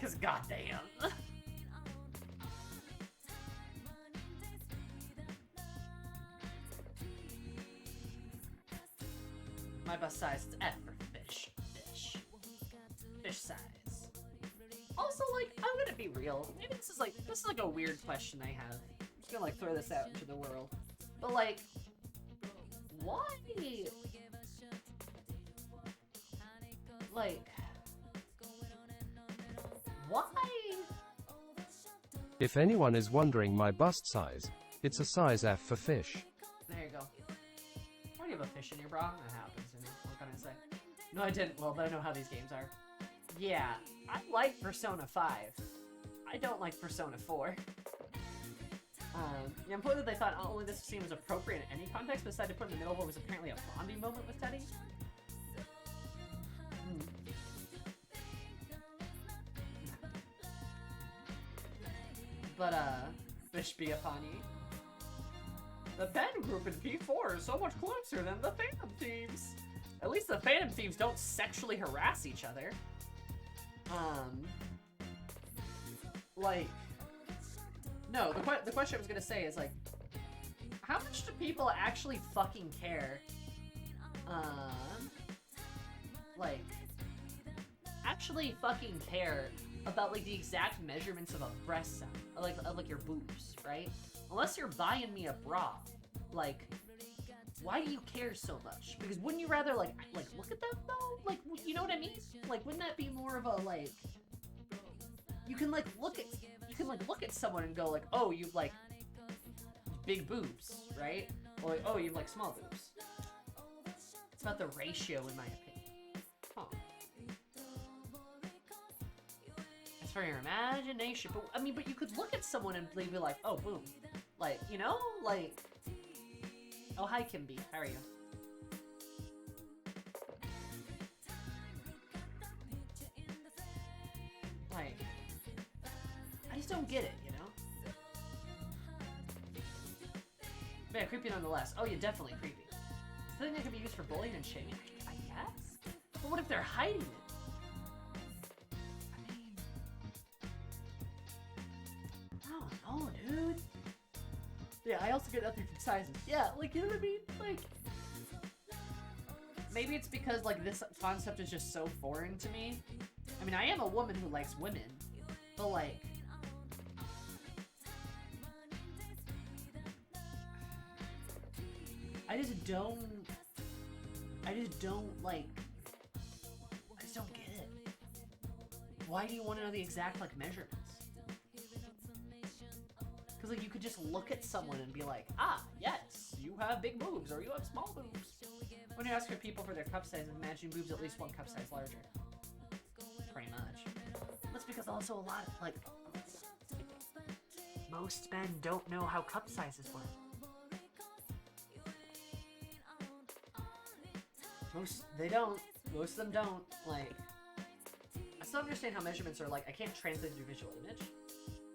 Cause goddamn. My bust size is F for fish. Fish size. Also, like, I'm gonna be real. Maybe this is like a weird question I have. I'm just gonna like throw this out into the world. But like, why? Like, why? If anyone is wondering my bust size, it's a size F for fish. There you go. Why do you have a fish in your bra? That happens, you know. What can I say? No, I didn't. Well, but I know how these games are. Yeah, I like Persona 5. I don't like Persona 4. Yeah, I'm glad that they thought not only this scene was appropriate in any context, but decided to put in the middle of what was apparently a bonding moment with Teddy. But, fish be upon ye. The Pen group in P4 is so much closer than the Phantom Thieves. At least the Phantom Thieves don't sexually harass each other. Like, no, the question I was gonna say is, like, how much do people actually fucking care? Like, actually fucking care about, like, the exact measurements of a breast size, like your boobs, right? Unless you're buying me a bra, like, why do you care so much? Because wouldn't you rather, like look at them, though? Like, you know what I mean? Like, wouldn't that be more of a, like, you can look at someone and go, like, oh, you've, like, big boobs, right? Or, like, oh, you've, like, small boobs. It's about the ratio, in my opinion. Huh. It's for your imagination. But, I mean, but you could look at someone and they'd be like, oh, boom. Like, you know? Like, oh, hi, Kimby. How are you? Like, I just don't get it, you know? But yeah, creepy nonetheless. Oh, yeah, definitely creepy. Something that can be used for bullying and shaming, I guess? But what if they're hiding it? I mean, I don't know, dude. Yeah, I also get nothing from sizes. Yeah, like, you know what I mean? Like, maybe it's because, like, this concept is just so foreign to me. I mean, I am a woman who likes women, but, like, I just don't get it. Why do you want to know the exact, like, measurements? Because, like, you could just look at someone and be like, ah, yes, you have big boobs, or you have small boobs. When you ask for people for their cup size, imagine boobs at least one cup size larger. Pretty much. That's because also a lot of, like, most men don't know how cup sizes work. They don't. Most of them don't. Like, I still understand how measurements are, like, I can't translate into visual image.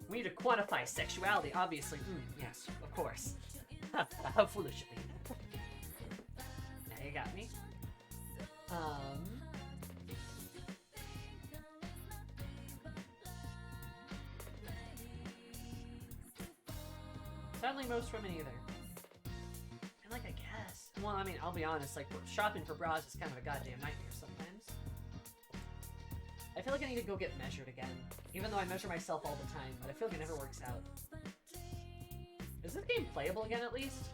We need to quantify sexuality, obviously. Yes, of course. How foolish of me. Now you got me. Sadly, most women either. And, like, I guess. Well, I mean, I'll be honest, like, shopping for bras is kind of a goddamn nightmare sometimes. I feel like I need to go get measured again. Even though I measure myself all the time, but I feel like it never works out. Is this game playable again, at least?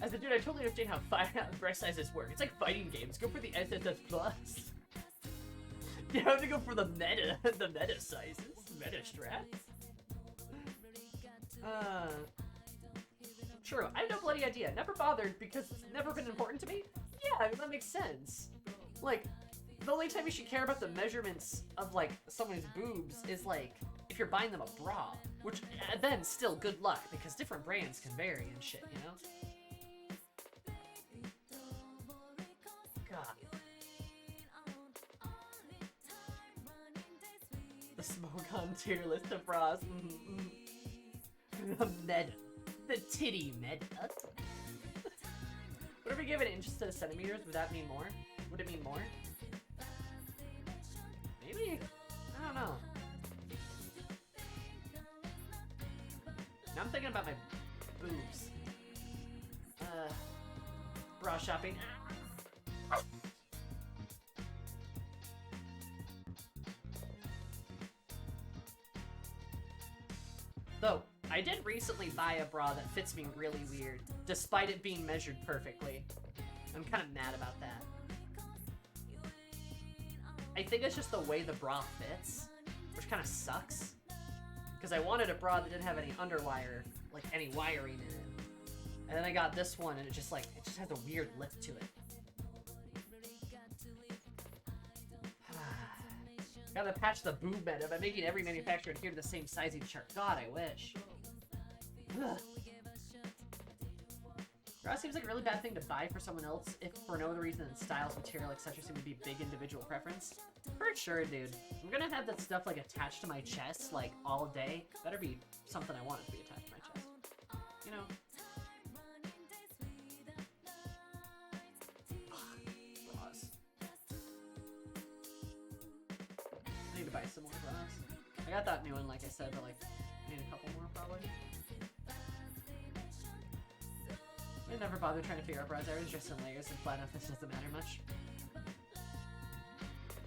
As a dude, I totally understand how breast sizes work. It's like fighting games. Go for the SSS+. You have to go for the meta sizes. Meta strats. True, I have no bloody idea. Never bothered because it's never been important to me. Yeah, that makes sense. Like, the only time you should care about the measurements of, like, someone's boobs is, like, if you're buying them a bra. Which, then, still, good luck, because different brands can vary and shit, you know? God. The smoke on tier list of bras. The meta. The titty meta. What if we give it inches to the centimeters? Would that mean more? Would it mean more? Maybe? I don't know. Now I'm thinking about my boobs. Bra shopping. Though, I did recently buy a bra that fits me really weird, despite it being measured perfectly. I'm kind of mad about that. I think it's just the way the bra fits, which kind of sucks. Because I wanted a bra that didn't have any underwire, like any wiring in it. And then I got this one and it just has a weird lift to it. Gotta patch the boob meta by making every manufacturer adhere to the same sizing chart. God, I wish. Ugh. Bra seems like a really bad thing to buy for someone else if for no other reason than styles, material, etc. seem to be big individual preference. For sure, dude. I'm gonna have that stuff like attached to my chest like all day. Better be something I want it to be attached to my chest. You know? Bras. I need to buy some more bras. I got that new one, like I said, but like I need a couple more probably. I never bothered trying to figure out bras. I was just in layers and flat enough this doesn't matter much.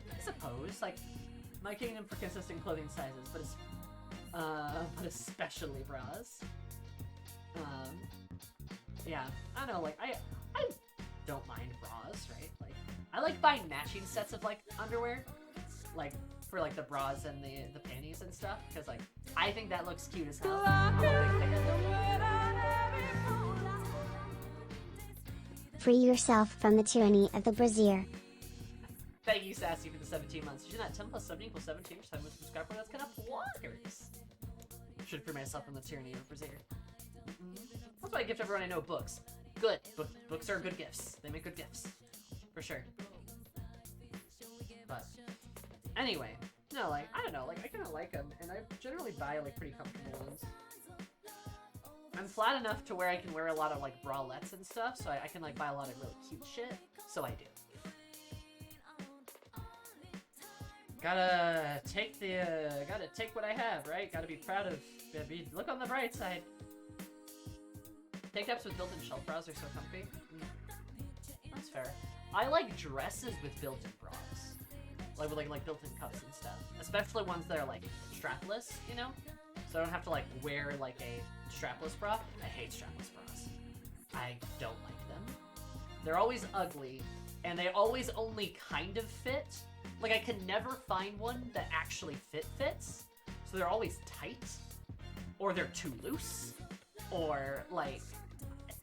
I suppose, like, my kingdom for consistent clothing sizes, but especially bras. Yeah, I don't know, like, I don't mind bras, right? Like, I like buying matching sets of, like, underwear, like, for, like, the bras and the panties and stuff, because, like, I think that looks cute as hell. I'm a big fan. Free yourself from the tyranny of the brazier. Thank you, Sassy, for the 17 months. Did you not 10 plus 7 equals 17? Which time was subscriber? That's kind of blockers. Should free myself from the tyranny of brazier. That's why I gift everyone I know books. Good. Books are good gifts. They make good gifts. For sure. But, anyway. No, like, I don't know. Like, I kind of like them. And I generally buy, like, pretty comfortable ones. I'm flat enough to where I can wear a lot of, like, bralettes and stuff, so I can, like, buy a lot of really cute shit. So I do. Gotta take what I have, right? Gotta be proud of, look on the bright side. Tank tops with built-in shelf bras are so comfy. That's fair. I like dresses with built-in bras. Like, with, like built-in cups and stuff. Especially ones that are, like, strapless, you know? So I don't have to, like, wear, like, a strapless bra. I hate strapless bras. I don't like them. They're always ugly, and they always only kind of fit. Like, I can never find one that actually fits. So they're always tight, or they're too loose, or, like...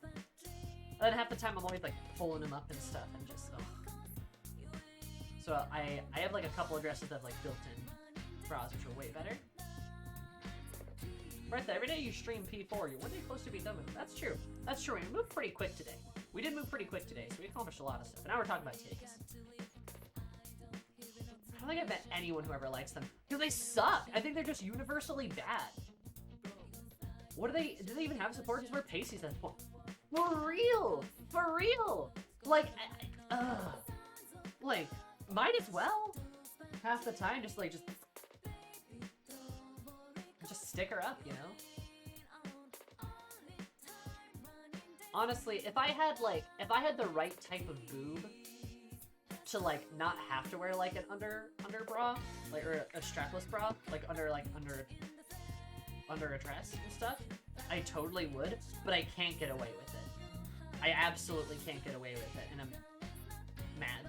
And then half the time I'm always, like, pulling them up and stuff, and just, ugh. So I have, like, a couple of dresses that have, like, built-in bras, which are way better. Right there, every day you stream P4, you're one day close to being done with it. That's true. That's true. We moved pretty quick today. We did move pretty quick today, so we accomplished a lot of stuff. And now we're talking about titties. I don't think I've met anyone who ever likes them. Because they suck. I think they're just universally bad. What do they even have support? Just wear pasties at this point. For real! For real! Like, like, might as well. Half the time, just stick her up, you know? Honestly, if I had the right type of boob to, like, not have to wear, like, an under bra, like, or a strapless bra, like, under a dress and stuff, I totally would, but I can't get away with it. I absolutely can't get away with it, and I'm mad.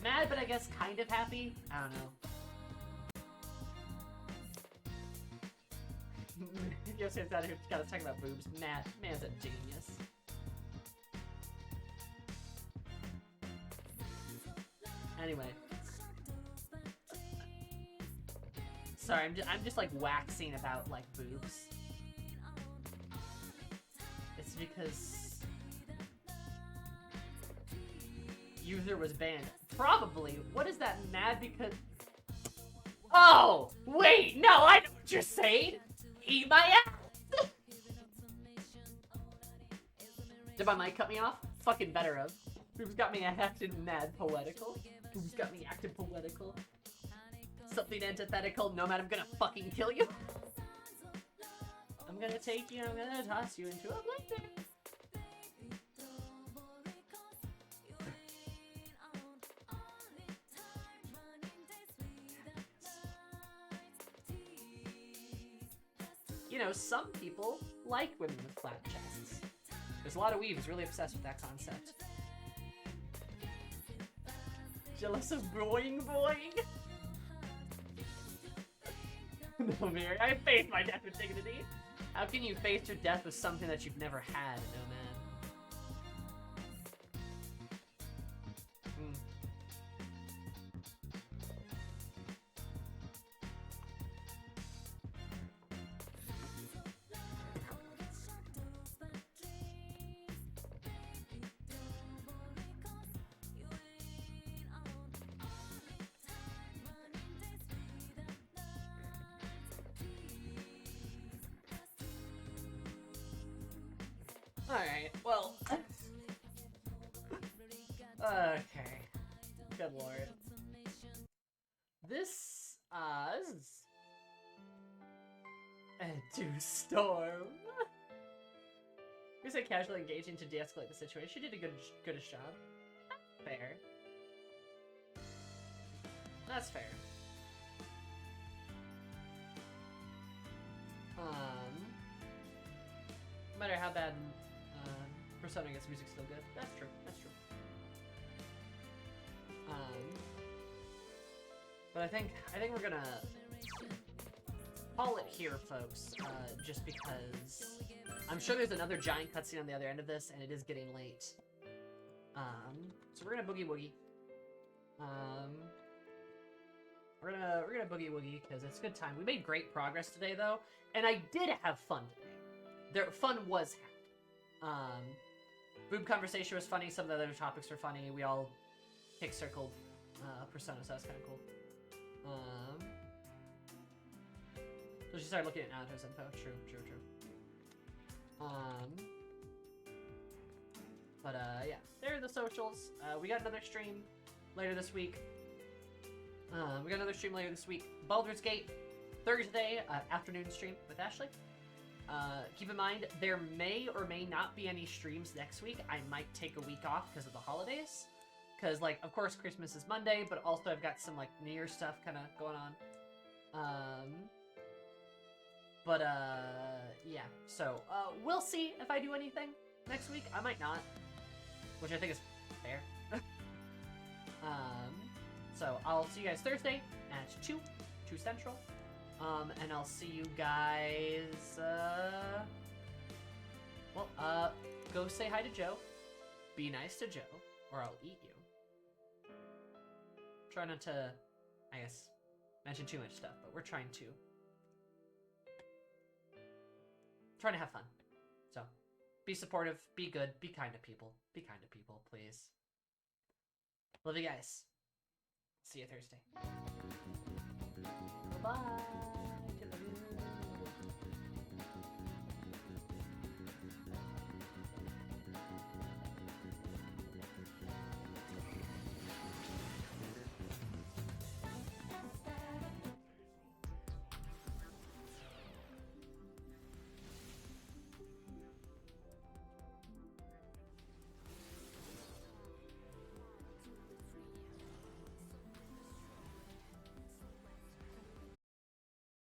Mad, but I guess kind of happy? I don't know. Yosemite's out here got us talking about boobs. Man's a genius. Anyway. Sorry, I'm just like waxing about like boobs. It's because user was banned. Probably. What is that? Mad because... Oh! Wait! No, I know what you're saying! Eat my ass! Did my mic cut me off? Fucking better of. Who's got me acting mad poetical? Who's got me acting poetical? Something antithetical, no man, I'm gonna fucking kill you. I'm gonna take you, I'm gonna toss you into a blender. You know, some people like women with flat chests. There's a lot of weebs really obsessed with that concept. Jealous of boing boing? No, Mary, I face my death with dignity. How can you face your death with something that you've never had, no man? Alright, well... okay. Good lord. This is... to Storm. You said casually engaging to de-escalate the situation. She did a goodish job. Fair. That's fair. No matter how bad Persona gets, music's still good. That's true. That's true. But I think we're gonna call it here, folks. Just because I'm sure there's another giant cutscene on the other end of this, and it is getting late. So we're gonna boogie woogie. We're gonna boogie woogie because it's a good time. We made great progress today, though, and I did have fun today. Fun was had. Boob conversation was funny. Some of the other topics were funny. We all kick-circled Persona, so that's kind of cool. So she started looking at Nato's info. True. But yeah, there are the socials. We got another stream later this week. Baldur's Gate, Thursday, afternoon stream with Ashley. Keep in mind, there may or may not be any streams next week. I might take a week off because of the holidays. Because, like, of course, Christmas is Monday, but also I've got some, like, New Year's stuff kind of going on. Yeah. So, we'll see if I do anything next week. I might not. Which I think is fair. So, I'll see you guys Thursday at 2 Central. And I'll see you guys, go say hi to Joe. Be nice to Joe, or I'll eat you. Try not to, I guess, mention too much stuff, but we're trying to have fun. So, be supportive, be good, be kind to people. Be kind to people, please. Love you guys. See you Thursday. Bye.